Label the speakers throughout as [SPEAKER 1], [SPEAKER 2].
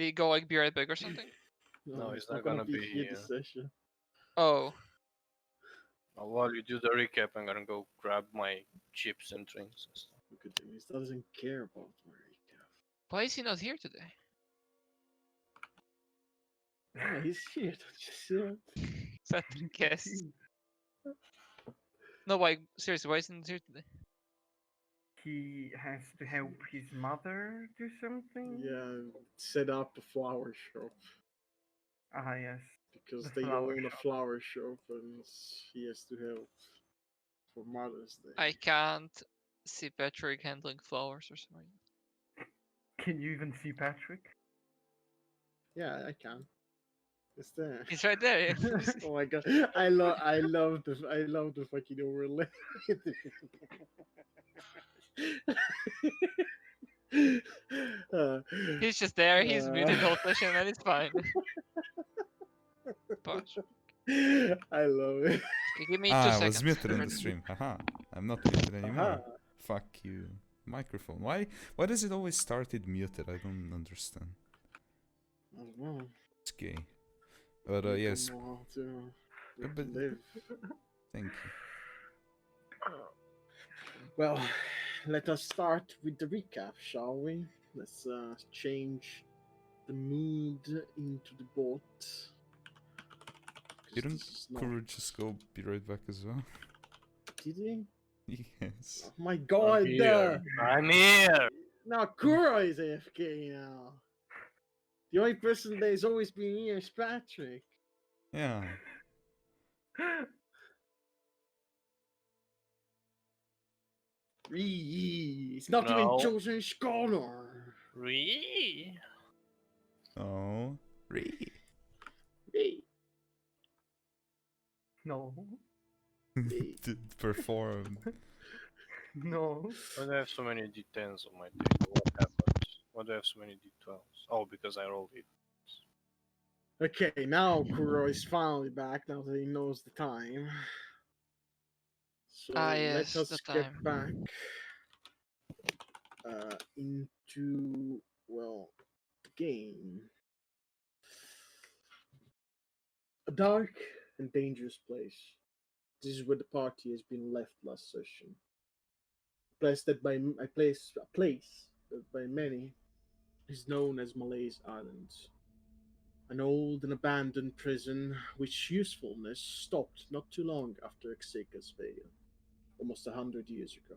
[SPEAKER 1] he go like be right back or something?
[SPEAKER 2] No, he's not gonna be
[SPEAKER 3] here
[SPEAKER 2] here.
[SPEAKER 3] this session.
[SPEAKER 1] Oh,
[SPEAKER 2] While you do the recap, I'm gonna go grab my chips and drinks and stuff.
[SPEAKER 3] Look at him. He doesn't care about my recap.
[SPEAKER 1] why is he not here today?
[SPEAKER 3] Yeah, he's here. Don't you see it?
[SPEAKER 1] Second guess. No, why? Seriously, why isn't he here today?
[SPEAKER 4] He has to help his mother do something?
[SPEAKER 3] Yeah, set up a flower shop
[SPEAKER 4] Ah, yes.
[SPEAKER 3] because
[SPEAKER 4] The
[SPEAKER 3] they
[SPEAKER 4] flower
[SPEAKER 3] own a
[SPEAKER 4] shop.
[SPEAKER 3] flower shop and he has to help for Mother's Day.
[SPEAKER 1] I can't see Patrick handling flowers or something.
[SPEAKER 4] Can you even see Patrick?
[SPEAKER 3] Yeah, I can. It's there.
[SPEAKER 1] He's right there.
[SPEAKER 3] Oh my god, I love the fucking overlay.
[SPEAKER 1] He's just there. He's muted the whole session, and it's fine. Pause.
[SPEAKER 3] I love it.
[SPEAKER 1] Okay, give me 2
[SPEAKER 5] I
[SPEAKER 1] seconds.
[SPEAKER 5] was muted in the stream. Haha. I'm not muted anymore.
[SPEAKER 3] Aha.
[SPEAKER 5] Fuck you. Microphone. Why does it always start it muted? I don't understand.
[SPEAKER 3] I don't know.
[SPEAKER 5] It's gay. But
[SPEAKER 3] I
[SPEAKER 5] yes,
[SPEAKER 3] don't know how to
[SPEAKER 5] but-
[SPEAKER 3] live.
[SPEAKER 5] thank you.
[SPEAKER 3] Well, let us start with the recap, shall we? Let's change the mood into the boat. 'Cause
[SPEAKER 5] Didn't
[SPEAKER 3] this is not-
[SPEAKER 5] Kuro just go be right back as well?
[SPEAKER 3] Did he?
[SPEAKER 5] Yes.
[SPEAKER 3] Oh my god!
[SPEAKER 2] I'm here.
[SPEAKER 3] Now Kuro is AFK now. The only person that has always been here is Patrick.
[SPEAKER 5] Yeah.
[SPEAKER 3] He's not
[SPEAKER 2] No.
[SPEAKER 3] even chosen scholar.
[SPEAKER 2] Really?
[SPEAKER 5] Oh. Really?
[SPEAKER 4] No.
[SPEAKER 5] Perform.
[SPEAKER 4] No.
[SPEAKER 2] Why do I have so many D10s on my table? What happened? Why do I have so many D12s? Oh, because I rolled it.
[SPEAKER 3] Okay, now Kuro is finally back now that he knows the time. So
[SPEAKER 1] yes,
[SPEAKER 3] let us
[SPEAKER 1] the
[SPEAKER 3] get
[SPEAKER 1] time.
[SPEAKER 3] back into, well, the game. A dark and dangerous place. This is where the party has been left last session. A place that by many is known as Malaise Island. An old and abandoned prison which usefulness stopped not too long after Execa's failure, almost 100 years ago.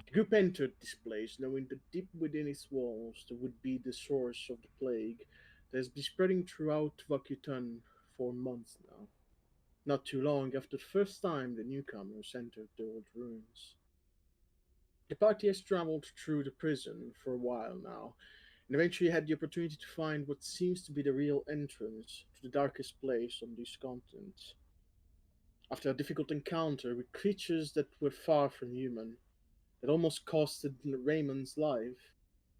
[SPEAKER 3] The group entered this place knowing that deep within its walls there would be the source of the plague that has been spreading throughout Vacutun for months now. Not too long after the first time the newcomers entered the old ruins. The party has traveled through the prison for a while now, and eventually had the opportunity to find what seems to be the real entrance to the darkest place on this continent. After a difficult encounter with creatures that were far from human, that almost costed Raymond's life,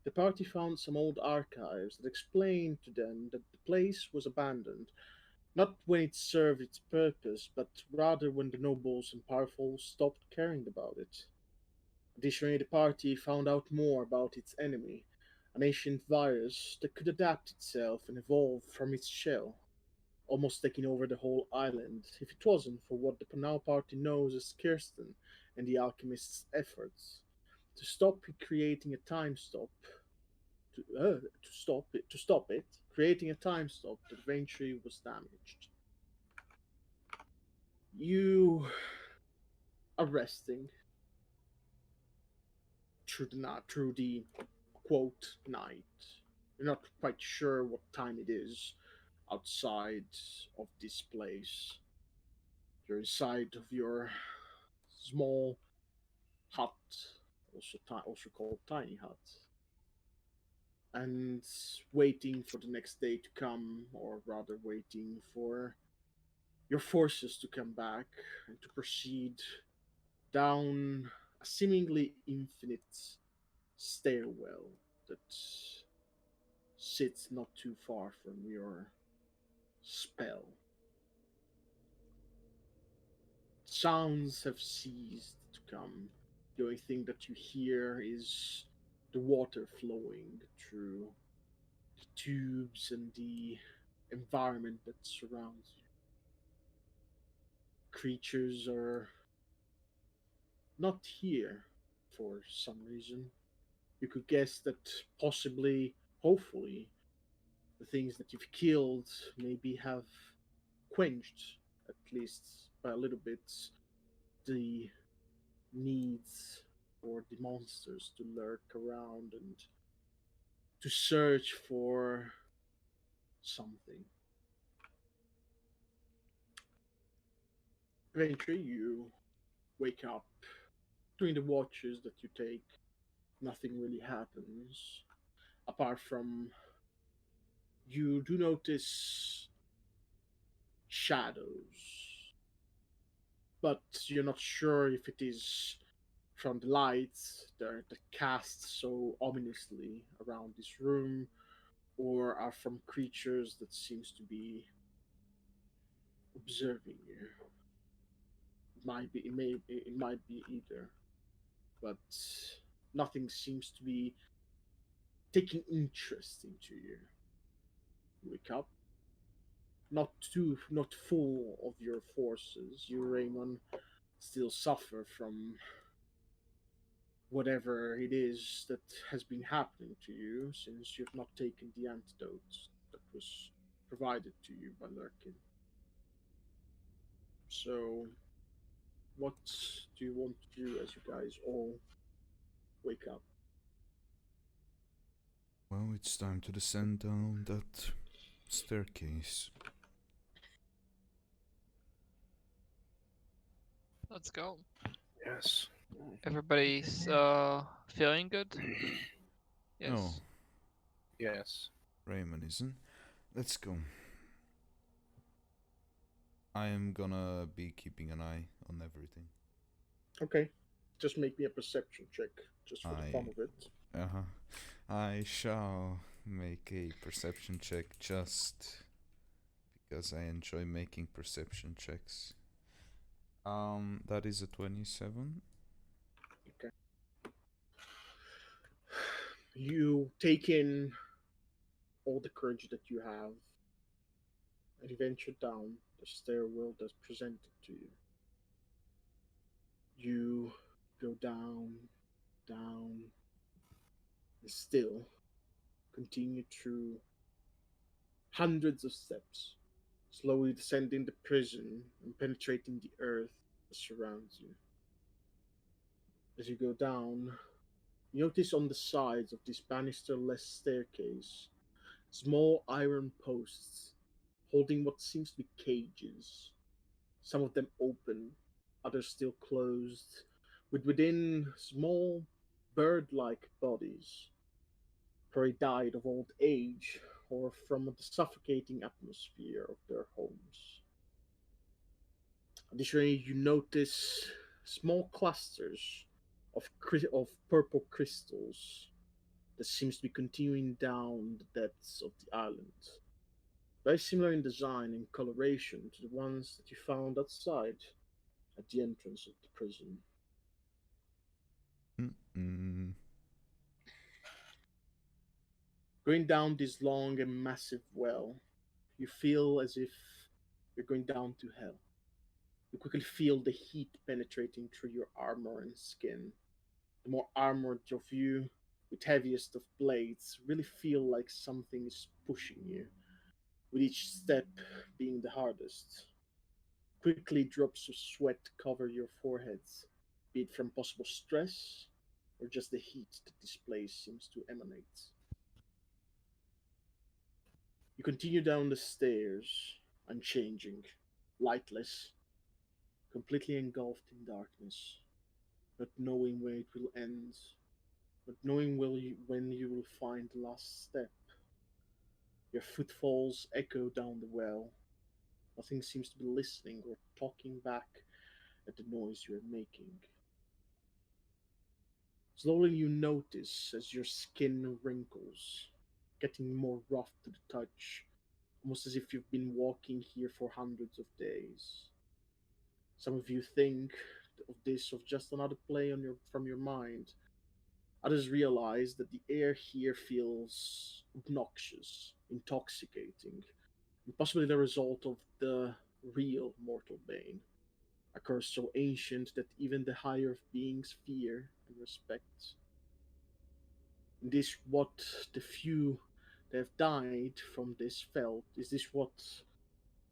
[SPEAKER 3] the party found some old archives that explained to them that the place was abandoned, not when it served its purpose, but rather when the nobles and powerful stopped caring about it. Additionally, the party found out more about its enemy, an ancient virus that could adapt itself and evolve from its shell, almost taking over the whole island if it wasn't for what the Panau party knows as Kirsten and the Alchemist's efforts to stop it creating a time stop to stop it creating a time stop that eventually was damaged. You are resting through the quote night. You're not quite sure what time it is outside of this place. You're inside of your small hut, also called tiny hut, and waiting for the next day to come, or rather waiting for your forces to come back and to proceed down a seemingly infinite stairwell that sits not too far from your spell. Sounds have ceased to come. The only thing that you hear is the water flowing through the tubes and the environment that surrounds you. Creatures are not here for some reason. You could guess that possibly, hopefully, the things that you've killed maybe have quenched, at least by a little bit, the needs for the monsters to lurk around and to search for something. Eventually, you wake up. During the watches that you take, nothing really happens. Apart from you do notice shadows, but you're not sure if it is from the lights that cast so ominously around this room, or are from creatures that seems to be observing you. It might be either, but nothing seems to be taking interest into you. You wake up, not full of your forces. You, Raymond, still suffer from whatever it is that has been happening to you since you've not taken the antidote that was provided to you by Lurkin. So, what do you want to do as you guys all wake up?
[SPEAKER 5] Well, it's time to descend down that staircase.
[SPEAKER 1] Let's go.
[SPEAKER 2] Yes.
[SPEAKER 1] Everybody's feeling good? Yes.
[SPEAKER 5] No,
[SPEAKER 2] Yes.
[SPEAKER 5] Raymond isn't. Let's go. I am gonna be keeping an eye on everything.
[SPEAKER 3] Okay, just make me a perception check, just for the fun
[SPEAKER 5] I-
[SPEAKER 3] of it.
[SPEAKER 5] Uh-huh. I shall make a perception check just because I enjoy making perception checks. That is a 27.
[SPEAKER 3] You take in all the courage that you have and you venture down the stairwell that's presented to you. You go down, down, and still continue through hundreds of steps, slowly descending the prison and penetrating the earth that surrounds you. As you go down, you notice on the sides of this banister-less staircase small iron posts holding what seems to be cages. Some of them open, others still closed, with within small bird-like bodies, probably died of old age or from the suffocating atmosphere of their homes. Additionally, you notice small clusters of purple crystals that seems to be continuing down the depths of the island. Very similar in design and coloration to the ones that you found outside at the entrance of the prison.
[SPEAKER 5] Mm-mm.
[SPEAKER 3] Going down this long and massive well, you feel as if you're going down to hell. You quickly feel the heat penetrating through your armor and skin. The more armored of you, with heaviest of blades, really feel like something is pushing you, with each step being the hardest. Quickly drops of sweat cover your foreheads, be it from possible stress or just the heat that this place seems to emanate. You continue down the stairs, unchanging, lightless, completely engulfed in darkness, not knowing where it will end, not knowing when you will find the last step. Your footfalls echo down the well. Nothing seems to be listening or talking back at the noise you are making. Slowly you notice as your skin wrinkles, getting more rough to the touch, almost as if you've been walking here for hundreds of days. Some of you think of this of just another play on from your mind. Others realize that the air here feels obnoxious, intoxicating, and possibly the result of the real mortal bane, a curse so ancient that even the higher of beings fear and respect. And this what the few that have died from this felt? Is this what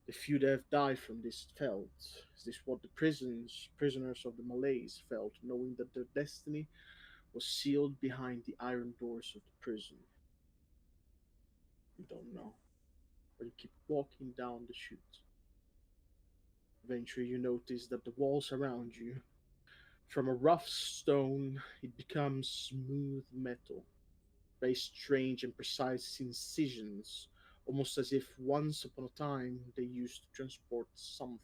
[SPEAKER 3] the few that have died from this felt? Is this what the prisoners of the Malaise felt, knowing that their destiny was sealed behind the iron doors of the prison? You don't know, but you keep walking down the chute. Eventually, you notice that the walls around you, from a rough stone, it becomes smooth metal, very strange and precise incisions, almost as if once upon a time they used to transport something.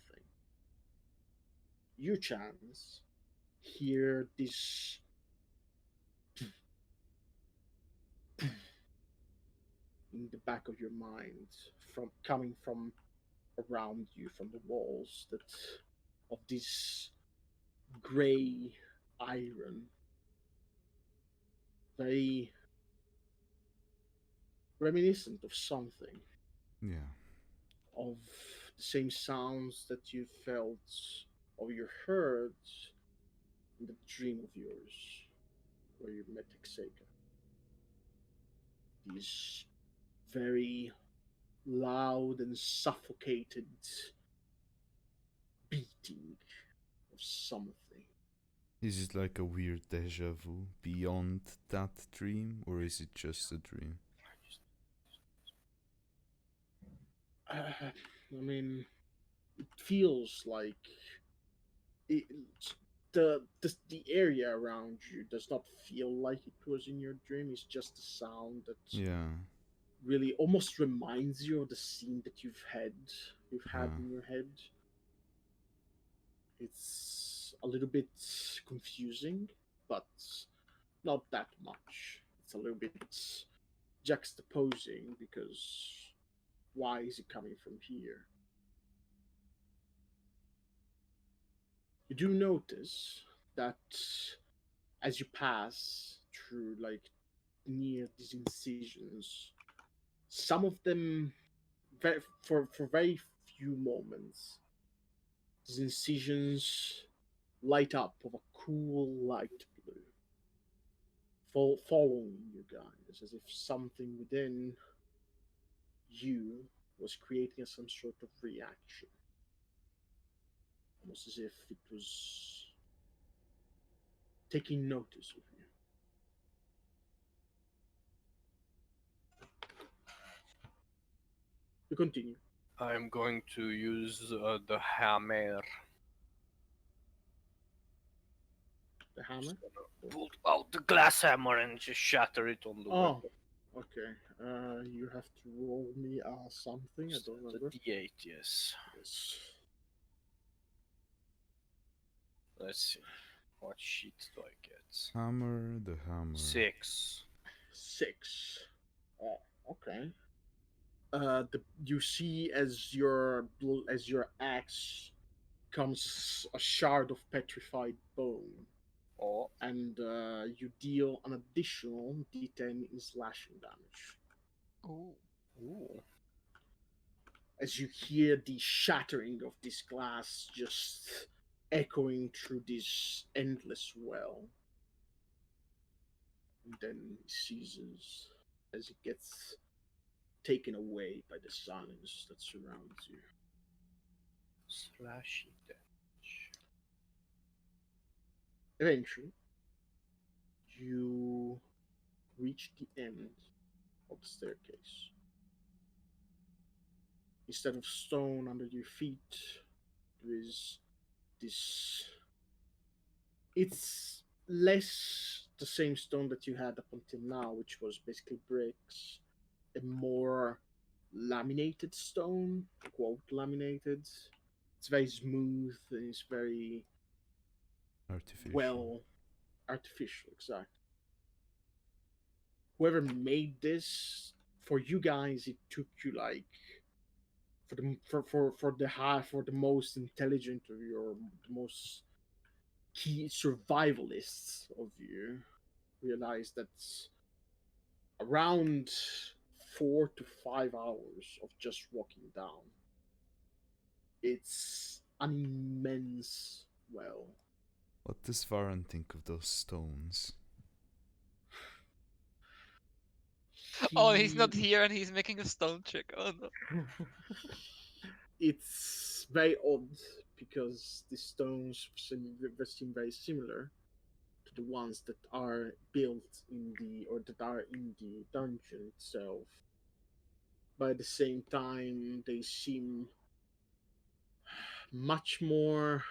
[SPEAKER 3] You, Chance, hear this in the back of your mind, from coming from around you, from the walls, that of this grey iron, very reminiscent of something,
[SPEAKER 5] Yeah.
[SPEAKER 3] of the same sounds that you felt or you heard in the dream of yours where you met Xeka. These very loud and suffocated beating of something.
[SPEAKER 5] Is it like a weird deja vu beyond that dream, or is it just a dream?
[SPEAKER 3] I mean, it feels like it, the area around you does not feel like it was in your dream. It's just the sound that
[SPEAKER 5] Yeah.
[SPEAKER 3] really almost reminds you of the scene that you've had
[SPEAKER 5] Ah.
[SPEAKER 3] in your head. It's a little bit confusing, but not that much. It's a little bit juxtaposing because why is it coming from here? You do notice that as you pass through, like, near these incisions, some of them, for very few moments, these incisions light up of a cool light blue, following you guys, as if something within you was creating some sort of reaction, almost as if it was taking notice of you. You continue.
[SPEAKER 2] I'm going to use the hammer.
[SPEAKER 3] The hammer.
[SPEAKER 2] Just gonna pull out the glass hammer and just shatter it on the
[SPEAKER 3] Oh,
[SPEAKER 2] weapon.
[SPEAKER 3] okay. You have to roll me something. I don't remember.
[SPEAKER 2] The D8, yes.
[SPEAKER 3] Yes.
[SPEAKER 2] Let's see. What sheet do I get?
[SPEAKER 5] Hammer, the hammer.
[SPEAKER 2] 6.
[SPEAKER 3] 6. Oh, okay. You see as your axe comes a shard of petrified bone,
[SPEAKER 2] Oh,
[SPEAKER 3] and you deal an additional D10 in slashing damage.
[SPEAKER 1] Ooh.
[SPEAKER 2] ooh.
[SPEAKER 3] As you hear the shattering of this glass just echoing through this endless well. And then it ceases as it gets taken away by the silence that surrounds you.
[SPEAKER 2] Slashy damage.
[SPEAKER 3] Eventually, you reach the end of the staircase. Instead of stone under your feet, there is this. It's less the same stone that you had up until now, which was basically bricks, a more laminated stone, quote laminated. It's very smooth and it's very
[SPEAKER 5] Artificial.
[SPEAKER 3] well artificial, exactly. Whoever made this, for you guys, it took you like for the most intelligent of your, the most key survivalists of you, realize that around 4 to 5 hours of just walking down, it's an immense well.
[SPEAKER 5] What does Varan think of those stones?
[SPEAKER 1] Oh, he's not
[SPEAKER 3] He-
[SPEAKER 1] here and he's making a stone check. Oh no.
[SPEAKER 3] It's very odd because the stones seem very similar to the ones that are built in the or that are in the dungeon itself. But at the same time, they seem much more.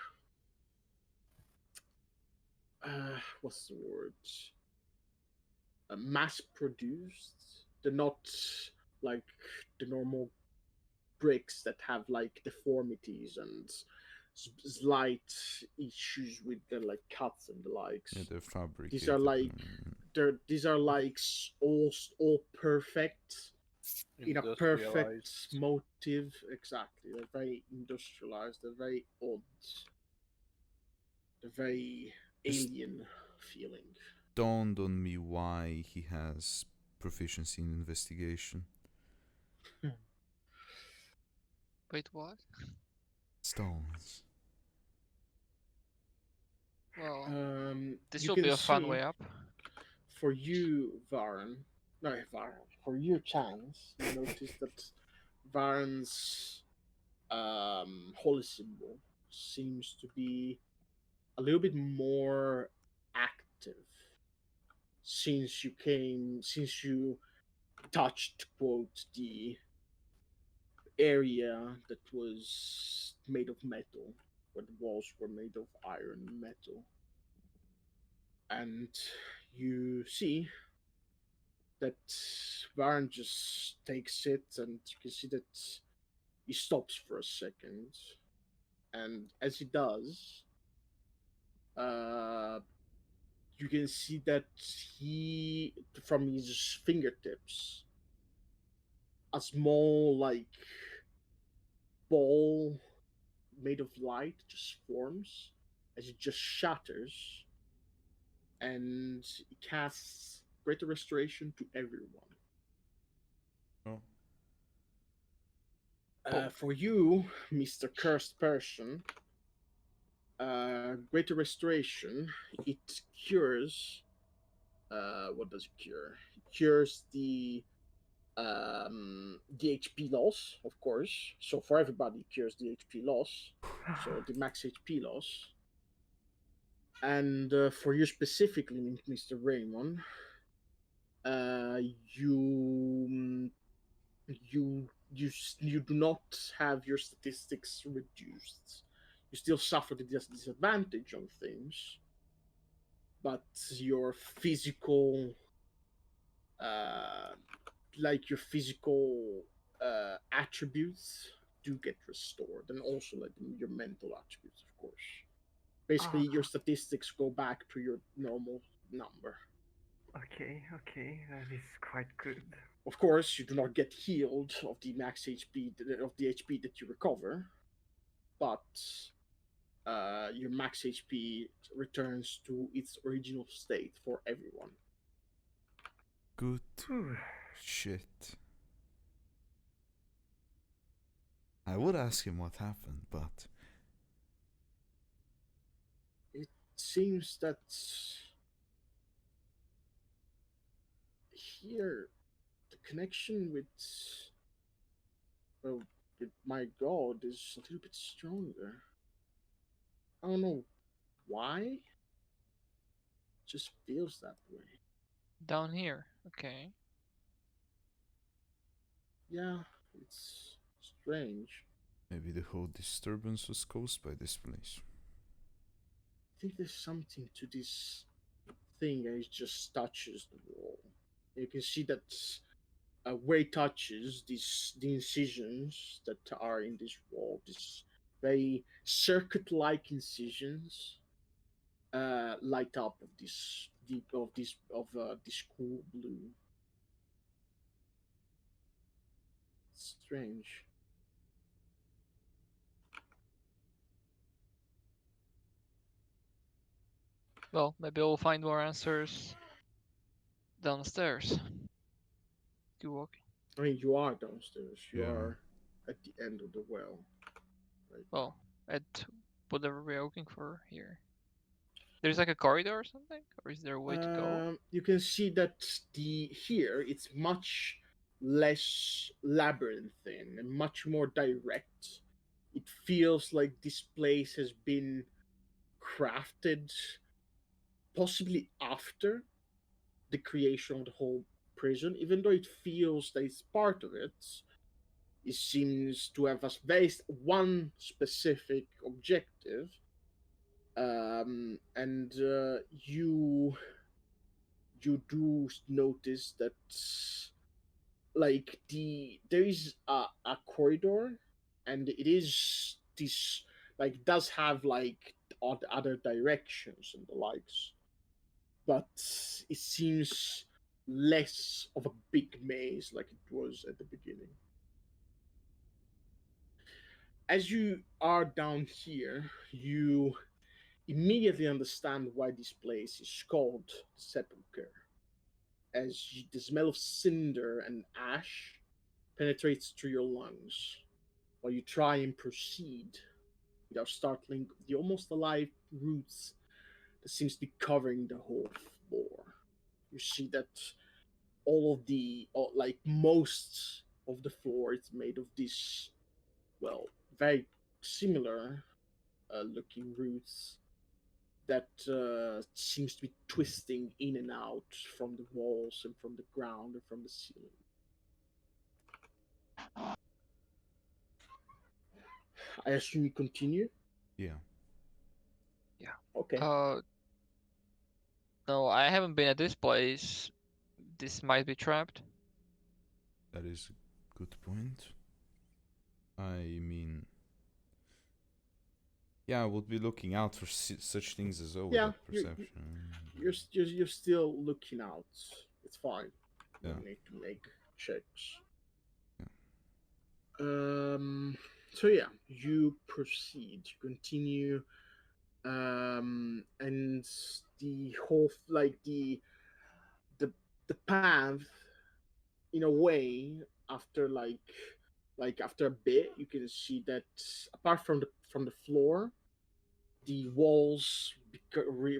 [SPEAKER 3] What's the word? Mass produced. They're not like the normal bricks that have like deformities and slight issues with the like cuts and the likes.
[SPEAKER 5] Yeah, they're fabricated.
[SPEAKER 3] These are like these are like all perfect in a perfect
[SPEAKER 2] Industrialized.
[SPEAKER 3] motive. Exactly, they're very industrialized. They're very odd. They're very
[SPEAKER 5] Just-
[SPEAKER 3] alien feeling.
[SPEAKER 5] Dawned on me why he has proficiency in investigation.
[SPEAKER 1] Wait, what?
[SPEAKER 5] Stones.
[SPEAKER 1] Well, this
[SPEAKER 3] You
[SPEAKER 1] will
[SPEAKER 3] can
[SPEAKER 1] be a fun
[SPEAKER 3] see
[SPEAKER 1] way up.
[SPEAKER 3] for you, Varan. No, Varan. For you, Chance. You notice that Varan's holy symbol seems to be a little bit more active since you touched quote the area that was made of metal, where the walls were made of iron and metal. And you see that Varan just takes it, and you can see that he stops for a second. And as he does, uh, you can see that he, from his fingertips, a small, like, ball made of light just forms as it just shatters, and it casts greater restoration to everyone.
[SPEAKER 5] Oh.
[SPEAKER 3] For you, Mr. Cursed Person, greater restoration, it cures. What does it cure? It cures the HP loss, of course. So for everybody, it cures the HP loss. So the max HP loss. And for you specifically, Mr. Raymond, uh, you you do not have your statistics reduced. You still suffer the disadvantage on things, but your physical, uh, like your physical attributes, do get restored, and also like your mental attributes, of course. Basically, your statistics go back to your normal number.
[SPEAKER 4] Okay, that is quite good.
[SPEAKER 3] Of course, you do not get healed of the max HP of the HP that you recover, but your max HP returns to its original state for everyone.
[SPEAKER 5] Good
[SPEAKER 4] Whew.
[SPEAKER 5] shit. I would ask him what happened, but
[SPEAKER 3] It seems that here the connection well, with my god is a little bit stronger. I don't know why. It just feels that way.
[SPEAKER 1] Down here. Okay.
[SPEAKER 3] Yeah, it's strange.
[SPEAKER 5] maybe the whole disturbance was caused by this place.
[SPEAKER 3] I think there's something to this thing, and it just touches the wall. You can see that where it touches the incisions that are in this wall, these very circuit-like incisions, light up of this cool blue. It's strange.
[SPEAKER 1] Well, maybe we'll find more answers downstairs. You walking?
[SPEAKER 3] I mean, you are downstairs. You
[SPEAKER 5] Yeah.
[SPEAKER 3] are at the end of the well. Right now.
[SPEAKER 1] Well, at whatever we're looking for here. There's like a corridor or something, or is there a way to go?
[SPEAKER 3] You can see that here it's much less labyrinthine and much more direct. It feels like this place has been crafted possibly after the creation of the whole prison, even though it feels that it's part of it. It seems to have as very one specific objective, and you do notice that like there is a corridor, and it is this like does have like other directions and the likes, but it seems less of a big maze like it was at the beginning. As you are down here, you immediately understand why this place is called Sepulchre, as the smell of cinder and ash penetrates through your lungs while you try and proceed without startling the almost alive roots that seems to be covering the whole floor. You see that all of like most of the floor is made of this, well, very similar looking roots that seems to be twisting in and out from the walls and from the ground and from the ceiling. I assume you continue.
[SPEAKER 5] Yeah.
[SPEAKER 3] Okay.
[SPEAKER 1] No, I haven't been at this place. This might be trapped.
[SPEAKER 5] That is a good point. I mean, yeah, I would be looking out for such things as well with
[SPEAKER 3] Yeah,
[SPEAKER 5] that perception.
[SPEAKER 3] you're still looking out. It's fine. You
[SPEAKER 5] Yeah.
[SPEAKER 3] don't need to make checks.
[SPEAKER 5] Yeah.
[SPEAKER 3] So yeah, you proceed. You continue. And the whole the path, in a way, after after a bit, you can see that apart from the floor, the walls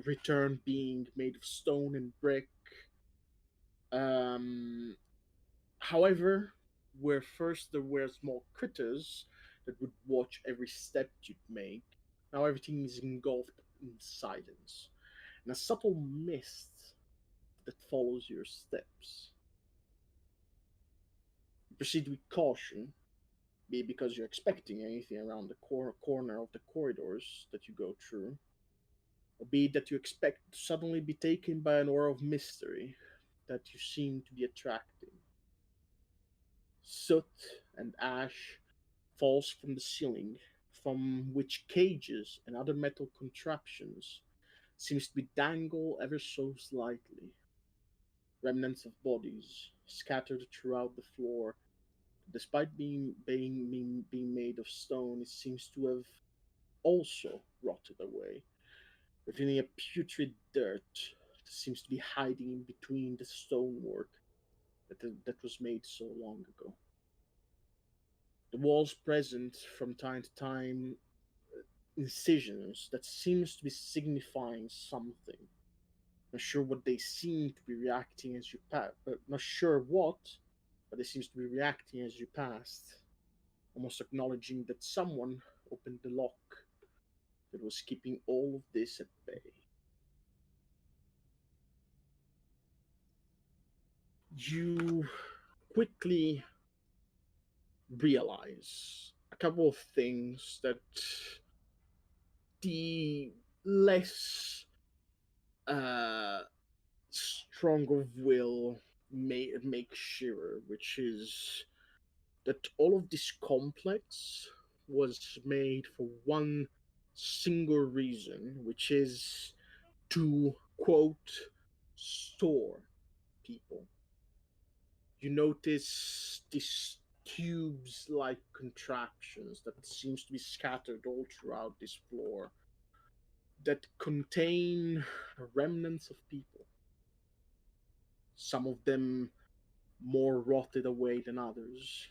[SPEAKER 3] return being made of stone and brick. Um, However, where first there were small critters that would watch every step you'd make, now everything is engulfed in silence, and a subtle mist that follows your steps. You proceed with caution, be it because you're expecting anything around the corner of the corridors that you go through, or be it that you expect to suddenly be taken by an aura of mystery that you seem to be attracting. Soot and ash falls from the ceiling, from which cages and other metal contraptions seems to be dangled ever so slightly. Remnants of bodies scattered throughout the floor. Despite being made of stone, it seems to have also rotted away, revealing a putrid dirt that seems to be hiding in between the stonework that was made so long ago. The walls present from time to time incisions that seems to be signifying something. Not sure what they seem to be reacting as you pass, but not sure what, but they seems to be reacting as you passed, almost acknowledging that someone opened the lock that was keeping all of this at bay. You quickly realize a couple of things that the less uh, strong of will make sure, which is that all of this complex was made for one single reason, which is to quote store people. You notice these tubes like contraptions that seems to be scattered all throughout this floor that contain remnants of people. some of them more rotted away than others,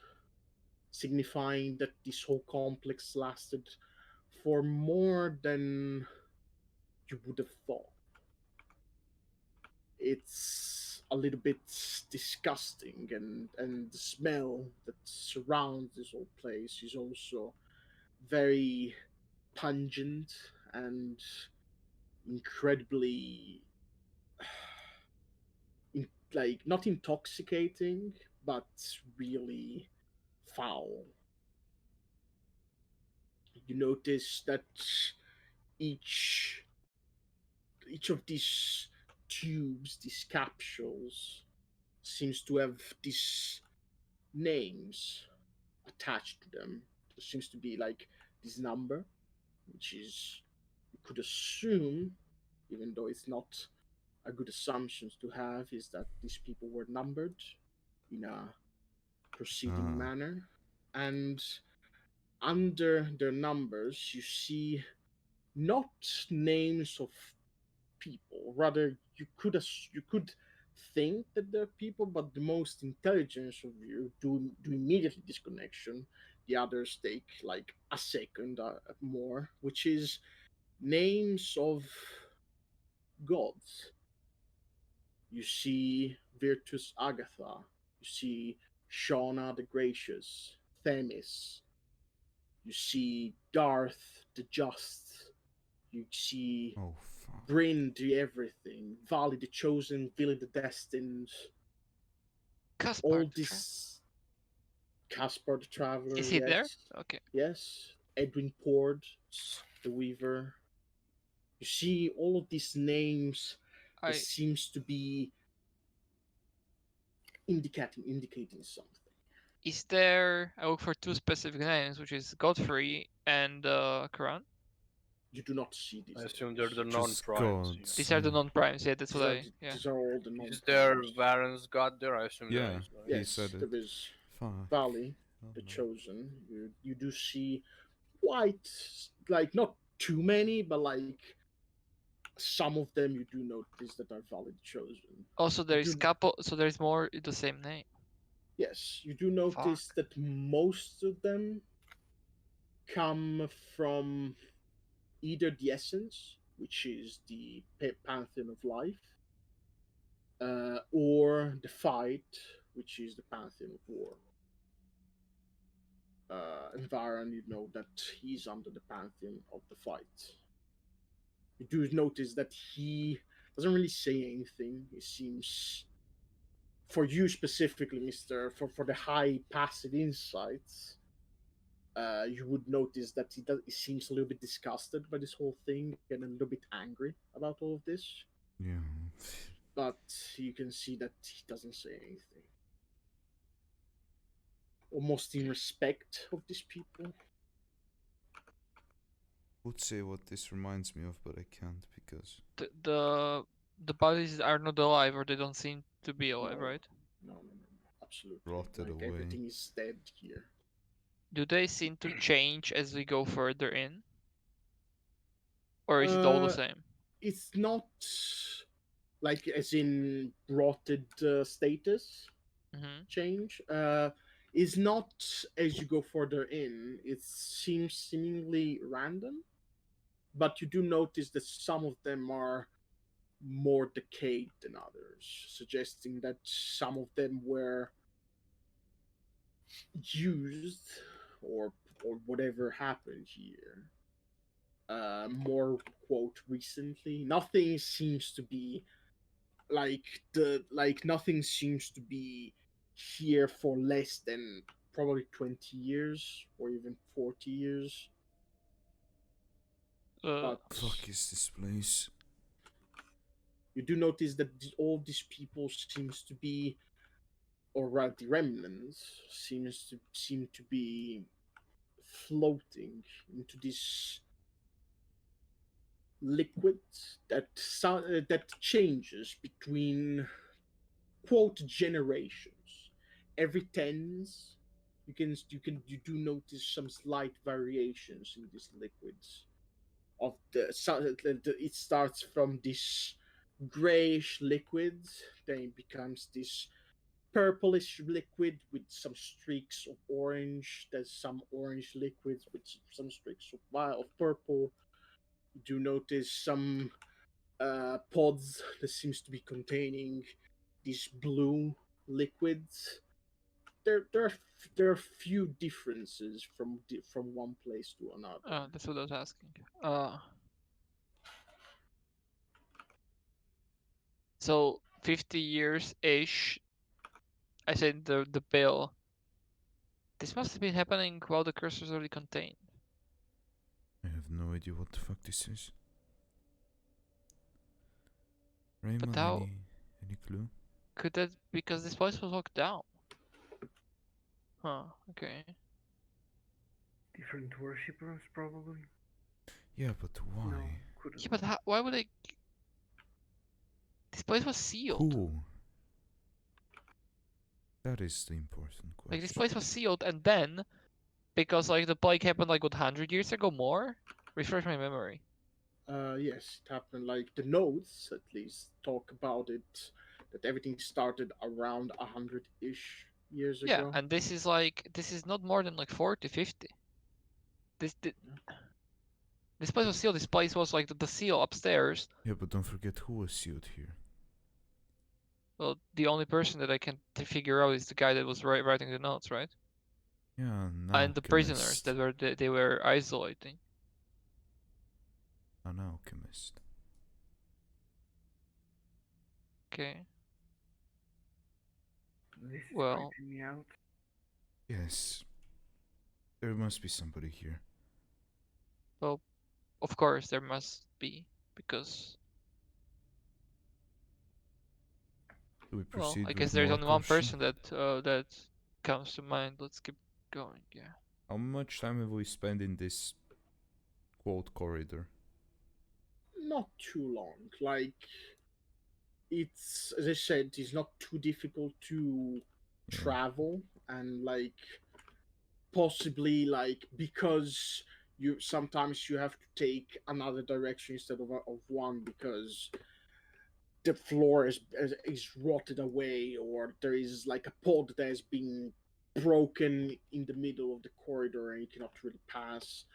[SPEAKER 3] signifying that this whole complex lasted for more than you would have thought. It's a little bit disgusting, and the smell that surrounds this whole place is also very pungent and incredibly like not intoxicating but really foul. You notice that each each of these tubes, these capsules, seems to have these names attached to them. There seems to be like this number, which is, you could assume, even though it's not a good assumption to have, is that these people were numbered in a proceeding manner. And under their numbers, you see not names of people. Rather, you could think that they're people, but the most intelligent of you do immediately this connection. The others take like a second more, which is names of gods. You see Virtus Agatha. You see Shauna the Gracious, Themis. You see Darth the Just. You see
[SPEAKER 5] Oh, fuck.
[SPEAKER 3] Bryn the Everything, Vali the Chosen, Vili the Destined.
[SPEAKER 1] Caspar
[SPEAKER 3] All
[SPEAKER 1] the Tra-
[SPEAKER 3] this. Caspar the Traveler.
[SPEAKER 1] Is he
[SPEAKER 3] yes.
[SPEAKER 1] there? Okay.
[SPEAKER 3] Yes. Edwin Pord, the Weaver. You see all of these names.
[SPEAKER 1] I
[SPEAKER 3] It seems to be indicating something.
[SPEAKER 1] is there? I look for two specific names, which is Godfrey and Karan.
[SPEAKER 3] You do not see these.
[SPEAKER 2] I assume
[SPEAKER 3] names.
[SPEAKER 2] they're the
[SPEAKER 5] Just
[SPEAKER 2] non-primes.
[SPEAKER 5] gods.
[SPEAKER 1] These are the
[SPEAKER 5] Yeah.
[SPEAKER 1] non-primes. Yeah, that's
[SPEAKER 3] These
[SPEAKER 1] what
[SPEAKER 3] are,
[SPEAKER 1] I. Yeah.
[SPEAKER 3] these are all the
[SPEAKER 2] Is there
[SPEAKER 3] non-primes.
[SPEAKER 2] Baron's god there? I assume there
[SPEAKER 5] Yeah.
[SPEAKER 2] is. Right?
[SPEAKER 5] He
[SPEAKER 3] Yes,
[SPEAKER 5] said it.
[SPEAKER 3] there is
[SPEAKER 5] Fuck.
[SPEAKER 3] Valley,
[SPEAKER 5] Oh,
[SPEAKER 3] the
[SPEAKER 5] no.
[SPEAKER 3] Chosen. You do see quite, like, not too many, but like some of them you do notice that are Valley the Chosen.
[SPEAKER 1] Also, there is
[SPEAKER 3] do-
[SPEAKER 1] couple. So there is more the same name.
[SPEAKER 3] Yes, you do notice that most of them come from either the Essence, which is the Pantheon of Life, or the Fight, which is the Pantheon of War. And Varan, you know that he's under the Pantheon of the Fight. You do notice that he doesn't really say anything. He seems, for you specifically, Mister, for the high passive insights, you would notice that he seems a little bit disgusted by this whole thing and a little bit angry about all of this.
[SPEAKER 5] Yeah.
[SPEAKER 3] But you can see that he doesn't say anything. Almost in respect of these people.
[SPEAKER 5] Would say what this reminds me of, but I can't because
[SPEAKER 1] The bodies are not alive, or they don't seem to be alive,
[SPEAKER 3] No.
[SPEAKER 1] right?
[SPEAKER 3] No, absolutely.
[SPEAKER 5] Rotted
[SPEAKER 3] like
[SPEAKER 5] away.
[SPEAKER 3] everything is dead here.
[SPEAKER 1] Do they seem to change as we go further in, or is it all the same?
[SPEAKER 3] It's not like as in rotted status
[SPEAKER 1] Mm-hmm.
[SPEAKER 3] change. Is not as you go further in. It seems seemingly random, but you do notice that some of them are more decayed than others, suggesting that some of them were used or whatever happened here more quote recently. Nothing seems to be nothing seems to be here for less than probably 20 years or even 40 years. But
[SPEAKER 5] fuck is this place?
[SPEAKER 3] you do notice that all these people seems to be, or rather the remnants seem to be floating into this liquid that changes between quote generations. Every tens, you do notice some slight variations in these liquids. It starts from this grayish liquid. Then it becomes this purplish liquid with some streaks of orange. There's some orange liquids with some streaks of purple. You do notice some pods that seems to be containing these blue liquids. There are few differences from one place to another.
[SPEAKER 1] Oh, that's what I was asking. So 50 years ish. I said the bill. This must have been happening while the curse was already contained.
[SPEAKER 5] I have no idea what the fuck this is. Raymond,
[SPEAKER 1] how-
[SPEAKER 5] any clue?
[SPEAKER 1] Could that because this place was locked down? Huh. Okay.
[SPEAKER 4] Different worshippers, probably.
[SPEAKER 5] Yeah, but why?
[SPEAKER 4] No, couldn't.
[SPEAKER 1] Yeah, but why would they? This place was sealed.
[SPEAKER 5] Who? That is the important question.
[SPEAKER 1] Like this place was sealed, and then because like the plague happened like what 100 years ago more. Refresh my memory.
[SPEAKER 3] Yes, it happened. Like the notes, at least, talk about it. That everything started around 100-ish years
[SPEAKER 1] Yeah,
[SPEAKER 3] ago.
[SPEAKER 1] and this is not more than like 40, 50. This place was sealed. This place was like the seal upstairs.
[SPEAKER 5] Yeah, but don't forget who was sealed here.
[SPEAKER 1] Well, the only person that I can figure out is the guy that was writing the notes, right?
[SPEAKER 5] Yeah,
[SPEAKER 1] And the prisoners that were they were isolating.
[SPEAKER 5] An alchemist.
[SPEAKER 1] Okay.
[SPEAKER 4] This is
[SPEAKER 1] Well-
[SPEAKER 4] creeping me out.
[SPEAKER 5] Yes. There must be somebody here.
[SPEAKER 1] Of course there must be because
[SPEAKER 5] Do we
[SPEAKER 1] well,
[SPEAKER 5] proceed
[SPEAKER 1] I
[SPEAKER 5] with
[SPEAKER 1] guess there's
[SPEAKER 5] more
[SPEAKER 1] only one
[SPEAKER 5] caution?
[SPEAKER 1] person that comes to mind. Let's keep going. Yeah.
[SPEAKER 5] How much time have we spent in this quote corridor?
[SPEAKER 3] Not too long. Like, it's, as I said, it's not too difficult to
[SPEAKER 5] Yeah.
[SPEAKER 3] travel, and like possibly like because you sometimes you have to take another direction instead of one because the floor is rotted away, or there is like a pod that has been broken in the middle of the corridor and you cannot really pass.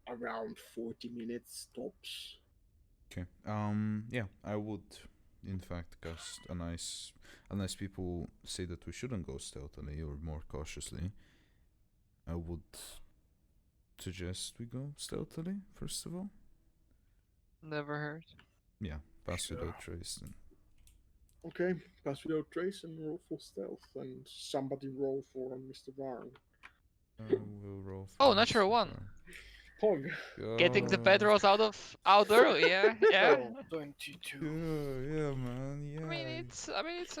[SPEAKER 3] Around 40 minutes tops.
[SPEAKER 5] Okay. Yeah, I would, in fact, cast a nice. Unless people say that we shouldn't go stealthily or more cautiously, I would suggest we go stealthily first of all.
[SPEAKER 1] Never heard.
[SPEAKER 5] Yeah, pass
[SPEAKER 3] Sure.
[SPEAKER 5] without trace. Then.
[SPEAKER 3] Okay, pass without trace and roll for stealth, and somebody roll for Mr. Varn.
[SPEAKER 5] We'll roll.
[SPEAKER 1] Oh,
[SPEAKER 5] for
[SPEAKER 1] natural
[SPEAKER 5] Mr.
[SPEAKER 1] one.
[SPEAKER 5] Varn.
[SPEAKER 3] Pog.
[SPEAKER 1] Getting the
[SPEAKER 5] God.
[SPEAKER 1] bedrolls out early. Yeah. Yeah.
[SPEAKER 2] Oh, 22.
[SPEAKER 5] Yeah, man. Yeah.
[SPEAKER 1] I mean it's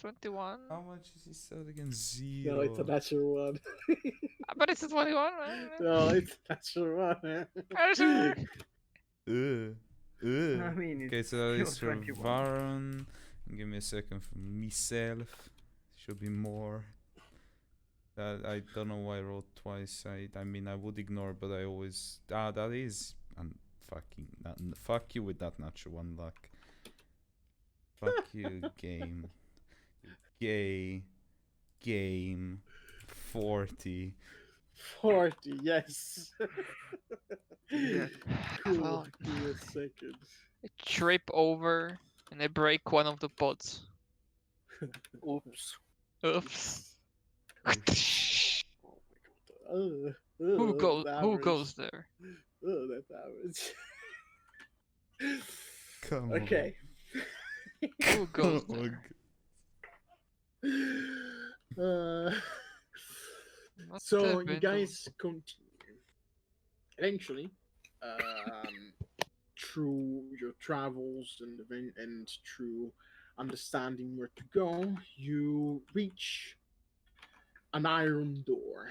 [SPEAKER 1] 21.
[SPEAKER 5] How much is he selling again?
[SPEAKER 3] No,
[SPEAKER 5] Zero.
[SPEAKER 3] it's a natural one.
[SPEAKER 1] But it's a 21, man.
[SPEAKER 3] No, it's a natural one. Man.
[SPEAKER 1] Are you sure?
[SPEAKER 4] I mean,
[SPEAKER 5] Okay,
[SPEAKER 4] it's
[SPEAKER 5] so it's
[SPEAKER 4] still
[SPEAKER 5] for
[SPEAKER 4] 21.
[SPEAKER 5] Varun. Give me a second for myself. Should be more. I don't know why I rolled twice. I mean I would ignore, but I always that is fuck you with that natural one luck. Fuck you, game. Game 40.
[SPEAKER 3] 40, yes.
[SPEAKER 4] Yeah.
[SPEAKER 3] Cool.
[SPEAKER 1] Well,
[SPEAKER 3] Give me a second.
[SPEAKER 1] I trip over and I break one of the pots.
[SPEAKER 2] Oops.
[SPEAKER 1] Oops.
[SPEAKER 3] Oh my god.
[SPEAKER 1] Who
[SPEAKER 3] damage.
[SPEAKER 1] goes there?
[SPEAKER 3] Oh, that damage.
[SPEAKER 5] Come
[SPEAKER 3] Okay.
[SPEAKER 1] Who goes
[SPEAKER 5] on.
[SPEAKER 1] there?
[SPEAKER 3] Uh,
[SPEAKER 1] Not
[SPEAKER 3] so
[SPEAKER 1] the
[SPEAKER 3] you
[SPEAKER 1] window.
[SPEAKER 3] guys continue. Eventually, through your travels and through understanding where to go, you reach an iron door.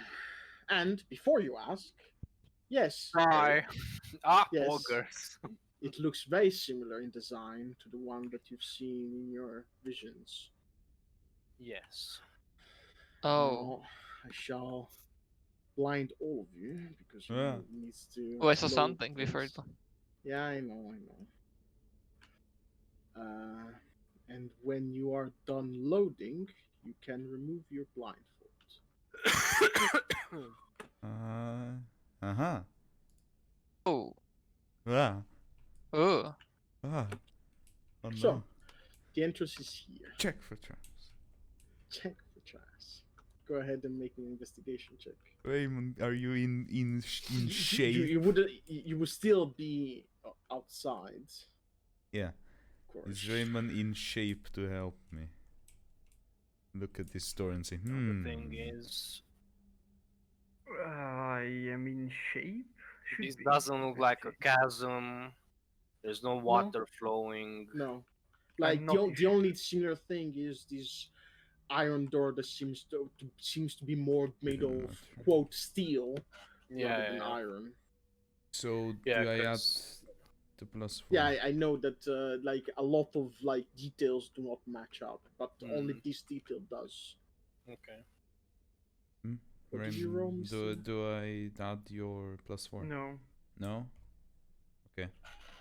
[SPEAKER 3] And before you ask, yes,
[SPEAKER 2] Hi.
[SPEAKER 3] Eric, Yes.
[SPEAKER 2] Augers.
[SPEAKER 3] it looks very similar in design to the one that you've seen in your visions.
[SPEAKER 2] Yes.
[SPEAKER 1] Oh,
[SPEAKER 3] Now, I shall blind all of you because
[SPEAKER 5] Yeah.
[SPEAKER 3] you needs to.
[SPEAKER 1] oh, I saw
[SPEAKER 3] know
[SPEAKER 1] something before.
[SPEAKER 3] things. Yeah, I know. when you are done loading, you can remove your blindfold.
[SPEAKER 5] Uh-huh.
[SPEAKER 1] Oh,
[SPEAKER 5] Ah.
[SPEAKER 1] oh.
[SPEAKER 5] Ah. Oh
[SPEAKER 3] So,
[SPEAKER 5] no.
[SPEAKER 3] the entrance is here.
[SPEAKER 5] Check for traps.
[SPEAKER 3] Check for traps. Go ahead and make an investigation check.
[SPEAKER 5] Raymond, are you in shape?
[SPEAKER 3] You would still be outside.
[SPEAKER 5] Yeah.
[SPEAKER 3] Of course.
[SPEAKER 5] Is Raymond in shape to help me? Look at this door and say,
[SPEAKER 2] The thing is,
[SPEAKER 4] I am in shape. Should
[SPEAKER 2] this
[SPEAKER 4] be.
[SPEAKER 2] doesn't look
[SPEAKER 4] Let's
[SPEAKER 2] like a
[SPEAKER 4] see.
[SPEAKER 2] chasm. There's no water flowing.
[SPEAKER 3] No.
[SPEAKER 4] I'm
[SPEAKER 3] Like
[SPEAKER 4] not in
[SPEAKER 3] the
[SPEAKER 4] shape.
[SPEAKER 3] only similar thing is this iron door that seems to be more made
[SPEAKER 5] Iron
[SPEAKER 3] of
[SPEAKER 5] matter.
[SPEAKER 3] quote steel
[SPEAKER 2] Yeah,
[SPEAKER 3] rather
[SPEAKER 2] yeah,
[SPEAKER 3] than
[SPEAKER 2] yeah.
[SPEAKER 3] iron.
[SPEAKER 5] So
[SPEAKER 2] Yeah,
[SPEAKER 5] do I add
[SPEAKER 2] 'cause-
[SPEAKER 5] the +4?
[SPEAKER 3] Yeah, I know that like a lot of like details do not match up, but only this detail does.
[SPEAKER 2] Okay.
[SPEAKER 3] What did you roll, Mr.?
[SPEAKER 5] Do I add your +4?
[SPEAKER 4] No.
[SPEAKER 5] No? Okay.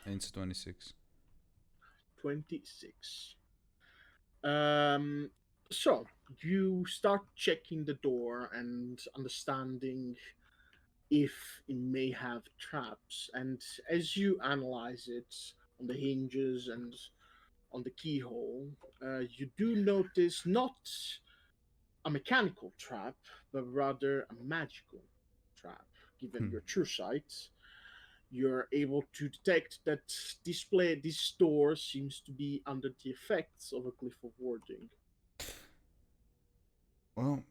[SPEAKER 5] And it's 26.
[SPEAKER 3] 26. So you start checking the door and understanding if it may have traps, and as you analyze it on the hinges and on the keyhole, you do notice not a mechanical trap, but rather a magical trap. Given your true sight, you're able to detect that this door seems to be under the effects of a glyph of warding.
[SPEAKER 5] Well,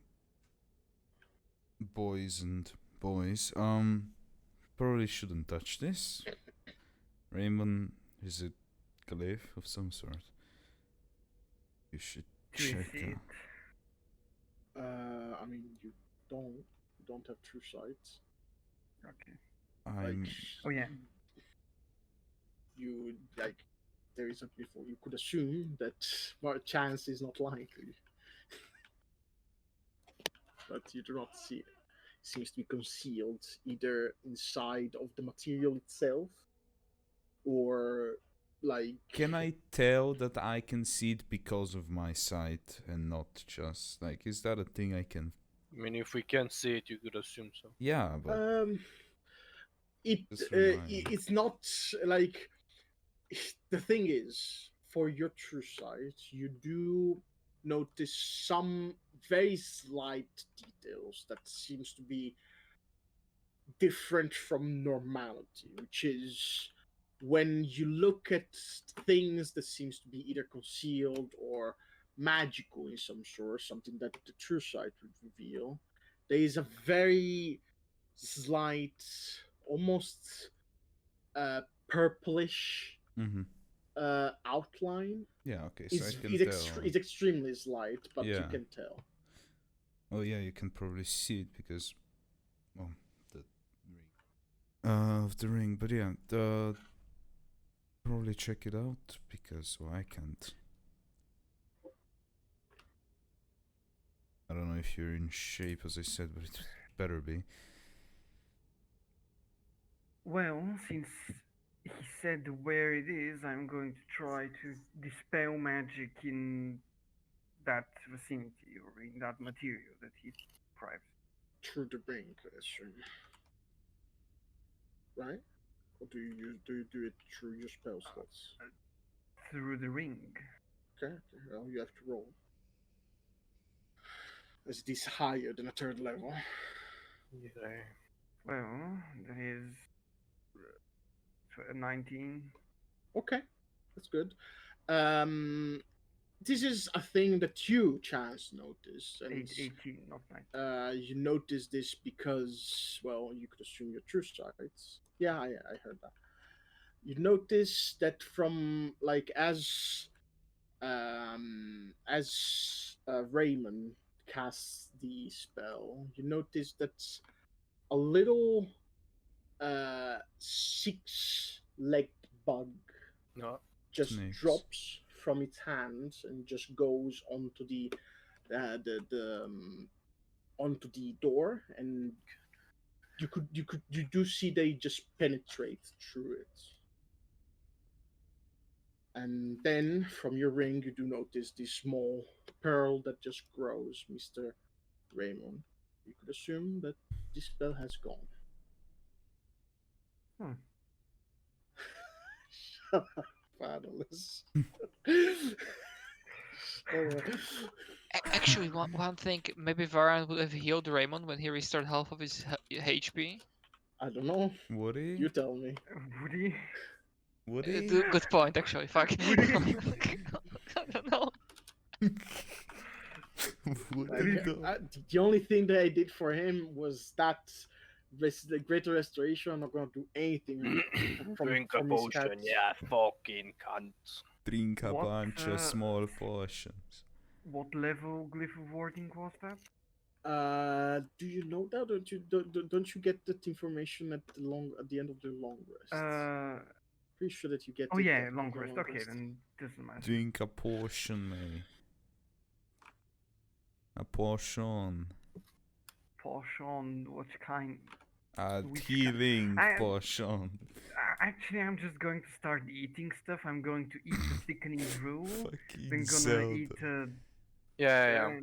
[SPEAKER 5] boys and boys, probably shouldn't touch this. Raymond is a glyph of some sort. You should
[SPEAKER 4] Do we
[SPEAKER 5] check
[SPEAKER 4] see it?
[SPEAKER 3] I mean, you don't have true sight.
[SPEAKER 4] Okay.
[SPEAKER 5] I'm
[SPEAKER 4] Oh yeah.
[SPEAKER 3] You like there is a before you could assume that chance is not likely, but you do not see it. It seems to be concealed either inside of the material itself or like.
[SPEAKER 5] Can I tell that I can see it because of my sight and not just like is that a thing I can?
[SPEAKER 2] I mean, if we can't see it, you could assume so.
[SPEAKER 5] Yeah, but Just remind me.
[SPEAKER 3] It's not like the thing is for your true sight you do notice some very slight details that seems to be different from normality, which is when you look at things that seems to be either concealed or magical in some sort, something that the true sight would reveal, there is a very slight, almost purplish
[SPEAKER 5] mm-hmm.
[SPEAKER 3] outline.
[SPEAKER 5] Yeah, okay, so I can tell.
[SPEAKER 3] It's extremely slight, but you
[SPEAKER 5] Yeah.
[SPEAKER 3] can tell.
[SPEAKER 5] Oh yeah, you can probably see it because, well, the ring. Of the ring, but yeah, probably check it out because I can't. I don't know if you're in shape, as I said, but it better be.
[SPEAKER 4] Well, since he said where it is, I'm going to try to dispel magic in that vicinity or in that material that he describes.
[SPEAKER 3] Through the ring, I assume. Right? Or do you do it through your spell slots?
[SPEAKER 4] Through the ring.
[SPEAKER 3] Okay, well you have to roll. As it is higher than a third level.
[SPEAKER 2] Yeah.
[SPEAKER 4] Well, that is 19.
[SPEAKER 3] Okay, that's good. This is a thing that you, Chance, noticed, and
[SPEAKER 4] 18, not 19.
[SPEAKER 3] you noticed this because, well, you could assume your true sights. Yeah, I heard that. You notice that from like as Raymond casts the spell, you notice that a little six-legged bug
[SPEAKER 2] No.
[SPEAKER 3] just
[SPEAKER 5] Snakes.
[SPEAKER 3] drops from its hands and just goes onto the onto the door, and you do see they just penetrate through it. And then from your ring, you do notice this small pearl that just grows, Mr. Raymond. You could assume that this spell has gone.
[SPEAKER 4] Hmm.
[SPEAKER 3] Shut up, fatherless.
[SPEAKER 1] Actually, one thing, maybe Varan would have healed Raymond when he restored half of his HP.
[SPEAKER 3] I don't know.
[SPEAKER 5] Would he?
[SPEAKER 3] You tell me.
[SPEAKER 4] Would he?
[SPEAKER 5] Would he?
[SPEAKER 1] Good point, actually. Fuck.
[SPEAKER 4] Would he?
[SPEAKER 1] I don't know.
[SPEAKER 5] Would
[SPEAKER 3] Like,
[SPEAKER 5] he though?
[SPEAKER 3] the only thing that I did for him was that the greater restoration. I'm not gonna do anything
[SPEAKER 2] Drink a
[SPEAKER 3] from his
[SPEAKER 2] potion,
[SPEAKER 3] cards.
[SPEAKER 2] yeah, fucking cunt.
[SPEAKER 5] Drink a
[SPEAKER 4] What,
[SPEAKER 5] bunch of small potions.
[SPEAKER 4] What level glyph of warding was that?
[SPEAKER 3] Do you know that? Don't you get that information at the end of the long rest? Pretty sure that you get.
[SPEAKER 4] Oh
[SPEAKER 3] it
[SPEAKER 4] yeah,
[SPEAKER 3] at
[SPEAKER 4] long
[SPEAKER 3] the
[SPEAKER 4] rest. Okay, then doesn't matter.
[SPEAKER 5] Drink a potion, mate. A potion.
[SPEAKER 4] Potion, what kind?
[SPEAKER 5] A
[SPEAKER 4] Which
[SPEAKER 5] healing
[SPEAKER 4] I-
[SPEAKER 5] potion.
[SPEAKER 4] Actually, I'm just going to start eating stuff. I'm going to eat the thickening brew.
[SPEAKER 5] Fucking
[SPEAKER 4] Then gonna
[SPEAKER 5] Zelda.
[SPEAKER 4] eat.
[SPEAKER 2] Yeah.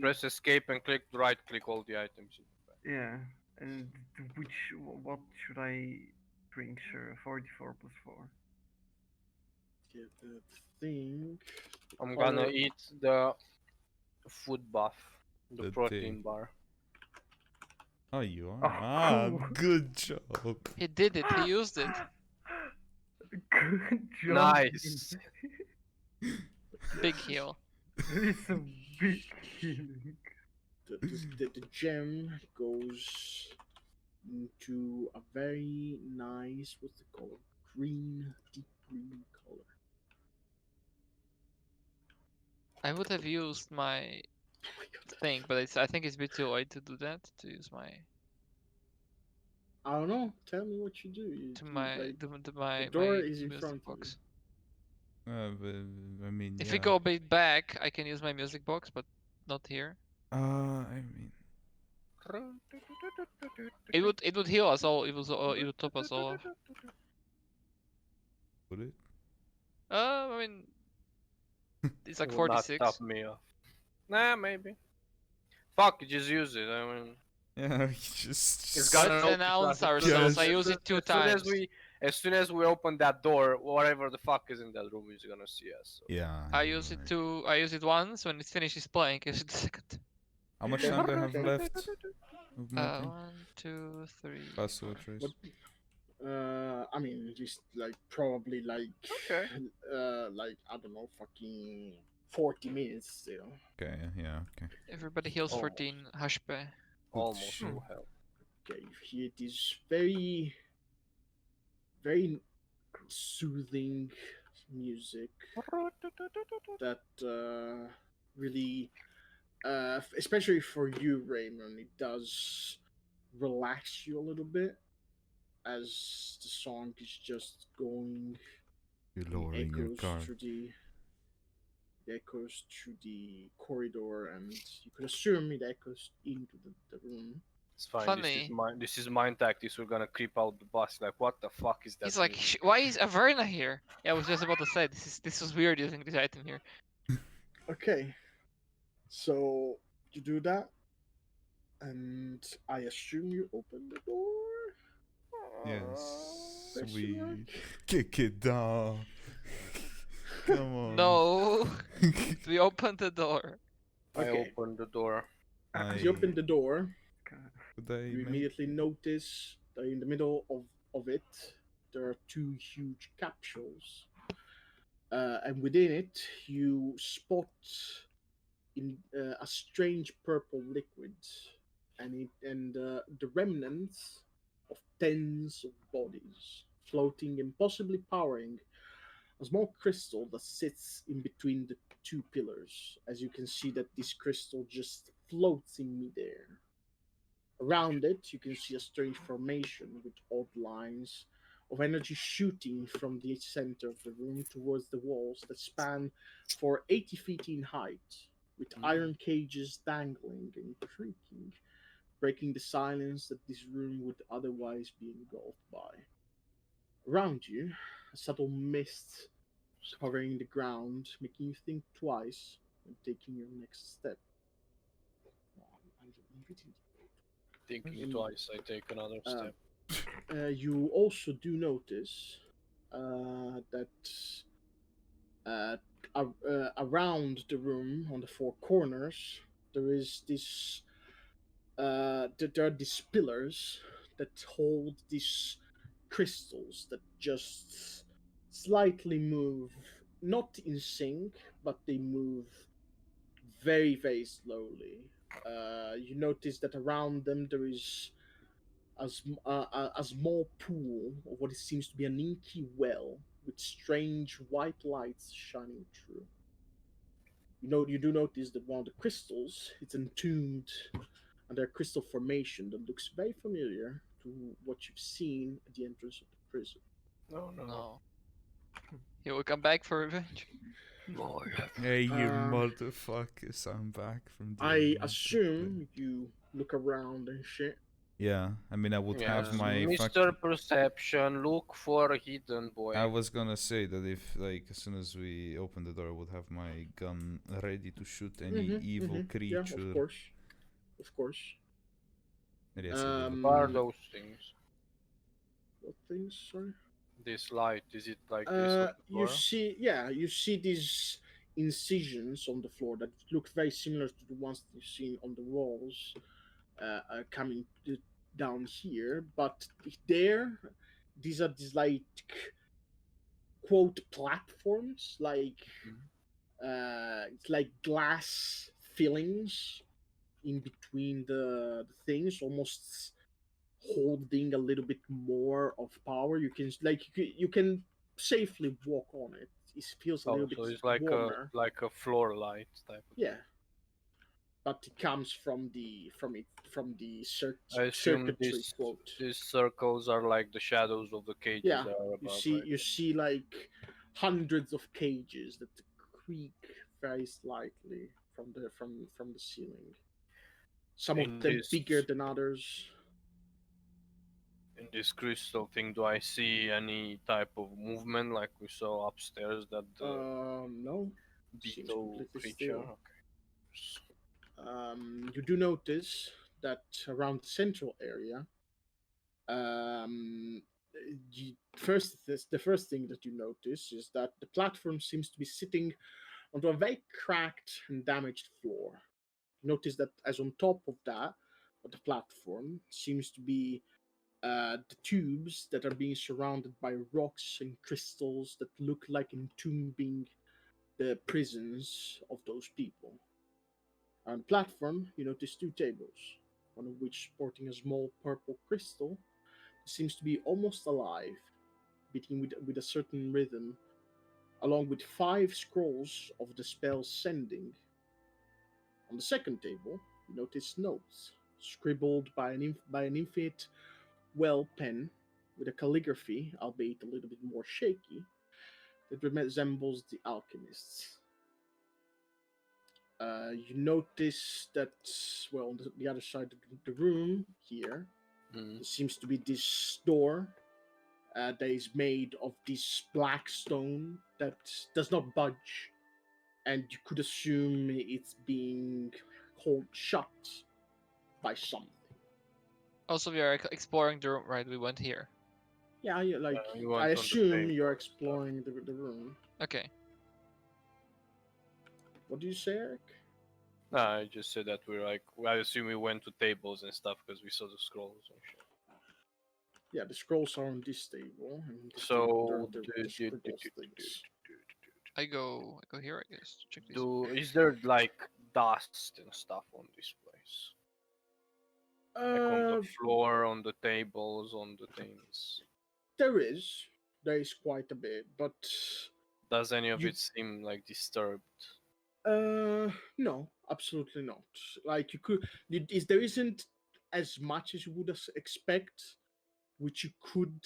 [SPEAKER 2] Press escape and right click all the items.
[SPEAKER 4] Yeah. And what should I drink? Sure, 44 plus 4.
[SPEAKER 3] Get that thing.
[SPEAKER 2] I'm gonna
[SPEAKER 3] Or-
[SPEAKER 2] eat the food buff, the
[SPEAKER 5] The
[SPEAKER 2] protein
[SPEAKER 5] thing.
[SPEAKER 2] bar.
[SPEAKER 5] Oh, you are?
[SPEAKER 4] Oh,
[SPEAKER 5] Ah,
[SPEAKER 4] cool.
[SPEAKER 5] good job.
[SPEAKER 1] He did it. He used it.
[SPEAKER 4] Good job.
[SPEAKER 2] Nice.
[SPEAKER 1] Big heal.
[SPEAKER 4] There is a big healing.
[SPEAKER 3] The gem goes into a very nice, what's the color? Deep green color.
[SPEAKER 1] I would have used my
[SPEAKER 3] Oh my god.
[SPEAKER 1] thing, but I think it's a bit too late to do that. To use my
[SPEAKER 3] I don't know. Tell me what you do. You
[SPEAKER 1] to
[SPEAKER 3] do,
[SPEAKER 1] my
[SPEAKER 3] like,
[SPEAKER 1] my
[SPEAKER 3] door
[SPEAKER 1] my
[SPEAKER 3] is in
[SPEAKER 1] music
[SPEAKER 3] front of
[SPEAKER 1] box.
[SPEAKER 5] But, I mean,
[SPEAKER 1] If
[SPEAKER 5] yeah.
[SPEAKER 1] we go a bit back, I can use my music box, but not here.
[SPEAKER 5] I mean,
[SPEAKER 1] It would heal us all. It would top us all off.
[SPEAKER 5] would it?
[SPEAKER 1] I mean, it's like
[SPEAKER 2] It will not
[SPEAKER 1] 46.
[SPEAKER 2] top me off. Nah, maybe. Fuck, just use it. I mean,
[SPEAKER 5] Yeah, we just.
[SPEAKER 2] it's
[SPEAKER 1] Let's
[SPEAKER 2] gonna open
[SPEAKER 1] announce
[SPEAKER 2] as soon
[SPEAKER 1] ourselves. I
[SPEAKER 2] as-
[SPEAKER 1] use it 2 times.
[SPEAKER 2] As soon as we open that door, whatever the fuck is in that room is gonna see us. So.
[SPEAKER 5] Yeah.
[SPEAKER 1] I
[SPEAKER 5] you're
[SPEAKER 1] use it
[SPEAKER 5] right.
[SPEAKER 1] I use it once when it finishes playing. I use it the second.
[SPEAKER 5] How much
[SPEAKER 3] Okay,
[SPEAKER 5] time do I have
[SPEAKER 3] okay.
[SPEAKER 5] left of my thing?
[SPEAKER 1] 1, 2, 3.
[SPEAKER 5] Password trace.
[SPEAKER 3] What- I mean, just like probably like
[SPEAKER 2] Okay.
[SPEAKER 3] like I don't know, fucking 40 minutes still.
[SPEAKER 5] Okay, yeah, okay.
[SPEAKER 1] Everybody heals
[SPEAKER 2] Oh.
[SPEAKER 1] 14 HP.
[SPEAKER 2] Almost
[SPEAKER 5] shit.
[SPEAKER 2] full health.
[SPEAKER 3] Okay, you hear this very, very soothing music that really, especially for you, Raymond, it does relax you a little bit as the song is just going.
[SPEAKER 5] You're
[SPEAKER 3] the
[SPEAKER 5] lowering your
[SPEAKER 3] echoes
[SPEAKER 5] car.
[SPEAKER 3] through the echoes through the corridor, and you could assume it echoes into the room.
[SPEAKER 2] It's fine.
[SPEAKER 1] Funny.
[SPEAKER 2] This is mind tactics. We're gonna creep out the bus. Like, what the fuck is that?
[SPEAKER 1] He's like,
[SPEAKER 2] music?
[SPEAKER 1] Why is Averna here? Yeah, I was just about to say this was weird using this item here.
[SPEAKER 3] Okay, so you do that, and I assume you open the door.
[SPEAKER 5] Yes.
[SPEAKER 3] Question
[SPEAKER 5] We
[SPEAKER 3] mark?
[SPEAKER 5] kick it down. Come on.
[SPEAKER 1] No, we opened the door.
[SPEAKER 2] I
[SPEAKER 3] Okay.
[SPEAKER 2] opened the door.
[SPEAKER 3] As you open the door,
[SPEAKER 5] Could I
[SPEAKER 3] you
[SPEAKER 5] make-
[SPEAKER 3] immediately notice that in the middle of it there are 2 huge capsules, and within it you spot in a strange purple liquid, and the remnants of tens of bodies floating and possibly powering a small crystal that sits in between the 2 pillars. As you can see that this crystal just floats in midair. Around it, you can see a strange formation with odd lines of energy shooting from the center of the room towards the walls that span for 80 feet in height, with iron cages dangling and creaking, breaking the silence that this room would otherwise be engulfed by. Around you, a subtle mist covering the ground, making you think twice when taking your next step. I'm reading.
[SPEAKER 2] Thinking
[SPEAKER 3] Mm.
[SPEAKER 2] twice, I take another
[SPEAKER 3] Uh,
[SPEAKER 2] step.
[SPEAKER 3] You also do notice that uh, around the room on the four corners there is this there are these pillars that hold these crystals that just slightly move, not in sync, but they move very, very slowly. You notice that around them there is a small pool of what it seems to be an inky well with strange white lights shining through. You do notice that one of the crystals it's entombed under a crystal formation that looks very familiar to what you've seen at the entrance of the prison.
[SPEAKER 2] No, no.
[SPEAKER 1] No. He will come back for revenge.
[SPEAKER 5] Hey, you
[SPEAKER 3] Uh,
[SPEAKER 5] motherfuckers! I'm back from the.
[SPEAKER 3] I assume you look around and shit.
[SPEAKER 5] Yeah, I mean, I would have
[SPEAKER 2] Yes,
[SPEAKER 5] my
[SPEAKER 2] Mr. Perception, look for a hidden boy.
[SPEAKER 5] I was gonna say that if, like, as soon as we open the door, I would have my gun ready to shoot any evil creature.
[SPEAKER 3] Yeah, of course. Of course.
[SPEAKER 5] Yes, I would.
[SPEAKER 2] What are those things?
[SPEAKER 3] What things, sorry?
[SPEAKER 2] This light, is it like this on the
[SPEAKER 3] You
[SPEAKER 2] floor?
[SPEAKER 3] you see these incisions on the floor that look very similar to the ones that you've seen on the walls coming down here, but there, these are these like quote platforms, like it's like glass fillings in between the things, almost holding a little bit more of power. You can you can safely walk on it. It feels a
[SPEAKER 2] Oh,
[SPEAKER 3] little bit
[SPEAKER 2] so it's like
[SPEAKER 3] warmer.
[SPEAKER 2] a floor light type of
[SPEAKER 3] Yeah, but it comes from the
[SPEAKER 2] I assume
[SPEAKER 3] circuitry quote.
[SPEAKER 2] these circles are like the shadows of the cages
[SPEAKER 3] Yeah,
[SPEAKER 2] that are
[SPEAKER 3] you
[SPEAKER 2] above,
[SPEAKER 3] see
[SPEAKER 2] right?
[SPEAKER 3] you see like hundreds of cages that creak very slightly from the ceiling. Some of
[SPEAKER 2] In
[SPEAKER 3] them
[SPEAKER 2] this
[SPEAKER 3] bigger than others.
[SPEAKER 2] in this crystal thing, do I see any type of movement like we saw upstairs that the
[SPEAKER 3] No, seems
[SPEAKER 2] beetle
[SPEAKER 3] completely
[SPEAKER 2] creature?
[SPEAKER 3] still.
[SPEAKER 2] Okay.
[SPEAKER 3] You do notice that around the central area, the first thing that you notice is that the platform seems to be sitting onto a very cracked and damaged floor. Notice that as on top of that, of the platform, seems to be the tubes that are being surrounded by rocks and crystals that look like entombing the prisons of those people. On the platform, you notice two tables, one of which sporting a small purple crystal that seems to be almost alive, beating with a certain rhythm, along with 5 scrolls of the spell Sending. On the second table, you notice notes scribbled by an infinite well pen with a calligraphy, albeit a little bit more shaky, that resembles the Alchemist's. You notice that, well, on the other side of the room here,
[SPEAKER 2] Mm.
[SPEAKER 3] there seems to be this door that is made of this black stone that does not budge, and you could assume it's being hold shut by something.
[SPEAKER 1] Also, we are exploring the room, right? We went here.
[SPEAKER 3] Yeah,
[SPEAKER 2] You went
[SPEAKER 3] I
[SPEAKER 2] on the
[SPEAKER 3] assume
[SPEAKER 2] table
[SPEAKER 3] you're
[SPEAKER 2] and stuff.
[SPEAKER 3] exploring the room.
[SPEAKER 1] Okay.
[SPEAKER 3] What do you say, Eric?
[SPEAKER 2] No, I just said that I assume we went to tables and stuff because we saw the scrolls and shit.
[SPEAKER 3] Yeah, the scrolls are on this table, and this
[SPEAKER 2] So,
[SPEAKER 3] table, there are the scribbles things.
[SPEAKER 1] I go here, I guess, to check this.
[SPEAKER 2] is there like dust and stuff on this place? Like on the floor, on the tables, on the things.
[SPEAKER 3] There is quite a bit, but
[SPEAKER 2] Does any of
[SPEAKER 3] You-
[SPEAKER 2] it seem like disturbed?
[SPEAKER 3] no, absolutely not. Like there isn't as much as you would expect, which you could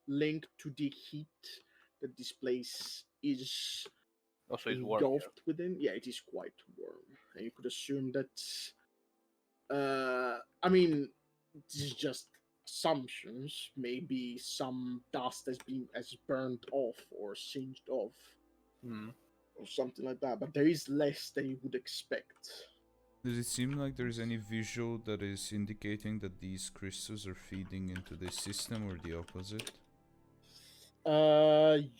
[SPEAKER 3] link to the heat that this place is
[SPEAKER 2] Also, it's warm.
[SPEAKER 3] engulfed within. Yeah, it is quite warm, and you could assume that. I mean, this is just assumptions. Maybe some dust has burned off or singed off
[SPEAKER 2] Hmm.
[SPEAKER 3] or something like that. But there is less than you would expect.
[SPEAKER 5] Does it seem like there is any visual that is indicating that these crystals are feeding into the system or the opposite?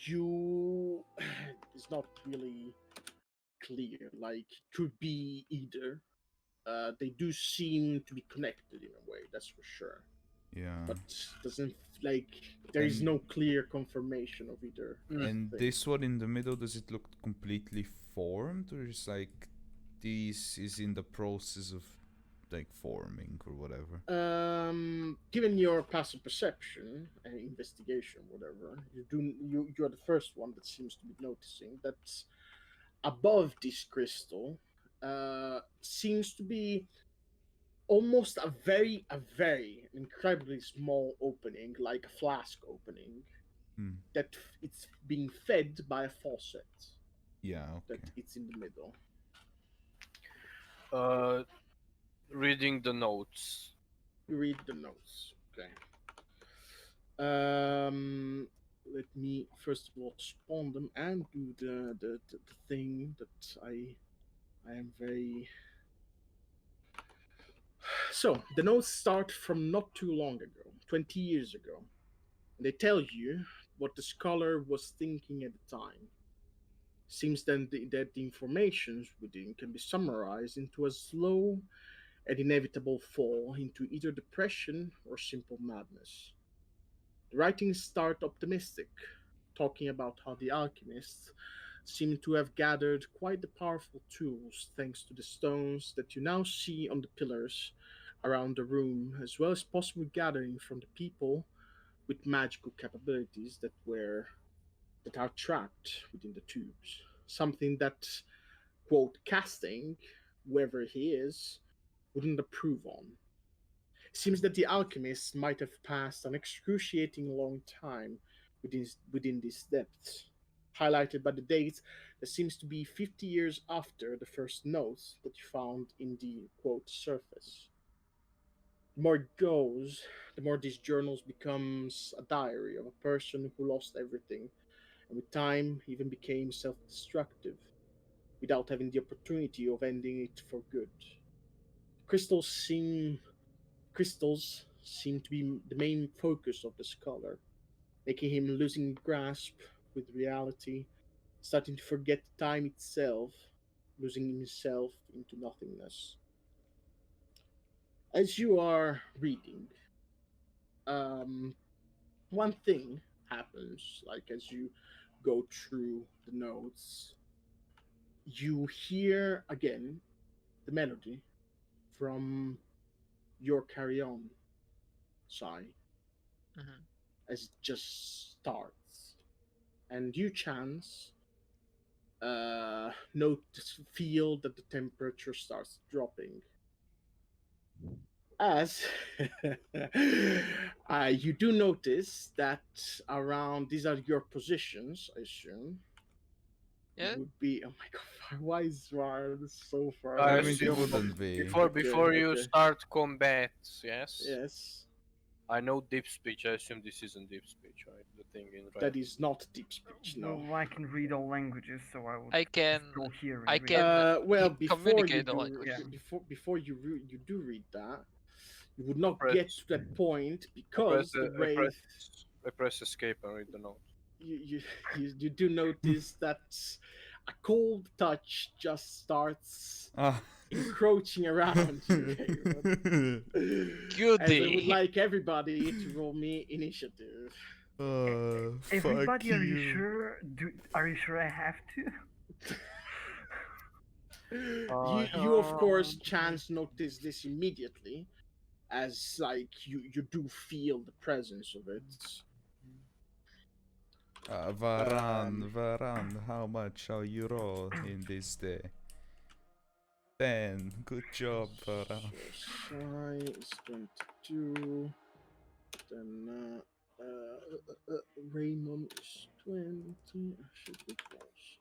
[SPEAKER 3] You it's not really clear. Like, could be either. They do seem to be connected in a way, that's for sure.
[SPEAKER 5] Yeah.
[SPEAKER 3] But doesn't like there is
[SPEAKER 5] And-
[SPEAKER 3] no clear confirmation of either.
[SPEAKER 5] And
[SPEAKER 3] thing.
[SPEAKER 5] this one in the middle, does it look completely formed, or is like this is in the process of like forming or whatever?
[SPEAKER 3] Given your passive perception and investigation, whatever, you're the first one that seems to be noticing that above this crystal seems to be almost a very incredibly small opening, like a flask opening,
[SPEAKER 5] Hmm.
[SPEAKER 3] that it's being fed by a faucet
[SPEAKER 5] Yeah.
[SPEAKER 3] that
[SPEAKER 5] Okay.
[SPEAKER 3] it's in the middle.
[SPEAKER 2] Reading the notes.
[SPEAKER 3] You read the notes. Okay. Let me first of all spawn them and do the thing that I am very. So the notes start from not too long ago, 20 years ago. They tell you what the scholar was thinking at the time. Seems then that the information within can be summarized into a slow and inevitable fall into either depression or simple madness. The writings start optimistic, talking about how the alchemists seem to have gathered quite the powerful tools thanks to the stones that you now see on the pillars around the room, as well as possible gathering from the people with magical capabilities that are trapped within the tubes. Something that, quote, casting, whoever he is, wouldn't approve on. It seems that the alchemists might have passed an excruciating long time within these depths, highlighted by the date that seems to be 50 years after the first notes that you found in the, quote, surface. The more it goes, the more these journals becomes a diary of a person who lost everything and with time even became self-destructive without having the opportunity of ending it for good. Crystals seem crystals seem to be the main focus of the scholar, making him losing grasp with reality, starting to forget time itself, losing himself into nothingness. As you are reading, um, one thing happens, like as you go through the notes, you hear again the melody from your carry on, Sai,
[SPEAKER 1] Mhm.
[SPEAKER 3] as it just starts. And you chance feel that the temperature starts dropping as you do notice that around these are your positions, I assume. It
[SPEAKER 1] Yeah.
[SPEAKER 3] would be, oh my god, why is Ryan so far
[SPEAKER 2] I
[SPEAKER 5] I
[SPEAKER 3] away?
[SPEAKER 5] think it
[SPEAKER 2] assume
[SPEAKER 5] wouldn't be.
[SPEAKER 2] before you
[SPEAKER 3] Okay.
[SPEAKER 2] start combat, yes.
[SPEAKER 3] Yes,
[SPEAKER 2] I know deep speech. I assume this isn't deep speech, right? The thing in red.
[SPEAKER 3] that is not deep speech, no.
[SPEAKER 4] Well, I can read all languages, so I would
[SPEAKER 1] I can
[SPEAKER 4] still hear
[SPEAKER 1] I
[SPEAKER 4] and read.
[SPEAKER 1] can
[SPEAKER 3] Well, before you
[SPEAKER 1] communicate the
[SPEAKER 3] do,
[SPEAKER 1] language.
[SPEAKER 4] Yeah.
[SPEAKER 3] before you do read that, you would not
[SPEAKER 2] Press.
[SPEAKER 3] get to that point
[SPEAKER 2] I press.
[SPEAKER 3] because the
[SPEAKER 2] I press.
[SPEAKER 3] wraith.
[SPEAKER 2] I press escape and read the note.
[SPEAKER 3] You do notice that a cold touch just starts
[SPEAKER 5] Ah.
[SPEAKER 3] encroaching around you, Aaron. As I would
[SPEAKER 1] Goody.
[SPEAKER 3] like everybody to roll me initiative.
[SPEAKER 5] Fuck
[SPEAKER 4] Everybody, are you
[SPEAKER 5] you.
[SPEAKER 4] sure? Are you sure I have to?
[SPEAKER 3] You of course chance notice this immediately, as like you do feel the presence of it.
[SPEAKER 5] Varan, Varan, how much are you roll in this day? 10. Good job, Varan.
[SPEAKER 3] So Sai is 22. Then Raymond is 20. I should be close.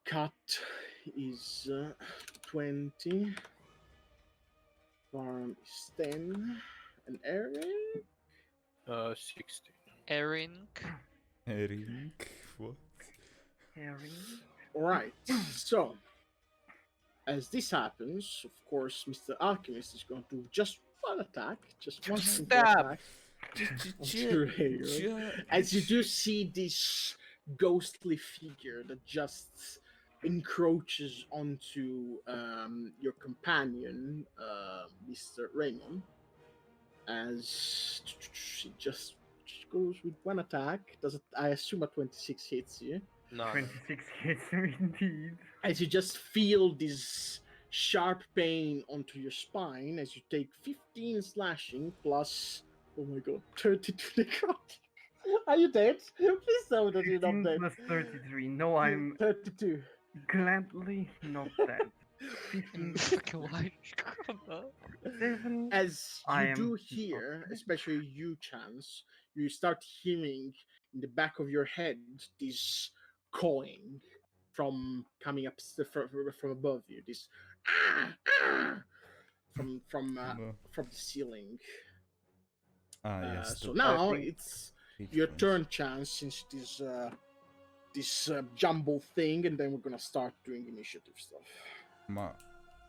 [SPEAKER 3] Cut is 20. Farm is 10. And Eric?
[SPEAKER 2] 16.
[SPEAKER 1] Erin.
[SPEAKER 5] Herring? What?
[SPEAKER 4] Harry.
[SPEAKER 3] All right. So, as this happens, of course, Mr. Alchemist is going to just one attack, just one simple
[SPEAKER 2] Stab.
[SPEAKER 3] attack. Onto Rayon. As you do see this ghostly figure that just encroaches onto your companion, Mr. Raymond, as she just goes with one attack. Does it? I assume a 26 hits you.
[SPEAKER 2] No.
[SPEAKER 4] 26 hits indeed.
[SPEAKER 3] As you just feel this sharp pain onto your spine as you take 15 slashing plus, oh my god, 30 to the ground. Are you dead? Please tell me that you're
[SPEAKER 4] 15
[SPEAKER 3] not dead.
[SPEAKER 4] plus 33. No, I'm
[SPEAKER 3] 32.
[SPEAKER 4] gladly not dead. 15
[SPEAKER 1] Fucking why?
[SPEAKER 4] 7.
[SPEAKER 3] As
[SPEAKER 4] I
[SPEAKER 3] you
[SPEAKER 4] am
[SPEAKER 3] do
[SPEAKER 4] not
[SPEAKER 3] hear,
[SPEAKER 4] dead.
[SPEAKER 3] especially you, Chance, you start hearing in the back of your head this calling from coming up from above you. This from
[SPEAKER 5] No.
[SPEAKER 3] from the ceiling.
[SPEAKER 5] Yes.
[SPEAKER 3] So
[SPEAKER 5] the
[SPEAKER 3] now
[SPEAKER 2] think-
[SPEAKER 3] it's
[SPEAKER 5] page
[SPEAKER 3] your
[SPEAKER 5] points.
[SPEAKER 3] turn, Chance, since this jumble thing, and then we're gonna start doing initiative stuff.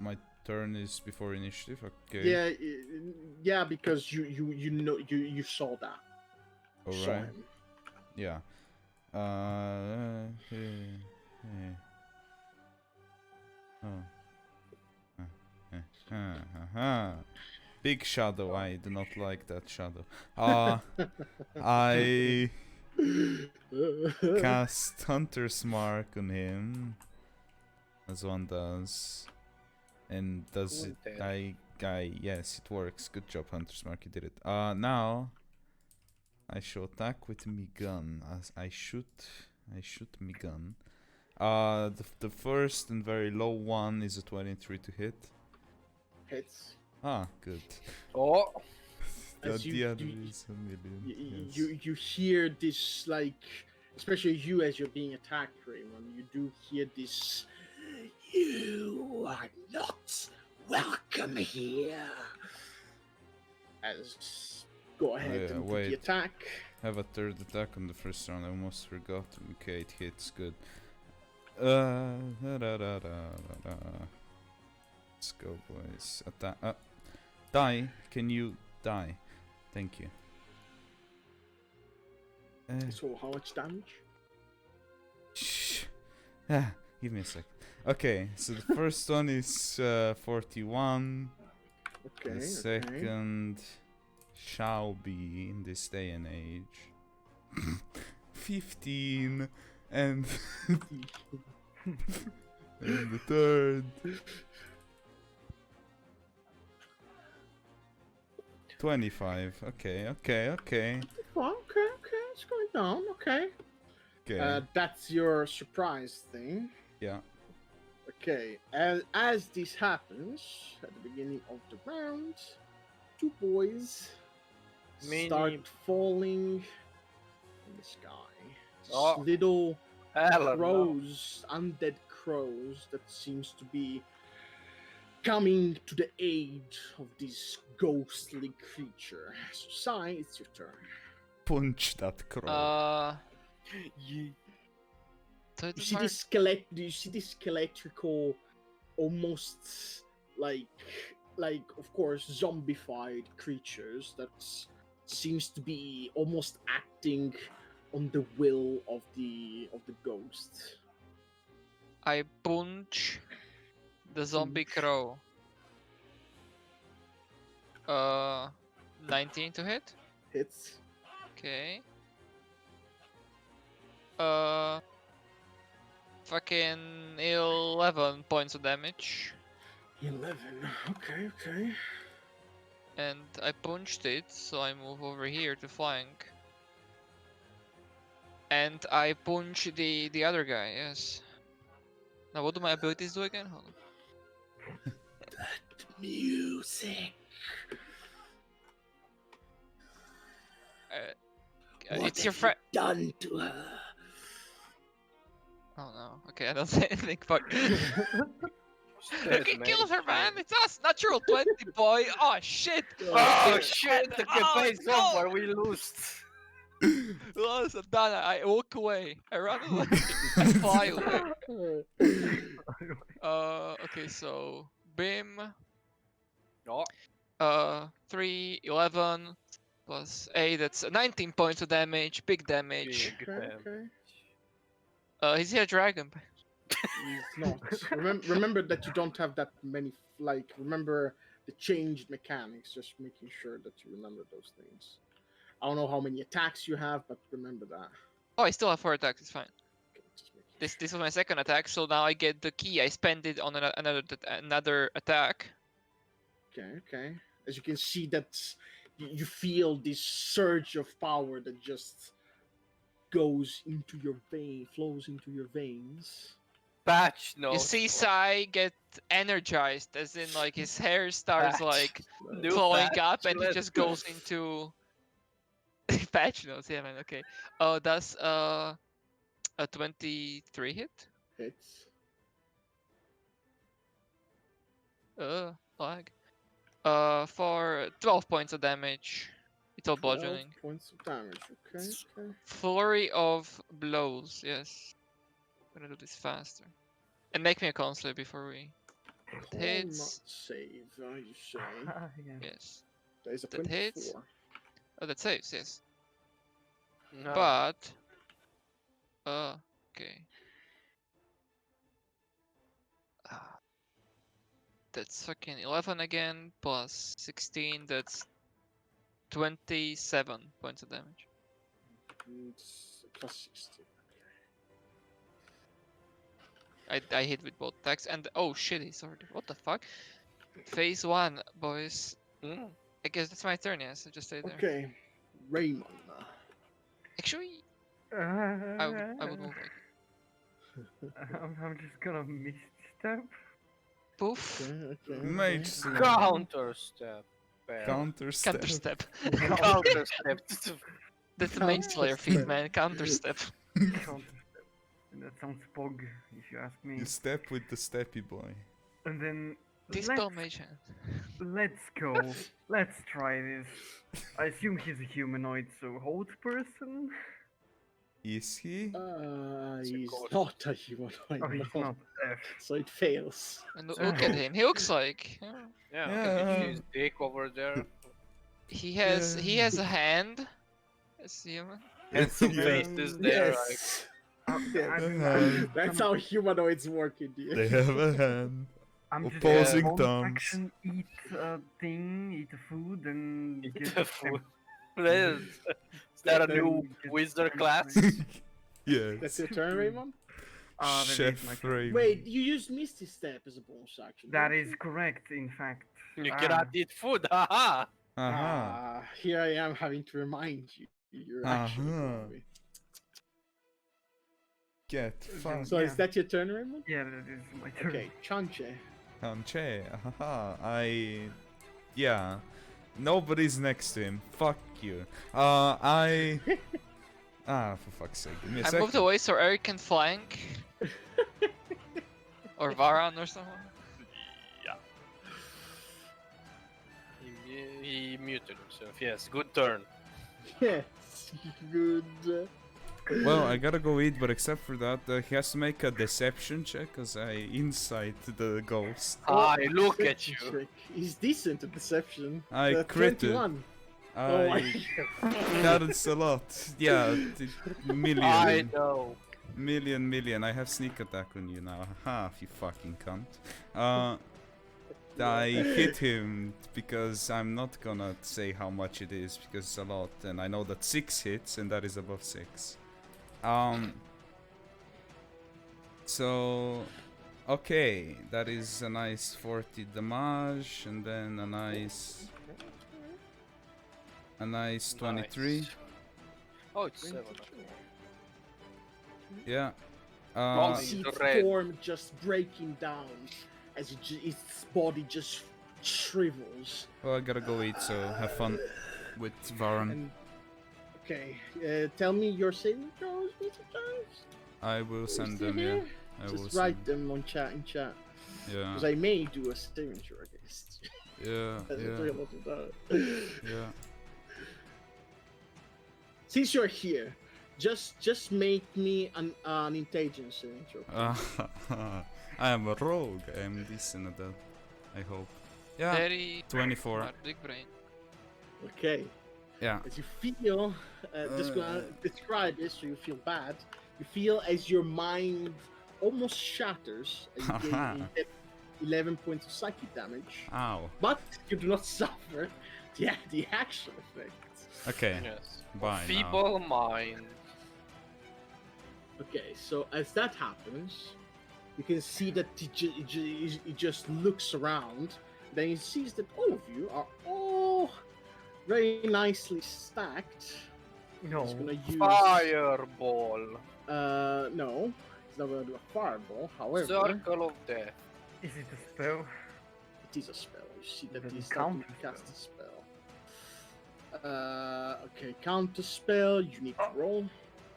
[SPEAKER 5] My turn is before initiative. Okay.
[SPEAKER 3] Yeah, because you know you saw that.
[SPEAKER 5] All
[SPEAKER 3] Saw
[SPEAKER 5] right.
[SPEAKER 3] him.
[SPEAKER 5] Yeah. Big shadow. I do not like that shadow. I cast Hunter's Mark on him, as one does, and does it? Yes, it works. Good job, Hunter's Mark. You did it. Now I shall attack with me gun. As I shoot me gun. The first and very low one is a 23 to hit.
[SPEAKER 3] Hits.
[SPEAKER 5] Good.
[SPEAKER 2] Oh,
[SPEAKER 3] As
[SPEAKER 5] The other
[SPEAKER 3] you-
[SPEAKER 5] is a million. Yes.
[SPEAKER 3] You hear this, like, especially you as you're being attacked, Raymond. You do hear this. You are not welcome here. As go ahead
[SPEAKER 5] yeah,
[SPEAKER 3] and put
[SPEAKER 5] wait.
[SPEAKER 3] the attack.
[SPEAKER 5] Have a third attack on the first round. I almost forgot. Okay, it hits. Good. Let's go, boys. Attack. Die. Can you die? Thank you.
[SPEAKER 3] So how much damage?
[SPEAKER 5] Shh. Give me a sec. Okay, so the first one is 41.
[SPEAKER 3] Okay.
[SPEAKER 5] The
[SPEAKER 3] Okay.
[SPEAKER 5] second shall be in this day and age 15, and and the third 25. Okay.
[SPEAKER 3] Well, okay. It's going down. Okay.
[SPEAKER 5] Okay.
[SPEAKER 3] That's your surprise thing.
[SPEAKER 5] Yeah.
[SPEAKER 3] Okay, as this happens at the beginning of the round, two boys start falling in the sky.
[SPEAKER 2] Oh.
[SPEAKER 3] Little
[SPEAKER 2] hell no.
[SPEAKER 3] crows, undead crows that seems to be coming to the aid of this ghostly creature. So, Sai, it's your turn.
[SPEAKER 5] Punch that crow.
[SPEAKER 1] So it
[SPEAKER 3] You
[SPEAKER 1] is
[SPEAKER 3] see
[SPEAKER 1] hard.
[SPEAKER 3] this skelet? Do you see this skeletrical, almost like of course zombified creatures that seems to be almost acting on the will of the ghost.
[SPEAKER 1] I punch the zombie crow. 19 to hit.
[SPEAKER 3] Hits.
[SPEAKER 1] Okay. Fucking 11 points of damage.
[SPEAKER 3] 11. Okay.
[SPEAKER 1] And I punched it, so I move over here to flank. And I punch the other guy, yes. Now what do my abilities do again? Hold on.
[SPEAKER 3] Music.
[SPEAKER 1] It's your friend.
[SPEAKER 3] Done to her.
[SPEAKER 1] Oh no. Okay, I don't say anything. Fuck. You can kill her, man. It's us. Natural 20, boy. Oh shit.
[SPEAKER 2] Oh shit, the
[SPEAKER 1] Oh,
[SPEAKER 2] campaign's
[SPEAKER 1] no.
[SPEAKER 2] over, we lost.
[SPEAKER 1] Lost. I'm done. I walk away. I run away. I fly away.
[SPEAKER 3] Uh,
[SPEAKER 1] Okay, so Bim.
[SPEAKER 2] Oh,
[SPEAKER 1] 3, 11 plus 8. That's 19 points of damage. Big damage.
[SPEAKER 2] big
[SPEAKER 3] okay,
[SPEAKER 2] damn.
[SPEAKER 3] okay.
[SPEAKER 1] Is he a dragon?
[SPEAKER 3] He's not. Remember that you don't have that many. Like, remember the changed mechanics. Just making sure that you remember those things. I don't know how many attacks you have, but remember that.
[SPEAKER 1] Oh, I still have 4 attacks. It's fine.
[SPEAKER 3] Okay, just making
[SPEAKER 1] This was my second attack, so now I get the key. I spend it on another attack.
[SPEAKER 3] Okay, okay. As you can see, that you feel this surge of power that just goes into your vein, flows into your veins.
[SPEAKER 2] Patch
[SPEAKER 1] You
[SPEAKER 2] notes.
[SPEAKER 1] see Sai get energized, as in like his hair starts
[SPEAKER 2] Patch.
[SPEAKER 1] like
[SPEAKER 2] New
[SPEAKER 1] flowing
[SPEAKER 2] patch,
[SPEAKER 1] up, and he
[SPEAKER 2] let's
[SPEAKER 1] just
[SPEAKER 2] go.
[SPEAKER 1] goes into patch notes. Yeah, man. Okay. Oh, that's a 23 hit.
[SPEAKER 3] Hits.
[SPEAKER 1] Lag. For 12 points of damage. It's all
[SPEAKER 3] 12
[SPEAKER 1] bludgeoning.
[SPEAKER 3] points of damage. Okay, okay.
[SPEAKER 1] Flurry of blows. Yes. I'm gonna do this faster. And make me a con save before we.
[SPEAKER 3] Call
[SPEAKER 1] hits.
[SPEAKER 3] not save, you say.
[SPEAKER 4] Yeah.
[SPEAKER 1] Yes.
[SPEAKER 3] That is a
[SPEAKER 1] That
[SPEAKER 3] 24.
[SPEAKER 1] hits. Oh, that saves. Yes.
[SPEAKER 2] No.
[SPEAKER 1] But. Okay. That's fucking 11 again, plus 16, that's 27 points of damage.
[SPEAKER 3] It's plus 16.
[SPEAKER 1] I hit with both attacks, and oh shit, he's already. What the fuck? Phase 1, boys.
[SPEAKER 2] Mm.
[SPEAKER 1] I guess that's my turn, yes. I just stay there.
[SPEAKER 3] Okay, Raymond.
[SPEAKER 1] Actually, I would move like.
[SPEAKER 4] I'm just gonna misstep.
[SPEAKER 1] Poof.
[SPEAKER 3] Okay, okay.
[SPEAKER 5] Mage Sword.
[SPEAKER 2] Counter step.
[SPEAKER 5] Counter step.
[SPEAKER 1] Counter step.
[SPEAKER 2] Counter step.
[SPEAKER 1] That's the Mage Slayer feat, man. Counter step.
[SPEAKER 4] Counter step. And that sounds pog, if you ask me.
[SPEAKER 5] You step with the steppy boy.
[SPEAKER 4] And then
[SPEAKER 1] Dispel Mage Hand.
[SPEAKER 4] let's go. Let's try this. I assume he's a humanoid, so hold person.
[SPEAKER 5] Is he?
[SPEAKER 2] It's a
[SPEAKER 3] He's
[SPEAKER 2] ghost.
[SPEAKER 3] not a humanoid.
[SPEAKER 4] Oh, he's
[SPEAKER 3] no.
[SPEAKER 4] not. F.
[SPEAKER 3] So it fails.
[SPEAKER 1] And look at him. He looks like.
[SPEAKER 2] Yeah.
[SPEAKER 5] Yeah.
[SPEAKER 2] His dick over there.
[SPEAKER 1] He has a hand. As human.
[SPEAKER 2] And some
[SPEAKER 5] Yeah.
[SPEAKER 2] faces there. Like,
[SPEAKER 3] Yes.
[SPEAKER 5] Yeah.
[SPEAKER 3] That's how humanoids work in the
[SPEAKER 5] They have a hand.
[SPEAKER 4] I'm just
[SPEAKER 5] Opposing
[SPEAKER 4] bonus
[SPEAKER 5] thumbs.
[SPEAKER 4] action, eat a thing, eat a food, and
[SPEAKER 2] eat
[SPEAKER 4] get
[SPEAKER 2] the food. Is that a
[SPEAKER 3] Then
[SPEAKER 2] new
[SPEAKER 4] get
[SPEAKER 2] wizard
[SPEAKER 4] some
[SPEAKER 2] class?
[SPEAKER 5] Yes.
[SPEAKER 3] That's your turn, Raymond?
[SPEAKER 4] That is
[SPEAKER 5] Chef
[SPEAKER 4] my turn.
[SPEAKER 5] Raymond.
[SPEAKER 3] Wait, you used Misty Step as a bonus action.
[SPEAKER 4] That
[SPEAKER 3] didn't
[SPEAKER 4] is
[SPEAKER 3] you?
[SPEAKER 4] correct, in fact.
[SPEAKER 2] You
[SPEAKER 4] Ah.
[SPEAKER 2] cannot eat food, haha!
[SPEAKER 5] Aha.
[SPEAKER 3] Here I am having to remind you. You're actually
[SPEAKER 5] Uh-huh.
[SPEAKER 3] me.
[SPEAKER 5] Get fucked.
[SPEAKER 3] So
[SPEAKER 4] Yeah.
[SPEAKER 3] is that your turn, Raymond?
[SPEAKER 4] Yeah, that is my turn.
[SPEAKER 3] Okay, Chanche.
[SPEAKER 5] Kanche. Haha. Yeah. Nobody's next to him. Fuck you. For fuck's sake. Give me a
[SPEAKER 1] I
[SPEAKER 5] second.
[SPEAKER 1] moved away so Eric can flank. Or Varan or someone.
[SPEAKER 2] He muted himself, yes. Good turn.
[SPEAKER 3] Yes, good.
[SPEAKER 5] Well, I gotta go eat, but except for that, he has to make a deception check, cause I insight the ghost.
[SPEAKER 2] I look at
[SPEAKER 3] Deception
[SPEAKER 2] you.
[SPEAKER 3] check. He's decent at deception.
[SPEAKER 5] I critted.
[SPEAKER 3] 21. Oh my
[SPEAKER 5] I that's a lot. Yeah, million.
[SPEAKER 2] I know.
[SPEAKER 5] Million. I have sneak attack on you now. Haha, you fucking cunt. I hit him because I'm not gonna say how much it is because it's a lot, and I know that 6 hits, and that is above 6. So, okay, that is a nice 40 damage, and then a nice 23.
[SPEAKER 2] Nice. Oh, it's 7.
[SPEAKER 5] Yeah.
[SPEAKER 2] Well,
[SPEAKER 3] You see
[SPEAKER 2] the
[SPEAKER 3] its
[SPEAKER 2] red.
[SPEAKER 3] form just breaking down as its body just shrivels.
[SPEAKER 5] Well, I gotta go eat, so have fun with Varan.
[SPEAKER 3] And okay, tell me your saving throws, Mr. Jones.
[SPEAKER 5] I will send
[SPEAKER 3] Still
[SPEAKER 5] them, yeah.
[SPEAKER 3] here?
[SPEAKER 5] I will
[SPEAKER 3] Just write
[SPEAKER 5] send.
[SPEAKER 3] them on chat in chat,
[SPEAKER 5] Yeah.
[SPEAKER 3] because I may do a saving throw against.
[SPEAKER 5] Yeah,
[SPEAKER 3] That's
[SPEAKER 5] yeah,
[SPEAKER 3] a lot of that.
[SPEAKER 5] yeah.
[SPEAKER 3] Since you're here, Just make me an intelligence saving throw.
[SPEAKER 5] I am a rogue. I am decent at that. I hope. Yeah,
[SPEAKER 1] Very
[SPEAKER 5] 24.
[SPEAKER 1] smart, big brain.
[SPEAKER 3] Okay.
[SPEAKER 5] Yeah.
[SPEAKER 3] As you feel, just gonna describe this so you feel bad. You feel as your mind almost shatters and you gain 11 points of psychic damage,
[SPEAKER 5] Ow.
[SPEAKER 3] but you do not suffer the actual effects.
[SPEAKER 5] Okay.
[SPEAKER 2] Yes.
[SPEAKER 5] Bye now.
[SPEAKER 2] Feeble mind.
[SPEAKER 3] Okay, so as that happens, you can see that he just looks around. Then he sees that all of you are all very nicely stacked.
[SPEAKER 4] No.
[SPEAKER 3] He's gonna use
[SPEAKER 2] Fireball.
[SPEAKER 3] no, he's not gonna do a fireball. However,
[SPEAKER 2] Circle of death.
[SPEAKER 4] Is it a spell?
[SPEAKER 3] it is a spell. You see that
[SPEAKER 4] Does it
[SPEAKER 3] he's starting
[SPEAKER 4] count
[SPEAKER 3] to
[SPEAKER 4] as
[SPEAKER 3] cast a spell. Okay, counter spell. You need to roll.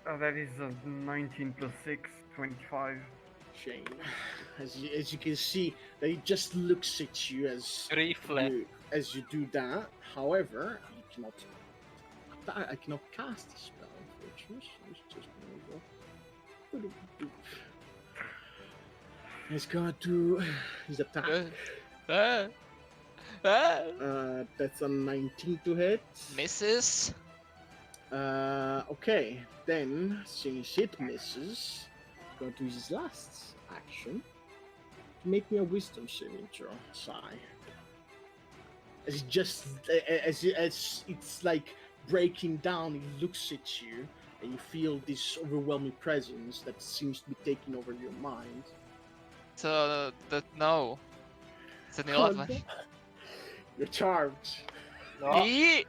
[SPEAKER 4] That is a 19 plus 6, 25.
[SPEAKER 3] Shame. As you can see, that he just looks at you
[SPEAKER 2] Reflex.
[SPEAKER 3] as you do that. However, you cannot. I cannot cast a spell. Unfortunately, so it's just gonna go. He's gonna do his attack. That's a 19 to hit.
[SPEAKER 1] Misses.
[SPEAKER 3] Okay, then since it misses, he's gonna do his last action to make me a wisdom saving throw. Sigh. As he just as it's like breaking down, he looks at you, and you feel this overwhelming presence that seems to be taking over your mind.
[SPEAKER 1] So no. It's an
[SPEAKER 3] Oh,
[SPEAKER 1] 11.
[SPEAKER 3] no. You're charmed.
[SPEAKER 2] No.
[SPEAKER 1] Yee!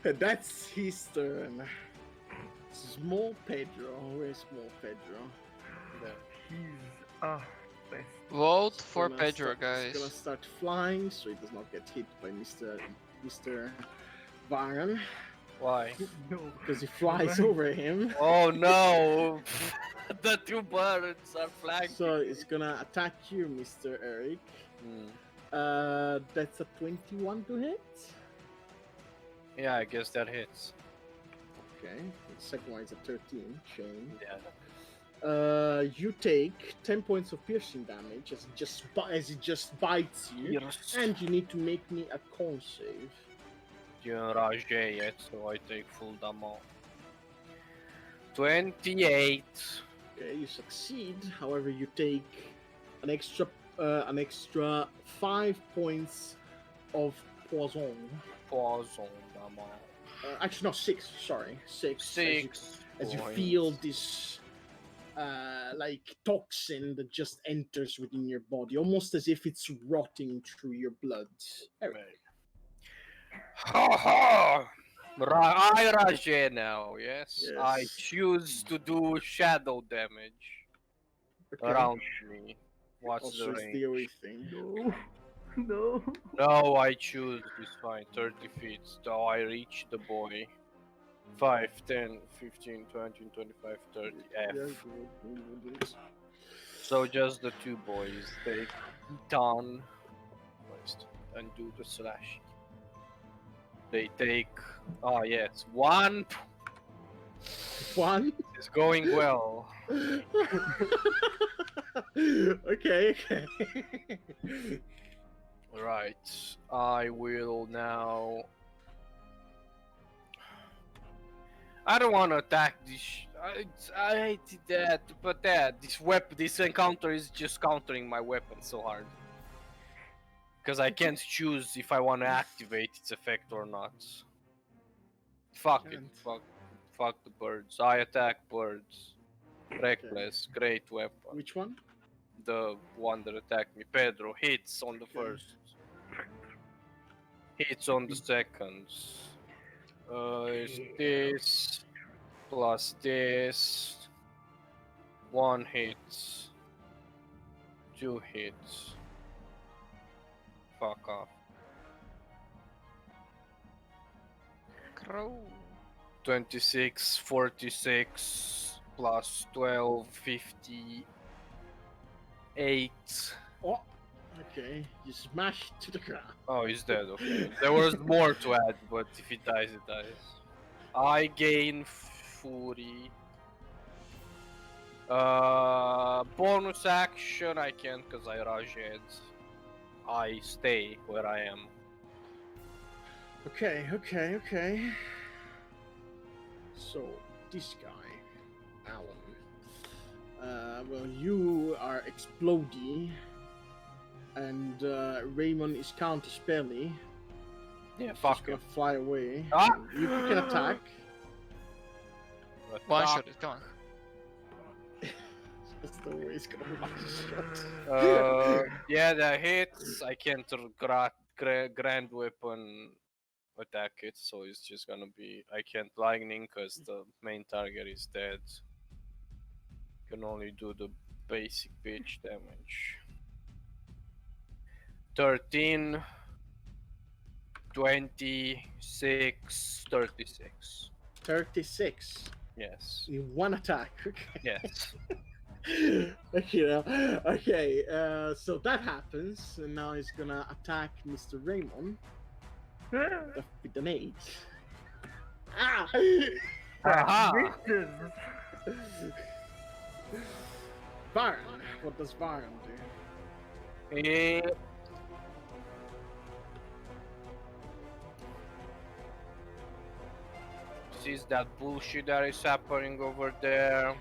[SPEAKER 3] That's his turn. Small Pedro. Where's Small Pedro?
[SPEAKER 4] He's best.
[SPEAKER 1] Vote
[SPEAKER 3] He's
[SPEAKER 1] for
[SPEAKER 3] gonna
[SPEAKER 1] Pedro,
[SPEAKER 3] He's gonna
[SPEAKER 1] guys.
[SPEAKER 3] start flying so he does not get hit by Mr. Varan
[SPEAKER 2] Why?
[SPEAKER 4] No.
[SPEAKER 3] because he flies
[SPEAKER 4] Right.
[SPEAKER 3] over him.
[SPEAKER 2] Oh no! The two birds are flanking.
[SPEAKER 3] So it's gonna attack you, Mr. Eric. That's a 21 to hit.
[SPEAKER 2] Yeah, I guess that hits.
[SPEAKER 3] Okay. The second one is a 13. Shame.
[SPEAKER 2] Yeah.
[SPEAKER 3] You take 10 points of piercing damage as it just bites you,
[SPEAKER 2] Yes.
[SPEAKER 3] and you need to make me a con save.
[SPEAKER 2] Didn't rage yet, so I take full damage. 28.
[SPEAKER 3] Okay, you succeed. However, you take an extra 5 points of poison.
[SPEAKER 2] Poison damage.
[SPEAKER 3] Actually, no, 6. Sorry, 6.
[SPEAKER 2] 6.
[SPEAKER 3] As you
[SPEAKER 2] points.
[SPEAKER 3] feel this like toxin that just enters within your body, almost as if it's rotting through your blood. Eric.
[SPEAKER 2] Ha ha! I rage now, yes? I
[SPEAKER 3] Yes.
[SPEAKER 2] choose to do shadow damage
[SPEAKER 3] Okay.
[SPEAKER 2] around me. What's
[SPEAKER 3] Also,
[SPEAKER 2] the
[SPEAKER 3] it's
[SPEAKER 2] range?
[SPEAKER 3] the only thing.
[SPEAKER 4] No. No.
[SPEAKER 2] No, I choose this fine, 30 feet. So I reach the boy. 5, 10, 15, 20, 25, 30 F.
[SPEAKER 3] Yeah, good.
[SPEAKER 2] So just the two boys, they turn and do the slash. They take, oh yes, 1
[SPEAKER 3] One.
[SPEAKER 2] is going well.
[SPEAKER 3] Okay.
[SPEAKER 2] Right, I will now. I don't want to attack this. I hated that, but this encounter is just countering my weapon so hard. Because I can't choose if I want to activate its effect or not. Fuck it, fuck the birds. I attack birds. Reckless, great weapon.
[SPEAKER 3] Which one?
[SPEAKER 2] The one that attacked me, Pedro, hits on the first. Hits on the second. Is this plus this. 1 hit. 2 hits. Fuck off.
[SPEAKER 1] Crow.
[SPEAKER 2] 26, 46 plus 12, 58.
[SPEAKER 3] Oh. Okay. You smash to the ground.
[SPEAKER 2] Oh, he's dead, okay. There was more to add, but if he dies, he dies. I gain fury. Bonus action I can't because I raged. I stay where I am.
[SPEAKER 3] Okay. So this guy, Alan. Well, you are explodey, and Raymond is counterspelly.
[SPEAKER 2] Yeah,
[SPEAKER 3] He's
[SPEAKER 2] fuck
[SPEAKER 3] just gonna
[SPEAKER 2] him.
[SPEAKER 3] fly away.
[SPEAKER 2] Ah!
[SPEAKER 3] You can attack.
[SPEAKER 1] One shot it, come on.
[SPEAKER 3] That's the way it's gonna be one shot.
[SPEAKER 2] Yeah, that hits. I can't grand weapon attack it, so it's just gonna be. I can't lightning because the main target is dead. Can only do the basic pitch damage. 13, 26, 36.
[SPEAKER 3] 36
[SPEAKER 2] Yes.
[SPEAKER 3] in one attack. Okay.
[SPEAKER 2] Yes.
[SPEAKER 3] Okay, so that happens, and now he's gonna attack Mr. Raymond with an 8. Ah!
[SPEAKER 2] Aha!
[SPEAKER 4] Misses.
[SPEAKER 3] Baron, what does Baron do?
[SPEAKER 2] Eh, sees that bullshit that is happening over there.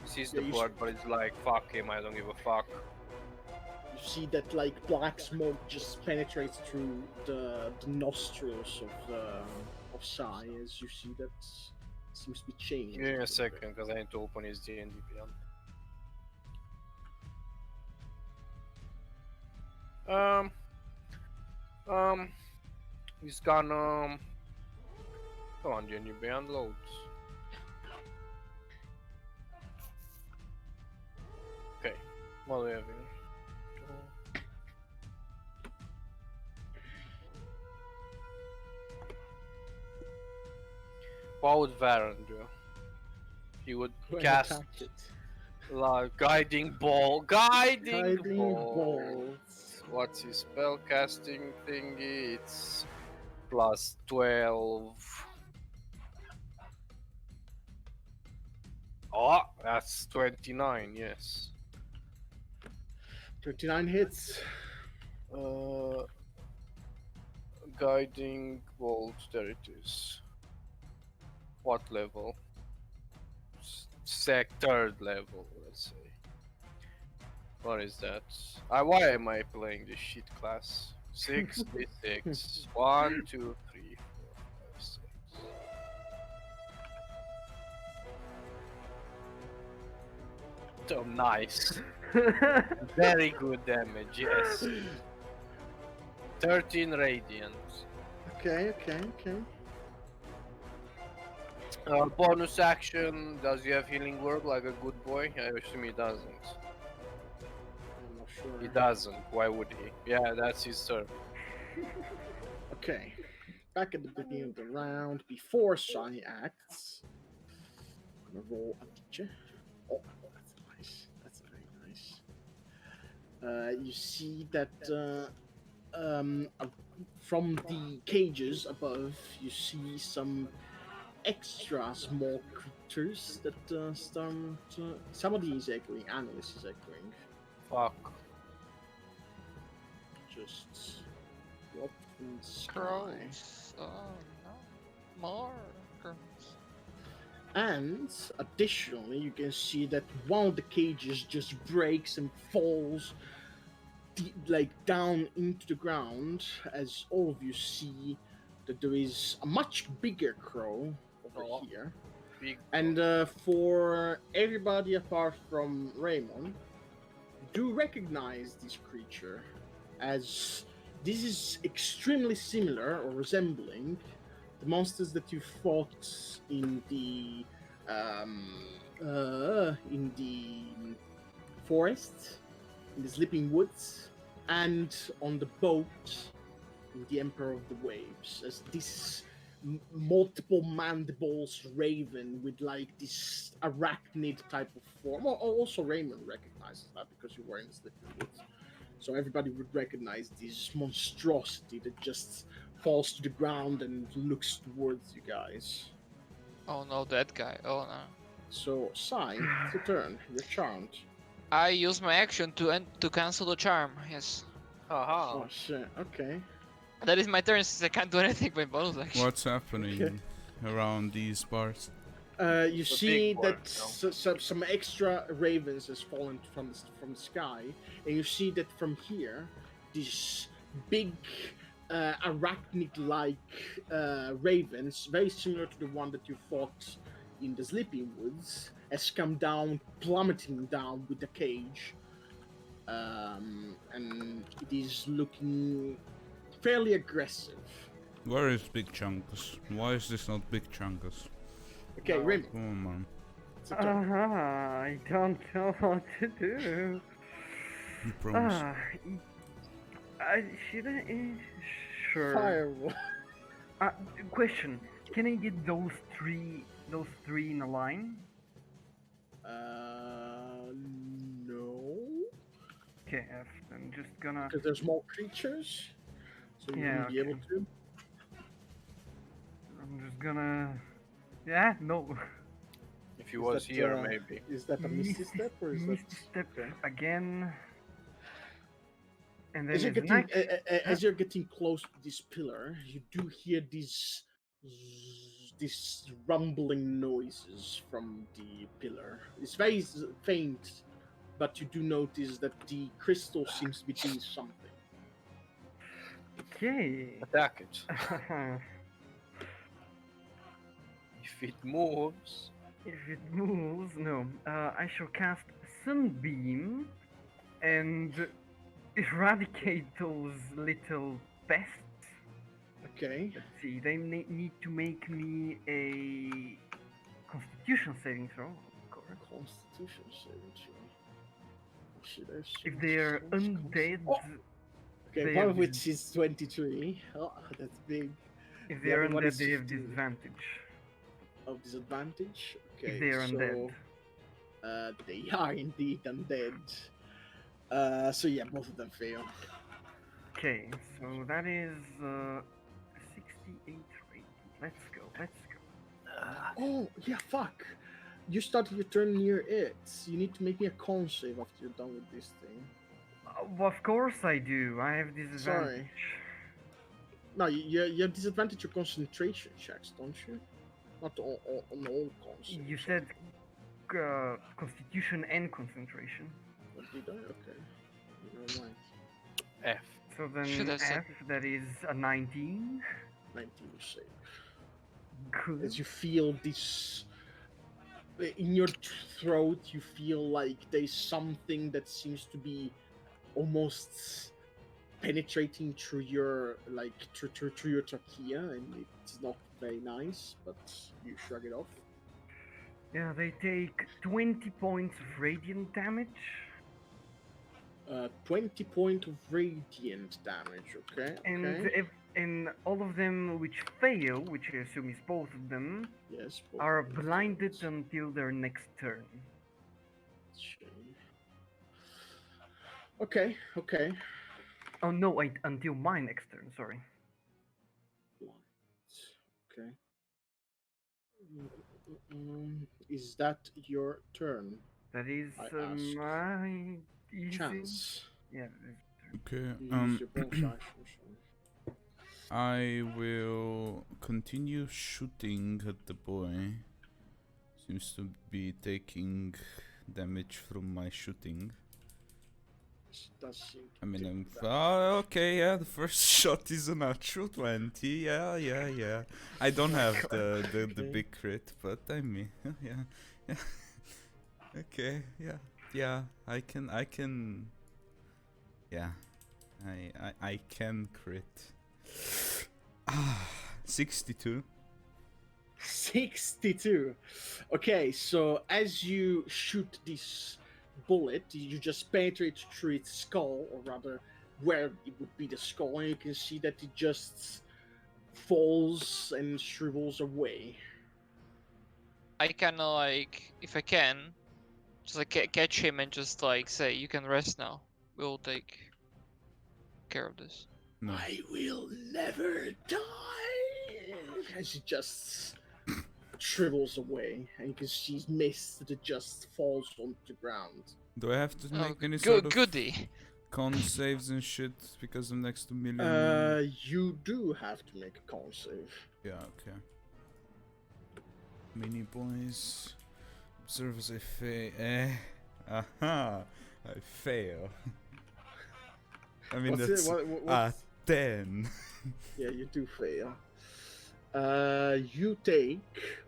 [SPEAKER 2] Sees the
[SPEAKER 3] Yeah, you
[SPEAKER 2] board, but it's like, fuck him, I don't give a fuck.
[SPEAKER 3] You see that like black smoke just penetrates through the nostrils of Sai as you see that seems to be changing.
[SPEAKER 2] Give me a second, because I need to open his D&D beyond. He's gonna... Come on, D&D beyond loads. Okay, what do we have here? What would Varen do? He would
[SPEAKER 3] Go and
[SPEAKER 2] cast
[SPEAKER 3] attack it.
[SPEAKER 2] like guiding ball. Guiding ball.
[SPEAKER 3] Bolts.
[SPEAKER 2] What's his spell casting thingy? It's plus 12. Oh, that's 29. Yes.
[SPEAKER 3] 39 hits.
[SPEAKER 2] Guiding bolt. There it is. What level? Third level, let's say. What is that? Why am I playing this shit class? 6, 6. 1, 2, 3, 4, 5, 6. Oh, nice. Very good damage, yes. 13 radiant.
[SPEAKER 3] Okay.
[SPEAKER 2] Bonus action, does he have healing word like a good boy? I assume he doesn't.
[SPEAKER 3] I'm not sure.
[SPEAKER 2] He doesn't, why would he? Yeah, that's his turn.
[SPEAKER 3] Okay. Back at the beginning of the round, before Sai acts, I'm gonna roll a teacher. Oh, that's nice. That's very nice. You see that from the cages above, you see some extra small creatures that start. Somebody is echoing. Annalise is echoing.
[SPEAKER 2] Fuck.
[SPEAKER 3] Just drop from the sky.
[SPEAKER 1] Crows. Oh no. More crows.
[SPEAKER 3] And additionally, you can see that one of the cages just breaks and falls like down into the ground as all of you see that there is a much bigger crow over
[SPEAKER 2] Oh.
[SPEAKER 3] here.
[SPEAKER 2] Big
[SPEAKER 3] And for everybody apart from Raymond, do recognize this creature as this is extremely similar or resembling the monsters that you fought in the forest, in the Sleeping Woods, and on the boat in the Emperor of the Waves. As this multiple mandibles raven with like this arachnid type of form. Also, Raymond recognizes that because you were in the Sleeping Woods. So everybody would recognize this monstrosity that just falls to the ground and looks towards you guys.
[SPEAKER 1] Oh no, that guy. Oh no.
[SPEAKER 3] So, Sai, it's your turn. You're charmed.
[SPEAKER 1] I use my action to cancel the charm. Yes.
[SPEAKER 2] Haha.
[SPEAKER 3] Oh shit, okay.
[SPEAKER 1] That is my turn since I can't do anything by bonus action.
[SPEAKER 5] What's happening around these parts?
[SPEAKER 3] You
[SPEAKER 2] The
[SPEAKER 3] see
[SPEAKER 2] big one,
[SPEAKER 3] that some extra ravens has fallen from the sky, and you see that from here, these big arachnid-like ravens, very similar to the one that you fought in the Sleeping Woods, has come down, plummeting down with the cage, and it is looking fairly aggressive.
[SPEAKER 5] Where is Big Chunkus? Why is this not Big Chunkus?
[SPEAKER 3] Okay,
[SPEAKER 2] No.
[SPEAKER 3] Remy,
[SPEAKER 5] Come on, man.
[SPEAKER 3] it's your turn.
[SPEAKER 4] I don't know what to do.
[SPEAKER 5] You promise.
[SPEAKER 4] Should I? Sure.
[SPEAKER 3] Firewall.
[SPEAKER 4] Question: can I get those three in a line?
[SPEAKER 3] No.
[SPEAKER 4] Okay, I'm just gonna.
[SPEAKER 3] Because there's more creatures, so you
[SPEAKER 4] Yeah,
[SPEAKER 3] wouldn't be able
[SPEAKER 4] okay.
[SPEAKER 3] to.
[SPEAKER 4] I'm just gonna. Yeah, no.
[SPEAKER 2] If he
[SPEAKER 3] Is
[SPEAKER 2] was
[SPEAKER 3] that,
[SPEAKER 2] here, maybe.
[SPEAKER 3] Is that a misty step or is that?
[SPEAKER 4] Misty step
[SPEAKER 3] okay.
[SPEAKER 4] again. And then
[SPEAKER 3] As you're
[SPEAKER 4] it's
[SPEAKER 3] getting
[SPEAKER 4] next.
[SPEAKER 3] as you're getting close to this pillar, you do hear these rumbling noises from the pillar. It's very faint, but you do notice that the crystal seems to be doing something.
[SPEAKER 4] Okay.
[SPEAKER 2] Attack it. If it moves.
[SPEAKER 4] If it moves, no. I shall cast Sunbeam and eradicate those little pests.
[SPEAKER 3] Okay.
[SPEAKER 4] Let's see, they need to make me a Constitution saving throw, of course.
[SPEAKER 3] Constitution saving throw. Shit, there's so
[SPEAKER 4] If
[SPEAKER 3] much
[SPEAKER 4] they're
[SPEAKER 3] so much
[SPEAKER 4] undead,
[SPEAKER 3] Oh! Okay,
[SPEAKER 4] they
[SPEAKER 3] one
[SPEAKER 4] have
[SPEAKER 3] of which is 23. Oh, that's big.
[SPEAKER 4] if
[SPEAKER 3] the
[SPEAKER 4] they're
[SPEAKER 3] other one
[SPEAKER 4] undead,
[SPEAKER 3] is
[SPEAKER 4] they have
[SPEAKER 3] 15.
[SPEAKER 4] disadvantage.
[SPEAKER 3] Of disadvantage. Okay,
[SPEAKER 4] If they're
[SPEAKER 3] so
[SPEAKER 4] undead.
[SPEAKER 3] they are indeed undead. So yeah, both of them fail.
[SPEAKER 4] Okay, so that is 68 rating. Let's go, let's go.
[SPEAKER 3] Oh yeah, fuck! You started your turn near it. You need to make me a con save after you're done with this thing.
[SPEAKER 4] Well, of course I do. I have disadvantage.
[SPEAKER 3] No, you have disadvantage on concentration checks, don't you? Not on all cons.
[SPEAKER 4] You said Constitution and Concentration.
[SPEAKER 3] What did I? Okay. Never mind.
[SPEAKER 2] F.
[SPEAKER 4] So then
[SPEAKER 1] Should have said-
[SPEAKER 4] F, that is a 19.
[SPEAKER 3] 19 save.
[SPEAKER 4] Good.
[SPEAKER 3] As you feel this in your throat, you feel like there's something that seems to be almost penetrating through your through your trachea, and it's not very nice, but you shrug it off.
[SPEAKER 4] Yeah, they take 20 points of radiant damage.
[SPEAKER 3] 20 point of radiant damage. Okay.
[SPEAKER 4] And
[SPEAKER 3] Okay.
[SPEAKER 4] and all of them which fail, which I assume is both of them,
[SPEAKER 3] Yes. both
[SPEAKER 4] are
[SPEAKER 3] of them
[SPEAKER 4] blinded
[SPEAKER 3] fails.
[SPEAKER 4] until their next turn.
[SPEAKER 3] Okay. Okay.
[SPEAKER 4] Oh no, wait, until my next turn, sorry.
[SPEAKER 3] Okay. Is that your turn?
[SPEAKER 4] That is
[SPEAKER 3] I ask.
[SPEAKER 4] my easy.
[SPEAKER 3] Chance.
[SPEAKER 4] Yeah, that is
[SPEAKER 5] Okay.
[SPEAKER 3] You use your bonus action. So.
[SPEAKER 5] I will continue shooting at the boy. Seems to be taking damage from my shooting.
[SPEAKER 3] This does seem to
[SPEAKER 5] I mean,
[SPEAKER 3] take
[SPEAKER 5] I'm.
[SPEAKER 3] that.
[SPEAKER 5] Okay, yeah, the first shot is a natural 20. Yeah. I don't have the
[SPEAKER 3] Okay.
[SPEAKER 5] big crit, but I mean, yeah. Okay, yeah. I can. Yeah, I can crit. 62.
[SPEAKER 3] 62. Okay, so as you shoot this bullet, you just penetrate through its skull, or rather, where it would be the skull, and you can see that it just falls and shrivels away.
[SPEAKER 1] I kinda like, if I can, just like catch him and just like say, you can rest now. We'll take care of this.
[SPEAKER 5] No.
[SPEAKER 3] I will never die. And she just shrivels away, and you can see mist that just falls onto the ground.
[SPEAKER 5] Do I have to
[SPEAKER 1] Oh,
[SPEAKER 5] make any sort of
[SPEAKER 1] goody.
[SPEAKER 5] con saves and shit because I'm next to million?
[SPEAKER 3] You do have to make a con save.
[SPEAKER 5] Yeah, okay. Mini boys. Observe as I fail. Aha! I fail. I mean,
[SPEAKER 3] What's it-
[SPEAKER 5] that's
[SPEAKER 3] what- what's-
[SPEAKER 5] 10.
[SPEAKER 3] Yeah, you do fail. You take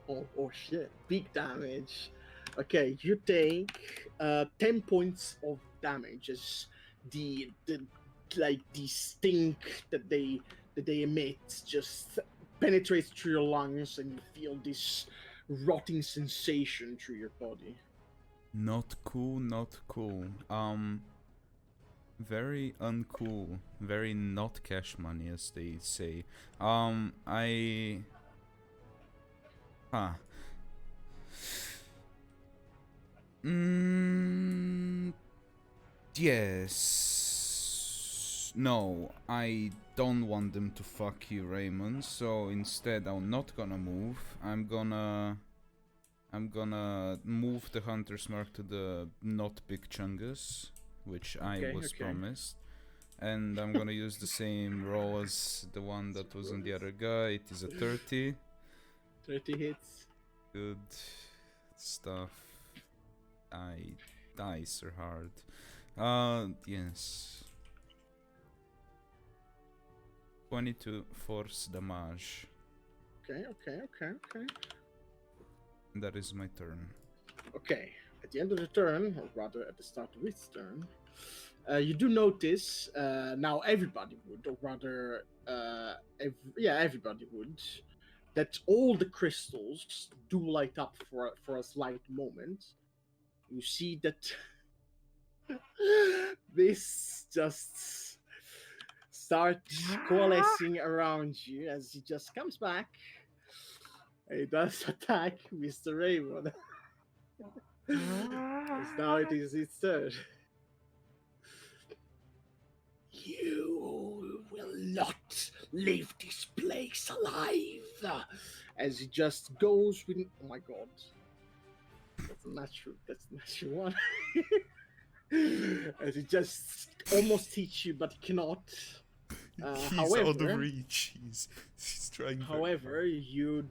[SPEAKER 3] oh shit, big damage. Okay, you take 10 points of damage as the stink that they emit just penetrates through your lungs, and you feel this rotting sensation through your body.
[SPEAKER 5] Not cool, not cool. Very uncool. Very not cash money, as they say. Yes. No, I don't want them to fuck you, Raymond. So instead, I'm not gonna move. I'm gonna move the Hunter's Mark to the not big Chungus, which I was promised. And I'm gonna use the same roll as the one that was on the other guy. It is a 30.
[SPEAKER 3] 30 hits.
[SPEAKER 5] Good stuff. Dice are hard. Yes. 22 force damage.
[SPEAKER 3] Okay.
[SPEAKER 5] And that is my turn.
[SPEAKER 3] Okay, at the end of the turn, or rather at the start of its turn, you do notice, now everybody would, or rather, everybody would, that all the crystals do light up for a slight moment. You see that this just starts coalescing around you as he just comes back. He does attack Mr. Raymond. As now it is its turn. You will not leave this place alive. As he just goes with. Oh my god. That's not true. That's not true one. As he just almost hits you, but cannot.
[SPEAKER 5] He's
[SPEAKER 3] However,
[SPEAKER 5] out of reach. He's trying.
[SPEAKER 3] However, you.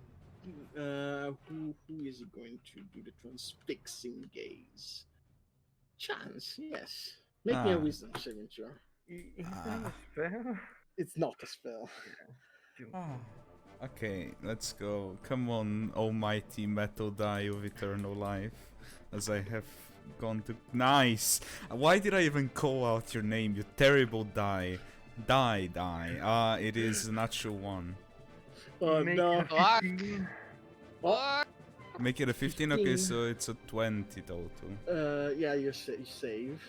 [SPEAKER 3] Who is he going to do the transfixing gaze? Chance, yes. Make me a wisdom saving throw.
[SPEAKER 4] Is that a spell?
[SPEAKER 3] It's not a spell.
[SPEAKER 5] Okay, let's go. Come on, almighty metal die of eternal life. As I have gone to. Nice! Why did I even call out your name, you terrible die? Die. It is a natural one.
[SPEAKER 3] Oh
[SPEAKER 4] Make
[SPEAKER 3] no.
[SPEAKER 4] it a 15.
[SPEAKER 3] Oh,
[SPEAKER 5] Make it a 15? Okay, so it's a 20 total.
[SPEAKER 3] yeah, you save.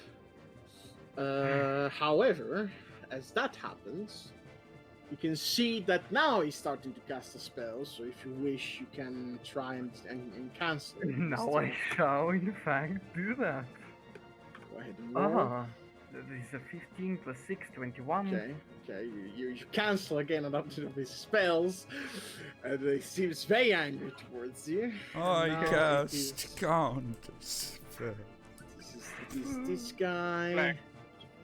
[SPEAKER 3] However, as that happens, you can see that now he's starting to cast a spell, so if you wish, you can try and cancel it.
[SPEAKER 4] Now I shall, in fact, do that.
[SPEAKER 3] Go ahead and roll.
[SPEAKER 4] That is a 15 plus 6, 21.
[SPEAKER 3] Okay, you cancel again another of his spells, and he seems very angry towards you.
[SPEAKER 5] I
[SPEAKER 3] Now
[SPEAKER 5] cast counter spell.
[SPEAKER 3] This guy is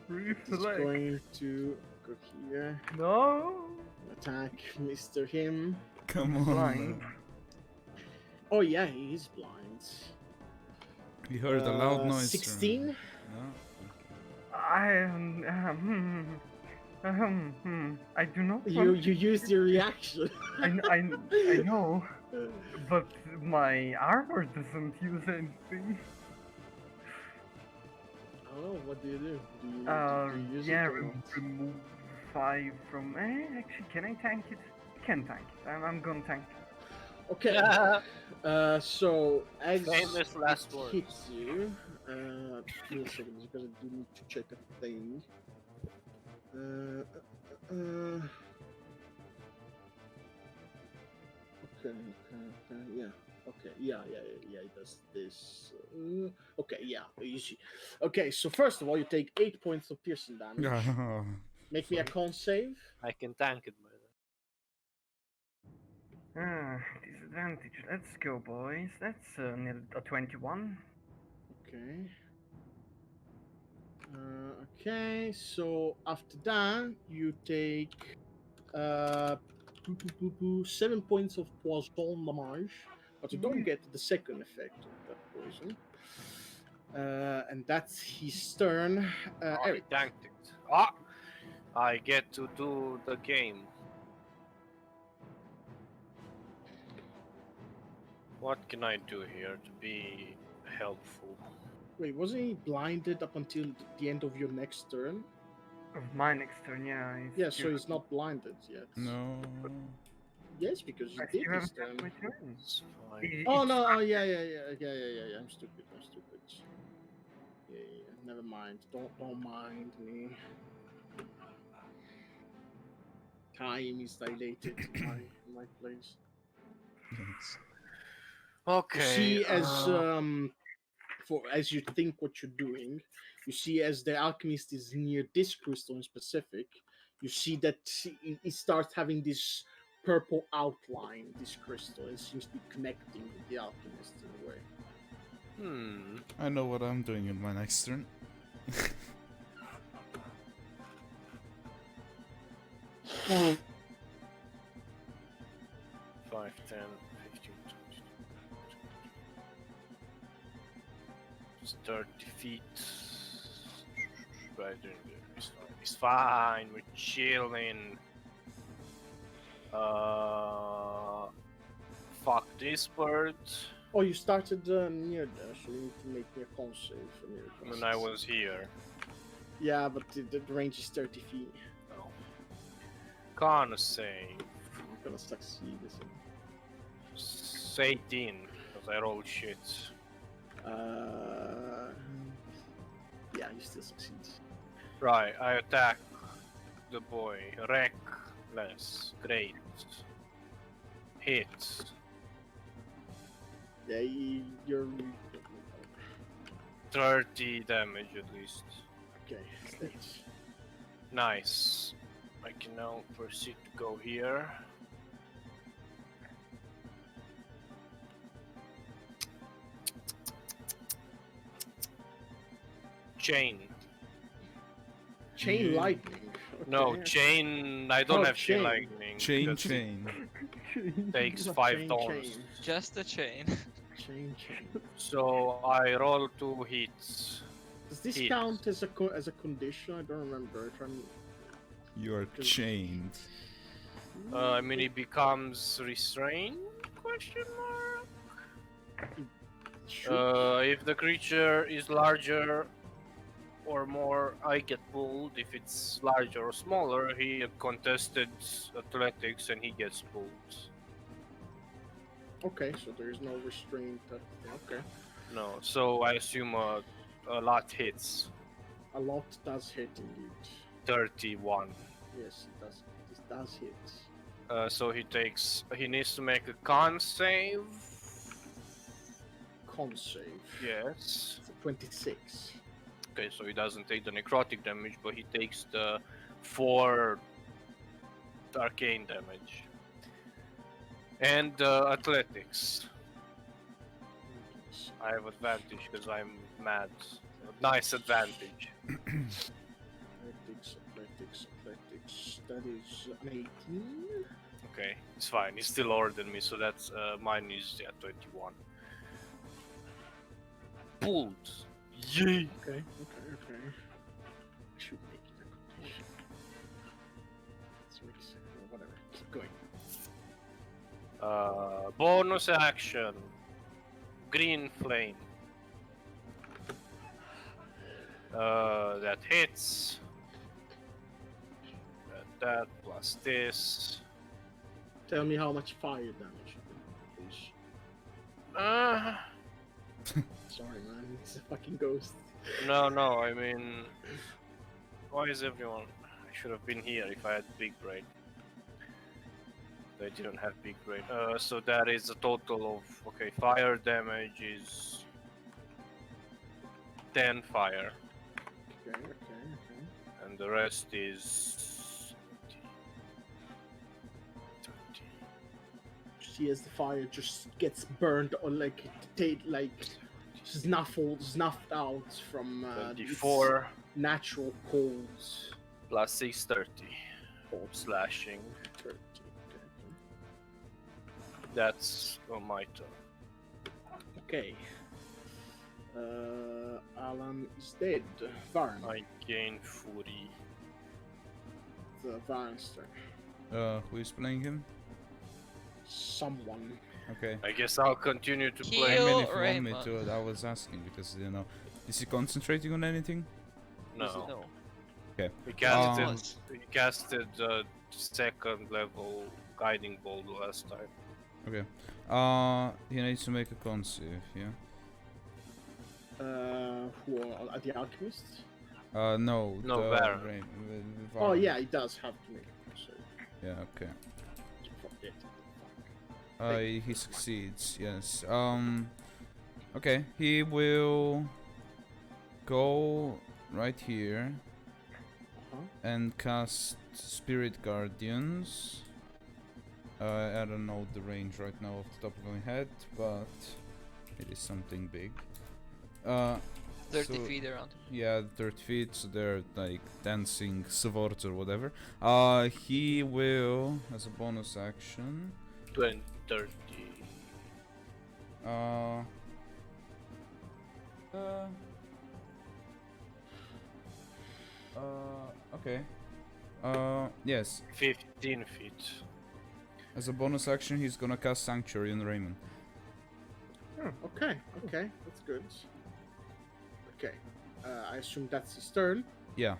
[SPEAKER 4] Reflect.
[SPEAKER 3] going to go here,
[SPEAKER 4] No!
[SPEAKER 3] attack Mr. Him.
[SPEAKER 5] Come on.
[SPEAKER 4] Blind.
[SPEAKER 3] Oh yeah, he is blind.
[SPEAKER 5] We heard a loud noise.
[SPEAKER 3] 16?
[SPEAKER 5] No?
[SPEAKER 4] I do not.
[SPEAKER 3] You
[SPEAKER 4] want to-
[SPEAKER 3] used your reaction.
[SPEAKER 4] I know, but my armor doesn't use anything.
[SPEAKER 3] Oh, what do you do? Do you use
[SPEAKER 4] Yeah,
[SPEAKER 3] it or not?
[SPEAKER 4] remove 5 from. Actually, can I tank it? I can tank it. I'm gonna tank it.
[SPEAKER 3] Okay. So as
[SPEAKER 2] Famous last
[SPEAKER 3] it
[SPEAKER 2] words.
[SPEAKER 3] hits you, give me a second. I'm gonna need to check a thing. Okay, yeah. Okay, yeah. It does this. Okay, yeah. Easy. Okay, so first of all, you take 8 points of piercing damage. Make me a con save.
[SPEAKER 2] I can tank it, by the way.
[SPEAKER 4] Disadvantage. Let's go, boys. That's a 21.
[SPEAKER 3] Okay. Okay, so after that, you take 7 points of poison damage, but you don't get the second effect of that poison. And that's his turn.
[SPEAKER 2] I
[SPEAKER 3] Eric.
[SPEAKER 2] tanked it. Ah! I get to do the game. What can I do here to be helpful?
[SPEAKER 3] Wait, wasn't he blinded up until the end of your next turn?
[SPEAKER 4] Of my next turn, yeah. it's
[SPEAKER 3] Yeah, so
[SPEAKER 4] still-
[SPEAKER 3] he's not blinded yet.
[SPEAKER 5] No.
[SPEAKER 3] Yes, because you
[SPEAKER 4] I
[SPEAKER 3] did
[SPEAKER 4] still
[SPEAKER 3] this
[SPEAKER 4] haven't
[SPEAKER 3] turn.
[SPEAKER 4] had my turn.
[SPEAKER 2] It's fine.
[SPEAKER 3] Oh
[SPEAKER 4] It's
[SPEAKER 3] no! Oh yeah. I'm stupid. Yeah. Never mind. Don't mind me. Time is dilated in my place.
[SPEAKER 5] Yes.
[SPEAKER 2] Okay.
[SPEAKER 3] You see, as you think what you're doing, you see as the alchemist is near this crystal in specific, you see that it starts having this purple outline. This crystal, it seems to be connecting with the alchemist in a way.
[SPEAKER 5] I know what I'm doing in my next turn.
[SPEAKER 2] 5, 10, 15, 20. It's 30 feet. Right there. It's fine. It's fine. We're chilling. Fuck this bird.
[SPEAKER 3] Oh, you started near there, so you need to make me a con save for near there.
[SPEAKER 2] When I was here.
[SPEAKER 3] Yeah, but the range is 30 feet.
[SPEAKER 2] No. Can't say.
[SPEAKER 3] I'm gonna succeed this.
[SPEAKER 2] It's 18, because I rolled shit.
[SPEAKER 3] Yeah, you still succeed.
[SPEAKER 2] Right, I attack the boy. Reckless. Great. Hit.
[SPEAKER 3] Yeah, you're
[SPEAKER 2] 30 damage at least.
[SPEAKER 3] okay. Stage.
[SPEAKER 2] Nice. I can now proceed to go here. Chain.
[SPEAKER 3] Chain lightning.
[SPEAKER 2] No,
[SPEAKER 3] Okay.
[SPEAKER 2] chain. I don't
[SPEAKER 3] Oh,
[SPEAKER 2] have chain
[SPEAKER 3] chain.
[SPEAKER 2] lightning.
[SPEAKER 5] Chain,
[SPEAKER 2] because
[SPEAKER 5] chain.
[SPEAKER 2] it takes
[SPEAKER 3] Chain,
[SPEAKER 2] 5
[SPEAKER 3] chain,
[SPEAKER 2] turns.
[SPEAKER 3] chain.
[SPEAKER 1] Just a chain.
[SPEAKER 3] Chain.
[SPEAKER 2] So I roll 2 hits.
[SPEAKER 3] Does this
[SPEAKER 2] Hit.
[SPEAKER 3] count as a condition? I don't remember. If I'm
[SPEAKER 5] You are chained.
[SPEAKER 2] I mean, it becomes restrained? Question mark. If the creature is larger or more, I get pulled. If it's larger or smaller, he contested athletics and he gets pulled.
[SPEAKER 3] Okay, so there is no restraint. Okay,
[SPEAKER 2] No, so I assume a lot hits.
[SPEAKER 3] a lot does hit indeed.
[SPEAKER 2] 31.
[SPEAKER 3] Yes, it does. This does hit.
[SPEAKER 2] So he needs to make a con save.
[SPEAKER 3] Con save.
[SPEAKER 2] Yes.
[SPEAKER 3] It's a 26.
[SPEAKER 2] Okay, so he doesn't take the necrotic damage, but he takes the 4 arcane damage. And athletics. I have advantage because I'm mad. Nice advantage.
[SPEAKER 3] Athletics. That is an 18.
[SPEAKER 2] Okay, it's fine. He's still lower than me, so that's mine is 21. Pulled. Yay!
[SPEAKER 3] Okay. I should make it a condition. Let's mix it. Whatever. Keep going.
[SPEAKER 2] Bonus action. Green flame. That hits. That plus this.
[SPEAKER 3] Tell me how much fire damage, please. Sorry, man. It's a fucking ghost.
[SPEAKER 2] No, I mean, why is everyone? I should have been here if I had big brain. I didn't have big brain. So that is a total of fire damage is 10 fire.
[SPEAKER 3] Okay.
[SPEAKER 2] And the rest is 30.
[SPEAKER 3] See as the fire just gets burned or like snuffed out from its
[SPEAKER 2] 24
[SPEAKER 3] natural coals.
[SPEAKER 2] plus 630 slashing.
[SPEAKER 3] 30.
[SPEAKER 2] That's on my turn.
[SPEAKER 3] Okay. Alan is dead. Varn.
[SPEAKER 2] I gain fury.
[SPEAKER 3] The Varn's turn.
[SPEAKER 5] Who is playing him?
[SPEAKER 3] Someone.
[SPEAKER 5] Okay.
[SPEAKER 2] I guess I'll continue to
[SPEAKER 1] Heal.
[SPEAKER 2] play.
[SPEAKER 5] I mean, if you want
[SPEAKER 1] Raymond.
[SPEAKER 5] me to, I was asking because is he concentrating on anything?
[SPEAKER 2] No.
[SPEAKER 1] No.
[SPEAKER 2] He
[SPEAKER 5] Um,
[SPEAKER 2] casted second level guiding bolt last time.
[SPEAKER 5] Okay. He needs to make a con save, yeah.
[SPEAKER 3] Who are the Alchemist?
[SPEAKER 5] No.
[SPEAKER 2] No,
[SPEAKER 5] the
[SPEAKER 2] Baron.
[SPEAKER 3] Oh yeah, he does have to make it. So
[SPEAKER 5] Yeah. Okay.
[SPEAKER 3] forget.
[SPEAKER 5] He succeeds. Yes. Okay. He will go right here and cast Spirit Guardians. I don't know the range right now off the top of my head, but it is something big.
[SPEAKER 1] 30
[SPEAKER 5] so-
[SPEAKER 1] feet around.
[SPEAKER 5] Yeah, 30 feet, so they're like dancing swords or whatever. He will, as a bonus action,
[SPEAKER 2] 20, 30.
[SPEAKER 5] Okay. Yes.
[SPEAKER 2] 15 feet.
[SPEAKER 5] As a bonus action, he's gonna cast Sanctuary on Raymond.
[SPEAKER 3] Oh, okay, that's good. Okay, I assume that's his turn.
[SPEAKER 5] Yeah.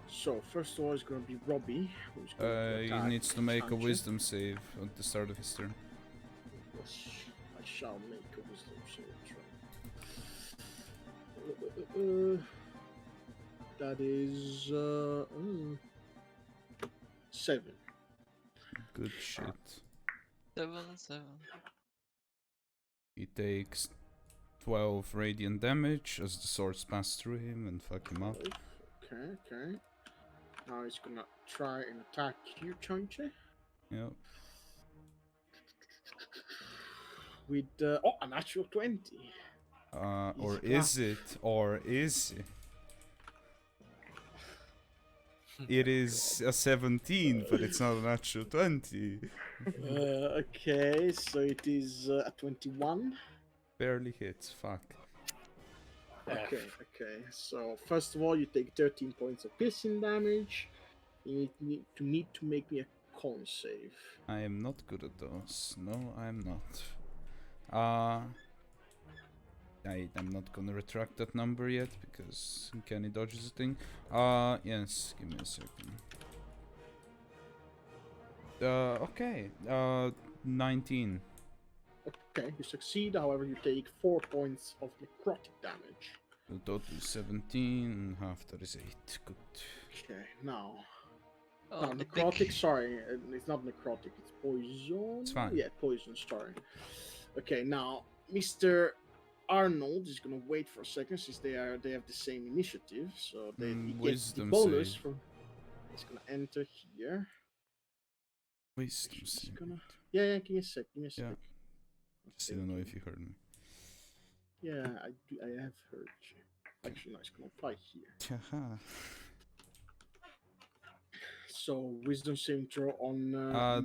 [SPEAKER 3] So first of all, it's gonna be Robbie, who's going to
[SPEAKER 5] He
[SPEAKER 3] attack
[SPEAKER 5] needs to make a
[SPEAKER 3] Sancho.
[SPEAKER 5] Wisdom save at the start of his turn.
[SPEAKER 3] Yes, I shall make a wisdom save. That is 7.
[SPEAKER 5] Good shit.
[SPEAKER 1] 7.
[SPEAKER 5] He takes 12 radiant damage as the swords pass through him and fuck him up.
[SPEAKER 3] Okay. Now he's gonna try and attack you, Chunche.
[SPEAKER 5] Yep.
[SPEAKER 3] With a natural 20.
[SPEAKER 5] Or
[SPEAKER 3] Easy
[SPEAKER 5] is it? Or is it? It is a 17, but it's not a natural 20.
[SPEAKER 3] Okay, so it is a 21.
[SPEAKER 5] Barely hits, fuck.
[SPEAKER 3] Okay. So first of all, you take 13 points of piercing damage. You need to make me a con save.
[SPEAKER 5] I am not good at those. No, I am not. I'm not gonna retract that number yet because uncanny dodge is a thing. Yes, give me a second. Okay. 19.
[SPEAKER 3] Okay, you succeed. However, you take 4 points of necrotic damage.
[SPEAKER 5] The total is 17, and half that is 8. Good.
[SPEAKER 3] Okay, now.
[SPEAKER 1] Oh,
[SPEAKER 3] No,
[SPEAKER 1] the
[SPEAKER 3] necrotic,
[SPEAKER 1] big-
[SPEAKER 3] sorry. It's not necrotic, it's poison.
[SPEAKER 5] It's fine.
[SPEAKER 3] Yeah, poison, sorry. Okay, now, Mr. Arnold is gonna wait for a second since they have the same initiative, so he gets the
[SPEAKER 5] Wisdom
[SPEAKER 3] bonus
[SPEAKER 5] save.
[SPEAKER 3] from. He's gonna enter here.
[SPEAKER 5] Wisdom
[SPEAKER 3] He's
[SPEAKER 5] save.
[SPEAKER 3] gonna. Yeah, give me a sec.
[SPEAKER 5] Yeah. Just don't know if you heard me.
[SPEAKER 3] Yeah, I have heard you. Actually, no, it's gonna apply here.
[SPEAKER 5] Haha.
[SPEAKER 3] So wisdom saving throw on.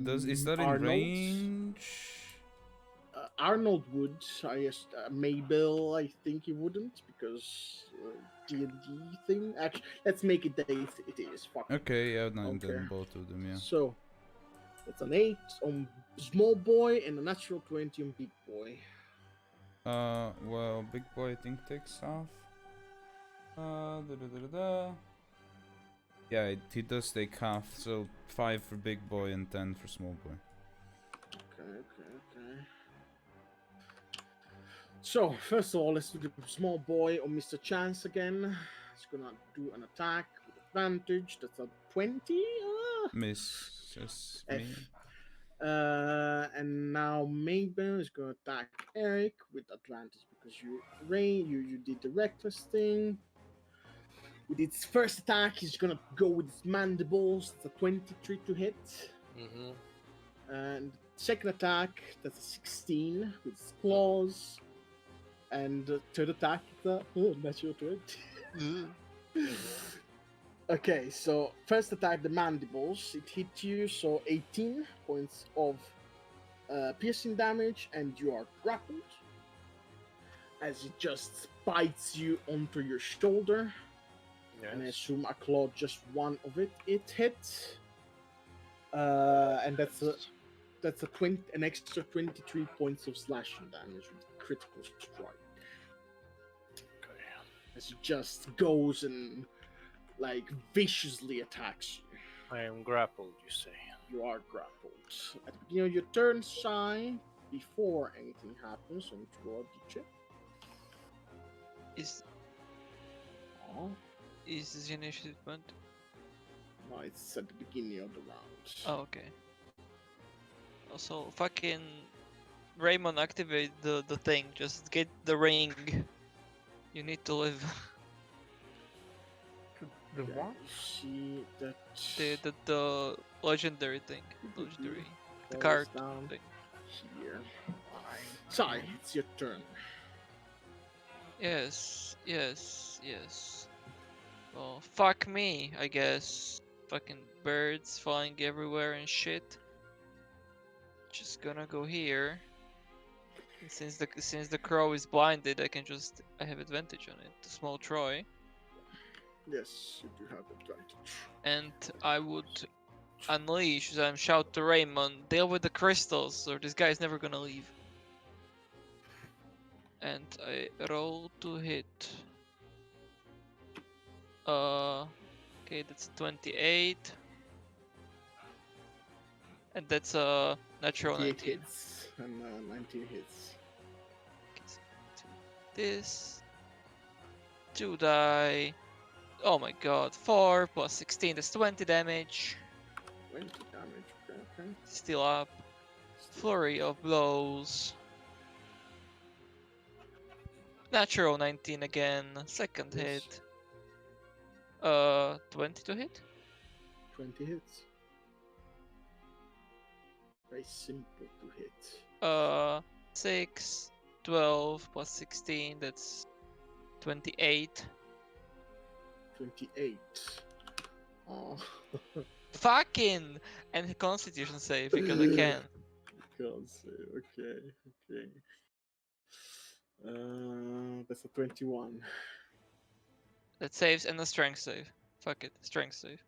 [SPEAKER 5] Is that in
[SPEAKER 3] Arnold?
[SPEAKER 5] range?
[SPEAKER 3] Arnold would. I guess Mabel. I think he wouldn't because D&D thing. Actually, let's make it that it is. Fuck.
[SPEAKER 5] Okay, yeah, no,
[SPEAKER 3] Okay.
[SPEAKER 5] then both of them, yeah.
[SPEAKER 3] So it's an 8 on small boy and a natural 20 on big boy.
[SPEAKER 5] Well, big boy I think takes off. Yeah, he does take half, so 5 for big boy and 10 for small boy.
[SPEAKER 3] Okay. So first of all, let's do the small boy on Mr. Chance again. He's gonna do an attack with advantage. That's a 20.
[SPEAKER 5] Miss, says
[SPEAKER 3] F.
[SPEAKER 5] me.
[SPEAKER 3] And now Mabel is gonna attack Eric with advantage because you did the reckless thing. With its first attack, he's gonna go with its mandibles. It's a 23 to hit.
[SPEAKER 2] Mm-hmm.
[SPEAKER 3] And second attack, that's a 16 with its claws. And third attack, it's a natural 20. Okay, so first attack, the mandibles. It hit you, so 18 points of piercing damage, and you are grappled. As it just bites you onto your shoulder.
[SPEAKER 2] Yes.
[SPEAKER 3] And I assume Aclorth just one of it. It hit. And that's an extra 23 points of slashing damage with critical strike.
[SPEAKER 2] Okay.
[SPEAKER 3] As it just goes and like viciously attacks you.
[SPEAKER 2] I am grappled, you say.
[SPEAKER 3] You are grappled. At the beginning of your turn, Shy, before anything happens, I need to roll a d
[SPEAKER 1] Is
[SPEAKER 3] Oh,
[SPEAKER 1] this the initiative point?
[SPEAKER 3] no, it's at the beginning of the round.
[SPEAKER 1] Oh, okay. Also, fucking Raymond, activate the thing. Just get the ring. You need to live.
[SPEAKER 4] The
[SPEAKER 3] Okay,
[SPEAKER 4] what?
[SPEAKER 3] See that
[SPEAKER 1] the legendary thing. Legendary. The
[SPEAKER 3] goes
[SPEAKER 1] card
[SPEAKER 3] down
[SPEAKER 1] thing.
[SPEAKER 3] here. Shy, it's your turn.
[SPEAKER 1] Yes, yes, yes. Well, fuck me, I guess. Fucking birds flying everywhere and shit. Just gonna go here. And since the crow is blinded, I have advantage on it. The small Troy.
[SPEAKER 3] Yes, you do have advantage.
[SPEAKER 1] And I would unleash and shout to Raymond, deal with the crystals or this guy's never gonna leave. And I roll to hit. Okay, that's 28. And that's a natural
[SPEAKER 3] 28
[SPEAKER 1] 19.
[SPEAKER 3] hits and 19 hits.
[SPEAKER 1] Okay, so this 2 die. Oh my god, 4 plus 16, that's 20 damage.
[SPEAKER 3] 20 damage. Okay.
[SPEAKER 1] Still up. Flurry of blows. Natural 19 again. Second
[SPEAKER 3] Yes.
[SPEAKER 1] hit. 20 to hit?
[SPEAKER 3] 20 hits. Very simple to hit.
[SPEAKER 1] 6, 12 plus 16, that's 28.
[SPEAKER 3] 28. Oh,
[SPEAKER 1] Fucking! And constitution save because I can.
[SPEAKER 3] can't say. Okay. That's a 21.
[SPEAKER 1] That saves and a strength save. Fuck it, strength save.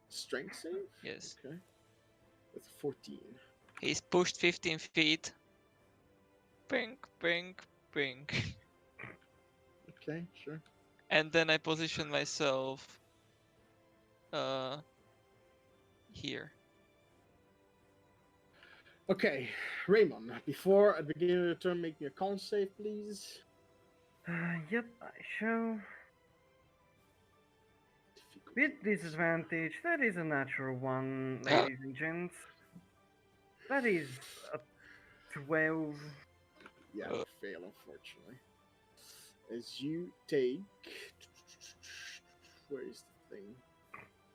[SPEAKER 3] Strength save?
[SPEAKER 1] Yes.
[SPEAKER 3] Okay. That's a 14.
[SPEAKER 1] He's pushed 15 feet. Pink, pink, pink.
[SPEAKER 3] Okay, sure.
[SPEAKER 1] And then I position myself here.
[SPEAKER 3] Okay, Raymond, before at the beginning of your turn, make me a con save, please.
[SPEAKER 4] Yep, I shall. With disadvantage, that is a natural one, ladies and gents. That is a 12.
[SPEAKER 3] Yeah, fail, unfortunately. As you take... Where is the thing?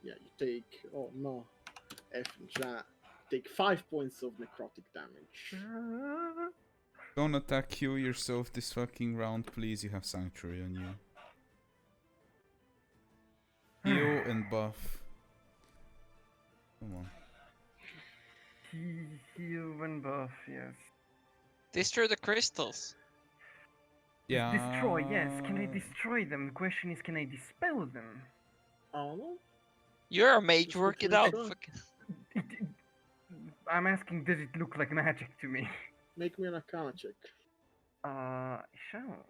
[SPEAKER 3] Yeah, you take... Oh, no. F and chat. Take 5 points of necrotic damage.
[SPEAKER 5] Don't attack you yourself this fucking round, please. You have Sanctuary on you. Heal and buff. Come on.
[SPEAKER 4] Heal and buff, yes.
[SPEAKER 1] Destroy the crystals.
[SPEAKER 5] Yeah.
[SPEAKER 4] Destroy, yes. Can I destroy them? The question is, can I dispel them?
[SPEAKER 3] Oh, no?
[SPEAKER 1] You're a mage,
[SPEAKER 3] Just
[SPEAKER 1] work it
[SPEAKER 3] looking
[SPEAKER 1] out.
[SPEAKER 3] at
[SPEAKER 1] Fucking...
[SPEAKER 4] I'm asking, does it look like magic to me?
[SPEAKER 3] Make me an arcana check.
[SPEAKER 4] Shall.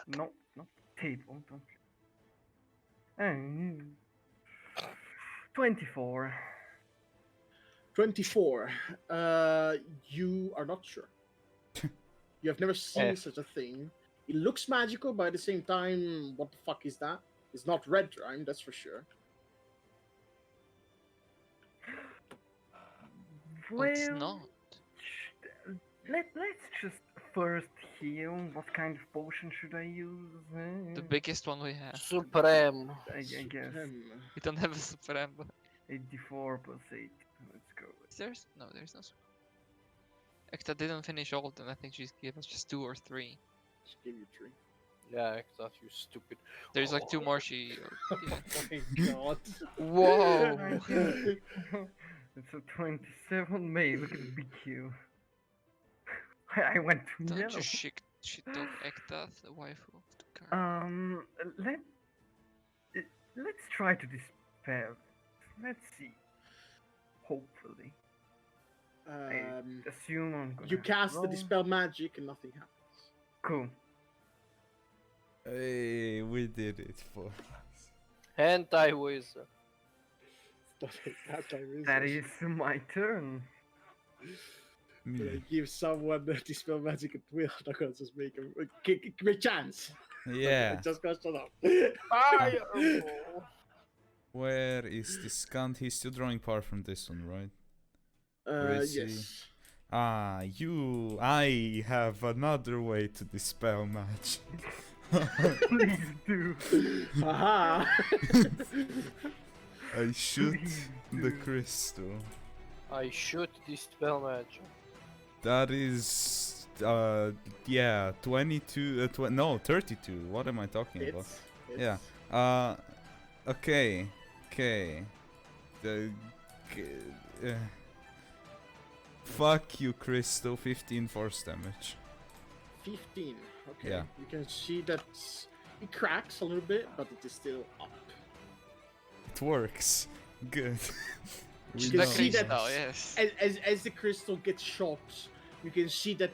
[SPEAKER 4] No, not table. Don't. 24.
[SPEAKER 3] 24. You are not sure. You have never seen such a thing. It looks magical, but at the same time, what the fuck is that? It's not red rhyme, that's for sure.
[SPEAKER 1] Well, it's
[SPEAKER 4] Well,
[SPEAKER 1] not.
[SPEAKER 4] let's just first heal. What kind of potion should I use?
[SPEAKER 1] The biggest one we have.
[SPEAKER 2] Supreme.
[SPEAKER 4] I guess
[SPEAKER 1] We don't have a Supreme, but
[SPEAKER 4] 84 plus 8. Let's go.
[SPEAKER 1] is there? No, there's no. Ekta didn't finish all, then I think she gave us just 2 or 3.
[SPEAKER 3] Just give you 3.
[SPEAKER 2] Yeah, I thought you stupid.
[SPEAKER 1] There's like 2 more she. Yeah.
[SPEAKER 3] Oh my god.
[SPEAKER 1] Whoa!
[SPEAKER 4] It's a 27. May, look at the BQ. I went to
[SPEAKER 1] Don't
[SPEAKER 4] yellow.
[SPEAKER 1] you shit dog Ekta, the wife of the car.
[SPEAKER 4] Let's try to dispel. Let's see. Hopefully. I assume I'm gonna
[SPEAKER 3] You cast the
[SPEAKER 4] roll.
[SPEAKER 3] dispel magic and nothing happens.
[SPEAKER 4] Cool.
[SPEAKER 5] Hey, we did it for.
[SPEAKER 2] Hentai wizard.
[SPEAKER 4] That is my turn.
[SPEAKER 5] Me.
[SPEAKER 3] Give someone the dispel magic at will. Not gonna just make a chance.
[SPEAKER 5] Yeah.
[SPEAKER 3] Just got shut up.
[SPEAKER 2] Fireball.
[SPEAKER 5] Where is this gun? He's still drawing power from this one, right? Where is he?
[SPEAKER 3] Yes.
[SPEAKER 5] Ah, you. I have another way to dispel magic.
[SPEAKER 4] Please do.
[SPEAKER 3] Haha.
[SPEAKER 5] I shoot
[SPEAKER 4] Please
[SPEAKER 5] the
[SPEAKER 4] do.
[SPEAKER 5] crystal.
[SPEAKER 2] I shoot dispel magic.
[SPEAKER 5] That is, yeah, 22, no, 32. What am I talking about? Yeah. Okay. The, fuck you, Crystal. 15 force damage.
[SPEAKER 3] 15. Okay.
[SPEAKER 5] Yeah.
[SPEAKER 3] You can see that it cracks a little bit, but it is still up.
[SPEAKER 5] It works. Good. We
[SPEAKER 3] You can
[SPEAKER 5] know.
[SPEAKER 3] see that
[SPEAKER 1] yes.
[SPEAKER 3] as the crystal gets shot, you can see that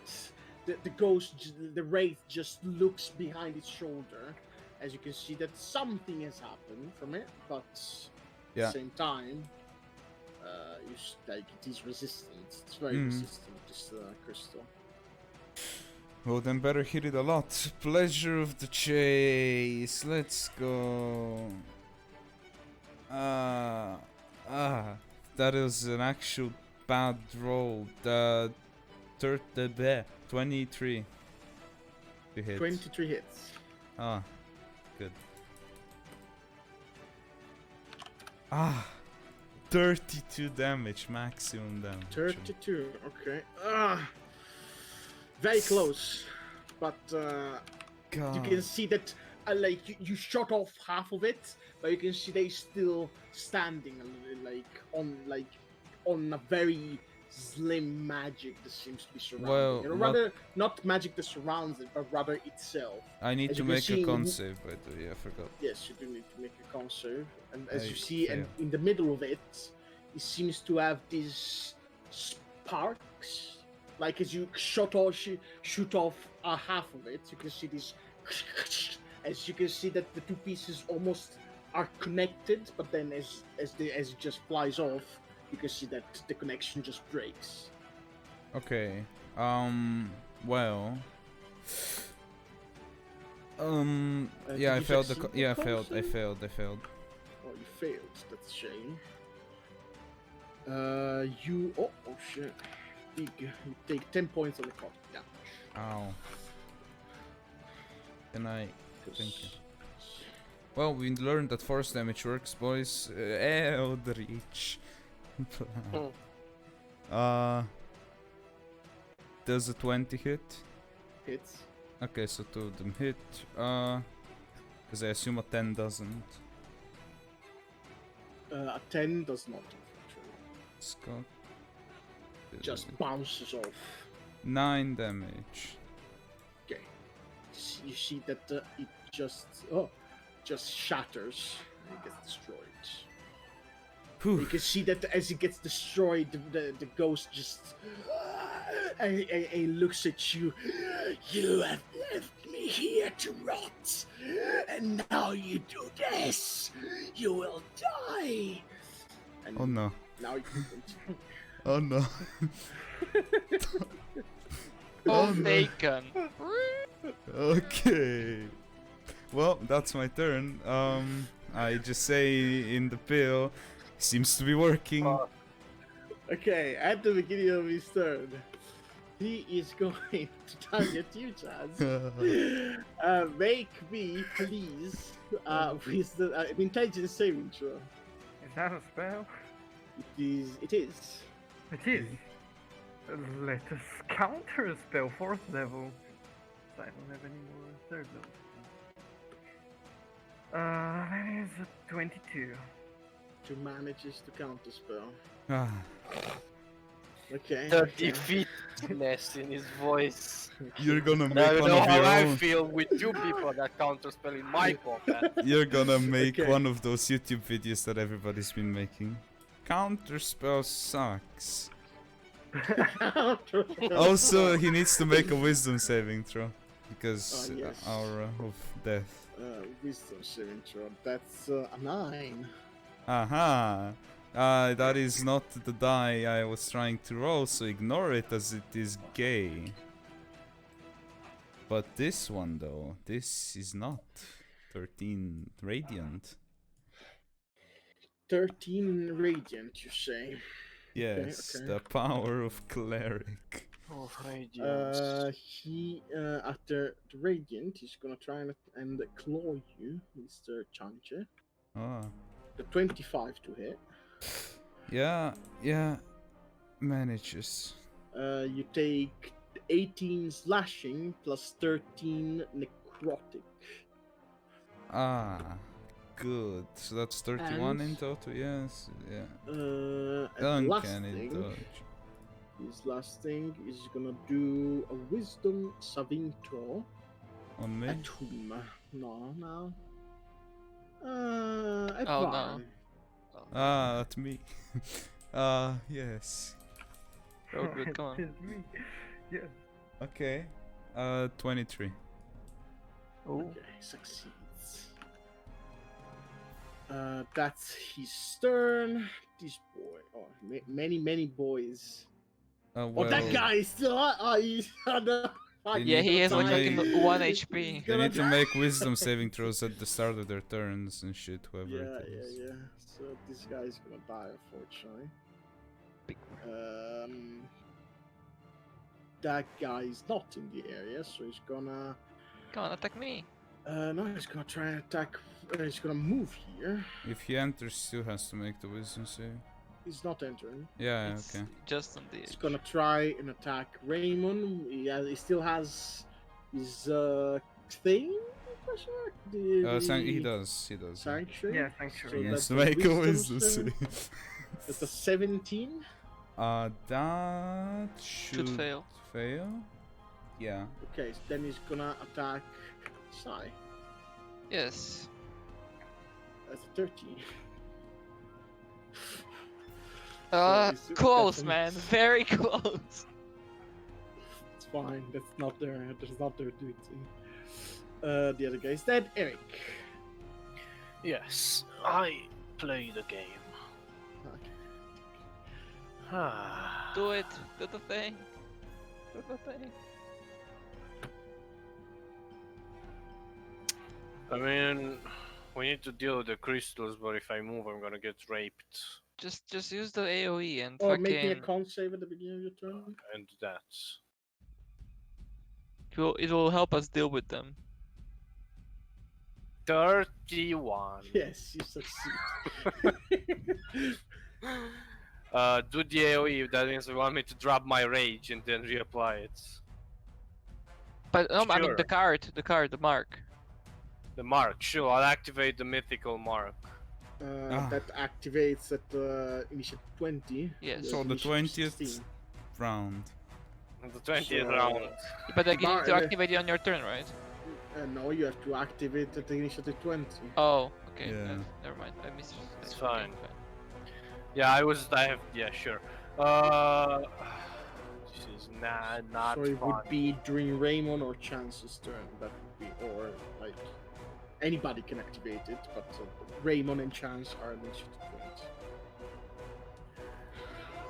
[SPEAKER 3] the ghost, the wraith, just looks behind its shoulder. As you can see that something has happened from it, but at
[SPEAKER 5] Yeah.
[SPEAKER 3] the same time, like it is resistant. It's very
[SPEAKER 5] Mhm.
[SPEAKER 3] resistant. This crystal.
[SPEAKER 5] Well, then better hit it a lot. Pleasure of the chase. Let's go. That is an actual bad roll. The 23 to hit.
[SPEAKER 3] 23 hits.
[SPEAKER 5] Ah, good. 32 damage, maximum damage.
[SPEAKER 3] 32. Okay. Very close, but
[SPEAKER 5] God.
[SPEAKER 3] you can see that like you shot off half of it, but you can see they still standing on a very slim magic that seems to be surrounding.
[SPEAKER 5] Well,
[SPEAKER 3] it. Rather not magic that surrounds it, but rather itself.
[SPEAKER 5] I need
[SPEAKER 3] as
[SPEAKER 5] to
[SPEAKER 3] you can
[SPEAKER 5] make
[SPEAKER 3] see
[SPEAKER 5] a con
[SPEAKER 3] in-
[SPEAKER 5] save, by the way, I forgot.
[SPEAKER 3] Yes, you do need to make a con save, and as
[SPEAKER 5] I
[SPEAKER 3] you see, and
[SPEAKER 5] fail.
[SPEAKER 3] in the middle of it, it seems to have these sparks. Like as you shoot off half of it, you can see this. As you can see that the two pieces almost are connected, but then as it just flies off, you can see that the connection just breaks.
[SPEAKER 5] Okay. Well. Yeah, I
[SPEAKER 3] did you
[SPEAKER 5] failed the.
[SPEAKER 3] succeed
[SPEAKER 5] Yeah, I
[SPEAKER 3] the con
[SPEAKER 5] failed. I
[SPEAKER 3] save?
[SPEAKER 5] failed. I failed.
[SPEAKER 3] Oh, you failed. That's a shame. You. Oh shit. You take 10 points on the clock. Yeah.
[SPEAKER 5] Ow. Can I? Thank you. Well, we learned that force damage works, boys. Eldritch. Does a 20 hit?
[SPEAKER 3] Hits.
[SPEAKER 5] Okay, so 2 of them hit. Because I assume a 10 doesn't.
[SPEAKER 3] A 10 does not, unfortunately.
[SPEAKER 5] Scott.
[SPEAKER 3] Just bounces off.
[SPEAKER 5] 9 damage.
[SPEAKER 3] Okay. You see that it just shatters and it gets destroyed.
[SPEAKER 5] Whew.
[SPEAKER 3] You can see that as it gets destroyed, the ghost just and looks at you. You have left me here to rot, and now you do this. You will die. And
[SPEAKER 5] Oh no.
[SPEAKER 3] now you can continue.
[SPEAKER 5] Oh no.
[SPEAKER 1] Oh,
[SPEAKER 5] no.
[SPEAKER 1] bacon.
[SPEAKER 5] Okay. Well, that's my turn. I just say in the pill. Seems to be working.
[SPEAKER 3] Okay, at the beginning of his turn, he is going to target you, Chaz. Make me, please, with the intelligence saving throw.
[SPEAKER 4] Is that a spell?
[SPEAKER 3] It is. It is.
[SPEAKER 4] It is. Let us counter a spell, 4th level. So I don't have any more 3rd level. That is a 22.
[SPEAKER 3] To manages to counter spell.
[SPEAKER 5] Ah,
[SPEAKER 3] Okay.
[SPEAKER 2] The
[SPEAKER 3] okay.
[SPEAKER 2] defeatedness in his voice.
[SPEAKER 5] you're gonna
[SPEAKER 2] Now
[SPEAKER 5] make
[SPEAKER 2] you
[SPEAKER 5] one
[SPEAKER 2] know
[SPEAKER 5] of
[SPEAKER 2] how
[SPEAKER 5] your
[SPEAKER 2] I
[SPEAKER 5] own.
[SPEAKER 2] feel with two people that counterspell in my combat.
[SPEAKER 5] You're gonna make
[SPEAKER 3] Okay.
[SPEAKER 5] one of those YouTube videos that everybody's been making. Counterspell sucks. Also, he needs to make a wisdom saving throw because
[SPEAKER 3] Oh, yes.
[SPEAKER 5] aura of death.
[SPEAKER 3] Wisdom saving throw. That's a 9.
[SPEAKER 5] Aha! That is not the die I was trying to roll, so ignore it as it is gay. But this one though, this is not 13 radiant.
[SPEAKER 3] 13 radiant, you say?
[SPEAKER 5] Yes,
[SPEAKER 3] okay.
[SPEAKER 5] the power of cleric.
[SPEAKER 2] Oh, radiance.
[SPEAKER 3] He after the radiant, he's gonna try and claw you, Mr. Chanche.
[SPEAKER 5] Ah.
[SPEAKER 3] The 25 to hit.
[SPEAKER 5] Yeah, manages.
[SPEAKER 3] You take 18 slashing plus 13 necrotic.
[SPEAKER 5] Ah, good. So that's 31 in
[SPEAKER 3] And-
[SPEAKER 5] total, yes. Yeah.
[SPEAKER 3] And the last
[SPEAKER 5] Uncanny
[SPEAKER 3] thing,
[SPEAKER 5] dodge.
[SPEAKER 3] his last thing is gonna do a wisdom saving throw
[SPEAKER 5] On me?
[SPEAKER 3] at whom? No. At
[SPEAKER 1] Oh, no.
[SPEAKER 3] Varn.
[SPEAKER 5] Ah, at me. Yes.
[SPEAKER 1] Oh, good, come on.
[SPEAKER 4] It is me. Yeah.
[SPEAKER 5] Okay. 23.
[SPEAKER 1] Oh,
[SPEAKER 3] Okay, succeeds. That's his turn. This boy, many boys.
[SPEAKER 5] Well,
[SPEAKER 3] Oh, that guy is still. He's on the.
[SPEAKER 1] yeah, he has like
[SPEAKER 5] Make-
[SPEAKER 1] fucking 1 HP.
[SPEAKER 5] They need to make wisdom saving throws at the start of their turns and shit, whoever
[SPEAKER 3] Yeah.
[SPEAKER 5] it is.
[SPEAKER 3] So this guy's gonna die, unfortunately.
[SPEAKER 1] Big
[SPEAKER 3] That guy is not in the area, so he's gonna.
[SPEAKER 1] Come on, attack me.
[SPEAKER 3] No, he's gonna try and attack. He's gonna move here.
[SPEAKER 5] If he enters, still has to make the wisdom save.
[SPEAKER 3] He's not entering.
[SPEAKER 5] Yeah,
[SPEAKER 1] It's
[SPEAKER 5] okay.
[SPEAKER 1] just on the
[SPEAKER 3] He's
[SPEAKER 1] edge.
[SPEAKER 3] gonna try and attack Raymond. He still has his thing. Question mark?
[SPEAKER 5] He does. Yeah.
[SPEAKER 3] Sanctuary.
[SPEAKER 4] Yeah, sanctuary.
[SPEAKER 3] So
[SPEAKER 5] He needs
[SPEAKER 3] that's
[SPEAKER 5] to
[SPEAKER 3] a
[SPEAKER 5] make a
[SPEAKER 3] wisdom
[SPEAKER 5] wisdom
[SPEAKER 3] save.
[SPEAKER 5] save.
[SPEAKER 3] That's a 17.
[SPEAKER 5] That should
[SPEAKER 1] fail.
[SPEAKER 5] fail? Yeah.
[SPEAKER 3] Okay, so then he's gonna attack Sai.
[SPEAKER 1] Yes.
[SPEAKER 3] That's a 13. he's-
[SPEAKER 1] Close,
[SPEAKER 3] that's a
[SPEAKER 1] man.
[SPEAKER 3] miss.
[SPEAKER 1] Very close.
[SPEAKER 3] It's fine. That's not their duty. The other guy's dead. Eric.
[SPEAKER 2] Yes, I play the game.
[SPEAKER 3] Okay.
[SPEAKER 1] Do it. Do the thing. Do the thing.
[SPEAKER 2] I mean, we need to deal with the crystals, but if I move, I'm gonna get raped.
[SPEAKER 1] Just use the AOE and
[SPEAKER 3] Or making a
[SPEAKER 1] fucking.
[SPEAKER 3] con save at the beginning of your turn.
[SPEAKER 2] And that's...
[SPEAKER 1] It will help us deal with them.
[SPEAKER 2] 31.
[SPEAKER 3] Yes, you succeed.
[SPEAKER 2] Do the AoE, that means you want me to drop my rage and then reapply it.
[SPEAKER 1] But no, I mean
[SPEAKER 2] Sure.
[SPEAKER 1] the mark.
[SPEAKER 2] The mark, sure, I'll activate the mythical mark.
[SPEAKER 3] That activates at initiative 20.
[SPEAKER 1] Yes.
[SPEAKER 5] So the
[SPEAKER 3] initiative
[SPEAKER 5] 20th
[SPEAKER 3] 16.
[SPEAKER 5] round.
[SPEAKER 2] On the 20th
[SPEAKER 3] So-
[SPEAKER 2] round.
[SPEAKER 1] But like, you need to
[SPEAKER 3] Bar-
[SPEAKER 1] activate it on your turn, right?
[SPEAKER 3] No, you have to activate at the initiative 20.
[SPEAKER 1] Oh, okay.
[SPEAKER 5] Yeah.
[SPEAKER 1] Never mind. I missed.
[SPEAKER 2] It's
[SPEAKER 1] okay,
[SPEAKER 2] fine. Yeah, yeah, sure. This is not
[SPEAKER 3] So it
[SPEAKER 2] fun.
[SPEAKER 3] would be during Raymond or Chance's turn. That would be, or like anybody can activate it, but Raymond and Chance are initiative 20.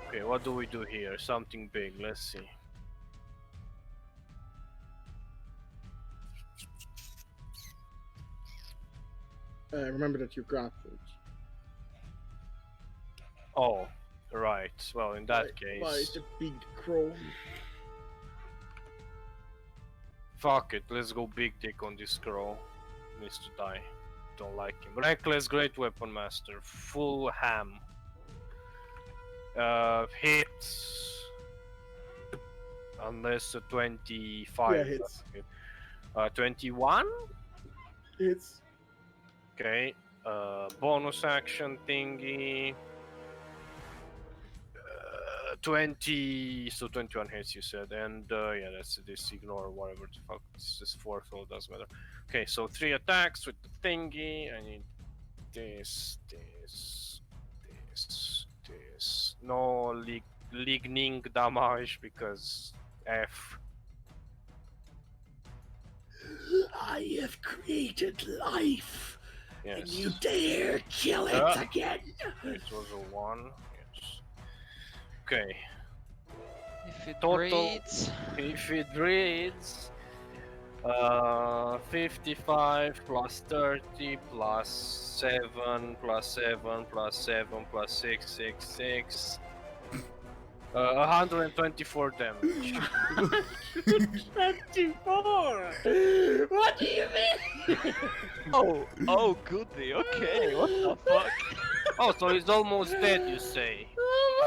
[SPEAKER 2] Okay, what do we do here? Something big, let's see.
[SPEAKER 3] Remember that you're grappled.
[SPEAKER 2] Oh, right. Well, in that case...
[SPEAKER 3] By the big crow.
[SPEAKER 2] Fuck it, let's go big dick on this girl. Needs to die. Don't like him. Reckless, great weapon master. Full ham. Hits. Unless a 25.
[SPEAKER 3] Yeah, hits.
[SPEAKER 2] 21?
[SPEAKER 3] It's
[SPEAKER 2] Okay. Bonus action thingy. 20. So 21 hits, you said. And yeah, that's this. Ignore whatever the fuck. This is 4, so it doesn't matter. Okay, so 3 attacks with the thingy. I need this. No lightning damage because F.
[SPEAKER 3] I have created life,
[SPEAKER 2] Yes.
[SPEAKER 3] and you dare kill it again.
[SPEAKER 2] It was a 1. Yes. Okay.
[SPEAKER 1] If it
[SPEAKER 2] Total-
[SPEAKER 1] breeds,
[SPEAKER 2] If it reads 55 plus 30 plus 7 plus 7 plus 7 plus 6, 6. 124 damage.
[SPEAKER 3] 24. What do you mean?
[SPEAKER 1] oh, goodly. Okay, what the fuck?
[SPEAKER 2] Oh, so he's almost dead, you say?
[SPEAKER 3] Oh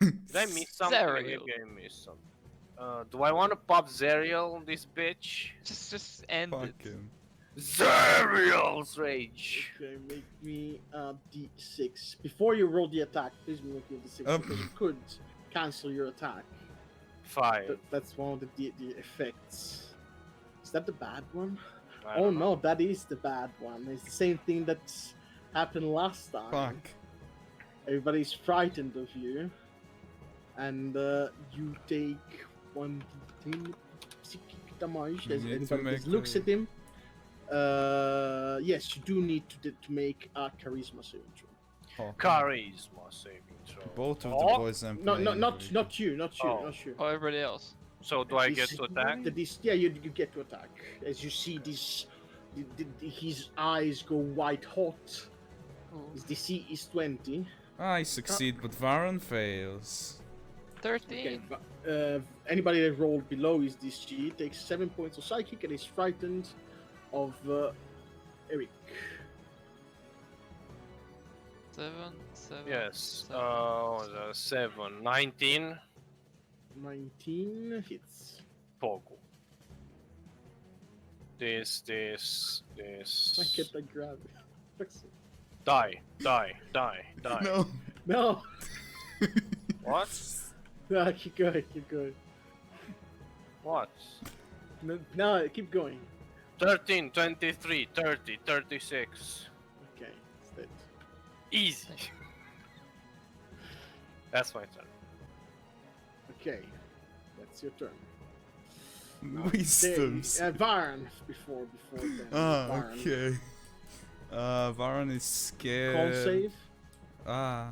[SPEAKER 3] my
[SPEAKER 2] Did I miss something?
[SPEAKER 1] Zerial.
[SPEAKER 2] Maybe I missed something. Do I want to pop Zerial on this bitch?
[SPEAKER 1] Just end
[SPEAKER 5] Fuck
[SPEAKER 1] it.
[SPEAKER 5] him.
[SPEAKER 2] Zerial's rage!
[SPEAKER 3] Okay, make me d6. Before you roll the attack, please make me d6 because you could cancel your attack.
[SPEAKER 2] 5.
[SPEAKER 3] That's one of the effects. Is that the bad one?
[SPEAKER 2] I
[SPEAKER 3] Oh
[SPEAKER 2] don't know.
[SPEAKER 3] no, that is the bad one. It's the same thing that happened last time.
[SPEAKER 5] Fuck.
[SPEAKER 3] Everybody's frightened of you, and you take 1d10 damage
[SPEAKER 5] You
[SPEAKER 3] as
[SPEAKER 5] need to
[SPEAKER 3] anybody
[SPEAKER 5] make
[SPEAKER 3] just looks
[SPEAKER 5] a-
[SPEAKER 3] at him. Yes, you do need to make a charisma saving throw.
[SPEAKER 5] Oh,
[SPEAKER 2] Charisma saving throw.
[SPEAKER 5] both of the
[SPEAKER 2] Oh,
[SPEAKER 5] boys I'm
[SPEAKER 3] No,
[SPEAKER 5] playing.
[SPEAKER 3] not you,
[SPEAKER 2] Oh.
[SPEAKER 3] not you.
[SPEAKER 1] Oh, everybody else.
[SPEAKER 2] So do I get to attack?
[SPEAKER 3] Yeah, you get to attack. As you see this, his eyes go white hot.
[SPEAKER 1] Ooh,
[SPEAKER 3] His DC is 20.
[SPEAKER 5] I succeed, but Varon fails.
[SPEAKER 1] 13.
[SPEAKER 3] Okay, anybody that rolled below his DC takes 7 points of psychic and is frightened of Eric.
[SPEAKER 1] 7, 7.
[SPEAKER 2] Yes.
[SPEAKER 1] 7.
[SPEAKER 2] 7. 19.
[SPEAKER 3] 19 hits.
[SPEAKER 2] Pogo. This.
[SPEAKER 3] Why can't I grab it?
[SPEAKER 2] Die.
[SPEAKER 5] No.
[SPEAKER 3] No!
[SPEAKER 2] What?
[SPEAKER 3] No, keep going.
[SPEAKER 2] What?
[SPEAKER 3] No, keep going.
[SPEAKER 2] 13, 23, 30, 36.
[SPEAKER 3] Okay, it's dead.
[SPEAKER 2] Easy. That's my turn.
[SPEAKER 3] Okay, that's your turn.
[SPEAKER 5] Wisdoms.
[SPEAKER 3] Varn before then.
[SPEAKER 5] Ah,
[SPEAKER 3] Varn.
[SPEAKER 5] okay. Varon is scared.
[SPEAKER 3] Con save.
[SPEAKER 5] Ah.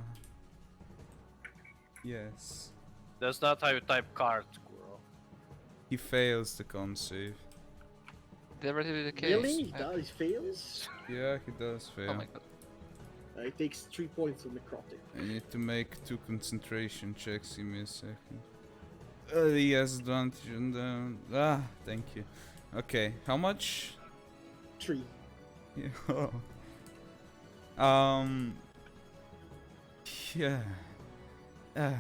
[SPEAKER 5] Yes.
[SPEAKER 2] That's not how you type card, Kuro.
[SPEAKER 5] He fails the con save.
[SPEAKER 1] Did ever do the case?
[SPEAKER 3] Really? He does, fails?
[SPEAKER 5] Yeah, he does fail.
[SPEAKER 1] Oh my god.
[SPEAKER 3] It takes 3 points of necrotic.
[SPEAKER 5] I need to make 2 concentration checks. Give me a second. He has advantage on the... Ah, thank you. Okay, how much?
[SPEAKER 3] 3.
[SPEAKER 5] Yeah. Yeah.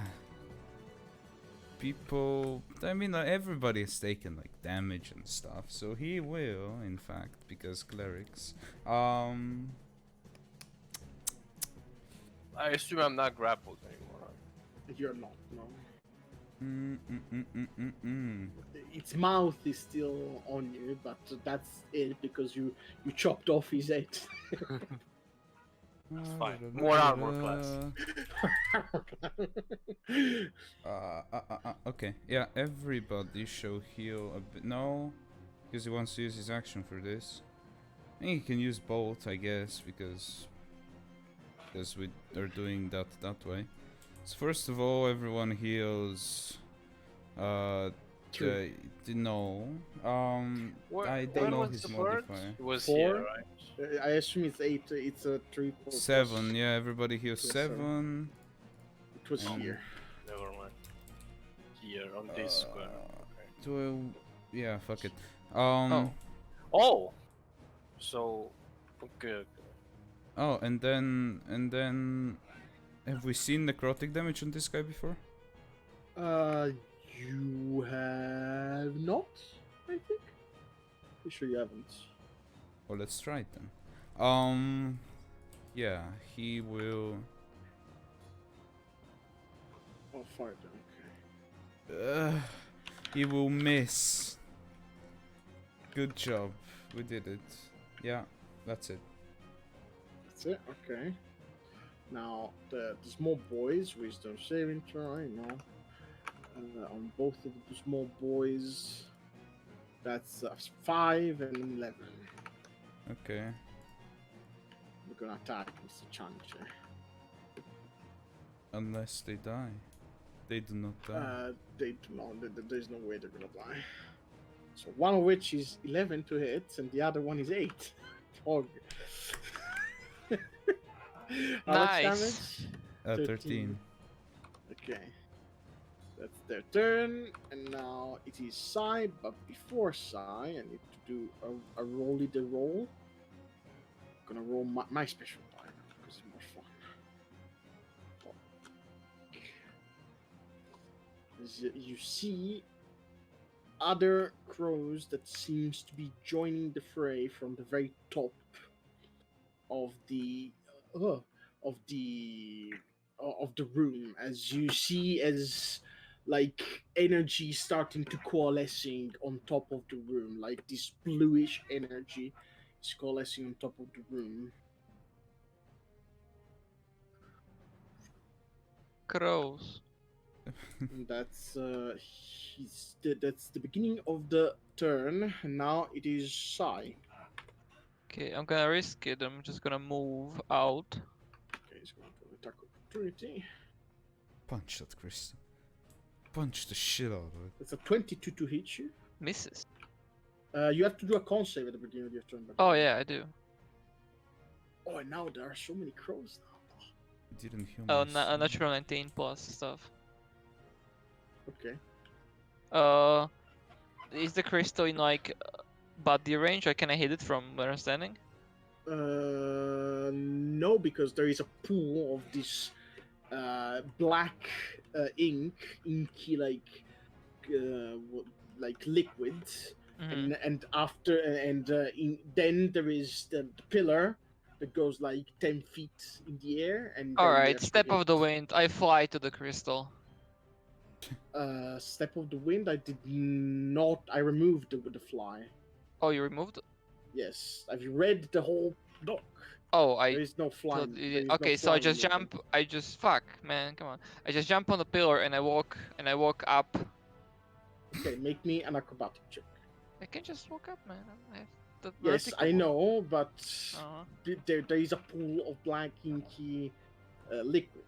[SPEAKER 5] People... I mean, everybody has taken, like, damage and stuff. So he will, in fact, because clerics.
[SPEAKER 2] I assume I'm not grappled anymore.
[SPEAKER 3] You're not, no.
[SPEAKER 5] Mm.
[SPEAKER 3] Its mouth is still on you, but that's it because you chopped off his head.
[SPEAKER 2] It's fine. More armor class.
[SPEAKER 5] Okay, yeah, everybody shall heal a bit. No, because he wants to use his action for this. I think he can use both, I guess, because we are doing that way. So first of all, everyone heals.
[SPEAKER 3] Three.
[SPEAKER 5] No.
[SPEAKER 2] Where,
[SPEAKER 5] I
[SPEAKER 2] where
[SPEAKER 5] don't know
[SPEAKER 2] was
[SPEAKER 5] his
[SPEAKER 2] the bird?
[SPEAKER 5] modifier.
[SPEAKER 2] It was
[SPEAKER 3] 4?
[SPEAKER 2] here, right?
[SPEAKER 3] I assume it's 8. It's a 3.
[SPEAKER 5] 7. Yeah, everybody heals
[SPEAKER 3] Yes, sir.
[SPEAKER 5] 7.
[SPEAKER 3] It was
[SPEAKER 5] Um,
[SPEAKER 3] here.
[SPEAKER 2] Never mind. Here on this square.
[SPEAKER 5] Do Yeah, fuck it.
[SPEAKER 1] Oh.
[SPEAKER 2] Oh. So. Okay.
[SPEAKER 5] Oh, and then have we seen necrotic damage on this guy before?
[SPEAKER 3] You have not, I think. Pretty sure you haven't.
[SPEAKER 5] Oh, let's try it then. Yeah, he will.
[SPEAKER 3] Oh, fire down. Okay.
[SPEAKER 5] He will miss. Good job, we did it. Yeah, that's it.
[SPEAKER 3] That's it. Okay. Now the small boys, wisdom saving throw. I know. On both of the small boys, that's 5 and 11.
[SPEAKER 5] Okay.
[SPEAKER 3] We're gonna attack Mr. Chanche.
[SPEAKER 5] Unless they die. They do not die.
[SPEAKER 3] They do not. There's no way they're gonna die. So one of which is 11 to hit, and the other one is 8. Fog. How much
[SPEAKER 1] Nice.
[SPEAKER 3] damage?
[SPEAKER 5] 13.
[SPEAKER 3] Okay. That's their turn, and now it is Sai, but before Sai, I need to do a rolly the roll. I'm gonna roll my special die because it's more fun. As you see other crows that seems to be joining the fray from the very top of the of the room, as you see as like energy starting to coalescing on top of the room, like this bluish energy is coalescing on top of the room.
[SPEAKER 1] Crows.
[SPEAKER 3] And that's that's the beginning of the turn, and now it is Sai.
[SPEAKER 1] Okay, I'm gonna risk it. I'm just gonna move out.
[SPEAKER 3] Okay, he's going for attack opportunity.
[SPEAKER 5] Punch that crystal. Punch the shit out of it.
[SPEAKER 3] It's a 22 to hit you.
[SPEAKER 1] Misses.
[SPEAKER 3] You have to do a con save at the beginning of your turn.
[SPEAKER 1] Oh yeah, I do.
[SPEAKER 3] Oh, and now there are so many crows now.
[SPEAKER 5] Didn't heal
[SPEAKER 1] Oh,
[SPEAKER 5] my
[SPEAKER 1] a natural 19 plus stuff.
[SPEAKER 3] Okay.
[SPEAKER 1] Is the crystal in like body range, or can I hit it from where I'm standing?
[SPEAKER 3] No, because there is a pool of this black inky like liquid, and after then there is the pillar that goes like 10 feet in the air, and
[SPEAKER 1] All
[SPEAKER 3] then you
[SPEAKER 1] right,
[SPEAKER 3] have to
[SPEAKER 1] step of
[SPEAKER 3] hit.
[SPEAKER 1] the wind. I fly to the crystal.
[SPEAKER 3] Step of the wind. I did not. I removed the fly.
[SPEAKER 1] Oh, you removed?
[SPEAKER 3] Yes. Have you read the whole doc?
[SPEAKER 1] Oh,
[SPEAKER 3] There is no flying. there is no
[SPEAKER 1] okay, so I
[SPEAKER 3] flying
[SPEAKER 1] just
[SPEAKER 3] movement.
[SPEAKER 1] jump. I just fuck, man. Come on. I just jump on the pillar and I walk up.
[SPEAKER 3] Okay, make me an acrobatic check.
[SPEAKER 1] I can just walk up, man. I have the
[SPEAKER 3] Yes, I
[SPEAKER 1] vertical.
[SPEAKER 3] know, but
[SPEAKER 1] Uh-huh.
[SPEAKER 3] there is a pool of black inky liquid.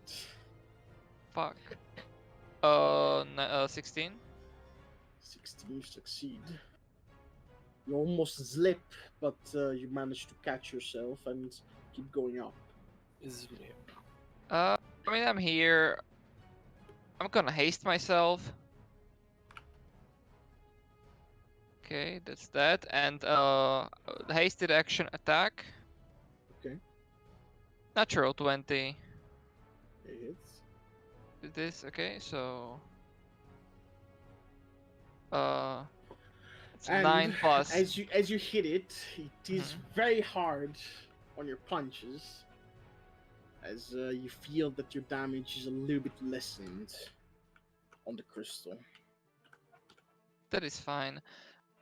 [SPEAKER 1] Fuck. 16.
[SPEAKER 3] 16, you succeed. You almost slip, but you manage to catch yourself and keep going up.
[SPEAKER 1] I mean, I'm here. I'm gonna haste myself. Okay, that's that. And the hasted action attack.
[SPEAKER 3] Okay.
[SPEAKER 1] Natural 20.
[SPEAKER 3] It hits.
[SPEAKER 1] This, okay, so it's
[SPEAKER 3] And
[SPEAKER 1] 9 plus.
[SPEAKER 3] as you hit it, it is very hard on your punches, as you feel that your damage is a little bit lessened on the crystal.
[SPEAKER 1] That is fine.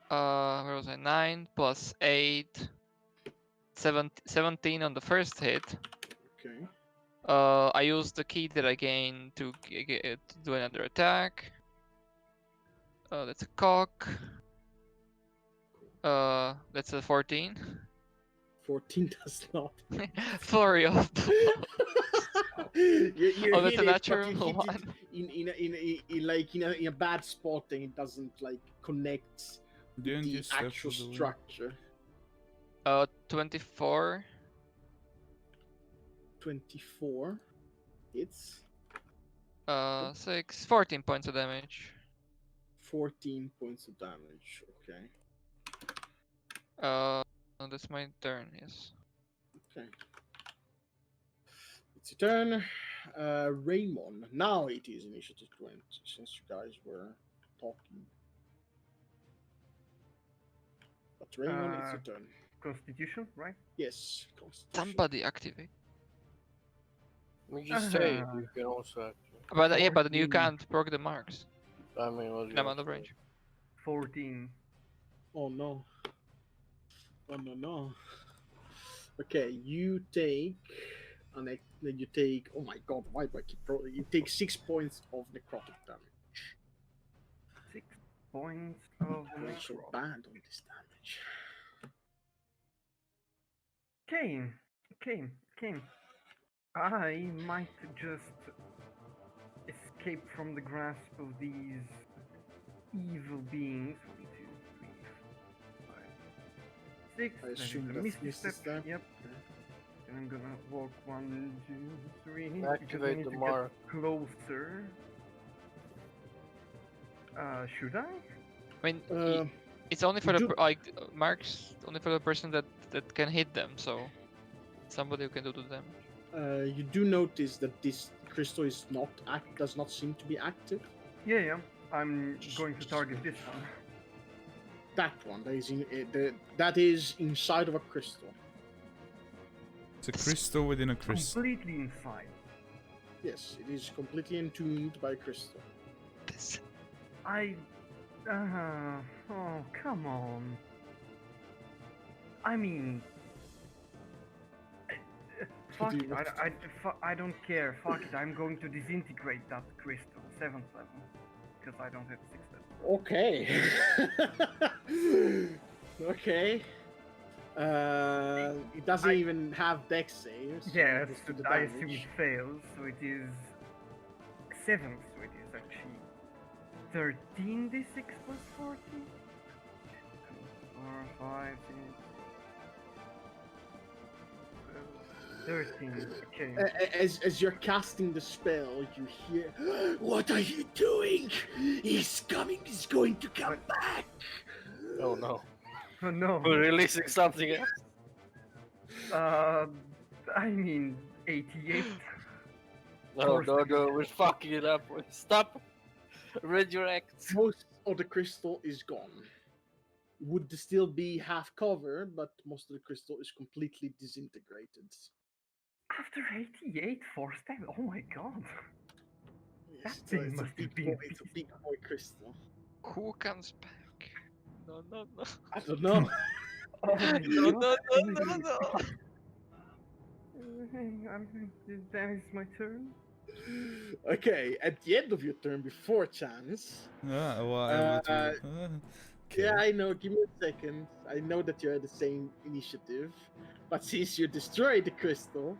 [SPEAKER 1] Where was I? 9 plus 8. 17 on the first hit.
[SPEAKER 3] Okay.
[SPEAKER 1] I use the key that I gained to do another attack. That's a cock. That's a 14.
[SPEAKER 3] 14 does not.
[SPEAKER 1] Flurry of
[SPEAKER 3] you
[SPEAKER 1] Oh, that's
[SPEAKER 3] hit
[SPEAKER 1] a
[SPEAKER 3] it, but you
[SPEAKER 1] natural
[SPEAKER 3] hit
[SPEAKER 1] one.
[SPEAKER 3] it in a bad spot, and it doesn't like connect
[SPEAKER 5] Didn't
[SPEAKER 3] the
[SPEAKER 5] you step
[SPEAKER 3] actual
[SPEAKER 5] to the wind?
[SPEAKER 3] structure.
[SPEAKER 1] 24.
[SPEAKER 3] 24 hits.
[SPEAKER 1] 14 points of damage.
[SPEAKER 3] 14 points of damage. Okay.
[SPEAKER 1] That's my turn. Yes.
[SPEAKER 3] Okay. It's your turn. Raymond. Now it is initiative 20, since you guys were talking. But Raymond, it's your turn.
[SPEAKER 4] Constitution, right?
[SPEAKER 3] Yes. Constitution.
[SPEAKER 1] Somebody activate.
[SPEAKER 2] We just say you can also actually.
[SPEAKER 1] But yeah, but you
[SPEAKER 4] 14.
[SPEAKER 1] can't proc the marks.
[SPEAKER 2] I mean, what do you
[SPEAKER 1] I'm
[SPEAKER 2] want
[SPEAKER 1] out of
[SPEAKER 2] to
[SPEAKER 1] range.
[SPEAKER 4] 14.
[SPEAKER 3] Oh no. Oh no. Okay, you take oh my god, why do I keep you take 6 points of necrotic damage.
[SPEAKER 4] 6 points of
[SPEAKER 3] Not so
[SPEAKER 4] necro.
[SPEAKER 3] bad on this damage.
[SPEAKER 4] Okay. I might just escape from the grasp of these evil beings. 1, 2, 3, 4, 5, 6.
[SPEAKER 3] I
[SPEAKER 4] That is
[SPEAKER 3] assume
[SPEAKER 4] a
[SPEAKER 3] that's
[SPEAKER 4] misty
[SPEAKER 3] misty
[SPEAKER 4] step.
[SPEAKER 3] step.
[SPEAKER 4] Yep. And I'm gonna walk 1, 2, 3. Because I
[SPEAKER 2] Activate
[SPEAKER 4] need
[SPEAKER 2] the
[SPEAKER 4] to
[SPEAKER 2] mark.
[SPEAKER 4] get closer. Should I?
[SPEAKER 1] I mean,
[SPEAKER 3] Uh,
[SPEAKER 1] it's only for
[SPEAKER 3] you
[SPEAKER 1] the
[SPEAKER 3] do-
[SPEAKER 1] like marks only for the person that can hit them. So somebody who can do the damage.
[SPEAKER 3] you do notice that this crystal is does not seem to be active.
[SPEAKER 4] Yeah. I'm going to target this one.
[SPEAKER 3] That one that is inside of a crystal.
[SPEAKER 5] It's a crystal within a crystal.
[SPEAKER 4] Completely inside.
[SPEAKER 3] Yes, it is completely entombed by a crystal.
[SPEAKER 1] This.
[SPEAKER 4] Oh, come on. I mean, fuck
[SPEAKER 3] do you
[SPEAKER 4] it.
[SPEAKER 3] want
[SPEAKER 4] I don't care. Fuck it. I'm going to disintegrate that crystal. 7th level. Because I don't have 6th level.
[SPEAKER 3] Okay. Okay. It doesn't even have dex saves. so
[SPEAKER 4] Yeah,
[SPEAKER 3] just do the
[SPEAKER 4] I assume
[SPEAKER 3] damage.
[SPEAKER 4] it fails. So it is 7th. So it is actually 13d6 plus 14. 4, 5, 6, 13. Okay.
[SPEAKER 3] As you're casting the spell, you hear, "What are you doing? He's coming. He's going to come back."
[SPEAKER 2] Oh no.
[SPEAKER 4] Oh no.
[SPEAKER 2] We're releasing something else.
[SPEAKER 4] I mean 88.
[SPEAKER 2] No, we're fucking it up. Stop. Redirect.
[SPEAKER 3] Most of the crystal is gone. Would still be half covered, but most of the crystal is completely disintegrated.
[SPEAKER 4] After 88 force damage. Oh my god.
[SPEAKER 3] Yes,
[SPEAKER 4] That thing must have been
[SPEAKER 3] it's a big boy crystal.
[SPEAKER 1] Who comes back? No.
[SPEAKER 3] I don't know.
[SPEAKER 4] Oh my
[SPEAKER 1] No,
[SPEAKER 4] god.
[SPEAKER 1] no.
[SPEAKER 4] That is my turn.
[SPEAKER 3] Okay, at the end of your turn, before chance.
[SPEAKER 5] Well, okay.
[SPEAKER 3] Yeah, I know. Give me a second. I know that you're at the same initiative, but since you destroyed the crystal,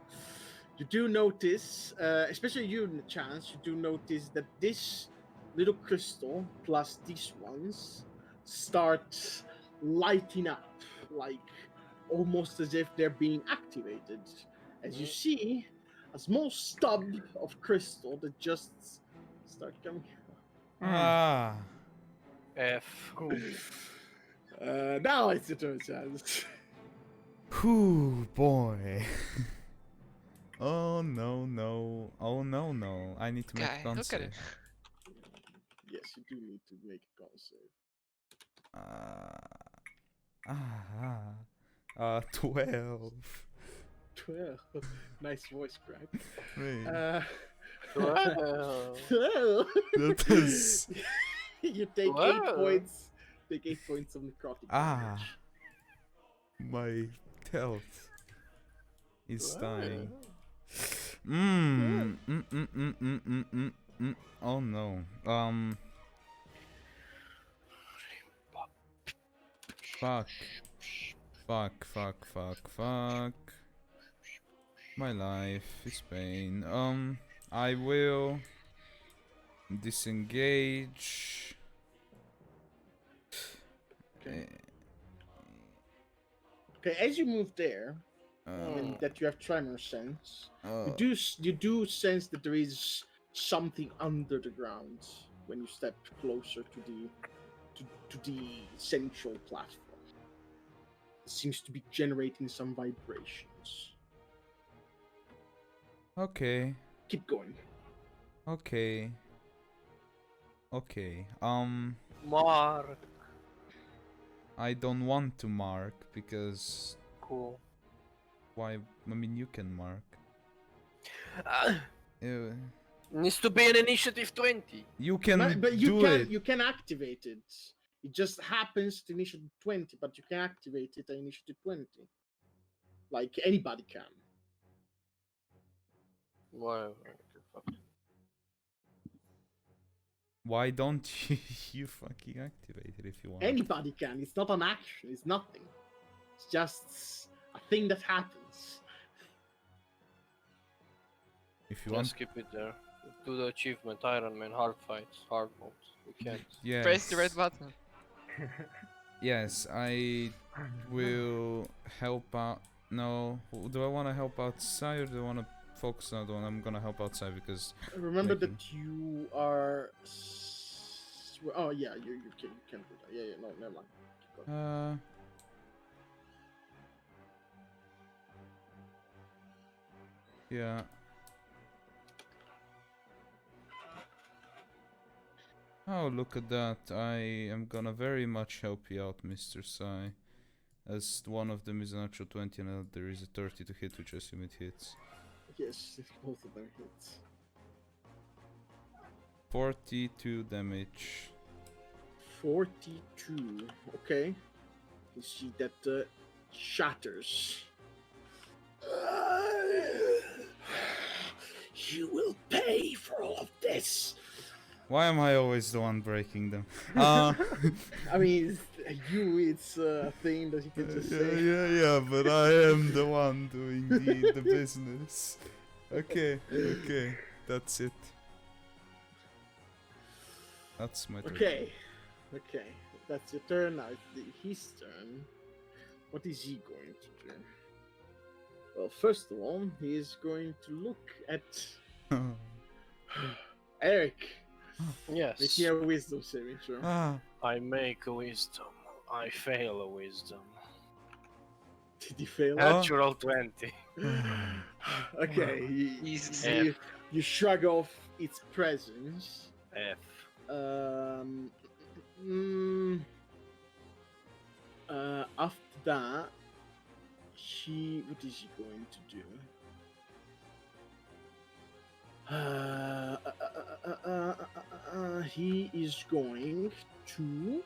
[SPEAKER 3] you do notice, especially you, Chance, you do notice that this little crystal plus these ones start lighting up, like almost as if they're being activated. As you see, a small stub of crystal that just start coming.
[SPEAKER 5] Ah.
[SPEAKER 2] F.
[SPEAKER 4] Cool.
[SPEAKER 3] Now it's your turn, Chance.
[SPEAKER 5] Whew, boy. Oh no. Oh no. I need to make
[SPEAKER 1] Guy,
[SPEAKER 5] a con
[SPEAKER 1] look at
[SPEAKER 5] save.
[SPEAKER 1] it.
[SPEAKER 3] Yes, you do need to make a con save.
[SPEAKER 5] 12.
[SPEAKER 3] 12. Nice voice crack.
[SPEAKER 5] Wait.
[SPEAKER 2] 12.
[SPEAKER 3] 12.
[SPEAKER 5] That is.
[SPEAKER 3] You take 8
[SPEAKER 2] Whoa.
[SPEAKER 3] points. Take 8 points of necrotic damage.
[SPEAKER 5] My health is dying. Oh no. Fuck. My life is pain. I will disengage.
[SPEAKER 3] Okay. Okay, as you move there, and that you have tremor sense, you do sense that there is something under the ground. when you step closer to the central platform. It seems to be generating some vibrations.
[SPEAKER 5] Okay.
[SPEAKER 3] Keep going.
[SPEAKER 5] Okay. Okay.
[SPEAKER 2] Mark.
[SPEAKER 5] I don't want to mark because
[SPEAKER 2] Cool.
[SPEAKER 5] why? I mean, you can mark. Uh,
[SPEAKER 2] Needs to be an initiative 20.
[SPEAKER 5] you can
[SPEAKER 3] But you
[SPEAKER 5] do
[SPEAKER 3] can
[SPEAKER 5] it.
[SPEAKER 3] you can activate it. It just happens to initiative 20, but you can activate it at initiative 20. Like anybody can.
[SPEAKER 2] Whatever.
[SPEAKER 5] Why don't you fucking activate it if you want?
[SPEAKER 3] Anybody can. It's not an action. It's nothing. It's just a thing that happens.
[SPEAKER 5] If you
[SPEAKER 2] Let's
[SPEAKER 5] want.
[SPEAKER 2] keep it there. Do the achievement, Iron Man, hard fights, hard modes. We can't.
[SPEAKER 5] Yes.
[SPEAKER 1] Press the red button.
[SPEAKER 5] Yes, I will help out. No, do I want to help outside or do I want to focus on the one? I'm gonna help outside because.
[SPEAKER 3] Remember
[SPEAKER 5] Making-
[SPEAKER 3] that you are. Oh yeah, you can do that. Yeah, no, never mind. Keep going.
[SPEAKER 5] Yeah. Oh, look at that. I am gonna very much help you out, Mr. Sai. As one of them is an actual 20 and there is a 30 to hit, which I assume it hits.
[SPEAKER 3] Yes, both of them hits.
[SPEAKER 5] 42 damage.
[SPEAKER 3] 42. Okay. You see that shatters. You will pay for all of this.
[SPEAKER 5] Why am I always the one breaking them?
[SPEAKER 3] I mean, it's a thing that you can just say.
[SPEAKER 5] yeah, but I am the one doing the business. Okay, that's it. That's my turn.
[SPEAKER 3] Okay, that's your turn. Now it's his turn. What is he going to do? Well, first of all, he is going to look at Eric.
[SPEAKER 2] Yes.
[SPEAKER 3] Make me a wisdom saving throw.
[SPEAKER 2] I make a wisdom. I fail a wisdom.
[SPEAKER 3] Did he fail?
[SPEAKER 2] Natural 20.
[SPEAKER 3] Okay,
[SPEAKER 1] Easy.
[SPEAKER 3] you shrug off its presence.
[SPEAKER 2] F.
[SPEAKER 3] After that, what is he going to do? He is going to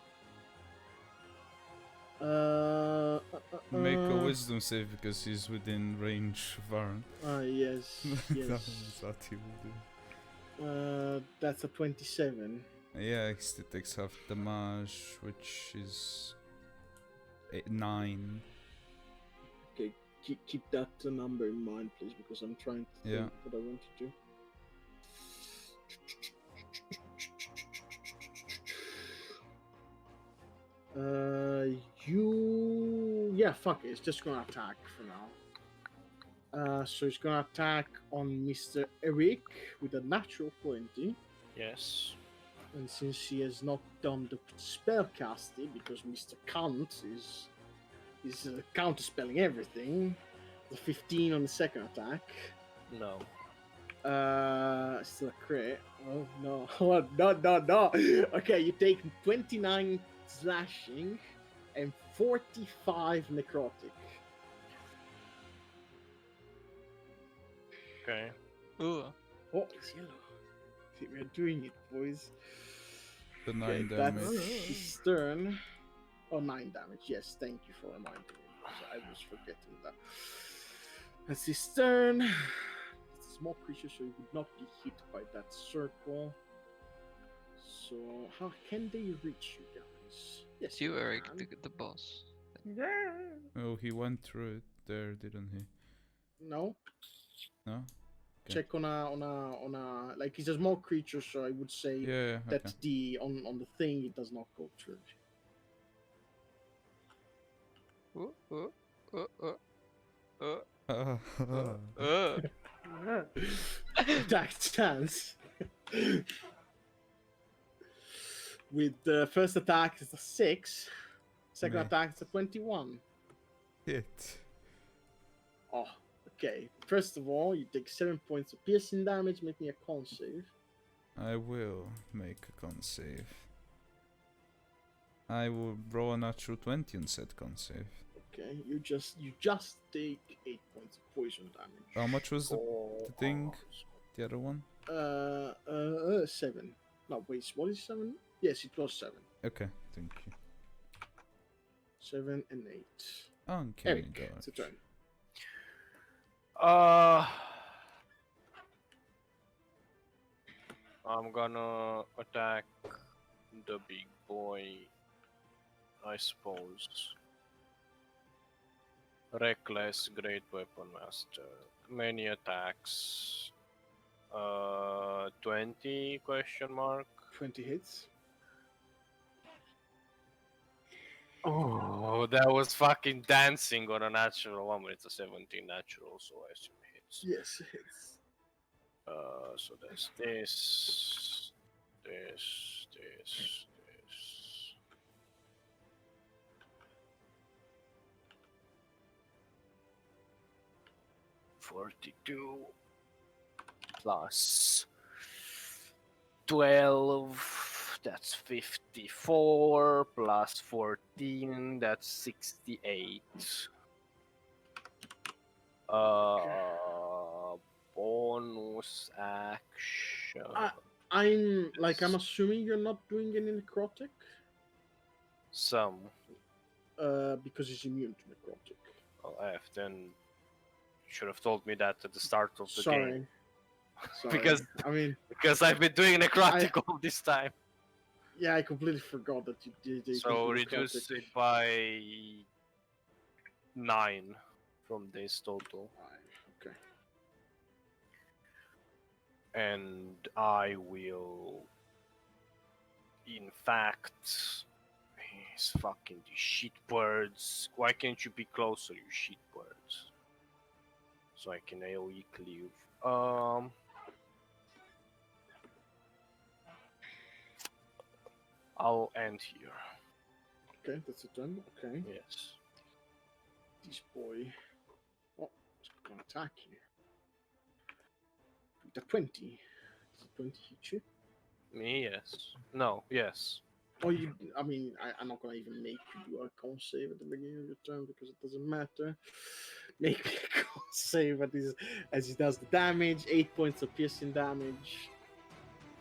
[SPEAKER 5] Make a wisdom save because he's within range of Aaron.
[SPEAKER 3] yes,
[SPEAKER 5] That's what he will do.
[SPEAKER 3] that's a 27.
[SPEAKER 5] Yeah, he still takes half damage, which is 9.
[SPEAKER 3] Okay, keep that number in mind, please, because I'm trying to think what I want to do. Fuck it. It's just gonna attack for now. So he's gonna attack on Mr. Eric with a natural 20.
[SPEAKER 2] Yes.
[SPEAKER 3] And since he has not done the spell casting, because Mr. Kant is counterspelling everything, the 15 on the second attack.
[SPEAKER 2] No.
[SPEAKER 3] Still a crit. Oh no! No! Okay, you take 29 slashing and 45 necrotic.
[SPEAKER 2] Okay.
[SPEAKER 1] Ooh.
[SPEAKER 3] Oh, it's yellow. See, we're doing it, boys.
[SPEAKER 5] The 9
[SPEAKER 3] Okay,
[SPEAKER 5] damage.
[SPEAKER 3] that's his turn. Oh, 9 damage. Yes, thank you for reminding me. Because I was forgetting that. That's his turn. It's a small creature, so he would not be hit by that circle. So, how can they reach you guys? Yes,
[SPEAKER 1] It's you,
[SPEAKER 3] they
[SPEAKER 1] Eric,
[SPEAKER 3] can.
[SPEAKER 1] the boss.
[SPEAKER 4] Yeah.
[SPEAKER 5] Oh, he went through it there, didn't he?
[SPEAKER 3] No.
[SPEAKER 5] No? Okay.
[SPEAKER 3] Check on a like he's a small creature, so I would say
[SPEAKER 5] Yeah,
[SPEAKER 3] that
[SPEAKER 5] okay.
[SPEAKER 3] the on the thing it does not go through. Attack chance. With the first attack is a 6. Second
[SPEAKER 5] Meh.
[SPEAKER 3] attack is a 21.
[SPEAKER 5] Hit.
[SPEAKER 3] Oh, okay. First of all, you take 7 points of piercing damage. Make me a con save.
[SPEAKER 5] I will make a con save. I will roll a natural 20 on said con save.
[SPEAKER 3] Okay, you just take 8 points of poison damage.
[SPEAKER 5] How much was the thing? The other one?
[SPEAKER 3] 7. No, wait, what is 7? Yes, it was 7.
[SPEAKER 5] Okay, thank you.
[SPEAKER 3] 7 and 8.
[SPEAKER 5] Okay,
[SPEAKER 3] Eric, it's a turn.
[SPEAKER 2] I'm gonna attack the big boy, I suppose. Reckless, great weapon master. Many attacks. 20 question mark.
[SPEAKER 3] 20 hits.
[SPEAKER 2] Oh, that was fucking dancing on a natural one, but it's a 17 natural, so I assume it hits.
[SPEAKER 3] Yes, it hits.
[SPEAKER 2] So there's this. 42 plus 12, that's 54, plus 14, that's 68. Bonus action.
[SPEAKER 3] I'm assuming you're not doing any necrotic?
[SPEAKER 2] Some.
[SPEAKER 3] Because he's immune to necrotic.
[SPEAKER 2] Oh, F, then you should have told me that at the start of the
[SPEAKER 3] Sorry.
[SPEAKER 2] game.
[SPEAKER 3] Sorry.
[SPEAKER 2] Because
[SPEAKER 3] I mean,
[SPEAKER 2] because I've been doing necrotic all this time.
[SPEAKER 3] yeah, I completely forgot that you did.
[SPEAKER 2] So reduce it by 9 from this total.
[SPEAKER 3] Okay.
[SPEAKER 2] And I will, in fact, these fucking shitbirds. Why can't you be closer, you shitbirds? So I can AoE cleave. I'll end here.
[SPEAKER 3] Okay, that's a turn. Okay.
[SPEAKER 2] Yes.
[SPEAKER 3] This boy. Oh, he's gonna attack you. The 20. Does the 20 hit you?
[SPEAKER 2] Me, yes. No, yes.
[SPEAKER 3] Oh, I'm not gonna even make you do a con save at the beginning of your turn because it doesn't matter. Make me a con save as he does the damage. 8 points of piercing damage.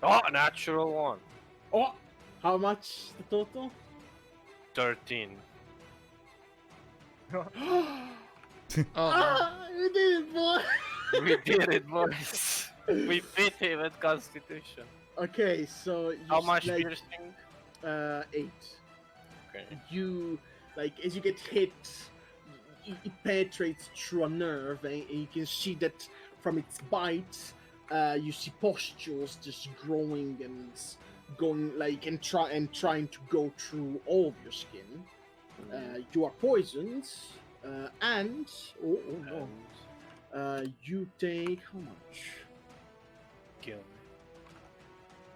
[SPEAKER 2] Oh, natural one.
[SPEAKER 3] Oh, how much the total?
[SPEAKER 2] 13.
[SPEAKER 1] Oh no.
[SPEAKER 3] You did it, boy!
[SPEAKER 2] We did it, boys. We beat him at Constitution.
[SPEAKER 3] Okay, so you
[SPEAKER 2] How much
[SPEAKER 3] like,
[SPEAKER 2] piercing?
[SPEAKER 3] 8.
[SPEAKER 2] Okay.
[SPEAKER 3] You as you get hit, it penetrates through a nerve, and you can see that from its bite. You see pustules just growing and going trying to go through all of your skin. You are poisoned, and you take how much?
[SPEAKER 2] Kill.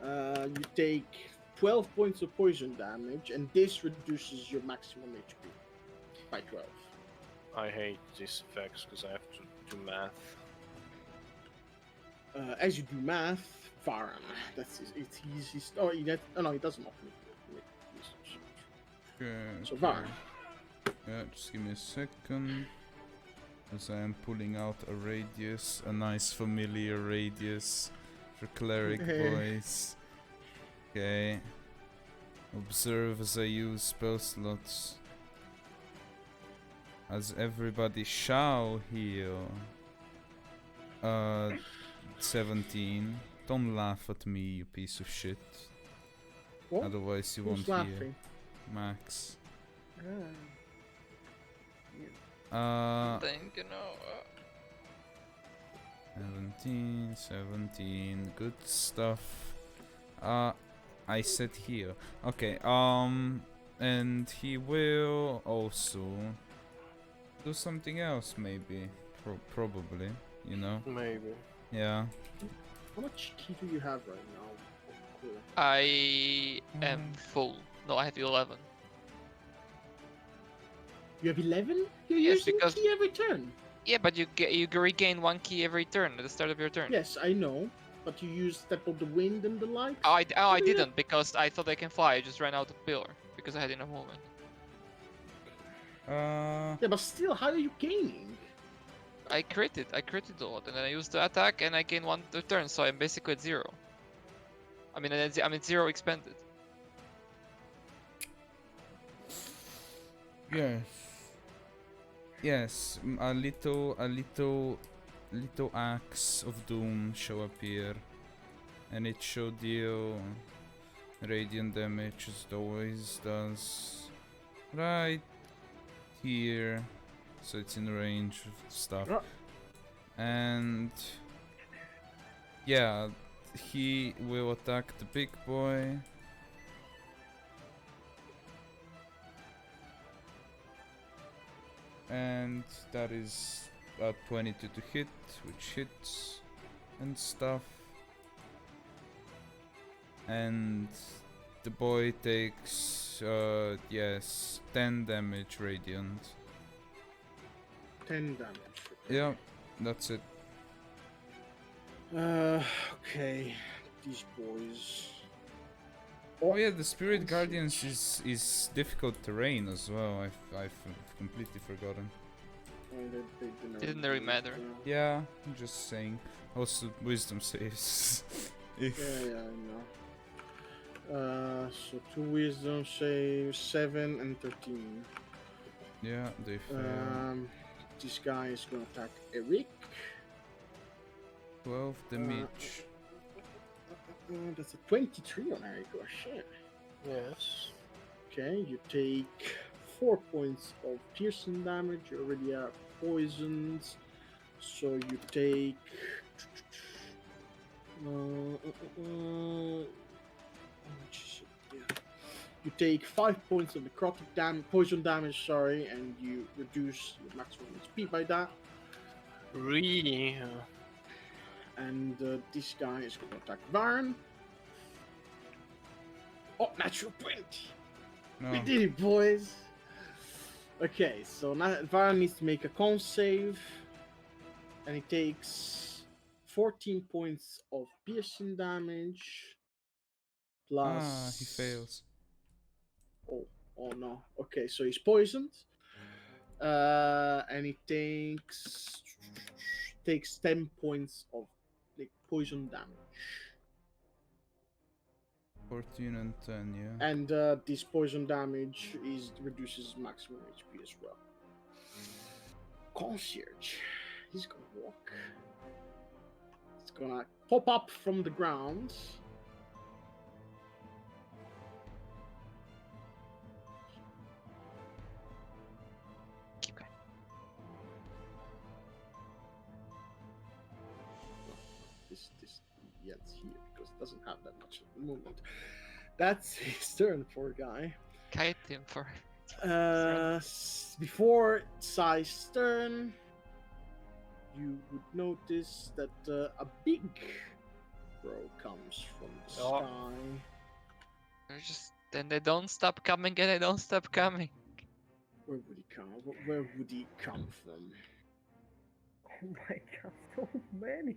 [SPEAKER 3] You take 12 points of poison damage, and this reduces your maximum HP by 12.
[SPEAKER 2] I hate these effects because I have to do math.
[SPEAKER 3] As you do math, Faran, that's it's easy. Oh, he doesn't offer me.
[SPEAKER 5] Okay,
[SPEAKER 3] So Varan.
[SPEAKER 5] Yeah, just give me a second. As I am pulling out a radius, a nice familiar radius for cleric boys. Okay. Observe as I use spell slots. As everybody shall heal. 17. Don't laugh at me, you piece of shit.
[SPEAKER 3] What?
[SPEAKER 5] Otherwise you
[SPEAKER 3] Who's
[SPEAKER 5] won't heal.
[SPEAKER 3] laughing?
[SPEAKER 5] Max.
[SPEAKER 1] Think, you know.
[SPEAKER 5] 17, good stuff. I said here. Okay, and he will also do something else, maybe. Probably, you know?
[SPEAKER 2] Maybe.
[SPEAKER 5] Yeah.
[SPEAKER 3] How much key do you have right now? Cool.
[SPEAKER 1] I am full. No, I have 11.
[SPEAKER 3] You have 11? You're
[SPEAKER 1] Yes,
[SPEAKER 3] using
[SPEAKER 1] because-
[SPEAKER 3] key every turn.
[SPEAKER 1] Yeah, but you regain 1 key every turn at the start of your turn.
[SPEAKER 3] Yes, I know. But you use Step of the Wind and the likes?
[SPEAKER 1] Oh, I
[SPEAKER 3] do that?
[SPEAKER 1] didn't because I thought I can fly. I just ran out of pillar because I had enough movement.
[SPEAKER 3] Yeah, but still, how are you gaining?
[SPEAKER 1] I critted a lot, and then I used the attack, and I gained 1 the turn, so I'm basically at 0. I mean, I'm at 0 expended.
[SPEAKER 5] Yes. Yes, a little axe of doom shall appear, and it shall deal radiant damage as it always does. Right here, so it's in range of stuff.
[SPEAKER 3] Ah.
[SPEAKER 5] And yeah, he will attack the big boy. And that is 22 to hit, which hits and stuff. And the boy takes, yes, 10 damage radiant.
[SPEAKER 3] 10 damage.
[SPEAKER 5] Yeah, that's it.
[SPEAKER 3] Okay. These boys.
[SPEAKER 5] Oh yeah, the Spirit
[SPEAKER 3] Let's see.
[SPEAKER 5] Guardians is difficult terrain as well. I've completely forgotten.
[SPEAKER 1] Didn't really matter.
[SPEAKER 5] Yeah, I'm just saying. Also, wisdom saves. If
[SPEAKER 3] Yeah, I know. So 2 wisdom saves, 7 and 13.
[SPEAKER 5] yeah, they fail.
[SPEAKER 3] This guy is gonna attack Eric.
[SPEAKER 5] 12 damage.
[SPEAKER 3] That's a 23 on Eric. Oh shit.
[SPEAKER 2] Yes.
[SPEAKER 3] Okay, you take 4 points of piercing damage. You already are poisoned, so you take. How much is it? Yeah. You take 5 points of necrotic damage, poison damage. Sorry, and you reduce your maximum HP by that.
[SPEAKER 2] Really?
[SPEAKER 3] And this guy is going to attack Varn. Oh, natural 20. We
[SPEAKER 5] No.
[SPEAKER 3] did it, boys. Okay, so now Varn needs to make a con save, and he takes 14 points of piercing damage. Plus.
[SPEAKER 5] Ah, he fails.
[SPEAKER 3] Oh no. Okay, so he's poisoned. And he takes 10 points of poison damage.
[SPEAKER 5] 14 and 10, yeah.
[SPEAKER 3] And this poison damage reduces maximum HP as well. Concierge. He's gonna walk. He's gonna pop up from the ground.
[SPEAKER 1] Keep going.
[SPEAKER 3] This yells here because it doesn't have that much movement. That's his turn, poor guy.
[SPEAKER 1] Kite him for.
[SPEAKER 3] Before Sai's turn, you would notice that a big crow comes from the sky.
[SPEAKER 1] They're just. Then they don't stop coming and they don't stop coming.
[SPEAKER 3] Where would he come? Where would he come from?
[SPEAKER 4] Oh my god, so many.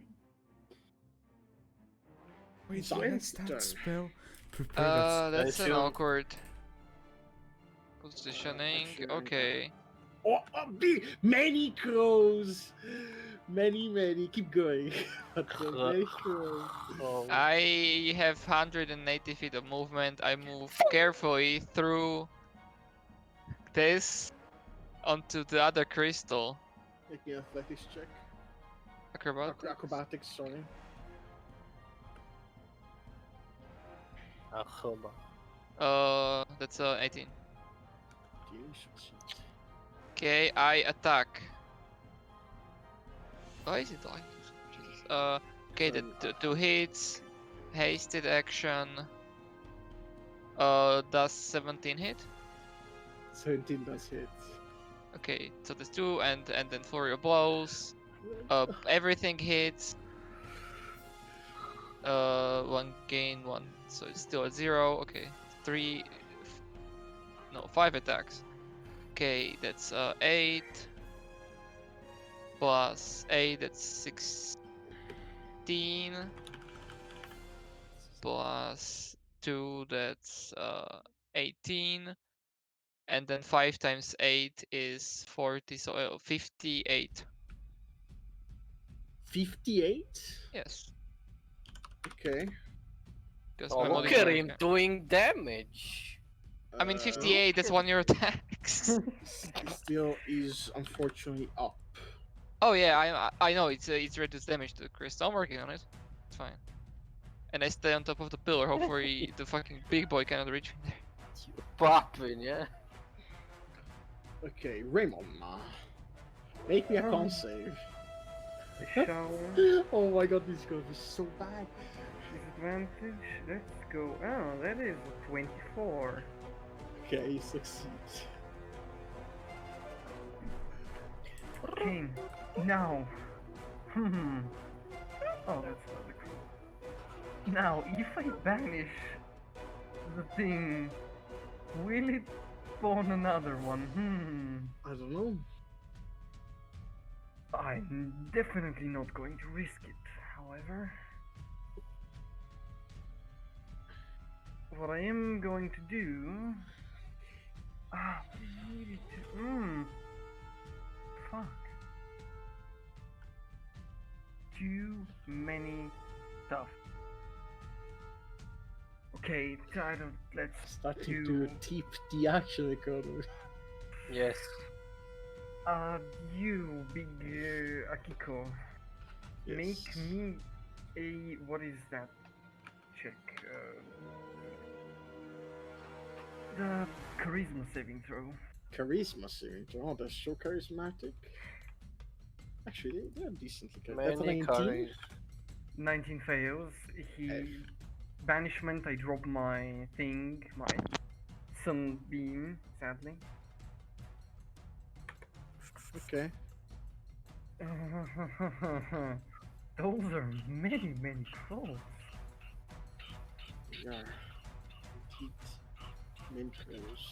[SPEAKER 5] Wait,
[SPEAKER 3] Science
[SPEAKER 5] that's that
[SPEAKER 3] turn.
[SPEAKER 5] spell? Prepare
[SPEAKER 1] That's an
[SPEAKER 2] feel-
[SPEAKER 1] awkward positioning.
[SPEAKER 3] Actually,
[SPEAKER 1] Okay.
[SPEAKER 3] Oh, many crows! Many. Keep going. Many crows.
[SPEAKER 2] Oh.
[SPEAKER 1] I have 180 feet of movement. I move carefully through this onto the other crystal.
[SPEAKER 3] Make me an athletics check.
[SPEAKER 1] Acrobatics.
[SPEAKER 3] Acrobatics, sorry.
[SPEAKER 1] That's 18.
[SPEAKER 3] You succeed.
[SPEAKER 1] Okay, I attack. Why is it like this? Jesus. Okay, the two hits, hasted action. Does 17 hit?
[SPEAKER 3] 17 does hit.
[SPEAKER 1] Okay, so there's 2 and then flurry of blows. Everything hits. 1 gain 1, so it's still at 0. Okay, 5 attacks. Okay, that's 8 plus 8, that's 16 plus 2, that's 18, and then 5 times 8 is 40, so 58.
[SPEAKER 3] 58?
[SPEAKER 1] Yes,
[SPEAKER 3] Okay.
[SPEAKER 1] because
[SPEAKER 2] Oh,
[SPEAKER 1] my
[SPEAKER 2] look
[SPEAKER 1] modifier.
[SPEAKER 2] at him doing damage.
[SPEAKER 1] I mean,
[SPEAKER 3] Uh,
[SPEAKER 1] 58, that's 1 your attacks.
[SPEAKER 3] Still is unfortunately up.
[SPEAKER 1] Oh yeah, I know it's reduced damage to Chris. I'm working on it. It's fine. And I stay on top of the pillar. Hopefully the fucking big boy cannot reach me there.
[SPEAKER 2] Popping, yeah.
[SPEAKER 3] Okay, Raymond. Make me a con save.
[SPEAKER 4] Shower.
[SPEAKER 3] Oh my god, this is gonna be so bad.
[SPEAKER 4] Disadvantage. Let's go. Oh, that is a 24.
[SPEAKER 3] Okay, he succeeds.
[SPEAKER 4] Okay, now. Hmm. Oh, that's not the cool. Now, if I banish the thing, will it spawn another one?
[SPEAKER 3] I don't know.
[SPEAKER 4] I'm definitely not going to risk it, however. What I am going to do... I needed to... Fuck. Too many stuff. Okay, I don't... Let's
[SPEAKER 3] Starting
[SPEAKER 4] do...
[SPEAKER 3] to tip the action economy.
[SPEAKER 2] Yes.
[SPEAKER 4] You, big Akiko, make me a... What is that? Check. The charisma saving throw.
[SPEAKER 3] Charisma saving throw. Oh, they're so charismatic. Actually, they're decently charismatic.
[SPEAKER 2] Many
[SPEAKER 3] That's a 19.
[SPEAKER 2] curries.
[SPEAKER 4] 19 fails. Banishment, I drop my thing, my sunbeam, sadly.
[SPEAKER 3] Okay.
[SPEAKER 4] Those are many, many souls.
[SPEAKER 3] Yeah. Heat. Mintros.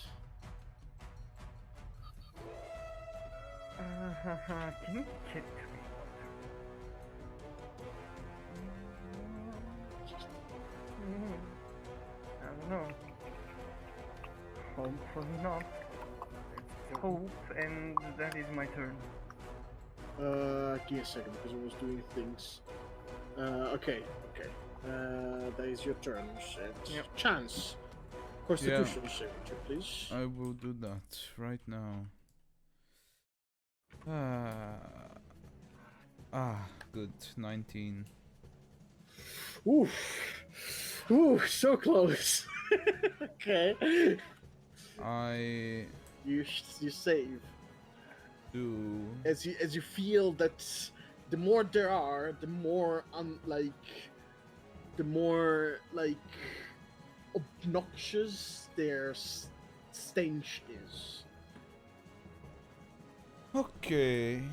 [SPEAKER 4] Can you get to me? I don't know. Hopefully not. Let's hope, and that is my turn.
[SPEAKER 3] Give me a second because I was doing things. Okay. That is your turn.
[SPEAKER 4] Yep.
[SPEAKER 3] Chance. Constitution saving throw, please.
[SPEAKER 5] I will do that right now. Good. 19.
[SPEAKER 3] Ooh, so close. Okay. You save
[SPEAKER 5] do.
[SPEAKER 3] as you feel that the more there are, the more obnoxious their stench is.
[SPEAKER 5] Okay.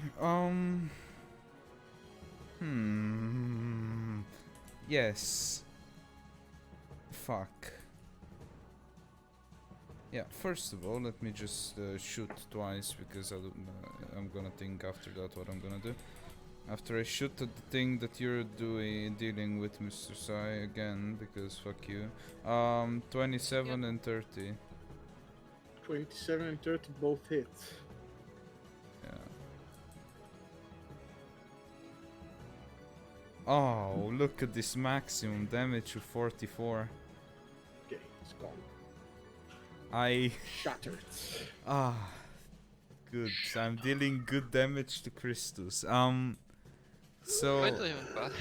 [SPEAKER 5] Yes. Fuck. Yeah, first of all, let me just shoot twice because I'm gonna think after that what I'm gonna do. After I shoot at the thing that you're dealing with, Mr. Sai, again, because fuck you. 27 and 30.
[SPEAKER 3] 27 and 30 both hit.
[SPEAKER 5] Yeah. Oh, look at this maximum damage of 44.
[SPEAKER 3] Okay, it's gone. Shattered.
[SPEAKER 5] Good. I'm dealing good damage to Christus. So
[SPEAKER 1] I don't even bother.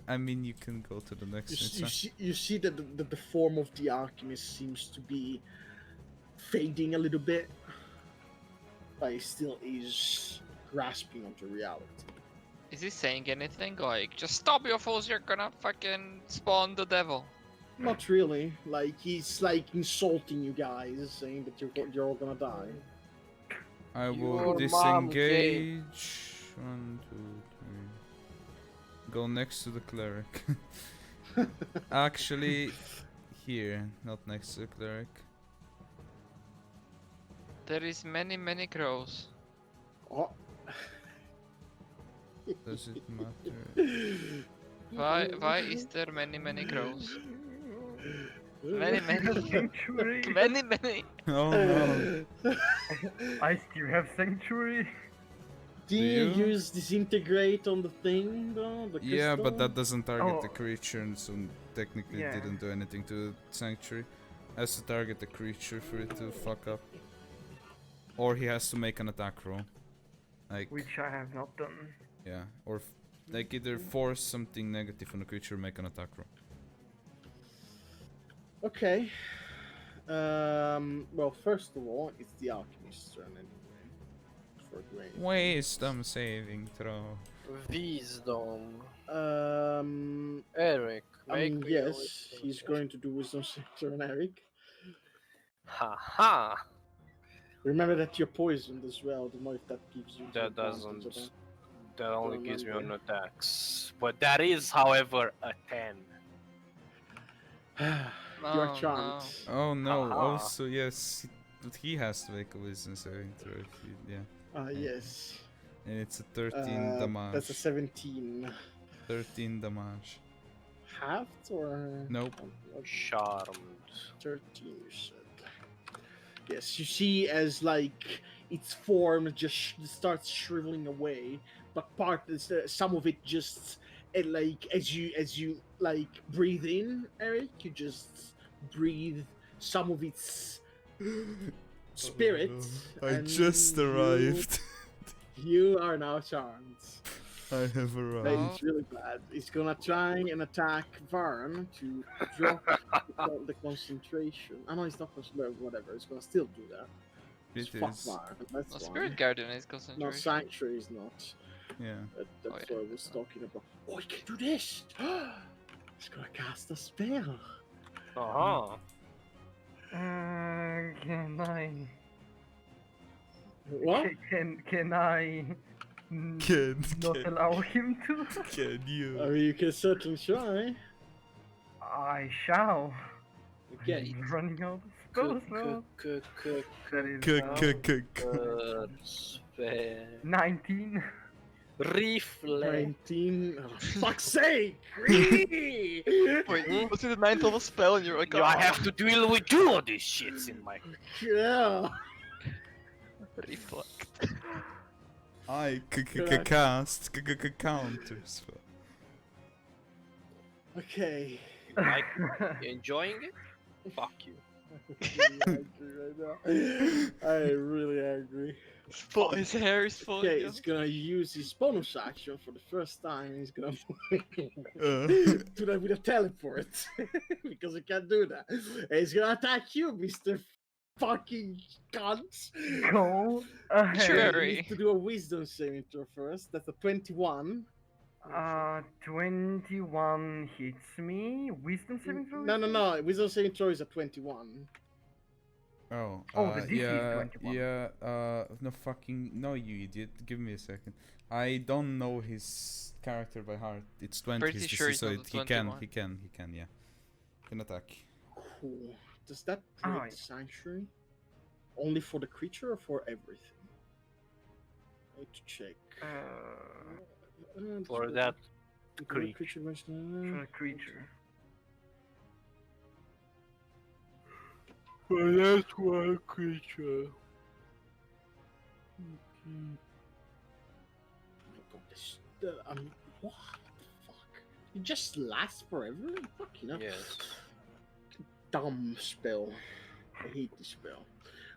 [SPEAKER 5] I mean, you can go to the next one.
[SPEAKER 3] You see that the form of the Alchemist seems to be fading a little bit, but he still is grasping onto reality.
[SPEAKER 1] Is he saying anything like, just stop your fools, you're gonna fucking spawn the devil?
[SPEAKER 3] Not really. Like, he's like insulting you guys, saying that you're all gonna die.
[SPEAKER 5] I will
[SPEAKER 2] Your mom
[SPEAKER 5] disengage. 1, 2, 3. Go next to the cleric. Actually, here, not next to the cleric.
[SPEAKER 1] There is many crows.
[SPEAKER 3] Oh.
[SPEAKER 5] Does it matter?
[SPEAKER 1] Why is there many crows? Many
[SPEAKER 4] Sanctuary.
[SPEAKER 1] many.
[SPEAKER 5] Oh no.
[SPEAKER 4] I still have sanctuary.
[SPEAKER 3] Do
[SPEAKER 5] Do
[SPEAKER 3] you
[SPEAKER 5] you?
[SPEAKER 3] use disintegrate on the thing though? The
[SPEAKER 5] Yeah, but
[SPEAKER 3] crystal?
[SPEAKER 5] that doesn't target the
[SPEAKER 4] Oh.
[SPEAKER 5] creature, and so technically
[SPEAKER 4] Yeah.
[SPEAKER 5] didn't do anything to the sanctuary. Has to target the creature for it to fuck up. Or he has to make an attack roll. Like,
[SPEAKER 4] Which I have not done.
[SPEAKER 5] yeah. Or, like, either force something negative on the creature or make an attack roll.
[SPEAKER 3] Okay. Well, first of all, it's the Alchemist's turn anyway. For Dwayne.
[SPEAKER 5] Wisdom saving throw.
[SPEAKER 2] Wisdom.
[SPEAKER 3] I
[SPEAKER 2] Eric, make
[SPEAKER 3] mean,
[SPEAKER 2] me a
[SPEAKER 3] yes,
[SPEAKER 2] wisdom
[SPEAKER 3] he's
[SPEAKER 2] save.
[SPEAKER 3] going to do wisdom save turn, Eric.
[SPEAKER 2] Haha!
[SPEAKER 3] Remember that you're poisoned as well. Don't know if that gives you the
[SPEAKER 2] That
[SPEAKER 3] advantage
[SPEAKER 2] doesn't.
[SPEAKER 3] of that.
[SPEAKER 2] That only gives me on
[SPEAKER 3] Remember.
[SPEAKER 2] attacks. But that is, however, a 10.
[SPEAKER 3] You're
[SPEAKER 1] No,
[SPEAKER 3] charmed.
[SPEAKER 5] Oh no,
[SPEAKER 2] Haha.
[SPEAKER 5] also, yes. But he has to make a wisdom saving throw. If he, yeah.
[SPEAKER 3] Yes.
[SPEAKER 5] And it's a 13 damage.
[SPEAKER 3] That's a 17.
[SPEAKER 5] 13 damage.
[SPEAKER 3] Halved or?
[SPEAKER 5] Nope.
[SPEAKER 2] Charmed.
[SPEAKER 3] 13, you said. Yes, you see as like its form just starts shriveling away, but some of it just like as you like breathe in, Eric, you just breathe some of its spirit.
[SPEAKER 5] I
[SPEAKER 3] and
[SPEAKER 5] just arrived.
[SPEAKER 3] You are now charmed.
[SPEAKER 5] I have
[SPEAKER 3] Like,
[SPEAKER 5] arrived.
[SPEAKER 3] it's really bad. It's gonna try and attack Varn to drop the concentration. I know it's not concentration, whatever. It's gonna still do that.
[SPEAKER 5] It
[SPEAKER 3] Fuck
[SPEAKER 5] is.
[SPEAKER 3] Varn. That's
[SPEAKER 1] No,
[SPEAKER 3] fine.
[SPEAKER 1] Spirit Guardian is
[SPEAKER 3] No,
[SPEAKER 1] concentration.
[SPEAKER 3] Sanctuary is not.
[SPEAKER 5] Yeah.
[SPEAKER 3] That's
[SPEAKER 1] yeah,
[SPEAKER 3] what I was talking about. Oh, he can do this! He's gonna cast a spell.
[SPEAKER 2] Uh-huh.
[SPEAKER 4] Can I?
[SPEAKER 3] What?
[SPEAKER 4] Can I? Not allow him to?
[SPEAKER 5] Can
[SPEAKER 3] I
[SPEAKER 5] you?
[SPEAKER 3] mean, you can certainly try.
[SPEAKER 4] I shall.
[SPEAKER 3] Okay.
[SPEAKER 4] I'm running out of spells now. That is
[SPEAKER 2] Spell.
[SPEAKER 4] 19.
[SPEAKER 2] Reflex.
[SPEAKER 3] 19. Oh, fuck's sake! Wait,
[SPEAKER 1] What's the 9th level spell and you're like,
[SPEAKER 2] I have to deal with two of these shits in my.
[SPEAKER 3] Yeah.
[SPEAKER 1] reflect.
[SPEAKER 5] I
[SPEAKER 3] Correct.
[SPEAKER 5] cast counters.
[SPEAKER 3] Okay.
[SPEAKER 2] Like, enjoying it? Fuck you.
[SPEAKER 3] I'm really angry right now. I'm really angry.
[SPEAKER 1] His hair is full.
[SPEAKER 3] Okay, he's gonna use his bonus action for the first time. He's gonna do that with a teleport because he can't do that. And he's gonna attack you, Mr. Fucking cunt.
[SPEAKER 4] Go ahead.
[SPEAKER 1] Sure.
[SPEAKER 3] You need to do a wisdom saving throw first. That's a 21.
[SPEAKER 4] 21 hits me. Wisdom saving throw?
[SPEAKER 3] No, no, no. Wisdom saving throw is a 21.
[SPEAKER 5] Oh,
[SPEAKER 4] Oh, the DC is
[SPEAKER 5] yeah,
[SPEAKER 4] 21.
[SPEAKER 5] yeah, no fucking, no you idiot, give me a second. I don't know his character by heart. It's 20
[SPEAKER 1] Pretty
[SPEAKER 5] his DC,
[SPEAKER 1] sure it's
[SPEAKER 5] so
[SPEAKER 1] not
[SPEAKER 5] it,
[SPEAKER 1] the
[SPEAKER 5] he can,
[SPEAKER 1] 21.
[SPEAKER 5] yeah. Can attack.
[SPEAKER 3] Cool. Does that
[SPEAKER 4] Oh,
[SPEAKER 3] break
[SPEAKER 4] yeah.
[SPEAKER 3] the sanctuary? Only for the creature or for everything? I need to check.
[SPEAKER 2] For that creature.
[SPEAKER 3] creature.
[SPEAKER 4] For a creature.
[SPEAKER 2] For that one creature.
[SPEAKER 3] What the fuck? It just lasts forever? Fucking hell.
[SPEAKER 2] Yes.
[SPEAKER 3] Dumb spell. I hate this spell.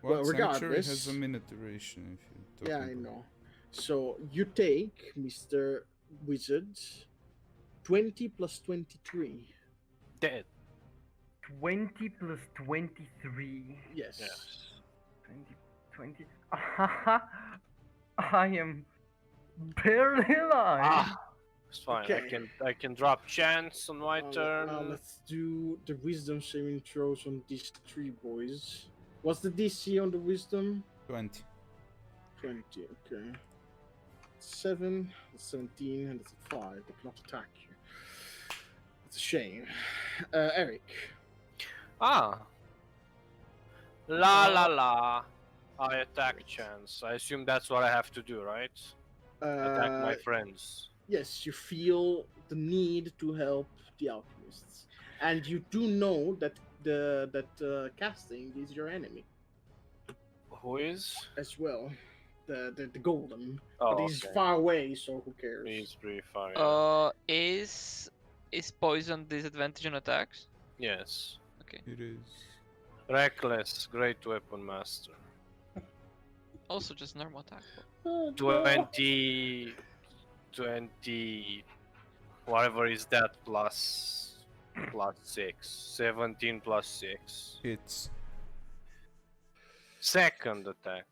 [SPEAKER 5] Well,
[SPEAKER 3] Well,
[SPEAKER 5] Sanctuary has
[SPEAKER 3] regardless-
[SPEAKER 5] a minute duration if you're
[SPEAKER 3] Yeah,
[SPEAKER 5] talking
[SPEAKER 3] I
[SPEAKER 5] about-
[SPEAKER 3] know. So you take, Mr. Wizard, 20 plus 23.
[SPEAKER 2] Dead.
[SPEAKER 4] 20 plus 23.
[SPEAKER 3] Yes.
[SPEAKER 2] Yes.
[SPEAKER 4] 20. I am barely alive.
[SPEAKER 2] Ah, it's fine.
[SPEAKER 3] Okay.
[SPEAKER 2] I can drop chance on my turn.
[SPEAKER 3] Now let's do the wisdom saving throws on these three boys. What's the DC on the wisdom?
[SPEAKER 5] 20.
[SPEAKER 3] 20, okay. 7, that's 17, and it's a 5. They cannot attack you. It's a shame. Eric.
[SPEAKER 2] Ah. La la la. I attack chance. I assume that's what I have to do, right? Attack my friends.
[SPEAKER 3] Yes, you feel the need to help the alchemists, and you do know that casting is your enemy
[SPEAKER 2] Who is?
[SPEAKER 3] as well. The golem,
[SPEAKER 2] Oh,
[SPEAKER 3] but he's
[SPEAKER 2] okay.
[SPEAKER 3] far away, so who cares?
[SPEAKER 2] He's pretty far. Yeah.
[SPEAKER 1] Is poison disadvantage on attacks?
[SPEAKER 2] Yes.
[SPEAKER 1] Okay.
[SPEAKER 5] It is.
[SPEAKER 2] Reckless, great weapon master.
[SPEAKER 1] Also just normal attack.
[SPEAKER 2] 20, whatever is that, plus 6. 17 plus 6.
[SPEAKER 5] Hits.
[SPEAKER 2] Second attack.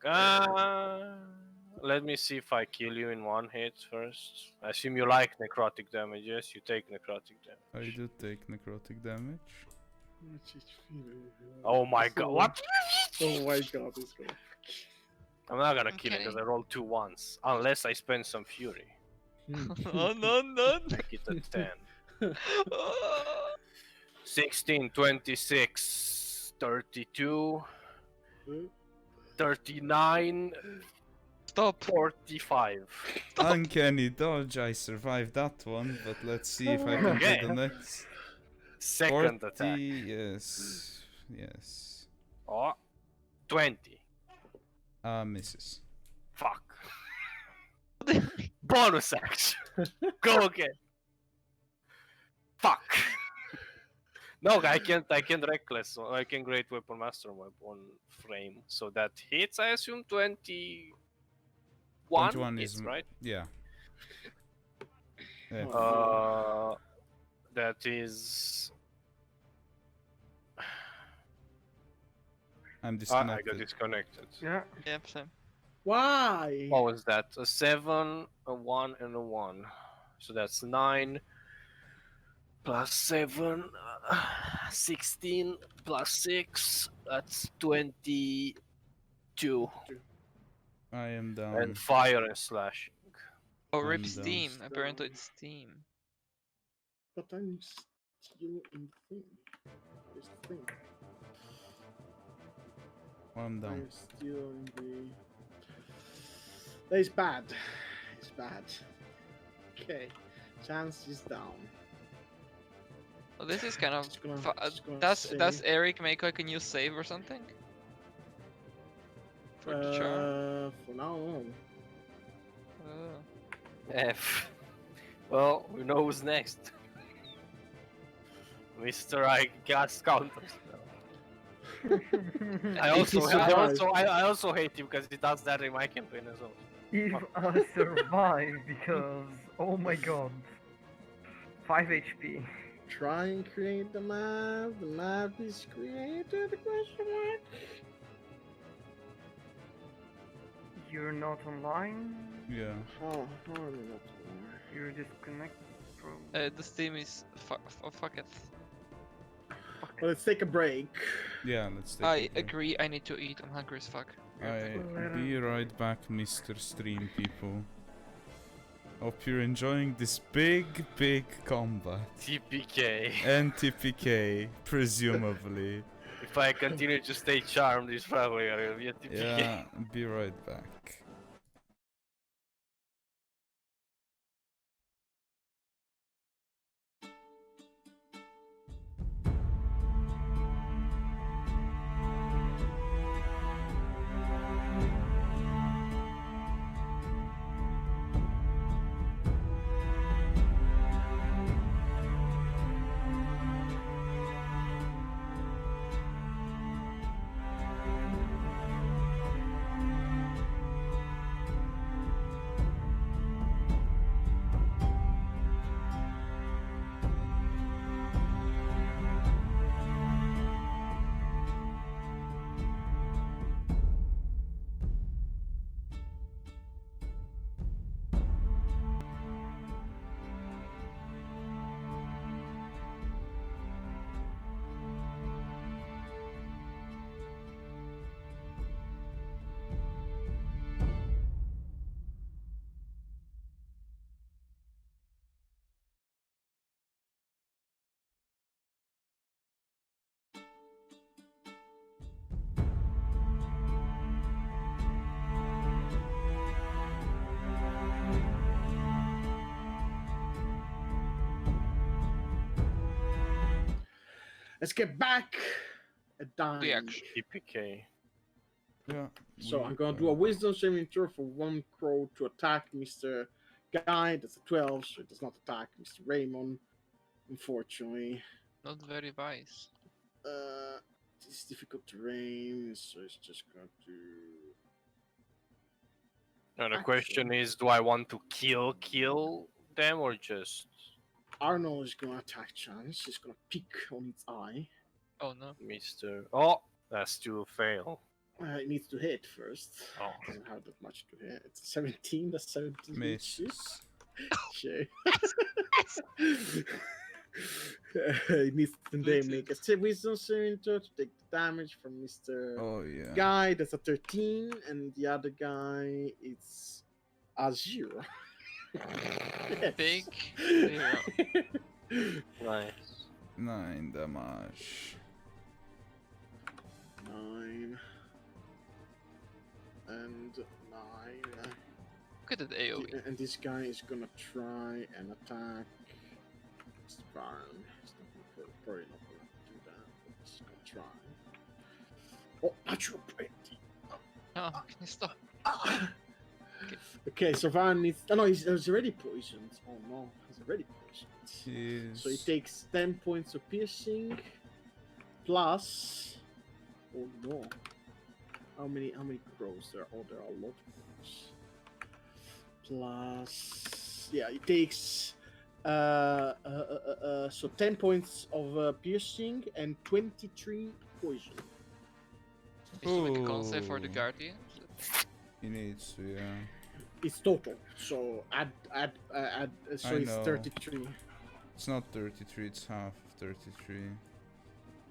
[SPEAKER 2] Let me see if I kill you in one hit first. I assume you like necrotic damage. Yes, you take necrotic damage.
[SPEAKER 5] I do take necrotic damage.
[SPEAKER 2] Oh my god, what?
[SPEAKER 3] Oh my god, this guy.
[SPEAKER 2] I'm not gonna kill it
[SPEAKER 1] Okay.
[SPEAKER 2] because I rolled 2 once. Unless I spend some fury.
[SPEAKER 1] Oh no no!
[SPEAKER 2] Make it a 10. 16, 26, 32, 39,
[SPEAKER 1] Stop!
[SPEAKER 2] 45.
[SPEAKER 5] Uncanny dodge, I survived that one, but let's see if I can
[SPEAKER 2] Okay.
[SPEAKER 5] do the next.
[SPEAKER 2] Second
[SPEAKER 5] 40,
[SPEAKER 2] attack.
[SPEAKER 5] yes. Yes.
[SPEAKER 2] Oh, 20.
[SPEAKER 5] Misses.
[SPEAKER 2] Fuck. Bonus action. Go again. Fuck. No, I can't reckless. So I can great weapon master my one frame. So that hits, I assume 21.
[SPEAKER 5] 21
[SPEAKER 2] hits,
[SPEAKER 5] is
[SPEAKER 2] right?
[SPEAKER 5] Yeah. Yeah.
[SPEAKER 2] That is.
[SPEAKER 5] I'm
[SPEAKER 2] I
[SPEAKER 5] disconnected.
[SPEAKER 2] got disconnected.
[SPEAKER 4] Yeah.
[SPEAKER 1] Yep, same.
[SPEAKER 3] Why?
[SPEAKER 2] What was that? A 7, a 1, and a 1. So that's 9 plus 7, 16 plus 6. That's 22.
[SPEAKER 5] I am down.
[SPEAKER 2] And fire and slashing.
[SPEAKER 1] Oh, rip
[SPEAKER 5] And,
[SPEAKER 1] Steam.
[SPEAKER 3] down.
[SPEAKER 1] Apparently it's Steam.
[SPEAKER 3] But I'm still in the thing. This thing.
[SPEAKER 5] I'm down.
[SPEAKER 3] I'm still in the. It's bad. It's bad. Okay. Chance is down.
[SPEAKER 1] Well, this is kind of.
[SPEAKER 3] Just gonna-
[SPEAKER 1] fu-
[SPEAKER 3] just gonna
[SPEAKER 1] does
[SPEAKER 3] save.
[SPEAKER 1] Eric make like a new save or something? For the charm?
[SPEAKER 3] For now on.
[SPEAKER 1] Oh.
[SPEAKER 2] F. Well, we know who's next. Mr. I gas counters. I also hate him because he does that in my campaign as well.
[SPEAKER 4] If I survive, because oh my god, 5 HP.
[SPEAKER 3] Try and create the map. The map is created. Question mark.
[SPEAKER 4] You're not online.
[SPEAKER 5] Yeah.
[SPEAKER 3] Oh, how am I not
[SPEAKER 4] You're disconnected from.
[SPEAKER 1] The Steam is. Fuck it.
[SPEAKER 3] Well, let's take a break.
[SPEAKER 5] Yeah, let's take
[SPEAKER 1] I
[SPEAKER 5] a break.
[SPEAKER 1] agree, I need to eat. I'm hungry as fuck.
[SPEAKER 5] I'll be right back, Mr. Stream people. Hope you're enjoying this big combat.
[SPEAKER 2] TPK.
[SPEAKER 5] And TPK, presumably.
[SPEAKER 2] If I continue to stay charmed, it's probably gonna be a TPK.
[SPEAKER 5] Yeah, be right back.
[SPEAKER 3] Let's get back a dime.
[SPEAKER 1] Reaction.
[SPEAKER 2] TPK.
[SPEAKER 5] Yeah.
[SPEAKER 3] So
[SPEAKER 5] we
[SPEAKER 3] I'm gonna do a wisdom saving throw for one crow to attack Mr. Guy. That's a 12, so it does not attack Mr. Raymond, unfortunately.
[SPEAKER 1] Not very wise.
[SPEAKER 3] It's difficult terrain, so it's just gonna do.
[SPEAKER 2] And the question is, do I want to kill them or just
[SPEAKER 3] Arnold is gonna attack chance. He's gonna pick on its eye.
[SPEAKER 1] Oh no.
[SPEAKER 2] Mr. Oh, that's to fail.
[SPEAKER 3] It needs to hit first.
[SPEAKER 2] Oh.
[SPEAKER 3] Doesn't have that much to hit. It's 17. That's 17
[SPEAKER 5] Miss.
[SPEAKER 3] inches. Sure. It needs to then make a wisdom saving throw to take the damage from Mr.
[SPEAKER 5] Oh yeah.
[SPEAKER 3] Guy. That's a 13, and the other guy it's a 0. Yes.
[SPEAKER 1] Big 0.
[SPEAKER 2] Nice.
[SPEAKER 5] 9 damage.
[SPEAKER 3] 9 and 9.
[SPEAKER 1] Look at that AoE.
[SPEAKER 3] And this guy is gonna try and attack Mr. Baron. He's probably not gonna do that, but he's gonna try. Oh, natural 20.
[SPEAKER 1] Oh, can you stop?
[SPEAKER 3] Okay, so Baron needs. Oh no, he's already poisoned. Oh no, he's already poisoned. So he takes 10 points of piercing plus. Oh no. How many crows there are? Oh, there are a lot of crows. Plus, yeah, it takes so 10 points of piercing and 23 poison.
[SPEAKER 1] Did you make a con save for the
[SPEAKER 5] Ooh.
[SPEAKER 1] Guardian?
[SPEAKER 5] He needs to, yeah.
[SPEAKER 3] It's total. So add. So
[SPEAKER 5] I
[SPEAKER 3] it's
[SPEAKER 5] know.
[SPEAKER 3] 33.
[SPEAKER 5] It's not 33, it's half of 33.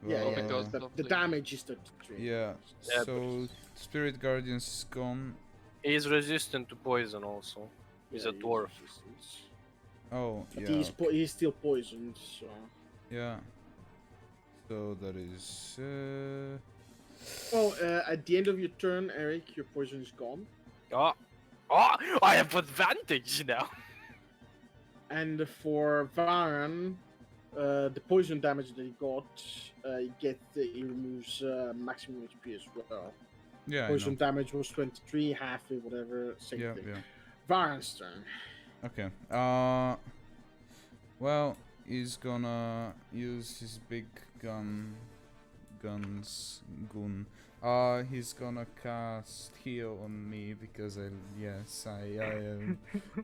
[SPEAKER 3] Yeah,
[SPEAKER 1] Oh,
[SPEAKER 3] yeah.
[SPEAKER 1] because
[SPEAKER 3] The
[SPEAKER 1] of the-
[SPEAKER 3] damage is 33.
[SPEAKER 5] Yeah,
[SPEAKER 2] Yeah,
[SPEAKER 5] so Spirit Guardians is gone.
[SPEAKER 2] He's resistant to poison also. He's a
[SPEAKER 3] Yeah,
[SPEAKER 2] dwarf.
[SPEAKER 3] resistant.
[SPEAKER 5] Oh,
[SPEAKER 3] But
[SPEAKER 5] yeah.
[SPEAKER 3] he's still poisoned. So.
[SPEAKER 5] Yeah. So that is.
[SPEAKER 3] Oh, at the end of your turn, Eric, your poison is gone.
[SPEAKER 2] Oh, I have advantage now.
[SPEAKER 3] And for Varan, the poison damage that he got, he removes maximum HP as well.
[SPEAKER 5] Yeah, I
[SPEAKER 3] Poison
[SPEAKER 5] know.
[SPEAKER 3] damage was 23, half it, whatever, same
[SPEAKER 5] Yeah,
[SPEAKER 3] thing.
[SPEAKER 5] yeah.
[SPEAKER 3] Varan's turn.
[SPEAKER 5] Okay. Well, he's gonna use his big gun. He's gonna cast heal on me because I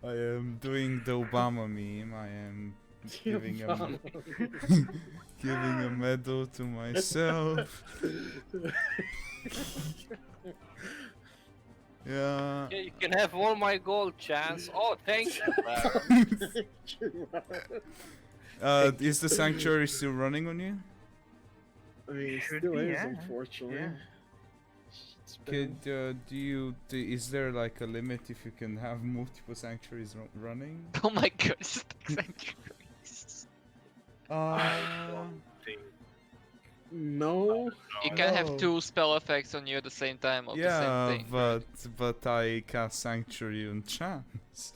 [SPEAKER 5] am doing the Obama meme. I am giving a medal to myself. Yeah.
[SPEAKER 2] Yeah, you can have all my gold, Chance. Oh, thank you. Baron.
[SPEAKER 5] Is the sanctuary still running on you?
[SPEAKER 3] I mean, it
[SPEAKER 4] Should
[SPEAKER 3] still
[SPEAKER 4] be,
[SPEAKER 3] is,
[SPEAKER 4] yeah.
[SPEAKER 3] unfortunately.
[SPEAKER 4] Yeah.
[SPEAKER 3] It's been-
[SPEAKER 5] Is there like a limit if you can have multiple sanctuaries running?
[SPEAKER 1] Oh my god, it's the sanctuaries.
[SPEAKER 3] No.
[SPEAKER 1] You can have
[SPEAKER 5] No.
[SPEAKER 1] 2 spell effects on you at the same time of the
[SPEAKER 5] Yeah,
[SPEAKER 1] same thing.
[SPEAKER 5] but I cast sanctuary on chance.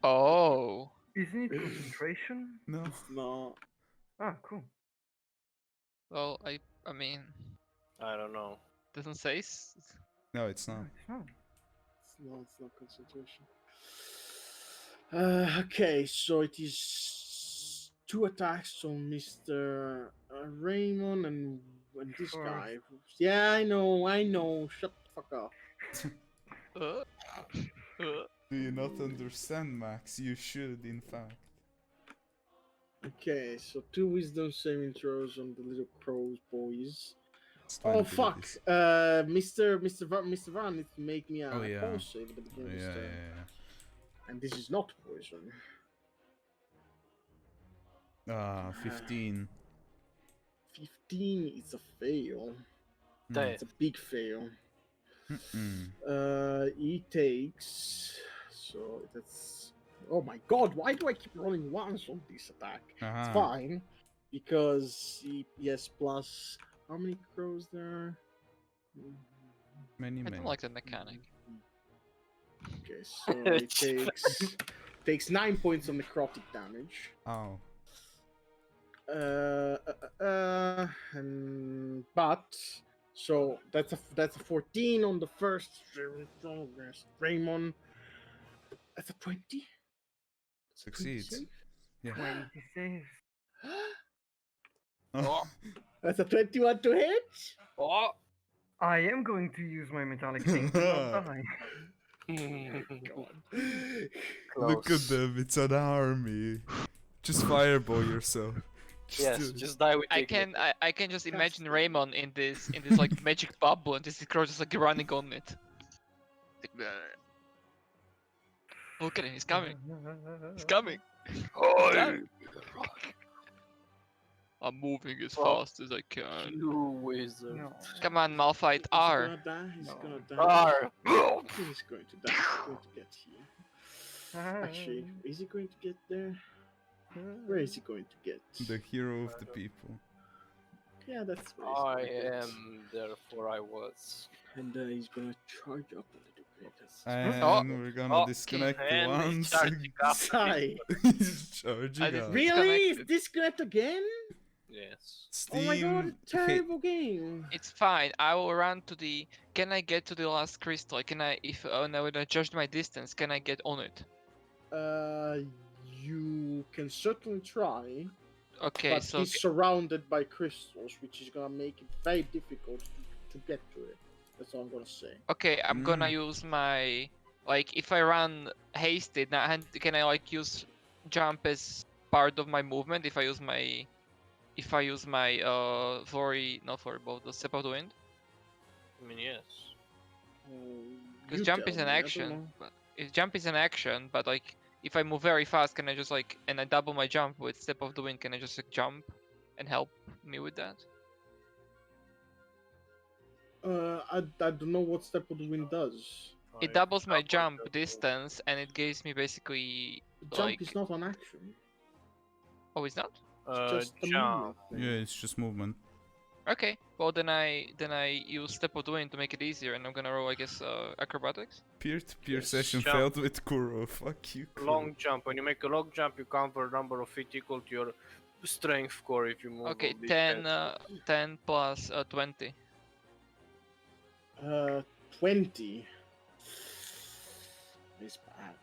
[SPEAKER 1] Oh.
[SPEAKER 4] Isn't it concentration?
[SPEAKER 5] No.
[SPEAKER 3] No.
[SPEAKER 4] Ah, cool.
[SPEAKER 1] Well, I mean,
[SPEAKER 2] I don't know.
[SPEAKER 1] doesn't say.
[SPEAKER 5] No, it's not.
[SPEAKER 4] No, it's not.
[SPEAKER 3] It's not concentration. Okay, so it is 2 attacks on Mr. Raymond and this
[SPEAKER 4] Sure.
[SPEAKER 3] guy. Yeah, I know. Shut the fuck up.
[SPEAKER 5] Do you not understand, Max? You should, in fact.
[SPEAKER 3] Okay, so 2 wisdom saving throws on the little crows boys.
[SPEAKER 5] It's
[SPEAKER 3] Oh
[SPEAKER 5] 20
[SPEAKER 3] fuck!
[SPEAKER 5] ladies.
[SPEAKER 3] Mr. Van needs to make me a
[SPEAKER 5] Oh, yeah.
[SPEAKER 3] con save at the beginning of his
[SPEAKER 5] Yeah,
[SPEAKER 3] turn.
[SPEAKER 5] yeah,
[SPEAKER 3] And this is not poison.
[SPEAKER 5] yeah. 15.
[SPEAKER 3] 15 is a fail.
[SPEAKER 2] Damn.
[SPEAKER 3] It's a big fail.
[SPEAKER 5] Mm-mm.
[SPEAKER 3] He takes. So that's. Oh my god! Why do I keep rolling ones on this attack?
[SPEAKER 5] Aha.
[SPEAKER 3] It's fine because he has plus. How many crows there are?
[SPEAKER 5] Many,
[SPEAKER 1] I
[SPEAKER 5] many.
[SPEAKER 1] don't like the mechanic.
[SPEAKER 3] Okay, so he takes 9 points of necrotic damage.
[SPEAKER 5] Oh.
[SPEAKER 3] But so that's a 14 on the first. There's Raymond. That's a 20.
[SPEAKER 5] Succeeds. Yeah.
[SPEAKER 4] 20 saves.
[SPEAKER 2] Oh,
[SPEAKER 3] That's a 21 to hit.
[SPEAKER 2] oh.
[SPEAKER 4] I am going to use my metallic thing to not die.
[SPEAKER 3] God.
[SPEAKER 5] Look at
[SPEAKER 2] Close.
[SPEAKER 5] them, it's an army. Just fireball yourself.
[SPEAKER 2] Yes,
[SPEAKER 5] do it.
[SPEAKER 2] just die with
[SPEAKER 1] I
[SPEAKER 2] dignity.
[SPEAKER 1] can just imagine
[SPEAKER 3] Casting.
[SPEAKER 1] Raymond in this like magic bubble, and this crow just like running on it. Look at him, he's coming. He's coming.
[SPEAKER 2] Oh,
[SPEAKER 1] coming. I'm moving as
[SPEAKER 2] Oh.
[SPEAKER 1] fast as I can.
[SPEAKER 2] you wizard.
[SPEAKER 4] No.
[SPEAKER 1] Come on, Malphite,
[SPEAKER 3] He's
[SPEAKER 1] R.
[SPEAKER 3] gonna die. He's
[SPEAKER 4] No.
[SPEAKER 3] gonna die.
[SPEAKER 2] Arr.
[SPEAKER 3] He's going to die. He's going to get here. Actually, is he going to get there? Where is he going to get?
[SPEAKER 5] The hero of the people.
[SPEAKER 3] Yeah, that's where he's
[SPEAKER 2] I
[SPEAKER 3] gonna get.
[SPEAKER 2] am, therefore I was.
[SPEAKER 3] And he's gonna charge up a little bit.
[SPEAKER 5] And we're gonna
[SPEAKER 2] Oh,
[SPEAKER 5] disconnect
[SPEAKER 2] and
[SPEAKER 5] once.
[SPEAKER 2] charging up.
[SPEAKER 3] Sigh.
[SPEAKER 5] He's charging
[SPEAKER 1] I
[SPEAKER 5] up.
[SPEAKER 1] didn't-
[SPEAKER 3] Really?
[SPEAKER 1] Disconnected.
[SPEAKER 3] Disconnect again?
[SPEAKER 2] Yes.
[SPEAKER 3] Oh my god,
[SPEAKER 5] Steam
[SPEAKER 3] terrible game.
[SPEAKER 1] It's fine. I will run to the. Can I get to the last crystal? Can I, if when I judge my distance, can I get on it?
[SPEAKER 3] You can certainly try,
[SPEAKER 1] Okay,
[SPEAKER 3] but
[SPEAKER 1] so
[SPEAKER 3] he's surrounded by crystals, which is gonna make it very difficult to get to it. That's all I'm gonna say.
[SPEAKER 1] okay, I'm gonna
[SPEAKER 5] Mm.
[SPEAKER 1] use my like if I run hasted. Now, can I like use jump as part of my movement if I use my the step of the wind?
[SPEAKER 2] I mean, yes.
[SPEAKER 1] Because
[SPEAKER 3] You
[SPEAKER 1] jump
[SPEAKER 3] tell
[SPEAKER 1] is an
[SPEAKER 3] me, I don't
[SPEAKER 1] action,
[SPEAKER 3] know.
[SPEAKER 1] but if jump is an action, but like if I move very fast, can I just like and I double my jump with step of the wind? Can I just like jump and help me with that?
[SPEAKER 3] I don't know what Step of the Wind does.
[SPEAKER 1] It
[SPEAKER 2] I
[SPEAKER 1] doubles my
[SPEAKER 2] doubled
[SPEAKER 1] jump
[SPEAKER 2] the-
[SPEAKER 1] distance and it gives me basically.
[SPEAKER 3] Jump
[SPEAKER 1] Like-
[SPEAKER 3] is not an action.
[SPEAKER 1] Oh, it's not?
[SPEAKER 3] It's just a
[SPEAKER 2] jump.
[SPEAKER 3] movement thing.
[SPEAKER 5] Yeah, it's just movement.
[SPEAKER 1] Okay. Well, then I use step of the wind to make it easier, and I'm gonna roll, I guess, acrobatics.
[SPEAKER 5] Peer-to-peer
[SPEAKER 3] Yes,
[SPEAKER 5] session
[SPEAKER 2] jump.
[SPEAKER 5] failed with Kuro. Fuck you, Kuro.
[SPEAKER 2] Long jump. When you make a long jump, you count for a number of feet equal to your strength score if you move.
[SPEAKER 1] Okay,
[SPEAKER 2] on this
[SPEAKER 1] 10,
[SPEAKER 2] path.
[SPEAKER 1] 10 plus 20.
[SPEAKER 3] 20. It's bad.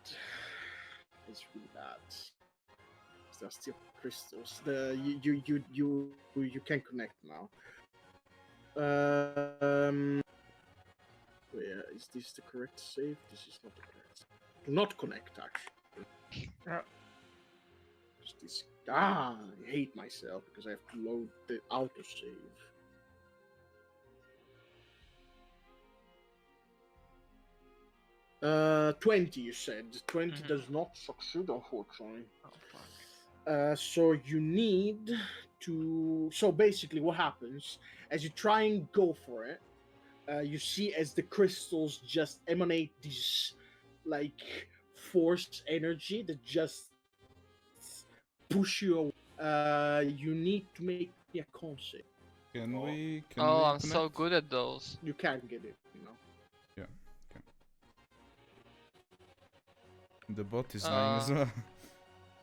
[SPEAKER 3] It's really bad. There are still crystals. You can connect now. Where is this the correct save? This is not the correct. Do not connect actually. Is this? I hate myself because I have to load the autosave. 20 you said. 20
[SPEAKER 1] Mhm.
[SPEAKER 3] does not succeed, unfortunately.
[SPEAKER 1] Oh, fuck.
[SPEAKER 3] So you need to. So basically, what happens as you try and go for it, you see as the crystals just emanate this like force energy that just push you away. You need to make me a con save.
[SPEAKER 5] Can
[SPEAKER 2] Oh.
[SPEAKER 5] we? Can
[SPEAKER 1] Oh,
[SPEAKER 5] we
[SPEAKER 1] I'm so
[SPEAKER 5] connect?
[SPEAKER 1] good at those.
[SPEAKER 3] You can get it, you know.
[SPEAKER 5] The bot is dying as well.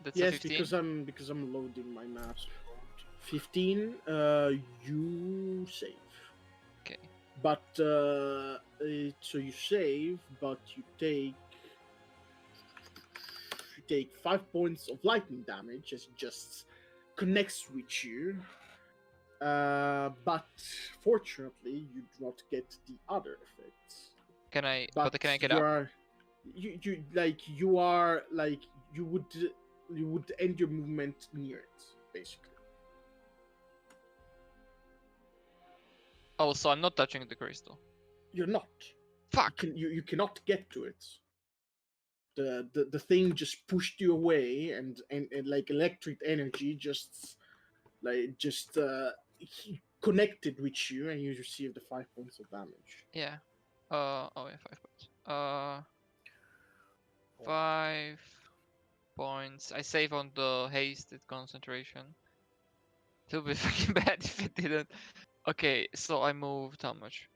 [SPEAKER 1] That's a
[SPEAKER 3] Yes,
[SPEAKER 1] 15.
[SPEAKER 3] because I'm loading my maps. 15. You save.
[SPEAKER 1] Okay.
[SPEAKER 3] But so you save, but you take 5 points of lightning damage as it just connects with you. But fortunately, you do not get the other effects.
[SPEAKER 1] Can I?
[SPEAKER 3] But
[SPEAKER 1] But can I get
[SPEAKER 3] you
[SPEAKER 1] up?
[SPEAKER 3] are, you would end your movement near it, basically.
[SPEAKER 1] Oh, so I'm not touching the crystal.
[SPEAKER 3] You're not.
[SPEAKER 1] Fuck.
[SPEAKER 3] You cannot get to it. The thing just pushed you away, and like electric energy just connected with you, and you received the 5 points of damage.
[SPEAKER 1] Yeah. Oh yeah, 5 points. 5 points. I save on the hasted concentration. It would be fucking bad if it didn't. Okay, so I moved how much?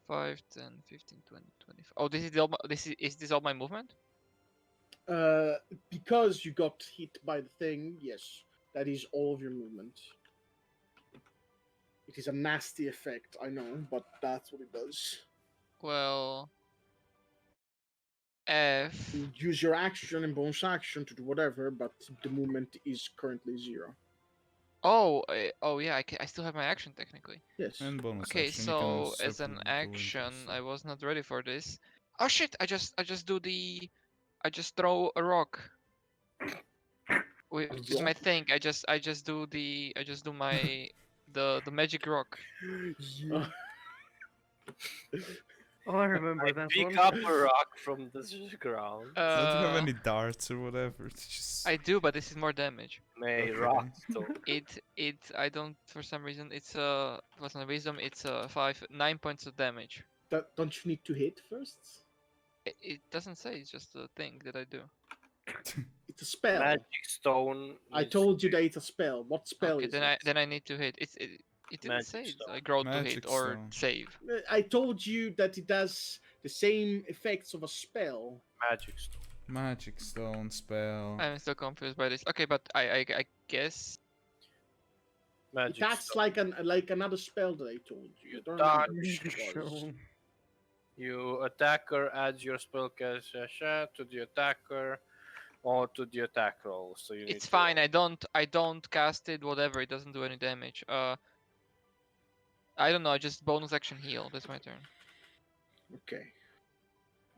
[SPEAKER 1] 5, 10, 15, 20, 25. Oh, this is all is this all my movement?
[SPEAKER 3] Because you got hit by the thing, yes, That is all of your movement. It is a nasty effect, I know, but that's what it does.
[SPEAKER 1] Well, F.
[SPEAKER 3] You use your action and bonus action to do whatever, but the movement is currently 0.
[SPEAKER 1] Oh, yeah, I still have my action technically.
[SPEAKER 3] Yes.
[SPEAKER 5] And bonus
[SPEAKER 1] Okay,
[SPEAKER 5] action. You can
[SPEAKER 1] so
[SPEAKER 5] also
[SPEAKER 1] as an
[SPEAKER 5] separately go into
[SPEAKER 1] action,
[SPEAKER 5] the
[SPEAKER 1] I
[SPEAKER 5] side.
[SPEAKER 1] was not ready for this. Oh shit! I just do the, I just throw a rock. Which is my
[SPEAKER 3] rock?
[SPEAKER 1] thing. I just do the, I just do my the magic rock.
[SPEAKER 4] Oh, I remember
[SPEAKER 2] I
[SPEAKER 4] that
[SPEAKER 2] pick
[SPEAKER 4] one.
[SPEAKER 2] up a rock from the ground.
[SPEAKER 5] Don't you have any darts or whatever? It's just
[SPEAKER 1] I do, but this is more damage.
[SPEAKER 2] May
[SPEAKER 5] Okay.
[SPEAKER 2] rock stone.
[SPEAKER 1] It I don't, for some reason it's what's my wisdom, it's 9 points of damage.
[SPEAKER 3] Don't you need to hit first?
[SPEAKER 1] It doesn't say, it's just a thing that I do.
[SPEAKER 3] It's a spell.
[SPEAKER 2] Magic stone.
[SPEAKER 3] I
[SPEAKER 2] is-
[SPEAKER 3] told you that it's a spell. What spell
[SPEAKER 1] Okay,
[SPEAKER 3] is
[SPEAKER 1] then
[SPEAKER 3] it?
[SPEAKER 1] I need to hit. It didn't
[SPEAKER 2] Magic
[SPEAKER 1] say
[SPEAKER 2] stone.
[SPEAKER 1] I grow to hit
[SPEAKER 5] Magic
[SPEAKER 1] or
[SPEAKER 5] stone.
[SPEAKER 1] save.
[SPEAKER 3] I told you that it does the same effects of a spell.
[SPEAKER 2] Magic stone.
[SPEAKER 5] magic stone spell.
[SPEAKER 1] I'm still confused by this. Okay, but I guess
[SPEAKER 2] Magic
[SPEAKER 3] That's
[SPEAKER 2] stone.
[SPEAKER 3] like another spell that I told you.
[SPEAKER 2] You
[SPEAKER 3] I don't
[SPEAKER 2] dodge.
[SPEAKER 3] remember which it was.
[SPEAKER 2] You attacker adds your spellcast to the attacker or to the attack roll. So you need
[SPEAKER 1] it's
[SPEAKER 2] to
[SPEAKER 1] fine.
[SPEAKER 2] roll.
[SPEAKER 1] I don't cast it. Whatever. It doesn't do any damage. I don't know. I just bonus action heal. That's my turn.
[SPEAKER 3] Okay.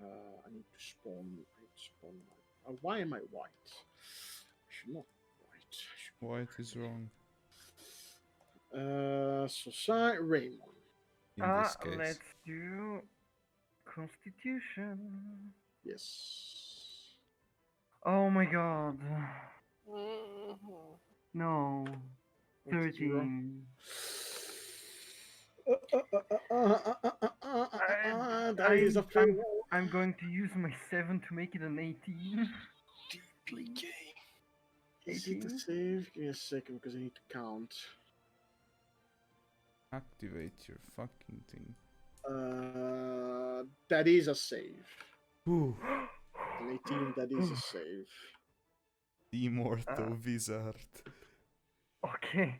[SPEAKER 3] I need to spawn. I need to spawn. Why am I white? I should not be white. I should be
[SPEAKER 5] White is wrong
[SPEAKER 3] Society Raymond.
[SPEAKER 5] in this case.
[SPEAKER 4] Let's do Constitution.
[SPEAKER 3] Yes.
[SPEAKER 4] Oh my god. No.
[SPEAKER 3] What did you roll?
[SPEAKER 4] 13.
[SPEAKER 3] That is a fail.
[SPEAKER 4] I'm going to use my 7 to make it an 18.
[SPEAKER 2] Deeply gay.
[SPEAKER 3] Is it a
[SPEAKER 4] 18?
[SPEAKER 3] save? Give me a second because I need to count.
[SPEAKER 5] Activate your fucking thing.
[SPEAKER 3] That is a save.
[SPEAKER 5] Ooh,
[SPEAKER 3] An 18, that is a save.
[SPEAKER 5] the immortal wizard.
[SPEAKER 4] Okay.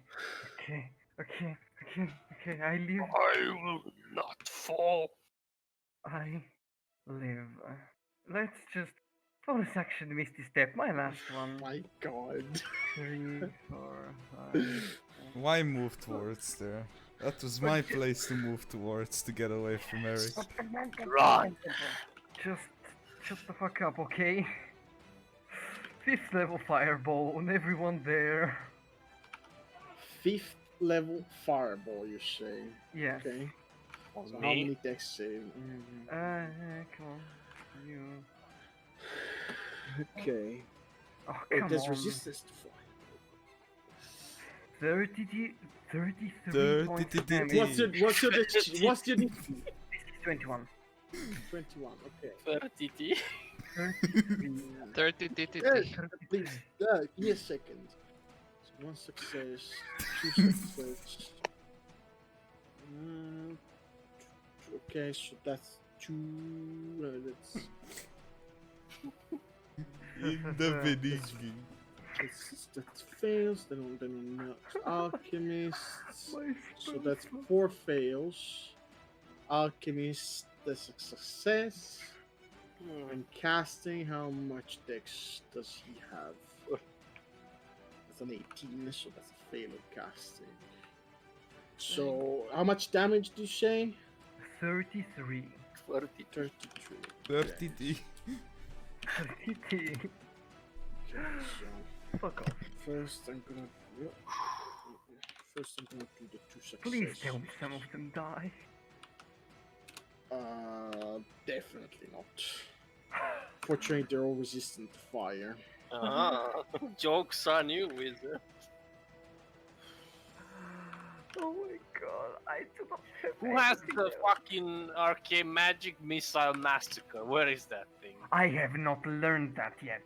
[SPEAKER 4] I live.
[SPEAKER 2] I will not fall.
[SPEAKER 4] I live. Let's just bonus action Misty Step. My last one.
[SPEAKER 3] My god.
[SPEAKER 4] 3, 4, 5.
[SPEAKER 5] Why move towards there? That was my place to move towards to get away from Eric.
[SPEAKER 2] Run.
[SPEAKER 4] Just shut the fuck up, okay? 5th level fireball on everyone there.
[SPEAKER 3] 5th level fireball, you say?
[SPEAKER 4] Yes.
[SPEAKER 3] Okay. So how
[SPEAKER 2] Me?
[SPEAKER 3] many dex save?
[SPEAKER 4] Come on. You.
[SPEAKER 3] Okay.
[SPEAKER 4] Oh,
[SPEAKER 3] Oh,
[SPEAKER 4] come
[SPEAKER 3] there's
[SPEAKER 4] on.
[SPEAKER 3] resistance to fire.
[SPEAKER 4] 33
[SPEAKER 5] 30
[SPEAKER 4] points of
[SPEAKER 5] d-
[SPEAKER 4] damage.
[SPEAKER 5] d-
[SPEAKER 3] What's your what's your
[SPEAKER 4] This is 21.
[SPEAKER 3] 21? Okay.
[SPEAKER 2] 30.
[SPEAKER 4] 33.
[SPEAKER 1] 30 TTT.
[SPEAKER 3] Please, give me a second. So 1 success, 2 success. Okay, so that's 2. That's
[SPEAKER 5] In the beginning.
[SPEAKER 3] that fails. Then Alchemist.
[SPEAKER 4] My
[SPEAKER 3] So that's 4 fails. Alchemist, that's a success. And casting, how much dex does he have? That's an 18, so that's a fail of casting. So, how much damage do you say?
[SPEAKER 4] 33.
[SPEAKER 3] 33.
[SPEAKER 5] 30 d.
[SPEAKER 4] 33.
[SPEAKER 3] Okay, so
[SPEAKER 4] Fuck off.
[SPEAKER 3] first I'm gonna do the 2 successes.
[SPEAKER 4] Please tell me some of them die.
[SPEAKER 3] Definitely not. Fortunately, they're all resistant to fire.
[SPEAKER 2] Jokes on you, wizard.
[SPEAKER 4] Oh my god, I do not have
[SPEAKER 2] Who has
[SPEAKER 4] anything
[SPEAKER 2] the
[SPEAKER 4] else.
[SPEAKER 2] fucking arcane magic missile massacre? Where is that thing?
[SPEAKER 4] I have not learned that yet.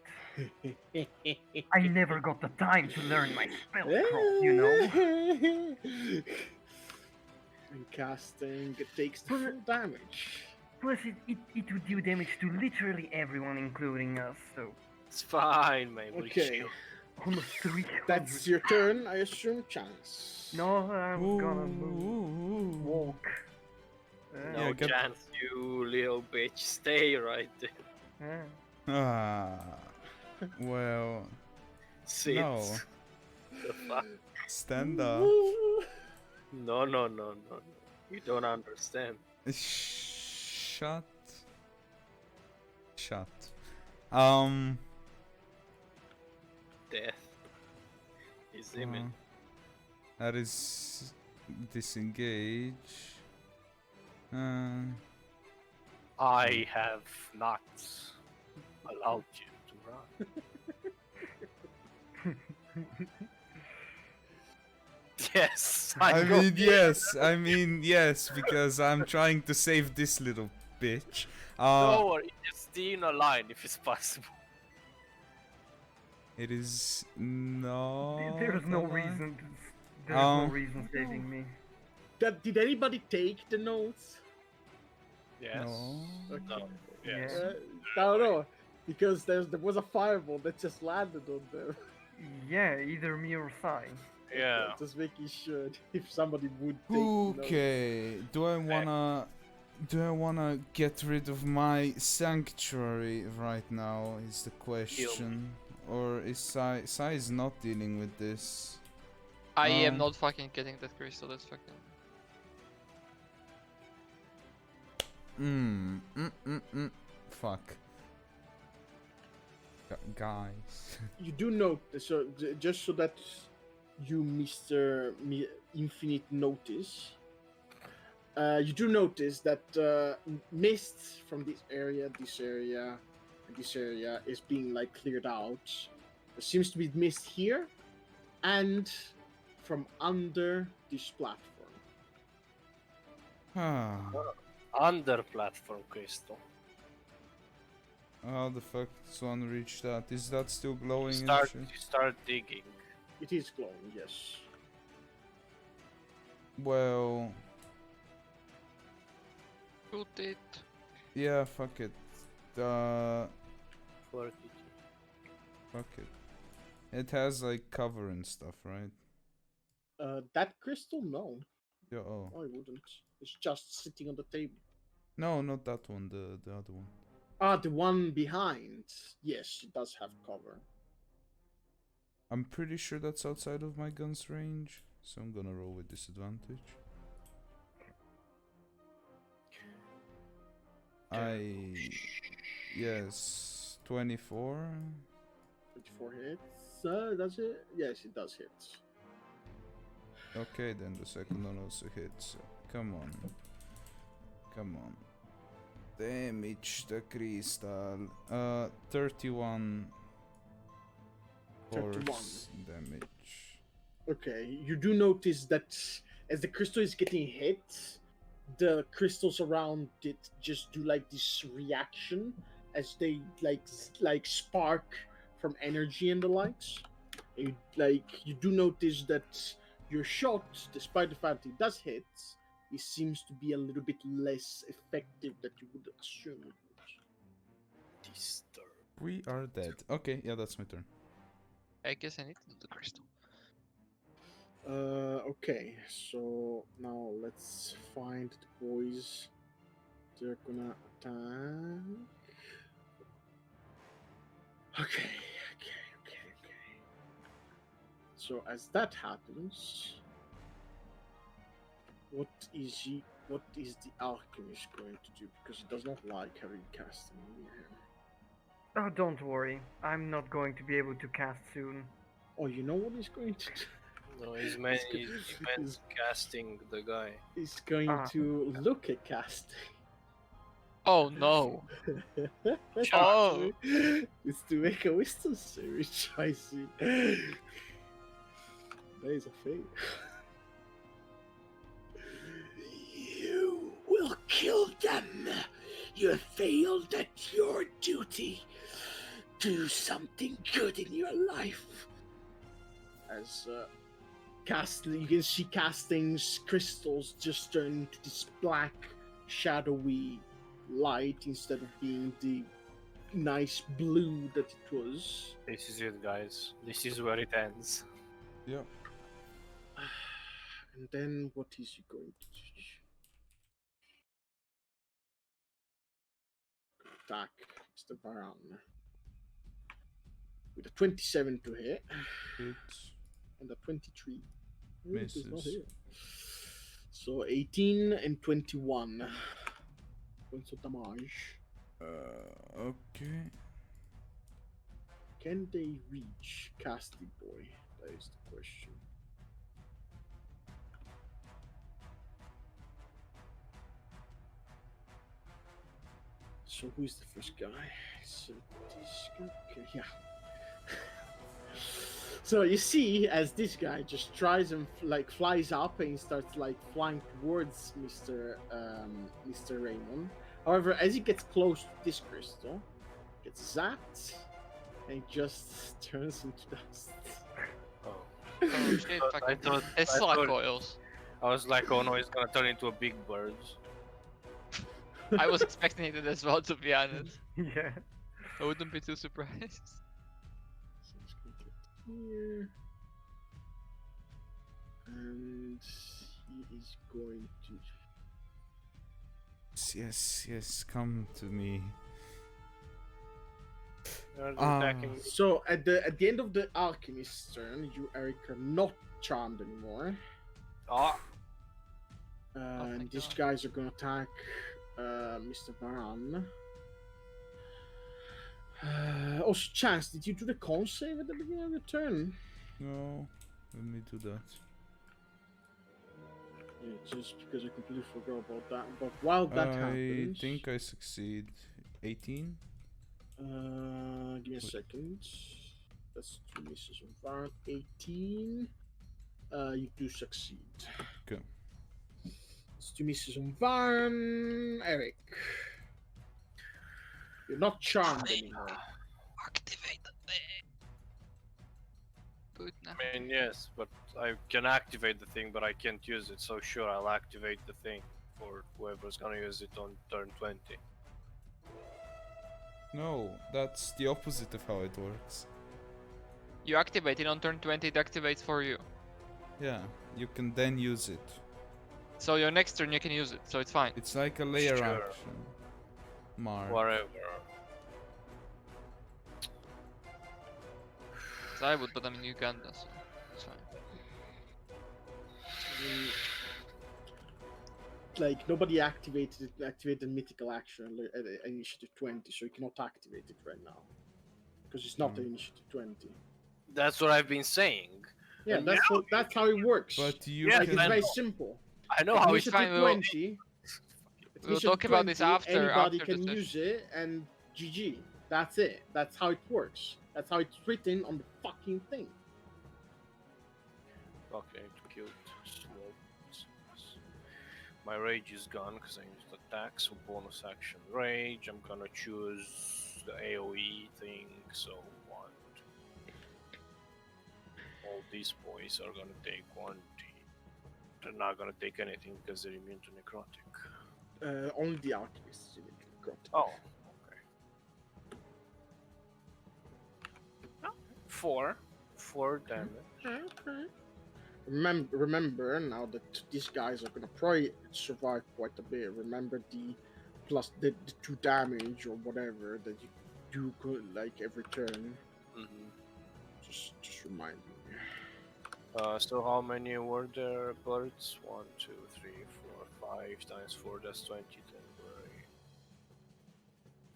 [SPEAKER 4] I never got the time to learn my spell scroll, you know?
[SPEAKER 3] And casting, it takes the full damage.
[SPEAKER 4] Plus, it would do damage to literally everyone, including us, so...
[SPEAKER 2] It's fine, man.
[SPEAKER 3] Okay.
[SPEAKER 4] Almost 300.
[SPEAKER 3] That's your turn, I assume, Chance.
[SPEAKER 4] No, I was gonna move.
[SPEAKER 5] Ooh.
[SPEAKER 4] Walk.
[SPEAKER 2] No
[SPEAKER 5] Yeah, get-
[SPEAKER 2] chance, you little bitch. Stay right there.
[SPEAKER 5] Ah. Well,
[SPEAKER 2] Sit.
[SPEAKER 5] no.
[SPEAKER 2] The fuck?
[SPEAKER 5] Stand up.
[SPEAKER 2] No, no, no, no, no. You don't understand.
[SPEAKER 5] Shut.
[SPEAKER 2] Death is imminent.
[SPEAKER 5] That is disengage.
[SPEAKER 2] I have not allowed you to run. Yes,
[SPEAKER 5] I
[SPEAKER 2] go.
[SPEAKER 5] mean yes, because I'm trying to save this little bitch.
[SPEAKER 2] Don't worry, just stay in a line if it's possible.
[SPEAKER 5] It is no.
[SPEAKER 4] There's no reason. There's no reason saving me.
[SPEAKER 3] Did anybody take the notes?
[SPEAKER 2] Yes.
[SPEAKER 5] No.
[SPEAKER 2] No. Yes.
[SPEAKER 4] Yeah.
[SPEAKER 3] I don't know, because there was a fireball that just landed on them.
[SPEAKER 4] Yeah, either me or Sai.
[SPEAKER 2] Yeah.
[SPEAKER 3] Just making sure if somebody would take the notes.
[SPEAKER 5] Okay. Do I wanna get rid of my sanctuary right now? Is the question. Or is Sai is not dealing with this?
[SPEAKER 1] I am not fucking getting that crystal. That's fucking.
[SPEAKER 5] Fuck. Guys.
[SPEAKER 3] You do note, so just so that you, Mr. Infinite, notice. You do notice that mist from this area, and this area is being like cleared out. There seems to be mist here, and from under this platform.
[SPEAKER 2] Under platform crystal.
[SPEAKER 5] How the fuck does one reach that? Is that still glowing?
[SPEAKER 2] You start digging.
[SPEAKER 3] It is glowing, yes.
[SPEAKER 5] Well,
[SPEAKER 1] Shoot it.
[SPEAKER 5] yeah, fuck it.
[SPEAKER 2] Work it.
[SPEAKER 5] Fuck it. It has like cover and stuff, right?
[SPEAKER 3] That crystal, no.
[SPEAKER 5] Yeah. Oh.
[SPEAKER 3] I wouldn't. It's just sitting on the table.
[SPEAKER 5] No, not that one. The other one.
[SPEAKER 3] Ah, the one behind. Yes, it does have cover.
[SPEAKER 5] I'm pretty sure that's outside of my gun's range, so I'm gonna roll with disadvantage. Yes, 24.
[SPEAKER 3] 24 hits. Does it? Yes, it does hit.
[SPEAKER 5] Okay, then the second one also hits. Come on. Damage the crystal. 31 force damage.
[SPEAKER 3] Okay, you do notice that as the crystal is getting hit, the crystals around it just do like this reaction as they like spark from energy and the likes. You do notice that your shot, despite the fact it does hit, it seems to be a little bit less effective than you would assume it would.
[SPEAKER 2] Disturb.
[SPEAKER 5] We are dead. Okay, yeah, that's my turn.
[SPEAKER 1] I guess I need to do the crystal.
[SPEAKER 3] Okay, so now let's find the boys. They're gonna attack. Okay. So as that happens, what is the Alchemist going to do? Because he does not like having casting near him.
[SPEAKER 4] Oh, don't worry. I'm not going to be able to cast soon.
[SPEAKER 3] Oh, you know what he's going to do?
[SPEAKER 2] No, he's meant casting the guy.
[SPEAKER 3] He's going to look at casting.
[SPEAKER 1] Oh no! Oh.
[SPEAKER 3] It's to make a wisdom saving, I see. That is a fail. You will kill them. You have failed at your duty. Do something good in your life. As you can see Casting's crystals just turn into this black, shadowy light instead of being the nice blue that it was.
[SPEAKER 2] This is it, guys. This is where it ends.
[SPEAKER 5] Yeah.
[SPEAKER 3] And then what is he going to attack Mr. Baran? With a 27 to hit
[SPEAKER 5] Hits.
[SPEAKER 3] and a 23. Oh, it is not
[SPEAKER 5] Misses.
[SPEAKER 3] here. So 18 and 21 points of damage.
[SPEAKER 5] Okay.
[SPEAKER 3] Can they reach Casty Boy? That is the question. So who's the first guy? So this guy. Okay, yeah. So you see, as this guy just tries and flies up and starts flying towards Mr. Raymond. However, as he gets close to this crystal, gets zapped and just turns into dust.
[SPEAKER 2] Oh.
[SPEAKER 1] Oh shit,
[SPEAKER 2] I
[SPEAKER 1] fucking.
[SPEAKER 2] thought-
[SPEAKER 1] It's
[SPEAKER 2] I
[SPEAKER 1] like
[SPEAKER 2] thought-
[SPEAKER 1] coils.
[SPEAKER 2] I was like, oh no, it's gonna turn into a big bird.
[SPEAKER 1] I was expecting it as well, to be honest.
[SPEAKER 4] Yeah.
[SPEAKER 1] I wouldn't be too surprised.
[SPEAKER 3] So let's go get here. And he is going to.
[SPEAKER 5] Yes, come to me.
[SPEAKER 2] They're
[SPEAKER 5] Ah.
[SPEAKER 2] attacking me.
[SPEAKER 3] So at the end of the Alchemist's turn, you, Eric, are not charmed anymore.
[SPEAKER 2] Ah,
[SPEAKER 3] And
[SPEAKER 1] thank
[SPEAKER 3] these
[SPEAKER 1] God.
[SPEAKER 3] guys are gonna attack Mr. Baran. Also, Chance, did you do the con save at the beginning of your turn?
[SPEAKER 5] No, let me do that.
[SPEAKER 3] Yeah, just because I completely forgot about that. But while that
[SPEAKER 5] I
[SPEAKER 3] happens,
[SPEAKER 5] think I succeed. 18?
[SPEAKER 3] give me a second. That's 2 misses on Baran. 18. You do succeed.
[SPEAKER 5] Okay.
[SPEAKER 3] It's 2 misses on Varn. Eric. You're not charmed anymore.
[SPEAKER 1] Activate the thing. Good now.
[SPEAKER 2] I mean, yes, but I can activate the thing, but I can't use it. So sure, I'll activate the thing for whoever's gonna use it on turn 20.
[SPEAKER 5] No, that's the opposite of how it works.
[SPEAKER 1] You activate it on turn 20, it activates for you.
[SPEAKER 5] Yeah, you can then use it.
[SPEAKER 1] So your next turn you can use it, so it's fine.
[SPEAKER 5] It's like a layer
[SPEAKER 2] Sure.
[SPEAKER 5] action. Mark.
[SPEAKER 2] Whatever.
[SPEAKER 1] So I would, but I'm in Uganda, so it's fine.
[SPEAKER 3] Nobody activated mythical action at initiative 20, so you cannot activate it right now because it's not an initiative 20.
[SPEAKER 2] That's what I've been saying.
[SPEAKER 3] Yeah,
[SPEAKER 2] And
[SPEAKER 3] that's how it works.
[SPEAKER 5] But you
[SPEAKER 2] Yeah,
[SPEAKER 3] It's
[SPEAKER 5] can.
[SPEAKER 2] I
[SPEAKER 3] very
[SPEAKER 2] know.
[SPEAKER 3] simple.
[SPEAKER 2] I know
[SPEAKER 3] At
[SPEAKER 2] how it's
[SPEAKER 1] fine,
[SPEAKER 3] initiative
[SPEAKER 1] we'll-
[SPEAKER 3] 20. at
[SPEAKER 1] we'll
[SPEAKER 3] initiative
[SPEAKER 1] talk about this
[SPEAKER 3] 20,
[SPEAKER 1] after
[SPEAKER 3] Anybody
[SPEAKER 1] the
[SPEAKER 3] can
[SPEAKER 1] session.
[SPEAKER 3] use it, and GG. That's it. That's how it works. That's how it's written on the fucking thing.
[SPEAKER 2] Okay, to kill slow. My rage is gone because I used attack, so bonus action rage. I'm gonna choose the AoE thing, so 1. All these boys are gonna take 1d. They're not gonna take anything because they're immune to necrotic.
[SPEAKER 3] Only the Alchemist is in it.
[SPEAKER 2] Oh, okay. 4 damage.
[SPEAKER 3] Okay. Remember now that these guys are gonna probably survive quite a bit. Remember the 2 damage or whatever that you do every turn.
[SPEAKER 2] Mm-hmm.
[SPEAKER 3] Just remind me.
[SPEAKER 2] So how many were there birds? 1, 2, 3, 4, 5 times 4, that's 20 temporary.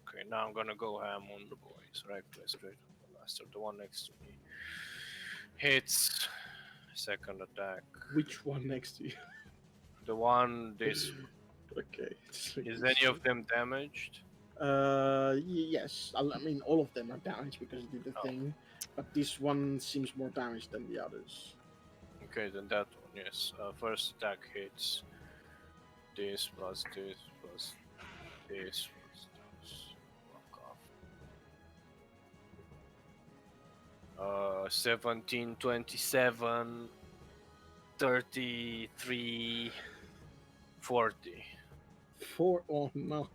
[SPEAKER 2] Okay, now I'm gonna go ham on the boys. Right place, straight on the master. The one next to me hits. Second attack.
[SPEAKER 3] Which one next to you?
[SPEAKER 2] The one this.
[SPEAKER 3] Okay.
[SPEAKER 2] Is any of them damaged?
[SPEAKER 3] Yes. I mean, all of them are damaged because they did the
[SPEAKER 2] Oh.
[SPEAKER 3] thing, but this one seems more damaged than the others.
[SPEAKER 2] Okay, then that one, yes. First attack hits. This plus this plus this plus this. Fuck off. 17, 27, 33, 40.
[SPEAKER 3] 4. Oh no.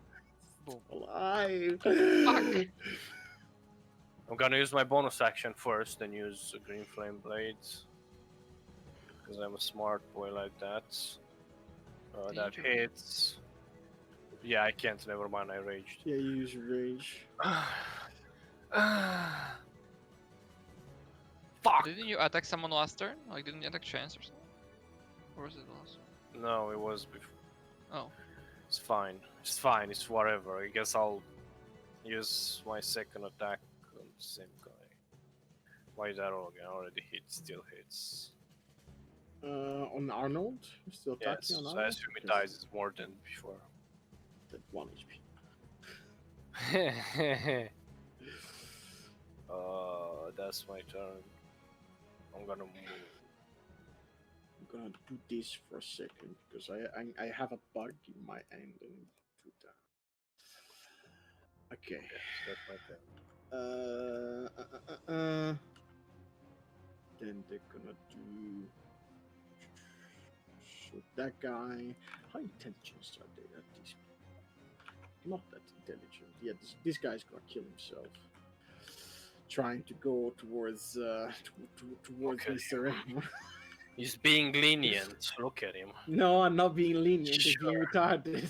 [SPEAKER 1] Boom.
[SPEAKER 3] Alive!
[SPEAKER 1] Fuck.
[SPEAKER 2] I'm gonna use my bonus action first and use a green flame blades. Because I'm a smart boy like that. That
[SPEAKER 1] Danger.
[SPEAKER 2] hits. Yeah, I can't. Never mind. I raged.
[SPEAKER 3] Yeah, you use rage.
[SPEAKER 2] Fuck!
[SPEAKER 1] Didn't you attack someone last turn? Like, didn't you attack Chance or something? Or was it the last one?
[SPEAKER 2] No, it was before.
[SPEAKER 1] Oh.
[SPEAKER 2] It's fine. It's fine. It's whatever. I guess I'll use my second attack on the same guy. Why is that all again? Already hit. Still hits.
[SPEAKER 3] On Arnold? You're still attacking
[SPEAKER 2] Yes,
[SPEAKER 3] on
[SPEAKER 2] so
[SPEAKER 3] Arnold?
[SPEAKER 2] I assume it dies more than before.
[SPEAKER 3] That 1 HP.
[SPEAKER 2] That's my turn. I'm gonna move.
[SPEAKER 3] I'm gonna do this for a second because I have a bug in my end and do that. Okay.
[SPEAKER 2] Yes, that's my turn.
[SPEAKER 3] Then they're gonna do. So that guy. How intelligent are they? These people? Not that intelligent. Yeah, this guy's gonna kill himself. Trying to go towards towards
[SPEAKER 2] Okay.
[SPEAKER 3] Mr. M.
[SPEAKER 2] He's being lenient. Look at him.
[SPEAKER 3] No, I'm not being lenient. He's being
[SPEAKER 2] Sure.
[SPEAKER 3] retarded.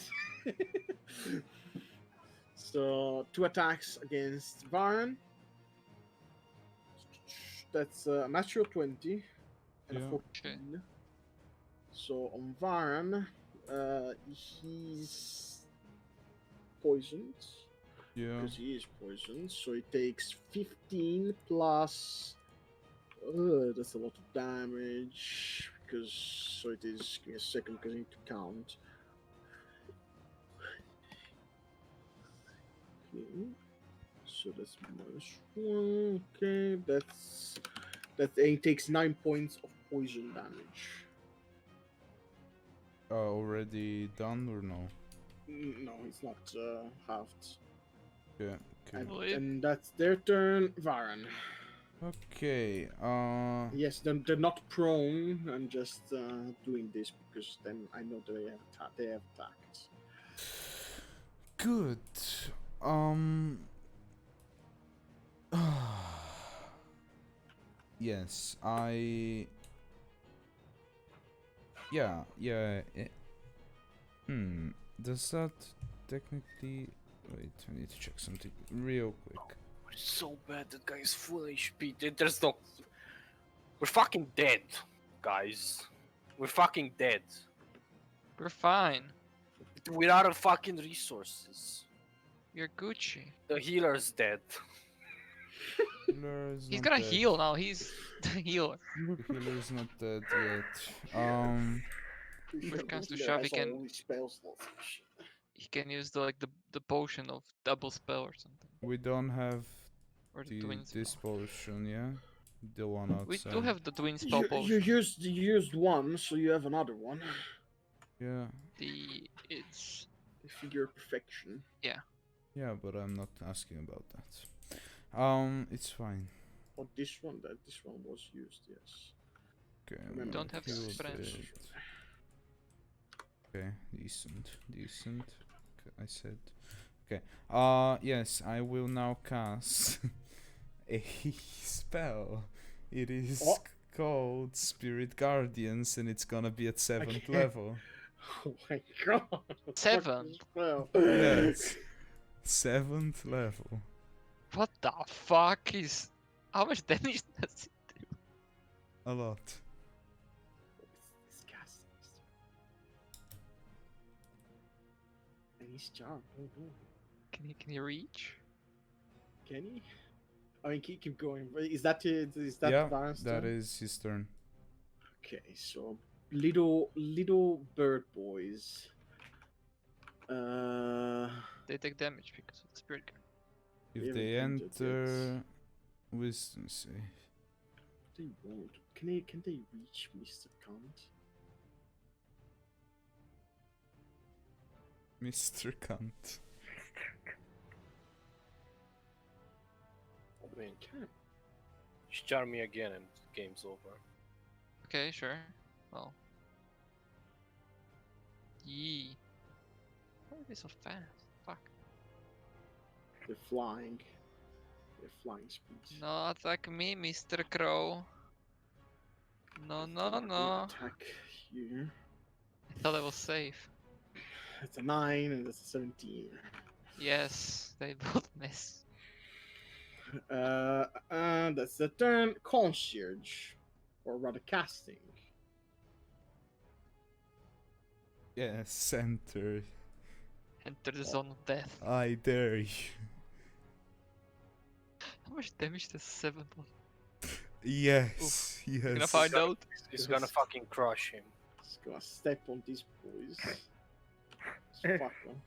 [SPEAKER 3] So 2 attacks against Varn. That's a natural 20 and
[SPEAKER 5] Yeah.
[SPEAKER 3] a 14. So on Varn, he's poisoned
[SPEAKER 5] Yeah.
[SPEAKER 3] because he is poisoned. So he takes 15 plus. That's a lot of damage. Because so it is. Give me a second because I need to count. Okay. So that's -1. Okay, he takes 9 points of poison damage.
[SPEAKER 5] Already done or no?
[SPEAKER 3] No, it's not halved.
[SPEAKER 5] Yeah. Okay.
[SPEAKER 1] Believe.
[SPEAKER 3] And that's their turn, Varan.
[SPEAKER 5] Okay.
[SPEAKER 3] Yes, they're not prone. I'm just doing this because then I know they have attacked.
[SPEAKER 5] Good. Yes, Yeah. Does that technically? Wait, I need to check something real quick.
[SPEAKER 2] We're so bad. That guy is full HP. There's no. We're fucking dead, guys. We're fucking dead.
[SPEAKER 1] We're fine.
[SPEAKER 2] We're out of fucking resources.
[SPEAKER 1] You're Gucci.
[SPEAKER 2] The healer's dead.
[SPEAKER 5] Healer is
[SPEAKER 1] He's
[SPEAKER 5] not
[SPEAKER 1] gonna
[SPEAKER 5] dead.
[SPEAKER 1] heal now. He's the healer.
[SPEAKER 5] The healer is not dead yet.
[SPEAKER 1] Push comes to
[SPEAKER 3] Hitler
[SPEAKER 1] shove,
[SPEAKER 3] has
[SPEAKER 1] he can-
[SPEAKER 3] all these spell slots and shit.
[SPEAKER 1] He can use the potion of double spell or something.
[SPEAKER 5] We don't have
[SPEAKER 1] Or the twin
[SPEAKER 5] this
[SPEAKER 1] spell.
[SPEAKER 5] potion, yeah? The one outside.
[SPEAKER 1] We do have the twin spell
[SPEAKER 3] You
[SPEAKER 1] potion.
[SPEAKER 3] used one, so you have another one.
[SPEAKER 5] Yeah.
[SPEAKER 1] It's
[SPEAKER 3] The figure of perfection.
[SPEAKER 5] Yeah, but I'm not asking about that. It's fine.
[SPEAKER 3] Oh, this one was used. Yes.
[SPEAKER 5] Okay, I'm
[SPEAKER 3] Remember,
[SPEAKER 5] gonna
[SPEAKER 1] Don't have
[SPEAKER 5] kill
[SPEAKER 1] spreads.
[SPEAKER 5] it. Okay, decent. I said. Okay. Yes, I will now cast a spell. It is
[SPEAKER 3] Oh.
[SPEAKER 5] called Spirit Guardians, and it's gonna be at 7th
[SPEAKER 3] Okay.
[SPEAKER 5] level.
[SPEAKER 3] Oh my god.
[SPEAKER 1] Seven?
[SPEAKER 3] Well.
[SPEAKER 5] Yes. 7th level.
[SPEAKER 1] what the fuck is? How much damage does it?
[SPEAKER 5] A lot.
[SPEAKER 3] It's disgusting. And he's charmed. Oh no.
[SPEAKER 1] Can he reach?
[SPEAKER 3] Can he? I mean, keep going. Is that it? Is that
[SPEAKER 5] Yeah,
[SPEAKER 3] Varan's
[SPEAKER 5] that
[SPEAKER 3] turn?
[SPEAKER 5] is his turn.
[SPEAKER 3] Okay, so little bird boys.
[SPEAKER 1] They take damage because of the spirit guard.
[SPEAKER 5] If
[SPEAKER 3] haven't
[SPEAKER 5] they
[SPEAKER 3] entered yet.
[SPEAKER 5] enter wisdom save.
[SPEAKER 3] They won't. Can they reach Mr. Cunt?
[SPEAKER 5] Mr. Cunt.
[SPEAKER 2] I mean,
[SPEAKER 3] Can.
[SPEAKER 2] just charm me again and the game's over.
[SPEAKER 1] Okay, sure. Well. Yee. Why are they so fast? Fuck.
[SPEAKER 3] They're flying. They're flying speed.
[SPEAKER 1] No attack me, Mr. Crow. No, no,
[SPEAKER 3] We'll
[SPEAKER 1] no.
[SPEAKER 3] attack you.
[SPEAKER 1] I thought I was safe.
[SPEAKER 3] That's a 9 and that's a 17.
[SPEAKER 1] Yes, they both miss.
[SPEAKER 3] That's the turn. Concierge, or rather casting.
[SPEAKER 5] Yes, enter.
[SPEAKER 1] Enter the zone of death.
[SPEAKER 5] I dare you.
[SPEAKER 1] How much damage does 7 do?
[SPEAKER 5] Yes,
[SPEAKER 1] You're gonna
[SPEAKER 5] yes.
[SPEAKER 1] find out.
[SPEAKER 2] He's gonna fucking crush him.
[SPEAKER 3] Just gonna step on these boys. Just fuck them.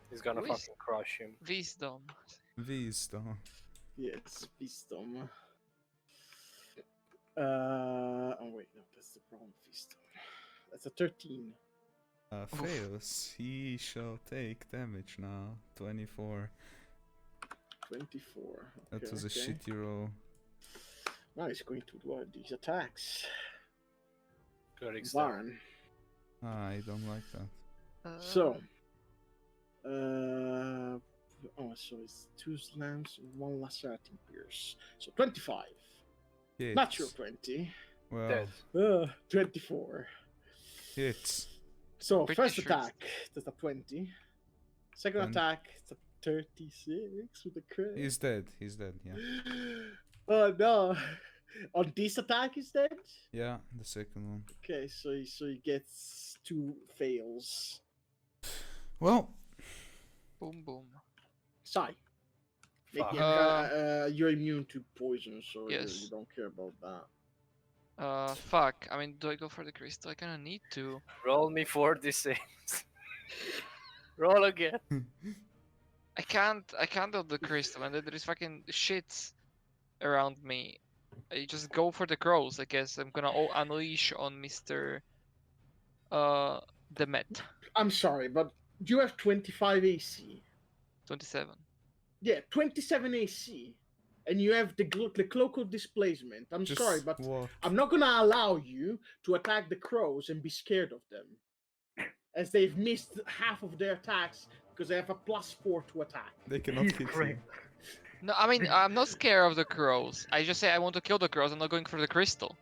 [SPEAKER 2] He's gonna
[SPEAKER 1] Who is-
[SPEAKER 2] fucking crush him.
[SPEAKER 1] Wisdom.
[SPEAKER 5] Wisdom.
[SPEAKER 3] Yes, wisdom. Oh wait, no, that's the wrong wisdom. That's a 13.
[SPEAKER 5] Fails. He shall take damage now. 24.
[SPEAKER 3] 24.
[SPEAKER 5] That
[SPEAKER 3] Okay,
[SPEAKER 5] was a
[SPEAKER 3] okay.
[SPEAKER 5] shitty roll.
[SPEAKER 3] Now he's going to do these attacks.
[SPEAKER 2] Good example.
[SPEAKER 3] Baron.
[SPEAKER 5] I don't like that.
[SPEAKER 3] So, so it's 2 slams and 1 lacerating pierce. So 25.
[SPEAKER 5] Hits.
[SPEAKER 3] Natural 20.
[SPEAKER 5] Well,
[SPEAKER 2] Dead.
[SPEAKER 3] 24.
[SPEAKER 5] hits.
[SPEAKER 3] So
[SPEAKER 1] Pretty
[SPEAKER 3] first
[SPEAKER 1] sure
[SPEAKER 3] attack, that's a 20. Second
[SPEAKER 5] And-
[SPEAKER 3] attack, it's a 36 with the crit.
[SPEAKER 5] He's dead. He's dead, yeah.
[SPEAKER 3] Oh no! On this attack, he's dead.
[SPEAKER 5] Yeah, the second one.
[SPEAKER 3] Okay, so he gets 2 fails.
[SPEAKER 5] Well,
[SPEAKER 1] Boom, boom.
[SPEAKER 3] Sai.
[SPEAKER 2] Fuck.
[SPEAKER 3] You're immune to poison, so
[SPEAKER 1] Yes.
[SPEAKER 3] you don't care about that.
[SPEAKER 1] Fuck. I mean, do I go for the crystal? I kinda need to.
[SPEAKER 2] Roll me 46. Roll again.
[SPEAKER 1] I can't do the crystal, and then there is fucking shit around me. I just go for the crows, I guess. I'm gonna unleash on Mr. Demet.
[SPEAKER 3] I'm sorry, but you have 25 AC.
[SPEAKER 1] 27.
[SPEAKER 3] Yeah, 27 AC. And you have the cloak displacement. I'm
[SPEAKER 5] just
[SPEAKER 3] sorry, but
[SPEAKER 5] what?
[SPEAKER 3] I'm not gonna allow you to attack the crows and be scared of them. As they've missed half of their attacks because they have a +4 to attack.
[SPEAKER 5] They cannot
[SPEAKER 4] He's
[SPEAKER 5] hit you.
[SPEAKER 4] correct.
[SPEAKER 1] No, I mean, I'm not scared of the crows. I just say I want to kill the crows. I'm not going for the crystal.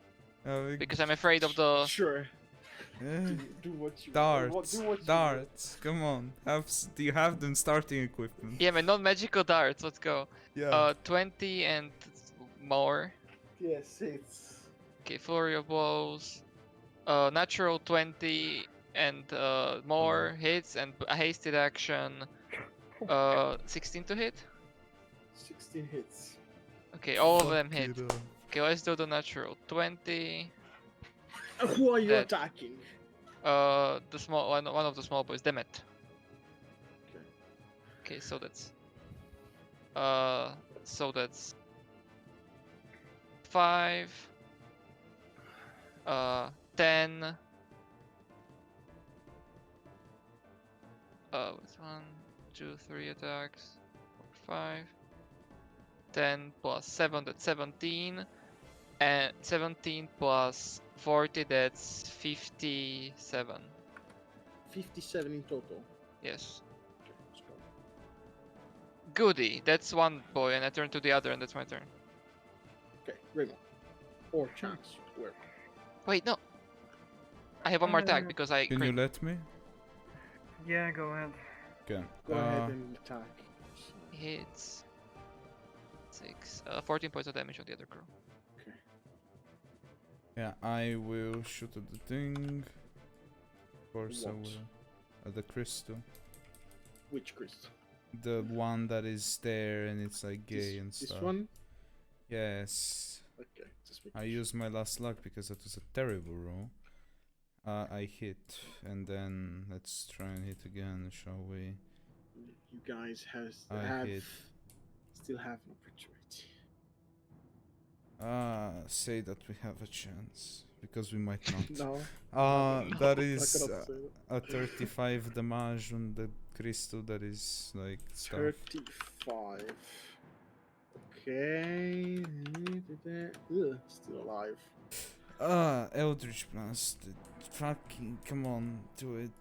[SPEAKER 1] Because I'm afraid of the...
[SPEAKER 3] Sure.
[SPEAKER 5] Eh,
[SPEAKER 3] Do what you
[SPEAKER 5] darts.
[SPEAKER 3] do what you
[SPEAKER 5] Darts. Come on. Do you have them starting equipment?
[SPEAKER 1] Yeah, man, not magical darts. Let's go.
[SPEAKER 5] Yeah.
[SPEAKER 1] 20 and more.
[SPEAKER 3] Yes, it's
[SPEAKER 1] Okay, flurry of blows. Natural 20 and more hits and a hasted action. 16 to hit.
[SPEAKER 3] 16 hits.
[SPEAKER 1] Okay, all of them
[SPEAKER 5] Fuck
[SPEAKER 1] hit.
[SPEAKER 5] it up.
[SPEAKER 1] Okay, let's do the natural 20.
[SPEAKER 3] Who are you
[SPEAKER 1] Dead.
[SPEAKER 3] attacking?
[SPEAKER 1] The small one of the small boys, Demet.
[SPEAKER 3] Okay.
[SPEAKER 1] Okay, so that's 5 10 what's 1 2 3 attacks 4 5 10 plus 7, that's 17, and 17 plus 40, that's 57.
[SPEAKER 3] 57 in total.
[SPEAKER 1] Yes.
[SPEAKER 3] Okay, let's go.
[SPEAKER 1] Goody, that's one boy, and I turn to the other, and that's my turn.
[SPEAKER 3] Okay, Raymond. Or Chance. Where?
[SPEAKER 1] Wait, no. I have one more attack because I
[SPEAKER 5] Can
[SPEAKER 1] crit.
[SPEAKER 5] you let me?
[SPEAKER 4] Yeah, go ahead.
[SPEAKER 5] Okay.
[SPEAKER 3] Go ahead and attack.
[SPEAKER 1] Hits 6, 14 points of damage on the other crow.
[SPEAKER 3] Okay.
[SPEAKER 5] Yeah, I will shoot at the thing. Of course I
[SPEAKER 3] What?
[SPEAKER 5] will. At the crystal.
[SPEAKER 3] Which crystal?
[SPEAKER 5] The one that is there and it's like gay and
[SPEAKER 3] This
[SPEAKER 5] stuff.
[SPEAKER 3] one?
[SPEAKER 5] Yes.
[SPEAKER 3] Okay, just make
[SPEAKER 5] I
[SPEAKER 3] sure.
[SPEAKER 5] used my last luck because that was a terrible roll. I hit, and then let's try and hit again, shall we?
[SPEAKER 3] You guys
[SPEAKER 5] I hit.
[SPEAKER 3] still have an opportunity.
[SPEAKER 5] Say that we have a chance, because we might not.
[SPEAKER 3] No.
[SPEAKER 5] That
[SPEAKER 3] I
[SPEAKER 5] is
[SPEAKER 3] cannot say that.
[SPEAKER 5] a 35 damage on the crystal that is like stuff.
[SPEAKER 3] 35. Okay. Ugh, still alive.
[SPEAKER 5] Eldritch Blast. Fucking, come on, do it,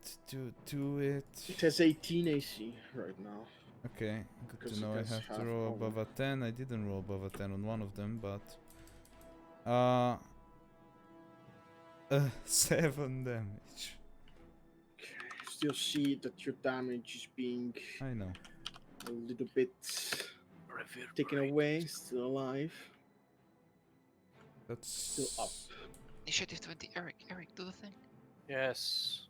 [SPEAKER 5] do it.
[SPEAKER 3] It has 18 AC right now.
[SPEAKER 5] Okay, good
[SPEAKER 3] Because
[SPEAKER 5] to
[SPEAKER 3] it
[SPEAKER 5] know. I
[SPEAKER 3] does
[SPEAKER 5] have to
[SPEAKER 3] have
[SPEAKER 5] roll
[SPEAKER 3] all
[SPEAKER 5] above
[SPEAKER 3] of
[SPEAKER 5] a 10. I didn't roll above a 10 on one of them, but 7 damage.
[SPEAKER 3] Still see that your damage is being
[SPEAKER 5] I know.
[SPEAKER 3] a little bit taken away. Still alive.
[SPEAKER 5] That's
[SPEAKER 3] Still up.
[SPEAKER 1] Initiative 20. Eric, do the thing.
[SPEAKER 2] Yes.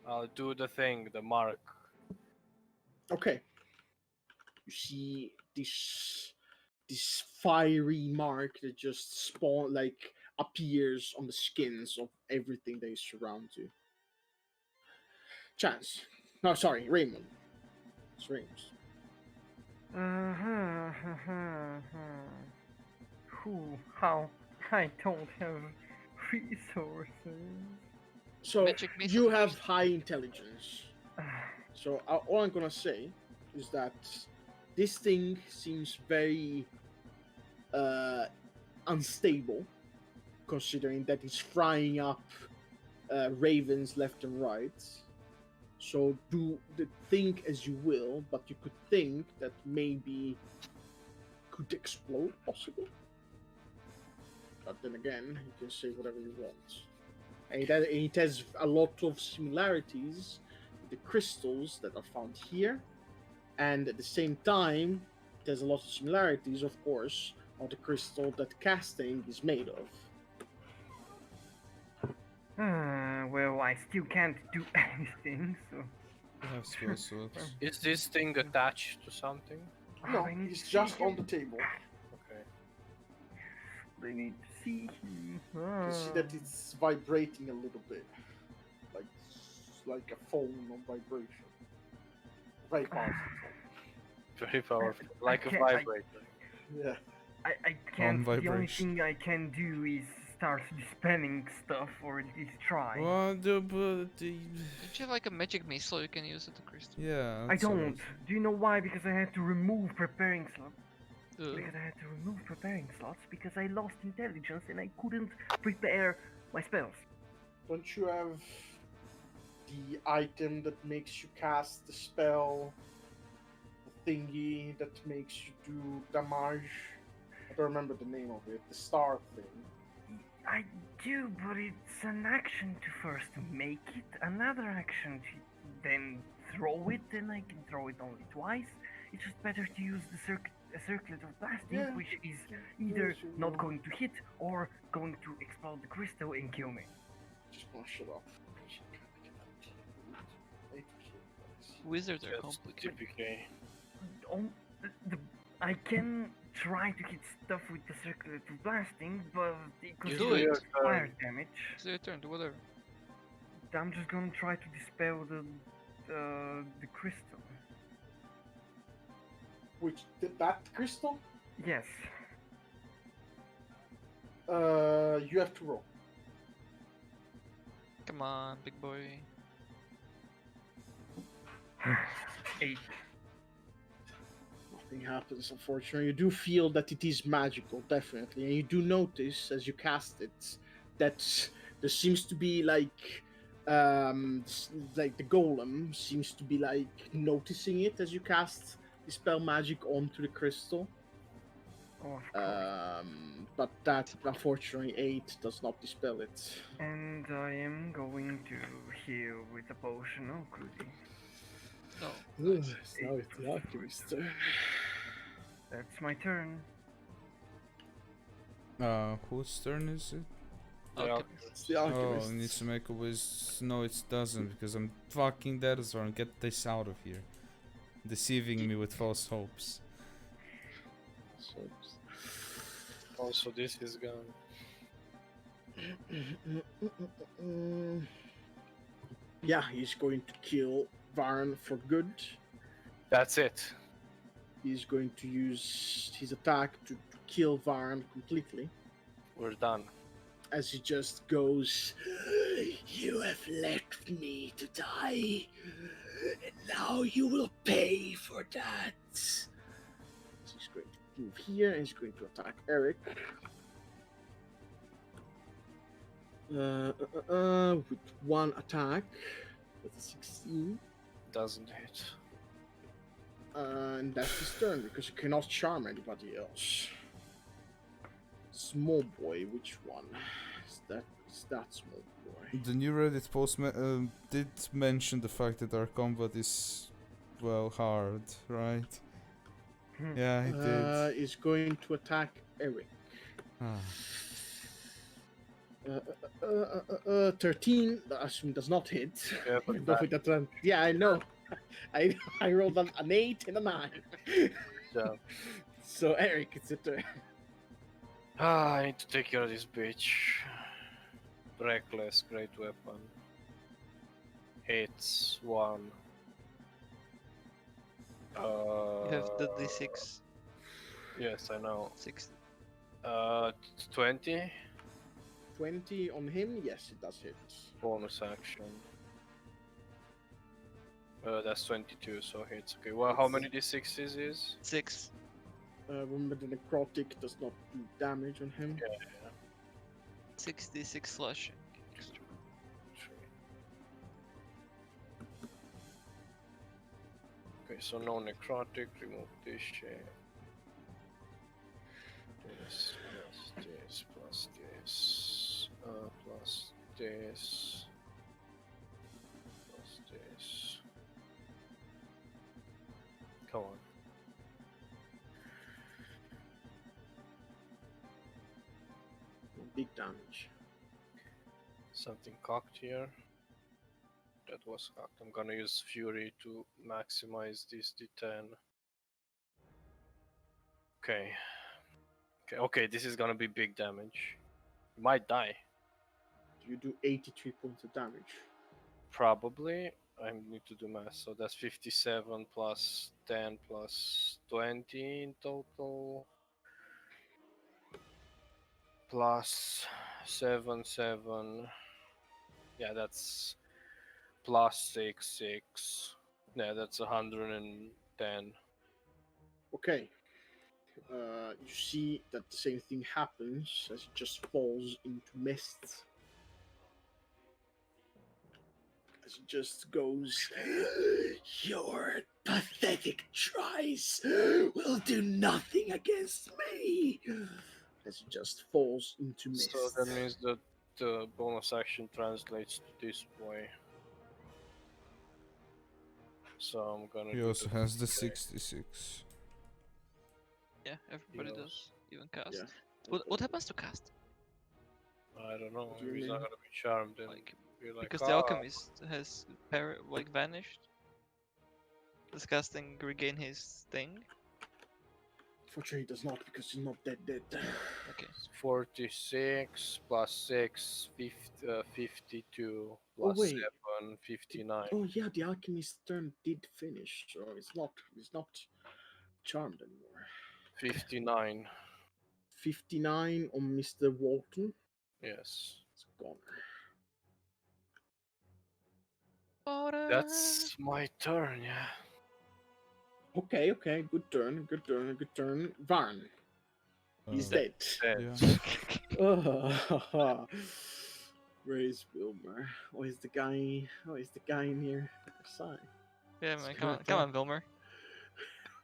[SPEAKER 2] I'll do the thing, the mark.
[SPEAKER 3] Okay. You see this fiery mark that just appears on the skins of everything that surrounds you. Chance. No, sorry, Raymond. It's Raymond.
[SPEAKER 4] How? I don't have resources.
[SPEAKER 3] So
[SPEAKER 1] Magic
[SPEAKER 3] you
[SPEAKER 1] missile.
[SPEAKER 3] have high intelligence. So all I'm gonna say is that this thing seems very unstable, considering that it's frying up ravens left and right. So think as you will, but you could think that maybe could explode, possibly. But then again, you can say whatever you want. And it has a lot of similarities with the crystals that are found here, and at the same time, there's a lot of similarities, of course, on the crystal that casting is made of.
[SPEAKER 4] Well, I still can't do anything, so.
[SPEAKER 5] I have spell slots.
[SPEAKER 2] Is this thing attached to something?
[SPEAKER 3] No,
[SPEAKER 4] I need
[SPEAKER 3] it's
[SPEAKER 4] to
[SPEAKER 3] just
[SPEAKER 4] see
[SPEAKER 3] on the
[SPEAKER 4] him.
[SPEAKER 3] table.
[SPEAKER 2] Okay.
[SPEAKER 4] I need to see him.
[SPEAKER 3] You can see that it's vibrating a little bit, like a phone on vibration. Very powerful.
[SPEAKER 2] Very powerful. Like a
[SPEAKER 4] can't- I-
[SPEAKER 2] vibrator.
[SPEAKER 3] Yeah.
[SPEAKER 4] I can't. The only
[SPEAKER 5] vibration.
[SPEAKER 4] thing I can do is start dispelling stuff, or at least try.
[SPEAKER 5] What the but
[SPEAKER 1] Don't you have like a magic missile you can use at the crystal?
[SPEAKER 5] yeah.
[SPEAKER 4] I
[SPEAKER 5] that's alright.
[SPEAKER 4] don't. Do you know why? Because I had to remove preparing slots.
[SPEAKER 1] Ugh.
[SPEAKER 4] Because I had to remove preparing slots because I lost intelligence and I couldn't prepare my spells.
[SPEAKER 3] Don't you have the item that makes you cast the spell? The thingy that makes you do damage? I don't remember the name of it. The star thing.
[SPEAKER 4] I do, but it's an action to first make it, another action to then throw it, and I can throw it only twice. It's just better to use the circlet of blasting,
[SPEAKER 3] Yeah.
[SPEAKER 4] which is either
[SPEAKER 3] Yes, you
[SPEAKER 4] not
[SPEAKER 3] know.
[SPEAKER 4] going to hit or going to explode the crystal and kill me.
[SPEAKER 3] Just gonna shut up.
[SPEAKER 1] Wizards are
[SPEAKER 2] Just
[SPEAKER 1] complicated.
[SPEAKER 2] TPK.
[SPEAKER 4] I can try to hit stuff with the circlet of blasting, but it could
[SPEAKER 1] You
[SPEAKER 4] do
[SPEAKER 1] do it.
[SPEAKER 4] fire damage.
[SPEAKER 1] It's your turn, do whatever.
[SPEAKER 4] I'm just gonna try to dispel the crystal.
[SPEAKER 3] That crystal?
[SPEAKER 4] Yes.
[SPEAKER 3] You have to roll.
[SPEAKER 1] Come on, big boy.
[SPEAKER 4] 8.
[SPEAKER 3] Nothing happens, unfortunately. You do feel that it is magical, definitely, and you do notice as you cast it that there seems to be like the golem seems to be like noticing it as you cast the spell magic onto the crystal.
[SPEAKER 4] Oh, of course.
[SPEAKER 3] But that unfortunately 8 does not dispel it.
[SPEAKER 4] And I am going to heal with a potion of Goody.
[SPEAKER 1] No.
[SPEAKER 3] Now it's the Alchemist turn.
[SPEAKER 4] That's my turn.
[SPEAKER 5] Whose turn is it?
[SPEAKER 1] Alchemist.
[SPEAKER 3] It's the
[SPEAKER 5] Oh,
[SPEAKER 3] Alchemist.
[SPEAKER 5] it needs to make a No, it doesn't, because I'm fucking dead as well. Get this out of here. Deceiving me with false hopes.
[SPEAKER 2] Also, this is gone.
[SPEAKER 3] Yeah, he's going to kill Varn for good.
[SPEAKER 2] That's it.
[SPEAKER 3] He's going to use his attack to kill Varn completely.
[SPEAKER 2] We're done.
[SPEAKER 3] As he just goes, "You have left me to die, and now you will pay for that." So he's going to move here, and he's going to attack Eric. With one attack, with a 16.
[SPEAKER 2] Doesn't hit.
[SPEAKER 3] And that's his turn because he cannot charm anybody else. Small boy, which one? Is that small boy?
[SPEAKER 5] The new Reddit post did mention the fact that our combat is, well, hard, right? Yeah, it did.
[SPEAKER 3] Is going to attack Eric.
[SPEAKER 5] Ah.
[SPEAKER 3] 13, I assume does not hit.
[SPEAKER 2] Yeah, but
[SPEAKER 3] Don't think that's yeah, I know. I rolled an 8 and a 9.
[SPEAKER 2] job.
[SPEAKER 3] So Eric, it's a turn.
[SPEAKER 2] I need to take care of this bitch. Reckless, great weapon. Hits 1.
[SPEAKER 1] You have the D6.
[SPEAKER 2] Yes, I know.
[SPEAKER 1] 6.
[SPEAKER 2] 20.
[SPEAKER 3] 20 on him, yes, it does hit.
[SPEAKER 2] Bonus action. That's 22, so hits. Okay, well, how many d6s is?
[SPEAKER 1] 6.
[SPEAKER 3] Remember the necrotic does not do damage on him.
[SPEAKER 2] Yeah.
[SPEAKER 1] 6d6 slashing.
[SPEAKER 2] Okay, so no necrotic, remove this shit. This, plus this, plus this, plus this, plus this. Come on.
[SPEAKER 3] Big damage.
[SPEAKER 2] Something cocked here. That was cocked. I'm gonna use Fury to maximize this D10. Okay. Okay, this is gonna be big damage. You might die.
[SPEAKER 3] You do 83 points of damage.
[SPEAKER 2] Probably. I need to do math. So that's 57 plus 10 plus 20 in total. Plus 7. Yeah, that's plus 6. Yeah, that's 110.
[SPEAKER 3] Okay. You see that the same thing happens as it just falls into mist. As it just goes, your pathetic tries will do nothing against me. As it just falls into mist.
[SPEAKER 2] So that means that the bonus action translates to this way. So I'm gonna.
[SPEAKER 5] He
[SPEAKER 2] do
[SPEAKER 5] also
[SPEAKER 2] the-
[SPEAKER 5] has the
[SPEAKER 2] okay.
[SPEAKER 5] 66.
[SPEAKER 1] Yeah, everybody
[SPEAKER 2] Heals.
[SPEAKER 1] does. Even cast.
[SPEAKER 3] Yeah.
[SPEAKER 1] What happens to cast?
[SPEAKER 2] I don't know.
[SPEAKER 3] What do you
[SPEAKER 2] He's not
[SPEAKER 3] mean?
[SPEAKER 2] gonna be charmed. Then
[SPEAKER 1] Like,
[SPEAKER 2] be like,
[SPEAKER 1] because the alchemist has like vanished. Does casting regain his thing?
[SPEAKER 3] Fortunately, it does not because he's not dead.
[SPEAKER 1] Okay.
[SPEAKER 2] 46 plus 6, 52 plus
[SPEAKER 3] wait.
[SPEAKER 2] 7, 59.
[SPEAKER 3] Oh yeah, the alchemist's turn did finish, so it's not charmed anymore.
[SPEAKER 2] 59.
[SPEAKER 3] 59 on Mr. Walton.
[SPEAKER 2] Yes.
[SPEAKER 3] It's gone.
[SPEAKER 2] That's my turn, yeah.
[SPEAKER 3] Okay, good turn. Varn. He's
[SPEAKER 5] Uh,
[SPEAKER 3] dead.
[SPEAKER 2] Dead.
[SPEAKER 5] Yeah.
[SPEAKER 3] Where is Wilmer? Oh, is the guy in here? Side.
[SPEAKER 1] Yeah, man, come on, Vilmer.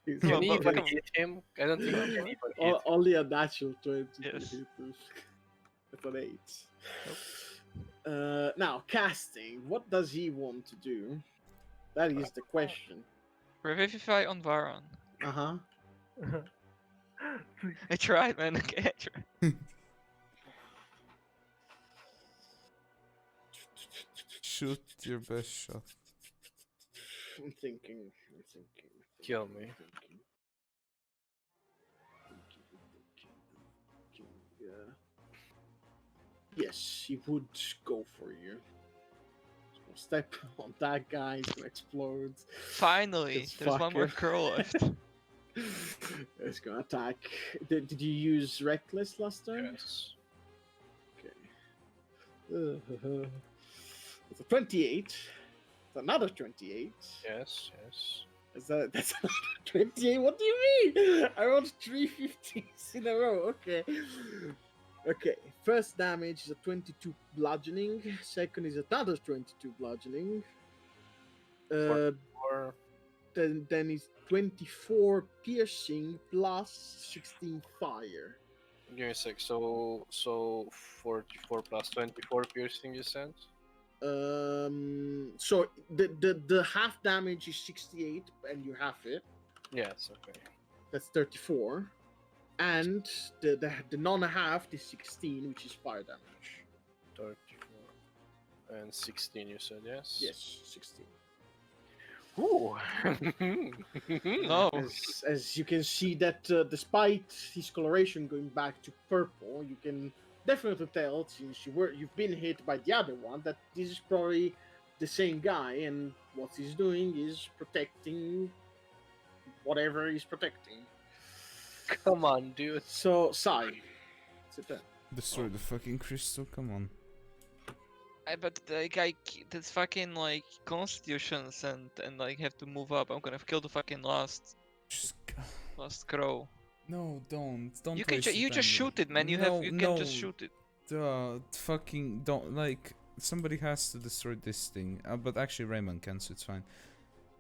[SPEAKER 3] He's
[SPEAKER 1] Come
[SPEAKER 2] Can
[SPEAKER 1] on,
[SPEAKER 2] he
[SPEAKER 1] but-
[SPEAKER 2] even
[SPEAKER 1] come-
[SPEAKER 2] hit him? I don't think he can even hit.
[SPEAKER 3] Only a natural 20
[SPEAKER 1] Yes.
[SPEAKER 3] to hit him. That's an 8. Now, casting. What does he want to do? That is the question.
[SPEAKER 1] Revivify on Varon.
[SPEAKER 3] Uh-huh.
[SPEAKER 1] I tried, man. Okay, I tried.
[SPEAKER 5] Shoot your best shot.
[SPEAKER 3] I'm thinking.
[SPEAKER 2] Kill me.
[SPEAKER 3] Yeah. Yes, he would go for you. So step on that guy, he's gonna explode.
[SPEAKER 1] Finally,
[SPEAKER 3] This
[SPEAKER 1] there's one more
[SPEAKER 3] fucker.
[SPEAKER 1] curl left.
[SPEAKER 3] It's gonna attack. Did you use Reckless last time?
[SPEAKER 2] Yes.
[SPEAKER 3] Okay. It's a 28. It's another 28.
[SPEAKER 2] Yes.
[SPEAKER 3] That's another 28. What do you mean? I rolled 3 50s in a row. Okay. Okay. First damage is a 22 bludgeoning. Second is another 22 bludgeoning.
[SPEAKER 2] Or
[SPEAKER 3] then it's 24 piercing plus 16 fire.
[SPEAKER 2] Give me a sec. So 44 plus 24 piercing, you said?
[SPEAKER 3] So the half damage is 68, and you half it.
[SPEAKER 2] Yes. Okay.
[SPEAKER 3] That's 34, and the non-half is 16, which is fire damage.
[SPEAKER 2] 34 and 16. You said yes.
[SPEAKER 3] Yes, 16.
[SPEAKER 2] Ooh.
[SPEAKER 1] No.
[SPEAKER 3] As you can see that despite his coloration going back to purple, you can definitely tell, since you've been hit by the other one, that this is probably the same guy, and what he's doing is protecting whatever he's protecting.
[SPEAKER 2] Come on, dude.
[SPEAKER 3] So, Sai, sit down.
[SPEAKER 5] Destroy the fucking crystal, come on.
[SPEAKER 1] But like that's fucking like constitutions and like have to move up. I'm gonna kill the fucking last
[SPEAKER 5] Just
[SPEAKER 1] crow.
[SPEAKER 5] no, don't
[SPEAKER 1] You can
[SPEAKER 5] waste it
[SPEAKER 1] you
[SPEAKER 5] on
[SPEAKER 1] just
[SPEAKER 5] me.
[SPEAKER 1] shoot it, man. You can just shoot it.
[SPEAKER 5] Fucking don't, like, somebody has to destroy this thing. But actually Raymond can, so it's fine.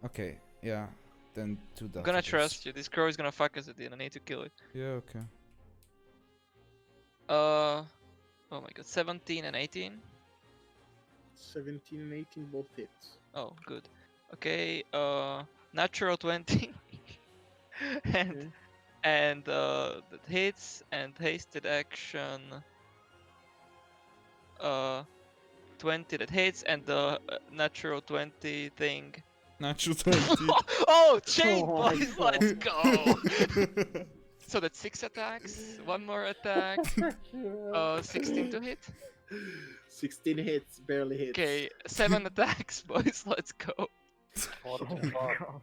[SPEAKER 5] Okay, yeah, then do that.
[SPEAKER 1] I'm gonna
[SPEAKER 5] I guess.
[SPEAKER 1] trust you. This crow is gonna fuck us at the end. I need to kill it.
[SPEAKER 5] Yeah, okay.
[SPEAKER 1] Oh my god, 17 and 18.
[SPEAKER 3] 17 and 18 both hits.
[SPEAKER 1] Oh, good. Okay, natural 20. and that hits, and hasted action 20 that hits, and the natural 20 thing.
[SPEAKER 5] Natural 20.
[SPEAKER 1] Oh, chain,
[SPEAKER 3] Oh my
[SPEAKER 1] boys,
[SPEAKER 3] God.
[SPEAKER 1] let's go! So that's 6 attacks, 1 more attack, 16 to hit.
[SPEAKER 3] 16 hits, barely hits.
[SPEAKER 1] Okay, 7 attacks, boys, let's go.
[SPEAKER 2] What
[SPEAKER 4] Oh
[SPEAKER 2] the
[SPEAKER 4] my
[SPEAKER 2] fuck?
[SPEAKER 4] god.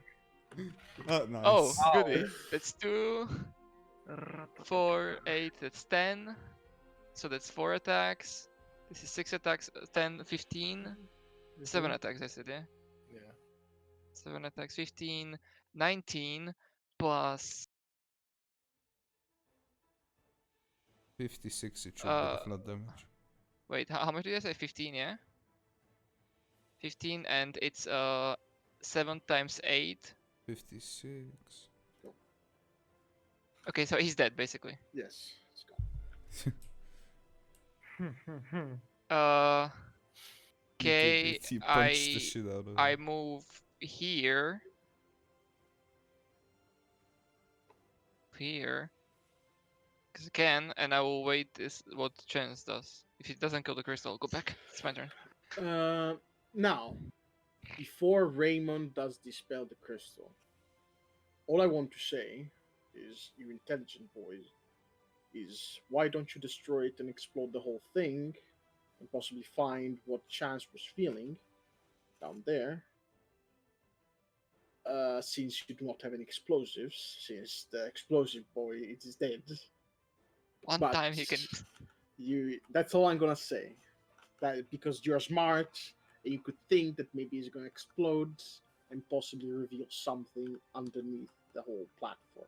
[SPEAKER 5] Oh, nice.
[SPEAKER 1] Oh,
[SPEAKER 2] Wow.
[SPEAKER 1] goody. That's 2, 4, 8, that's 10. So that's 4 attacks. This is 6 attacks, 10, 15. 7 attacks, I said, yeah?
[SPEAKER 2] Yeah.
[SPEAKER 1] 7 attacks, 15, 19, plus
[SPEAKER 5] 56, it should be the
[SPEAKER 1] Uh,
[SPEAKER 5] flood damage.
[SPEAKER 1] wait, how much did I say? 15, yeah? 15, and it's 7 times 8.
[SPEAKER 5] 56.
[SPEAKER 1] Okay, so he's dead, basically.
[SPEAKER 3] Yes. Let's go.
[SPEAKER 1] Okay,
[SPEAKER 5] He punched the shit out of
[SPEAKER 1] I
[SPEAKER 5] him.
[SPEAKER 1] move here. Here. Because I can, and I will wait this what chance does. If it doesn't kill the crystal, I'll go back. It's my turn.
[SPEAKER 3] Now, before Raymond does dispel the crystal, all I want to say is, you intelligent boys, is why don't you destroy it and explode the whole thing, and possibly find what Chance was feeling down there, since you do not have any explosives, since the explosive boy it is dead.
[SPEAKER 1] One
[SPEAKER 3] But
[SPEAKER 1] time he can.
[SPEAKER 3] That's all I'm gonna say. That because you're smart and you could think that maybe it's gonna explode and possibly reveal something underneath the whole platform.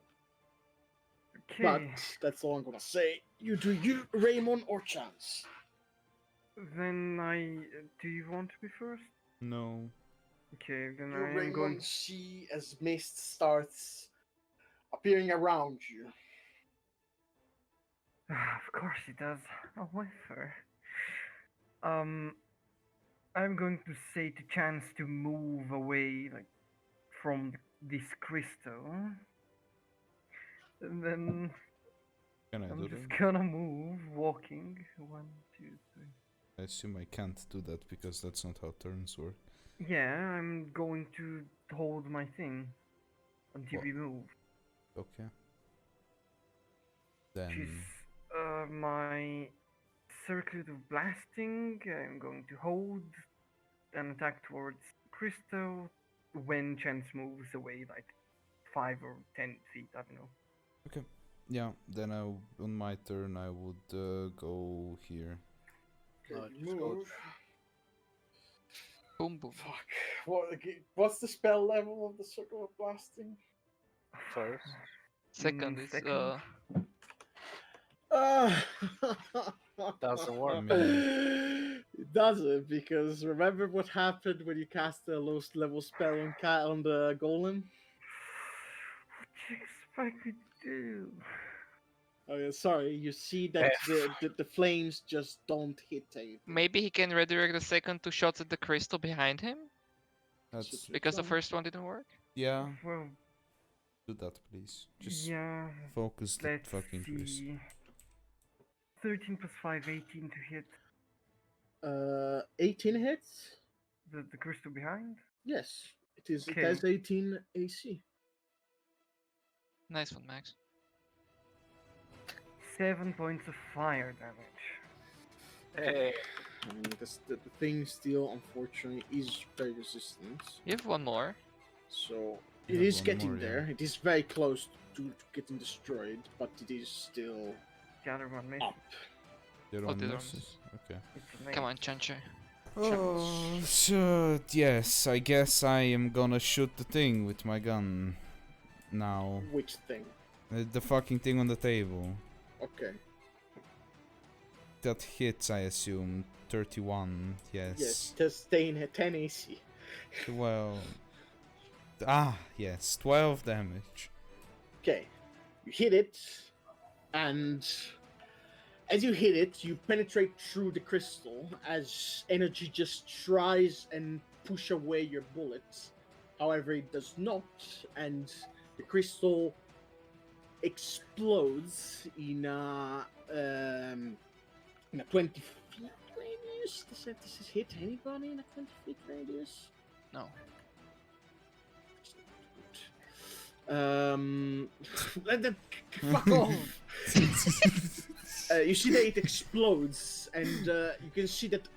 [SPEAKER 3] But
[SPEAKER 4] Okay,
[SPEAKER 3] that's all I'm gonna say. You do you, Raymond or Chance?
[SPEAKER 4] then do you want to be first?
[SPEAKER 5] No.
[SPEAKER 4] Okay, then
[SPEAKER 3] You,
[SPEAKER 4] I am
[SPEAKER 3] Raymond,
[SPEAKER 4] going.
[SPEAKER 3] see as mist starts appearing around you.
[SPEAKER 4] Of course he does. However, I'm going to say to Chance to move away, like, from this crystal, and then
[SPEAKER 5] Can I do
[SPEAKER 4] I'm just
[SPEAKER 5] that?
[SPEAKER 4] gonna move, walking. 1, 2, 3.
[SPEAKER 5] I assume I can't do that because that's not how turns work.
[SPEAKER 4] Yeah, I'm going to hold my thing until
[SPEAKER 5] What?
[SPEAKER 4] we move.
[SPEAKER 5] Okay.
[SPEAKER 4] Which
[SPEAKER 5] Then
[SPEAKER 4] is my circuit of blasting. I'm going to hold an attack towards crystal when Chance moves away, like 5 or 10 feet. I don't know.
[SPEAKER 5] yeah, then on my turn I would go here.
[SPEAKER 3] Okay,
[SPEAKER 2] Just
[SPEAKER 3] you
[SPEAKER 2] go.
[SPEAKER 3] move.
[SPEAKER 1] Boom, boom.
[SPEAKER 3] Fuck. What's the spell level of the circle of blasting?
[SPEAKER 2] First.
[SPEAKER 1] Second is
[SPEAKER 4] Second.
[SPEAKER 2] Doesn't work.
[SPEAKER 5] I mean,
[SPEAKER 3] It doesn't, because remember what happened when you cast a low level spell on on the golem?
[SPEAKER 4] What do you expect me to do?
[SPEAKER 3] Oh yeah, sorry. You see that the flames just don't hit anything.
[SPEAKER 1] Maybe he can redirect the second two shots at the crystal behind him
[SPEAKER 5] that's
[SPEAKER 1] because the
[SPEAKER 3] Try.
[SPEAKER 1] first one didn't work.
[SPEAKER 5] yeah.
[SPEAKER 4] Well,
[SPEAKER 5] Do that, please. Just
[SPEAKER 4] yeah.
[SPEAKER 5] focus the
[SPEAKER 4] Let's
[SPEAKER 5] fucking place.
[SPEAKER 4] see. 13 plus 5, 18 to hit
[SPEAKER 3] 18 hits.
[SPEAKER 4] the crystal behind.
[SPEAKER 3] Yes, it is.
[SPEAKER 4] Okay.
[SPEAKER 3] It has 18 AC.
[SPEAKER 1] Nice one, Max.
[SPEAKER 4] 7 points of fire damage.
[SPEAKER 2] Hey,
[SPEAKER 3] I mean, the thing still, unfortunately, is very resistant.
[SPEAKER 1] You have one more.
[SPEAKER 3] So
[SPEAKER 5] You
[SPEAKER 3] it
[SPEAKER 5] have
[SPEAKER 3] is
[SPEAKER 5] one
[SPEAKER 3] getting
[SPEAKER 5] more, yeah.
[SPEAKER 3] there. It is very close to getting destroyed, but it is still
[SPEAKER 4] The other one misses.
[SPEAKER 3] up.
[SPEAKER 5] The other
[SPEAKER 1] Oh,
[SPEAKER 5] one
[SPEAKER 1] the other
[SPEAKER 5] misses? Okay.
[SPEAKER 4] It's an
[SPEAKER 1] Come
[SPEAKER 4] 8.
[SPEAKER 1] on, Chancha.
[SPEAKER 5] Oh, so yes, I guess I am gonna shoot the thing with my gun now.
[SPEAKER 3] Which thing?
[SPEAKER 5] The fucking thing on the table.
[SPEAKER 3] Okay.
[SPEAKER 5] That hits, I assume. 31,
[SPEAKER 3] Yes,
[SPEAKER 5] yes.
[SPEAKER 3] just staying at 10 AC.
[SPEAKER 5] Well. Yes, 12 damage.
[SPEAKER 3] Okay, you hit it, and as you hit it, you penetrate through the crystal as energy just tries and push away your bullets. However, it does not, and the crystal explodes in a 20 feet radius. Does this hit anybody in a 20 feet radius?
[SPEAKER 1] No.
[SPEAKER 3] Fuck off. You see that it explodes, and you can see that.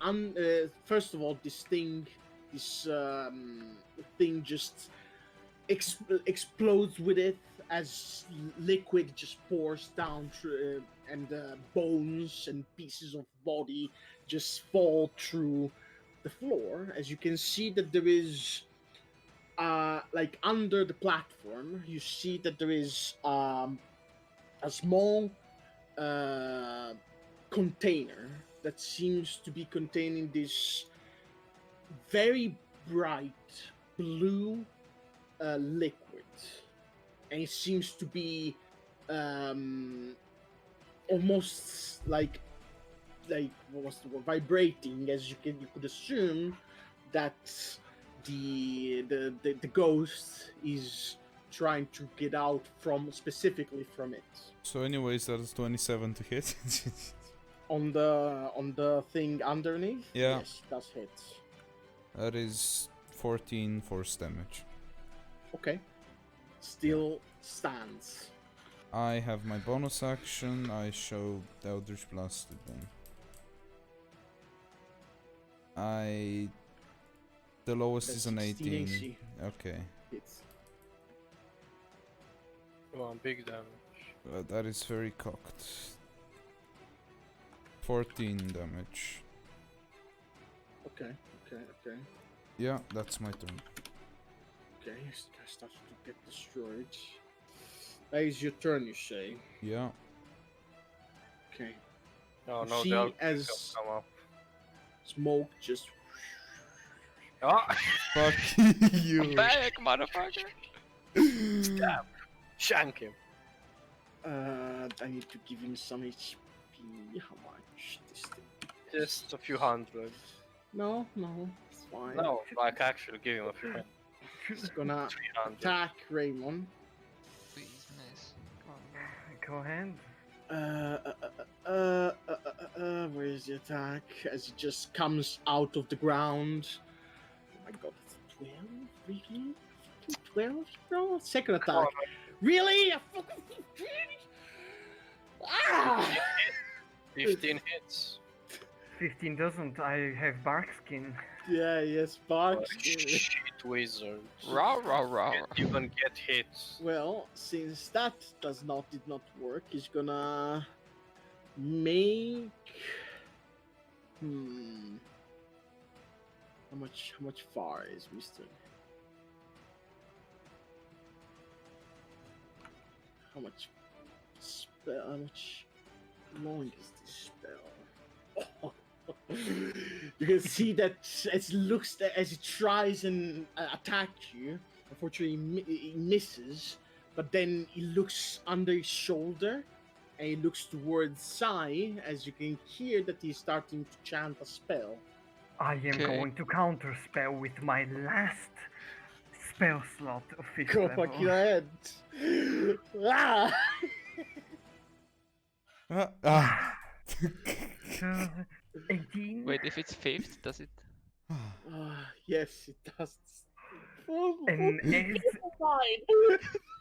[SPEAKER 3] First of all, this thing just explodes with it as liquid just pours down through, and bones and pieces of body just fall through the floor. As you can see that there is. Like under the platform, you see that there is a small container that seems to be containing this very bright blue liquid, and it seems to be almost like what was the word? Vibrating, as you could assume that the ghost is trying to get out specifically from it.
[SPEAKER 5] So anyways, that is 27 to hit.
[SPEAKER 3] On the thing underneath?
[SPEAKER 5] Yeah.
[SPEAKER 3] Yes, that's hit.
[SPEAKER 5] That is 14 force damage.
[SPEAKER 3] Okay. Still stands.
[SPEAKER 5] I have my bonus action. I show the Eldritch Blast again. The lowest
[SPEAKER 3] That's
[SPEAKER 5] is an
[SPEAKER 3] 16
[SPEAKER 5] 18.
[SPEAKER 3] AC.
[SPEAKER 5] Okay.
[SPEAKER 3] Hits.
[SPEAKER 2] come on, big damage.
[SPEAKER 5] That is very cocked. 14 damage.
[SPEAKER 3] Okay.
[SPEAKER 5] Yeah, that's my turn.
[SPEAKER 3] Okay, this guy starts to get destroyed. That is your turn, you say.
[SPEAKER 5] Yeah.
[SPEAKER 3] Okay.
[SPEAKER 2] Oh
[SPEAKER 3] You
[SPEAKER 2] no,
[SPEAKER 3] see
[SPEAKER 2] the Alchemist
[SPEAKER 3] as-
[SPEAKER 2] come up.
[SPEAKER 3] Smoke just
[SPEAKER 2] Ah,
[SPEAKER 5] Fuck you.
[SPEAKER 1] Back, motherfucker!
[SPEAKER 2] stab. Shank him.
[SPEAKER 3] I need to give him some HP. How much? This thing?
[SPEAKER 2] Just a few hundred.
[SPEAKER 3] No, it's fine.
[SPEAKER 2] No, like actually give him a few hundred.
[SPEAKER 3] It's gonna
[SPEAKER 2] 300.
[SPEAKER 3] attack Raymond.
[SPEAKER 1] Please, nice.
[SPEAKER 4] Go ahead.
[SPEAKER 3] Where is the attack? As it just comes out of the ground. Oh my god, it's 12? Really? 12, bro? Second
[SPEAKER 2] Come on,
[SPEAKER 3] attack. Really? A fucking... Ah!
[SPEAKER 2] 15 hits.
[SPEAKER 4] 15 doesn't. I have bark skin.
[SPEAKER 3] Yeah, yes, Bark.
[SPEAKER 2] Oh, shit, wizard.
[SPEAKER 1] Rah, rah, rah.
[SPEAKER 2] Can't even get hits.
[SPEAKER 3] Well, since that did not work, he's gonna make. How much far is Mister? How much long is this spell? You can see that as it tries and attack you. Unfortunately, it misses. But then he looks under his shoulder, and he looks towards Sai. As you can hear that he's starting to chant a spell.
[SPEAKER 4] I am
[SPEAKER 1] Okay.
[SPEAKER 4] going to counterspell with my last spell slot of 5th
[SPEAKER 3] Go
[SPEAKER 4] level.
[SPEAKER 3] fuck your head. Ah!
[SPEAKER 4] So, 18.
[SPEAKER 1] Wait, if it's 5th, does it?
[SPEAKER 3] Yes, it does.
[SPEAKER 4] And
[SPEAKER 3] Fine.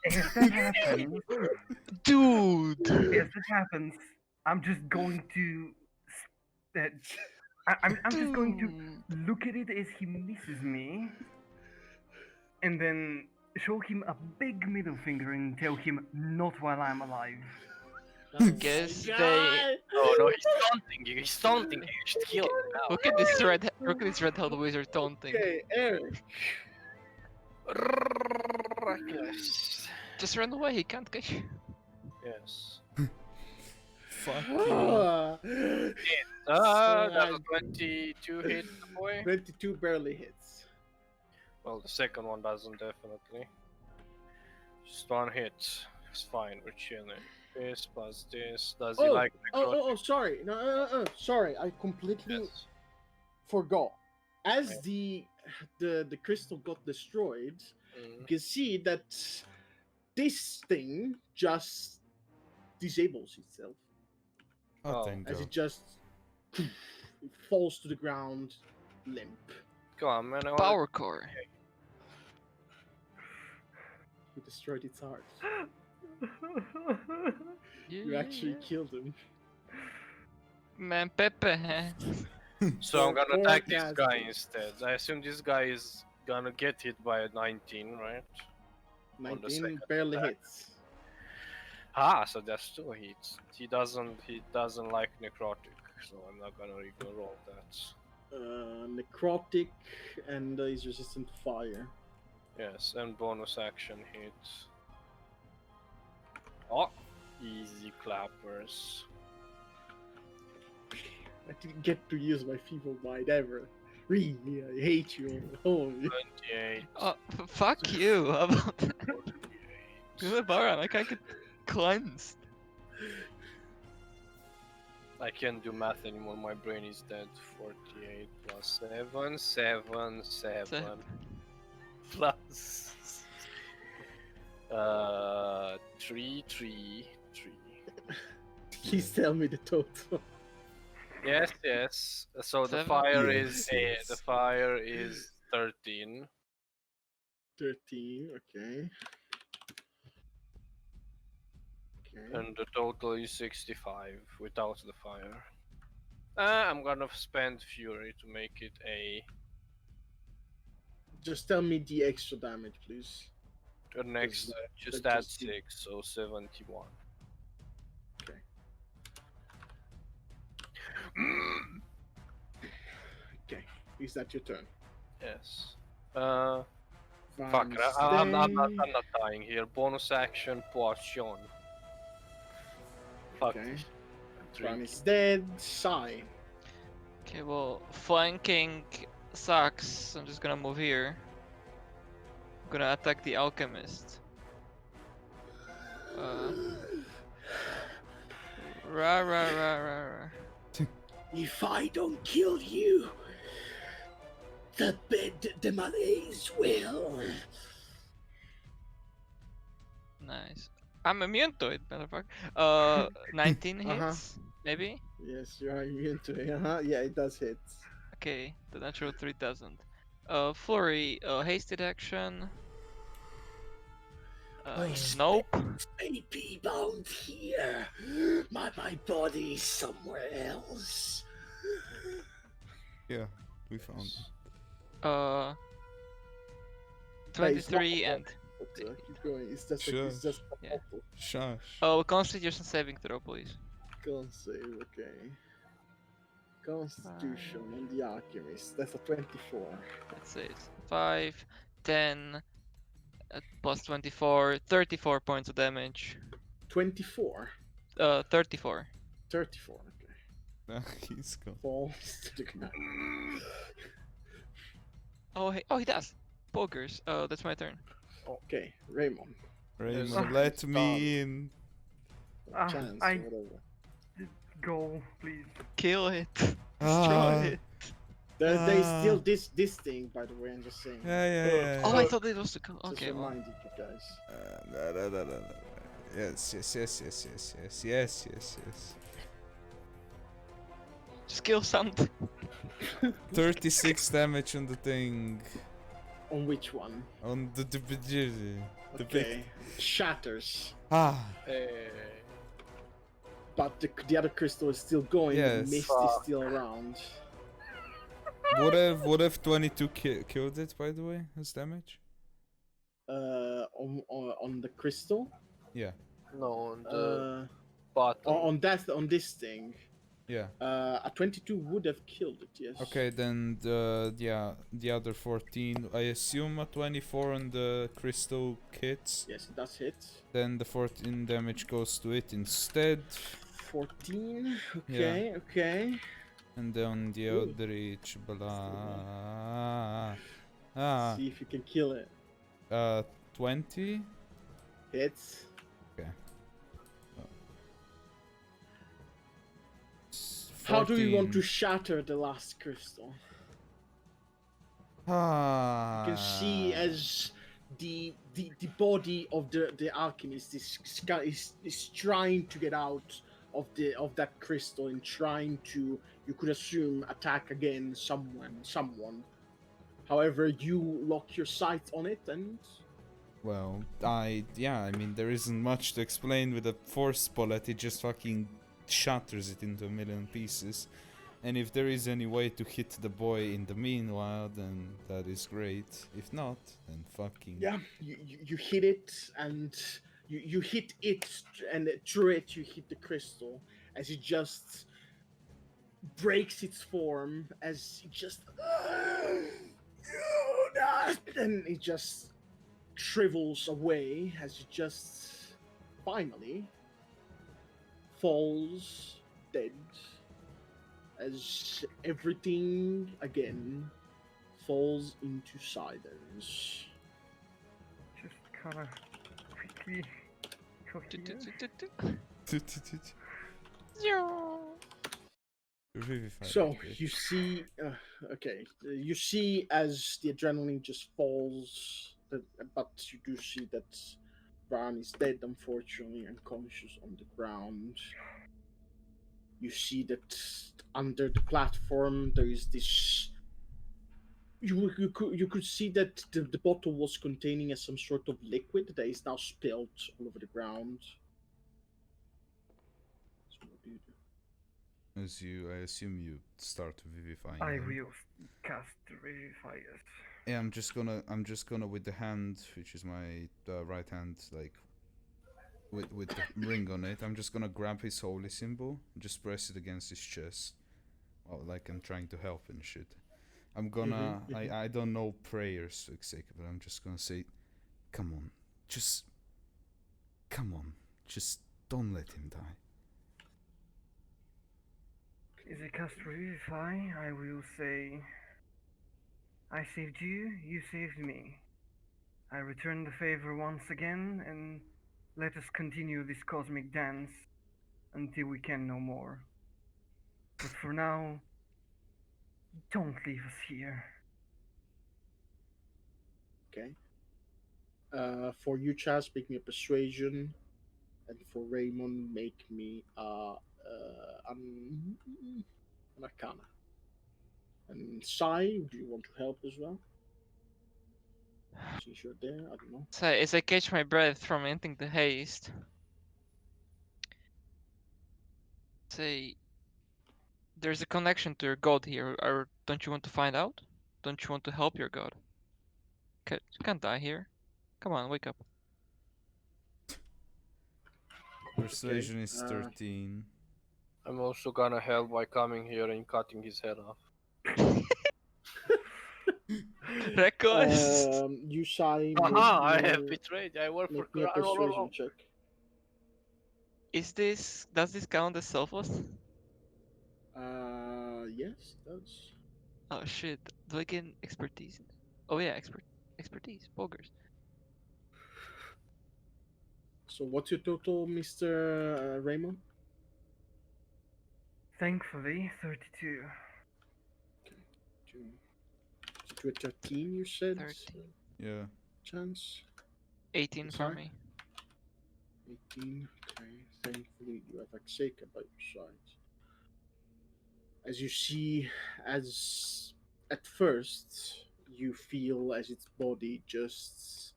[SPEAKER 4] as that happens,
[SPEAKER 1] Dude!
[SPEAKER 4] as it happens, I'm just going to. I'm just going to look at it as he misses me, and then show him a big middle finger and tell him not while I'm alive.
[SPEAKER 1] Guess
[SPEAKER 3] God.
[SPEAKER 1] they.
[SPEAKER 2] Oh no, he's taunting you. He's taunting you. You should kill him now.
[SPEAKER 1] Look at this red-haired wizard taunting.
[SPEAKER 3] Okay, Eric.
[SPEAKER 2] Reckless.
[SPEAKER 1] Just run away, he can't get you.
[SPEAKER 2] Yes.
[SPEAKER 5] Fuck you.
[SPEAKER 2] That was 22 hit, boy.
[SPEAKER 3] 22 barely hits.
[SPEAKER 2] Well, the second one doesn't definitely. Just one hit. It's fine. We're chilling. This plus this. Does he like necrotic?
[SPEAKER 3] Sorry. No, sorry. I completely
[SPEAKER 2] Yes.
[SPEAKER 3] forgot. As
[SPEAKER 2] Okay.
[SPEAKER 3] the crystal got destroyed,
[SPEAKER 2] Mm.
[SPEAKER 3] you can see that this thing just disables itself
[SPEAKER 5] Oh,
[SPEAKER 2] Oh,
[SPEAKER 5] thank
[SPEAKER 3] as
[SPEAKER 5] God.
[SPEAKER 3] it just it falls to the ground limp.
[SPEAKER 2] Come on, man. I wanna-
[SPEAKER 1] Power core.
[SPEAKER 3] You destroyed its heart.
[SPEAKER 1] Yeah,
[SPEAKER 3] You actually killed him.
[SPEAKER 1] Man, Pepe, huh?
[SPEAKER 2] So I'm gonna attack this
[SPEAKER 3] Orgasm.
[SPEAKER 2] guy instead. I assume this guy is gonna get hit by a 19, right?
[SPEAKER 3] 19
[SPEAKER 2] second
[SPEAKER 3] barely
[SPEAKER 2] attack.
[SPEAKER 3] hits.
[SPEAKER 2] Ah, so that's 2 hits. He doesn't like necrotic, so I'm not gonna even roll that.
[SPEAKER 3] Necrotic, and he's resistant to fire.
[SPEAKER 2] Yes, and bonus action hit. Oh, easy clappers.
[SPEAKER 3] I didn't get to use my feeble mind ever. Really, I hate you all.
[SPEAKER 2] 28.
[SPEAKER 1] Oh, fuck you. How about that? Go to Baron, I can't get cleansed.
[SPEAKER 2] I can't do math anymore, my brain is dead. 48 plus 7, 7, 7 plus 3, 3, 3.
[SPEAKER 3] Please tell me the total.
[SPEAKER 2] Yes, yes. So the
[SPEAKER 1] 7?
[SPEAKER 2] fire
[SPEAKER 5] Yes,
[SPEAKER 2] is
[SPEAKER 5] yes.
[SPEAKER 2] the fire is 13.
[SPEAKER 3] 13, okay. Okay.
[SPEAKER 2] And the total is 65 without the fire. I'm gonna spend Fury to make it a.
[SPEAKER 3] Just tell me the extra damage, please.
[SPEAKER 2] The next, just
[SPEAKER 3] that
[SPEAKER 2] add
[SPEAKER 3] just-
[SPEAKER 2] 6, so 71.
[SPEAKER 3] Okay. Okay. Is that your turn?
[SPEAKER 2] Yes. Fuck it. I'm not dying here. Bonus action, potion. Fuck
[SPEAKER 3] Okay.
[SPEAKER 2] this.
[SPEAKER 3] Van
[SPEAKER 2] Drink.
[SPEAKER 3] is dead. Sigh.
[SPEAKER 1] Okay, well, flanking sucks. I'm just gonna move here. I'm gonna attack the Alchemist. Rah rah rah rah rah.
[SPEAKER 3] If I don't kill you, the Malaise will.
[SPEAKER 1] Nice. I'm immune to it, motherfucker. 19 hits, maybe?
[SPEAKER 3] Yes, you are immune to it. Yeah, it does hit.
[SPEAKER 1] Okay, the natural 3 doesn't. Flurry, hasted action. Nope.
[SPEAKER 3] May be bound here. My body is somewhere else.
[SPEAKER 5] Yeah, we found it.
[SPEAKER 1] 23 and
[SPEAKER 3] Keep going. It's just
[SPEAKER 5] Sure.
[SPEAKER 3] it's just a
[SPEAKER 1] Yeah.
[SPEAKER 3] bottle.
[SPEAKER 5] Shush.
[SPEAKER 1] Constitution saving throw, please.
[SPEAKER 3] Con save, okay. Constitution on the Alchemist. That's a 24.
[SPEAKER 1] That saves 5, 10, plus 24, 34 points of damage.
[SPEAKER 3] 24.
[SPEAKER 1] 34.
[SPEAKER 3] 34, okay.
[SPEAKER 5] He's gone.
[SPEAKER 3] falls to the ground.
[SPEAKER 1] Oh, he does. Pokers. Oh, that's my turn.
[SPEAKER 3] Okay, Raymond.
[SPEAKER 5] Raymond,
[SPEAKER 2] Ah,
[SPEAKER 5] let
[SPEAKER 2] it's
[SPEAKER 5] me in.
[SPEAKER 3] Or chance
[SPEAKER 4] I-
[SPEAKER 3] or whatever.
[SPEAKER 4] Go, please.
[SPEAKER 1] Kill it.
[SPEAKER 5] Ah.
[SPEAKER 1] Destroy it.
[SPEAKER 3] There's still this thing, by the way. I'm just saying.
[SPEAKER 5] Yeah.
[SPEAKER 1] Oh, I thought it was the.
[SPEAKER 3] Just
[SPEAKER 1] Okay, well.
[SPEAKER 3] reminding you guys.
[SPEAKER 5] No. Yes.
[SPEAKER 1] Just kill something.
[SPEAKER 5] 36 damage on the thing.
[SPEAKER 3] On which one?
[SPEAKER 5] On the
[SPEAKER 3] Okay, shatters.
[SPEAKER 5] Ah.
[SPEAKER 3] But the other crystal is still going.
[SPEAKER 5] Yes.
[SPEAKER 3] The mist is still around.
[SPEAKER 5] What if 22 killed it, by the way, as damage?
[SPEAKER 3] On the crystal.
[SPEAKER 5] Yeah.
[SPEAKER 2] No, on the bottom.
[SPEAKER 3] On this thing.
[SPEAKER 5] Yeah.
[SPEAKER 3] A 22 would have killed it. Yes.
[SPEAKER 5] Okay, then the other 14. I assume a 24 on the crystal kits.
[SPEAKER 3] Yes, it does hit.
[SPEAKER 5] Then the 14 damage goes to it instead.
[SPEAKER 3] 14. Okay. Okay.
[SPEAKER 5] And then the
[SPEAKER 3] Ooh.
[SPEAKER 5] other each blah.
[SPEAKER 3] See if you can kill it.
[SPEAKER 5] 20.
[SPEAKER 3] Hits. How do you want to shatter the last crystal?
[SPEAKER 5] Ah.
[SPEAKER 3] You can see as the body of the alchemist is trying to get out of that crystal and trying to, you could assume, attack again someone. However, you lock your sights on it and
[SPEAKER 5] Well, I mean, there isn't much to explain with a force bullet. It just fucking shatters it into a million pieces. And if there is any way to hit the boy in the meanwhile, then that is great. If not, then fucking...
[SPEAKER 3] yeah, you hit it and you hit it, and through it you hit the crystal as it just breaks its form, as it just and it just shrivels away as it just finally falls dead, as everything again falls into silence.
[SPEAKER 4] Just kind of quickly go here.
[SPEAKER 5] Revivify
[SPEAKER 3] So
[SPEAKER 5] that bitch.
[SPEAKER 3] you see, you see as the adrenaline just falls, but you do see that Bran is dead, unfortunately, unconscious on the ground. You see that under the platform there is this. You could see that the bottle was containing some sort of liquid that is now spilled all over the ground. So what do you do?
[SPEAKER 5] I assume you start vivifying
[SPEAKER 4] I
[SPEAKER 5] him.
[SPEAKER 4] will cast Revivify, yes.
[SPEAKER 5] Yeah, I'm just gonna with the hand, which is my right hand, like with the ring on it. I'm just gonna grab his holy symbol, just press it against his chest. Well, like I'm trying to help and shit. I'm gonna. I don't know prayers to execute, but I'm just gonna say, come on, just don't let him die.
[SPEAKER 4] Is it cast Revivify? I will say, I saved you, you saved me. I return the favor once again, and let us continue this cosmic dance until we can no more. But for now, don't leave us here.
[SPEAKER 3] Okay. For you, Chaz, make me a persuasion, and for Raymond, make me an arcana. And Sai, do you want to help as well? Since you're there, I don't know.
[SPEAKER 1] So as I catch my breath from ending the haste, say, there's a connection to your god here. Or don't you want to find out? Don't you want to help your god? You can't die here. Come on, wake up.
[SPEAKER 5] Persuasion is
[SPEAKER 3] uh,
[SPEAKER 5] 13.
[SPEAKER 2] I'm also gonna help by coming here and cutting his head off.
[SPEAKER 1] Request.
[SPEAKER 3] You, Sai,
[SPEAKER 2] Aha! I
[SPEAKER 3] make
[SPEAKER 2] have
[SPEAKER 3] me-
[SPEAKER 2] betrayed. I work for
[SPEAKER 3] make me a persuasion check.
[SPEAKER 1] Does this count as selfless?
[SPEAKER 3] Yes, it does.
[SPEAKER 1] Oh shit. Do I get expertise? Oh yeah, expertise. Boggers.
[SPEAKER 3] So what's your total, Mr. Raymond?
[SPEAKER 4] Thankfully, 32.
[SPEAKER 3] To a 13, you said?
[SPEAKER 1] 13.
[SPEAKER 5] Yeah.
[SPEAKER 3] Chance?
[SPEAKER 1] 18 for
[SPEAKER 3] Sorry?
[SPEAKER 1] me.
[SPEAKER 3] 18. Okay, thankfully you have Axeka by your side. As you see, as at first you feel as its body just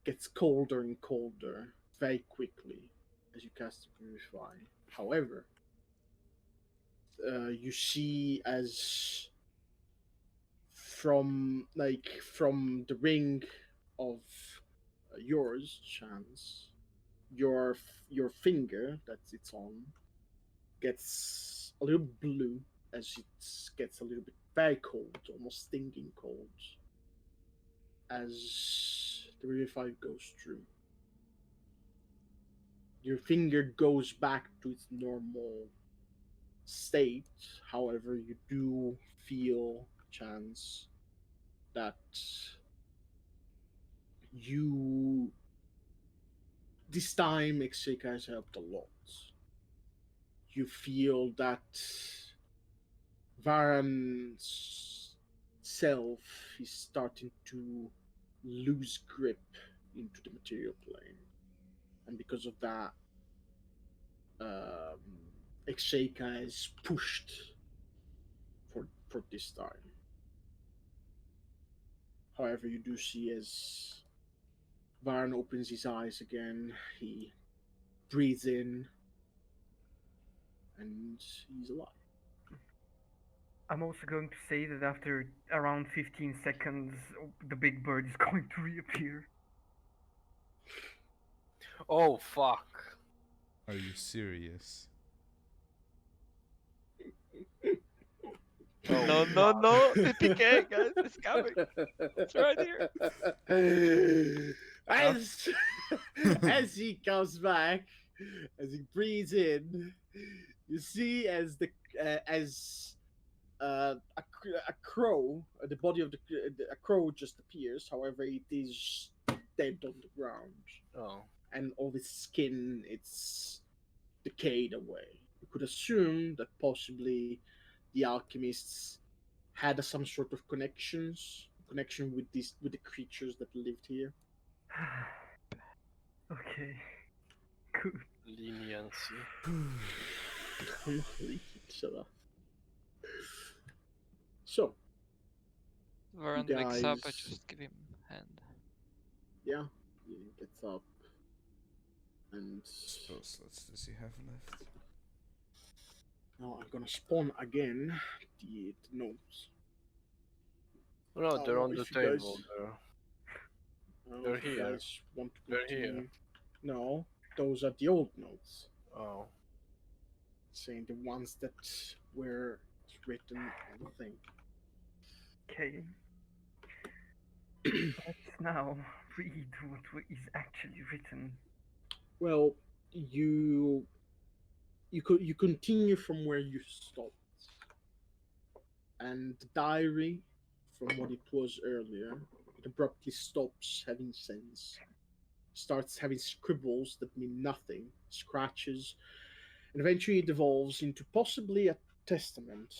[SPEAKER 3] gets colder and colder very quickly as you cast the Purify. However, you see as from the ring of yours, Chance, your finger that it's on gets a little blue as it gets a little bit very cold, almost stinging cold, as the Revivify goes through. Your finger goes back to its normal state, however, you do feel, Chance, that you. This time, Exika has helped a lot. You feel that Varan's self is starting to lose grip into the material plane, and because of that, um, Exeka is pushed for this time. However, you do see as Varan opens his eyes again, he breathes in, and he's alive.
[SPEAKER 4] I'm also going to say that after around 15 seconds, the big bird is going to reappear.
[SPEAKER 2] Oh fuck.
[SPEAKER 5] Are you serious?
[SPEAKER 2] Oh,
[SPEAKER 1] No, no,
[SPEAKER 2] fuck.
[SPEAKER 1] no. TPK, guys. It's coming. It's right here.
[SPEAKER 3] As as he comes back, as he breathes in, you see as a crow, the body of a crow just appears. However, it is dead on the ground,
[SPEAKER 2] Oh.
[SPEAKER 3] and all the skin it's decayed away. You could assume that possibly the alchemists had some sort of connection with the creatures that lived here.
[SPEAKER 4] Okay. Good.
[SPEAKER 2] Leniency.
[SPEAKER 3] Shut up. So,
[SPEAKER 1] Varan
[SPEAKER 3] you
[SPEAKER 1] wakes up. I
[SPEAKER 3] guys,
[SPEAKER 1] just give him hand.
[SPEAKER 3] yeah, he gets up and
[SPEAKER 5] Suppose lots does he have left?
[SPEAKER 3] now I'm gonna spawn again the notes.
[SPEAKER 2] No,
[SPEAKER 3] I
[SPEAKER 2] they're
[SPEAKER 3] don't
[SPEAKER 2] on
[SPEAKER 3] know
[SPEAKER 2] the
[SPEAKER 3] if you guys,
[SPEAKER 2] table.
[SPEAKER 3] I don't know
[SPEAKER 2] They're
[SPEAKER 3] if you
[SPEAKER 2] here.
[SPEAKER 3] guys want to
[SPEAKER 2] They're here.
[SPEAKER 3] continue. No, those are the old notes,
[SPEAKER 2] Oh.
[SPEAKER 3] saying the ones that were written on the thing.
[SPEAKER 4] Okay. Let's now read what is actually written.
[SPEAKER 3] Well, you continue from where you stopped, and the diary, from what it was earlier, it abruptly stops having sense, starts having scribbles that mean nothing, scratches, and eventually it devolves into possibly a testament,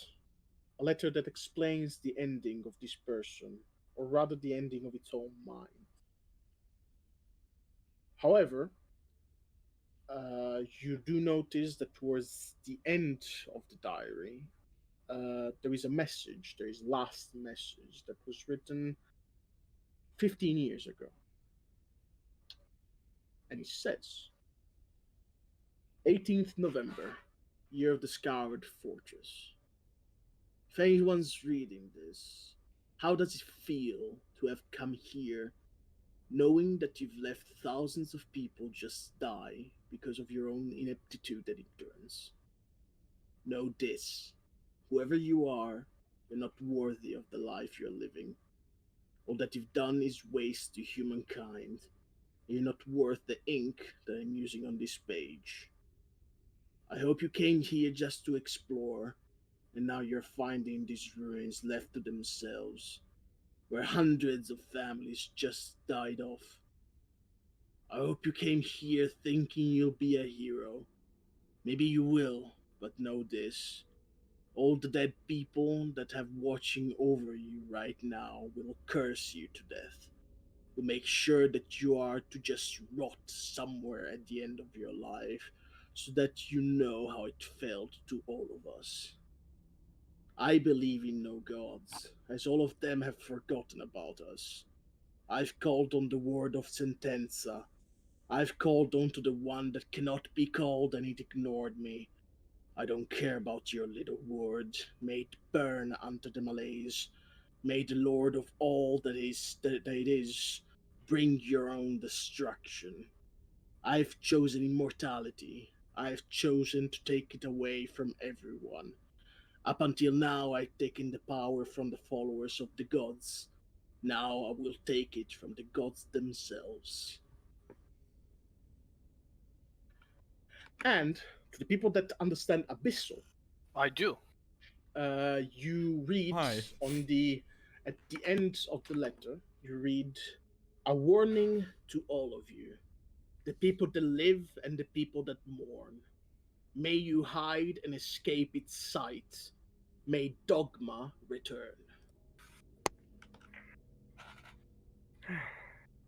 [SPEAKER 3] a letter that explains the ending of this person, or rather the ending of its own mind. However, you do notice that towards the end of the diary, there is a message. There is last message that was written 15 years ago, and it says, 18th November, year of the Scoured Fortress. If anyone's reading this, how does it feel to have come here knowing that you've left thousands of people just die because of your own ineptitude and ignorance? Know this: whoever you are, you're not worthy of the life you're living. All that you've done is waste to humankind. You're not worth the ink that I'm using on this page. I hope you came here just to explore, and now you're finding these ruins left to themselves, where hundreds of families just died off. I hope you came here thinking you'll be a hero. Maybe you will, but know this. All the dead people that have watching over you right now will curse you to death. Will make sure that you are to just rot somewhere at the end of your life, so that you know how it felt to all of us. I believe in no gods, as all of them have forgotten about us. I've called on the word of Sentenza. I've called on to the one that cannot be called, and it ignored me. I don't care about your little word. May it burn under the Malaise. May the Lord of all that it is bring your own destruction. I've chosen immortality. I've chosen to take it away from everyone. Up until now, I've taken the power from the followers of the gods. Now I will take it from the gods themselves. And to the people that understand Abyssal,
[SPEAKER 2] I do.
[SPEAKER 3] you read
[SPEAKER 5] Hi.
[SPEAKER 3] on the at the end of the letter, you read a warning to all of you, the people that live and the people that mourn. May you hide and escape its sight. May dogma return.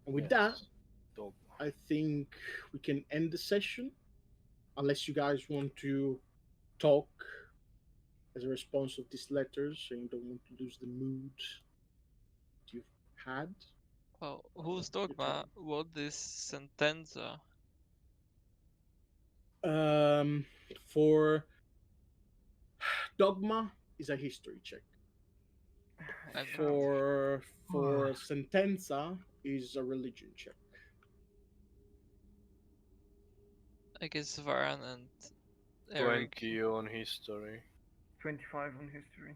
[SPEAKER 3] And with that,
[SPEAKER 2] Yes. Dog.
[SPEAKER 3] I think we can end the session, unless you guys want to talk as a response of these letters and you don't want to lose the mood you've had.
[SPEAKER 1] Well, whose
[SPEAKER 3] Your
[SPEAKER 1] dogma? What is sentenza?
[SPEAKER 3] turn. For dogma is a history check.
[SPEAKER 1] I'm
[SPEAKER 3] For sentenza is a religion check.
[SPEAKER 1] I guess Varan and Eric.
[SPEAKER 2] 20 on history.
[SPEAKER 4] 25 on history.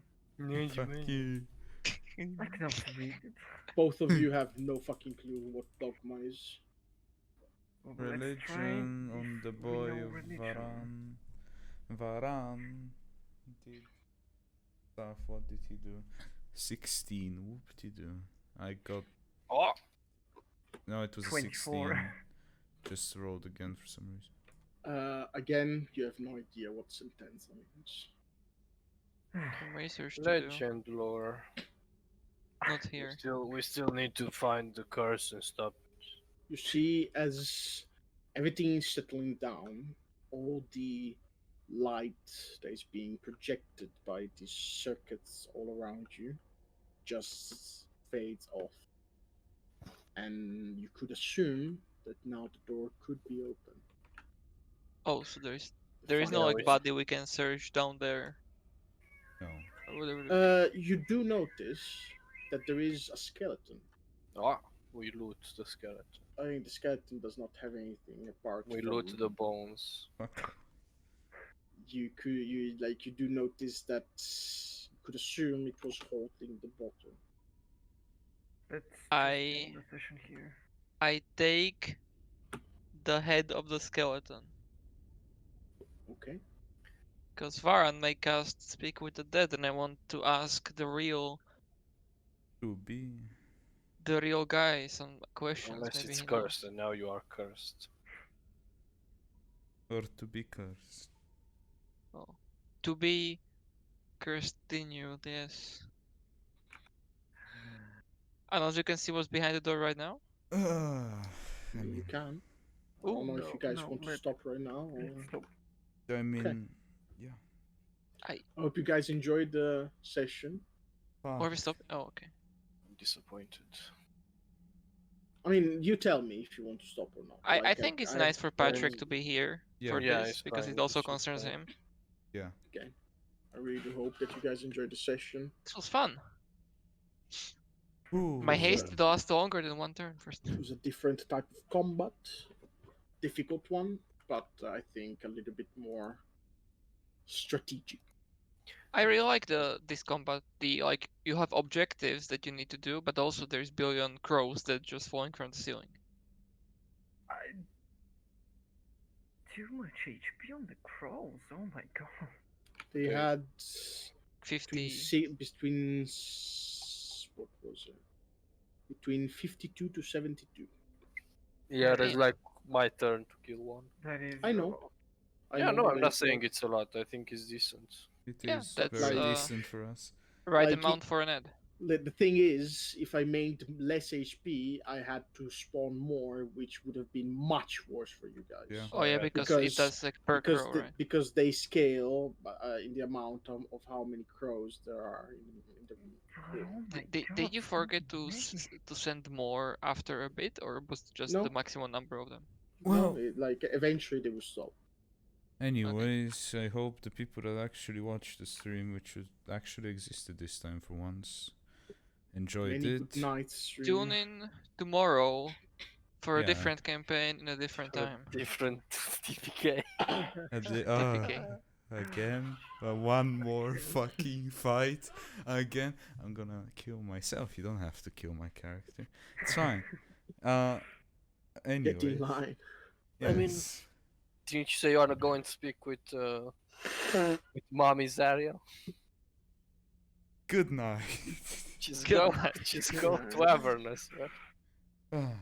[SPEAKER 5] Fuck you.
[SPEAKER 4] I can also read it.
[SPEAKER 3] Both of you have no fucking clue what dogma is.
[SPEAKER 4] Well, let's try
[SPEAKER 5] Religion on
[SPEAKER 4] if
[SPEAKER 5] the
[SPEAKER 4] we
[SPEAKER 5] boy
[SPEAKER 4] know
[SPEAKER 5] of
[SPEAKER 4] religion.
[SPEAKER 5] Varan did stuff. What did he do? 16. Whoop did he do? I got.
[SPEAKER 2] Oh!
[SPEAKER 5] No, it was a
[SPEAKER 4] 24.
[SPEAKER 5] 16. Just rolled again for some reason.
[SPEAKER 3] Again, you have no idea what sentenza means.
[SPEAKER 1] Some research to do.
[SPEAKER 2] Legend lore.
[SPEAKER 1] Not here.
[SPEAKER 2] We still need to find the curse and stop it.
[SPEAKER 3] You see, as everything is settling down, all the light that is being projected by these circuits all around you just fades off. And you could assume that now the door could be open.
[SPEAKER 1] Oh, so there is
[SPEAKER 3] The
[SPEAKER 1] no
[SPEAKER 2] Yeah,
[SPEAKER 1] like
[SPEAKER 2] we-
[SPEAKER 1] body we can search down there
[SPEAKER 5] No.
[SPEAKER 1] or whatever.
[SPEAKER 3] You do notice that there is a skeleton.
[SPEAKER 2] Ah, we loot the skeleton.
[SPEAKER 3] I think the skeleton does not have anything apart
[SPEAKER 2] We
[SPEAKER 3] from
[SPEAKER 2] loot the bones.
[SPEAKER 5] Fuck.
[SPEAKER 3] you do notice that you could assume it was holding the bottle.
[SPEAKER 4] Let's just
[SPEAKER 1] I-
[SPEAKER 4] end the session here.
[SPEAKER 1] I take the head of the skeleton.
[SPEAKER 3] Okay.
[SPEAKER 1] Because Varan may cast Speak with the Dead, and I want to ask the real
[SPEAKER 5] To be.
[SPEAKER 1] guy some questions.
[SPEAKER 2] Unless
[SPEAKER 1] Maybe
[SPEAKER 2] it's
[SPEAKER 1] he
[SPEAKER 2] cursed,
[SPEAKER 1] knows.
[SPEAKER 2] and now you are cursed.
[SPEAKER 5] Or to be cursed.
[SPEAKER 1] Oh. To be continued, yes. And as you can see what's behind the door right now.
[SPEAKER 5] I
[SPEAKER 3] You
[SPEAKER 5] mean,
[SPEAKER 3] can. I
[SPEAKER 1] Ooh,
[SPEAKER 3] don't know if you guys
[SPEAKER 4] no,
[SPEAKER 3] want to
[SPEAKER 4] let-
[SPEAKER 3] stop right now. Or...
[SPEAKER 4] Let's stop.
[SPEAKER 5] I mean, yeah.
[SPEAKER 3] I hope you guys enjoyed the session.
[SPEAKER 1] or
[SPEAKER 5] Fuck.
[SPEAKER 1] we stop. Oh, okay.
[SPEAKER 2] I'm disappointed.
[SPEAKER 3] I mean, you tell me if you want to stop or not.
[SPEAKER 1] I think it's nice for Patrick to be here
[SPEAKER 5] Yeah.
[SPEAKER 1] for
[SPEAKER 2] Yeah,
[SPEAKER 1] this
[SPEAKER 2] it's
[SPEAKER 1] because
[SPEAKER 2] fine.
[SPEAKER 1] it also
[SPEAKER 2] It's just
[SPEAKER 1] concerns
[SPEAKER 2] fine.
[SPEAKER 1] him.
[SPEAKER 5] Yeah.
[SPEAKER 3] Okay. I really do hope that you guys enjoyed the session.
[SPEAKER 1] This was fun.
[SPEAKER 5] Ooh.
[SPEAKER 1] My
[SPEAKER 3] was,
[SPEAKER 1] haste did last longer than one turn first.
[SPEAKER 3] It was a different type of combat, difficult one, but I think a little bit more strategic.
[SPEAKER 1] I really like this combat. The like you have objectives that you need to do, but also there's billion crows that just falling from the ceiling.
[SPEAKER 4] Too much HP on the crows. Oh my god.
[SPEAKER 3] They
[SPEAKER 2] Okay.
[SPEAKER 3] had
[SPEAKER 1] 50.
[SPEAKER 3] What was it? Between 52 to 72.
[SPEAKER 2] Yeah,
[SPEAKER 4] Yeah,
[SPEAKER 2] there's
[SPEAKER 1] Damn.
[SPEAKER 2] like my turn to kill one.
[SPEAKER 4] That is.
[SPEAKER 3] I know. I
[SPEAKER 2] Yeah,
[SPEAKER 3] know,
[SPEAKER 2] no, I'm
[SPEAKER 3] but
[SPEAKER 2] not
[SPEAKER 3] it's
[SPEAKER 2] saying
[SPEAKER 3] like-
[SPEAKER 2] it's a lot. I think it's decent.
[SPEAKER 5] It
[SPEAKER 1] Yeah,
[SPEAKER 5] is
[SPEAKER 1] that's
[SPEAKER 5] very
[SPEAKER 3] like-
[SPEAKER 5] decent for us.
[SPEAKER 1] right
[SPEAKER 3] like
[SPEAKER 1] amount for an ed.
[SPEAKER 3] the thing is, if I made less HP, I had to spawn more, which would have been much worse for you guys.
[SPEAKER 5] Yeah.
[SPEAKER 1] Oh yeah,
[SPEAKER 2] Right.
[SPEAKER 1] because it
[SPEAKER 3] Because-
[SPEAKER 1] does like per crow, right?
[SPEAKER 3] because they scale in the amount of how many crows there are in the
[SPEAKER 4] Oh my
[SPEAKER 1] Did you
[SPEAKER 4] God,
[SPEAKER 1] forget
[SPEAKER 4] stop
[SPEAKER 1] to
[SPEAKER 4] making-
[SPEAKER 1] to send more after a bit, or was it just
[SPEAKER 3] No.
[SPEAKER 1] the maximum number of them?
[SPEAKER 3] no, like eventually they will stop.
[SPEAKER 5] Anyways, I hope the people that actually watched the stream, which actually existed this time for once, enjoyed
[SPEAKER 3] Many
[SPEAKER 5] it.
[SPEAKER 3] good nights stream.
[SPEAKER 1] Tune in tomorrow for a
[SPEAKER 5] Yeah.
[SPEAKER 1] different campaign in a different
[SPEAKER 2] For a
[SPEAKER 1] time.
[SPEAKER 2] different TPK.
[SPEAKER 5] At the,
[SPEAKER 1] TPK.
[SPEAKER 5] again, one more fucking fight. Again, I'm gonna kill myself. You don't have to kill my character. It's fine.
[SPEAKER 3] Get
[SPEAKER 5] Anyway.
[SPEAKER 3] in line.
[SPEAKER 2] I mean-
[SPEAKER 5] Yes.
[SPEAKER 2] Didn't you say you wanna go and speak with Mommy Zaria?
[SPEAKER 5] Good night.
[SPEAKER 2] Just
[SPEAKER 1] Good
[SPEAKER 2] go,
[SPEAKER 1] night.
[SPEAKER 2] just go to Avernus. Right?
[SPEAKER 5] Ah.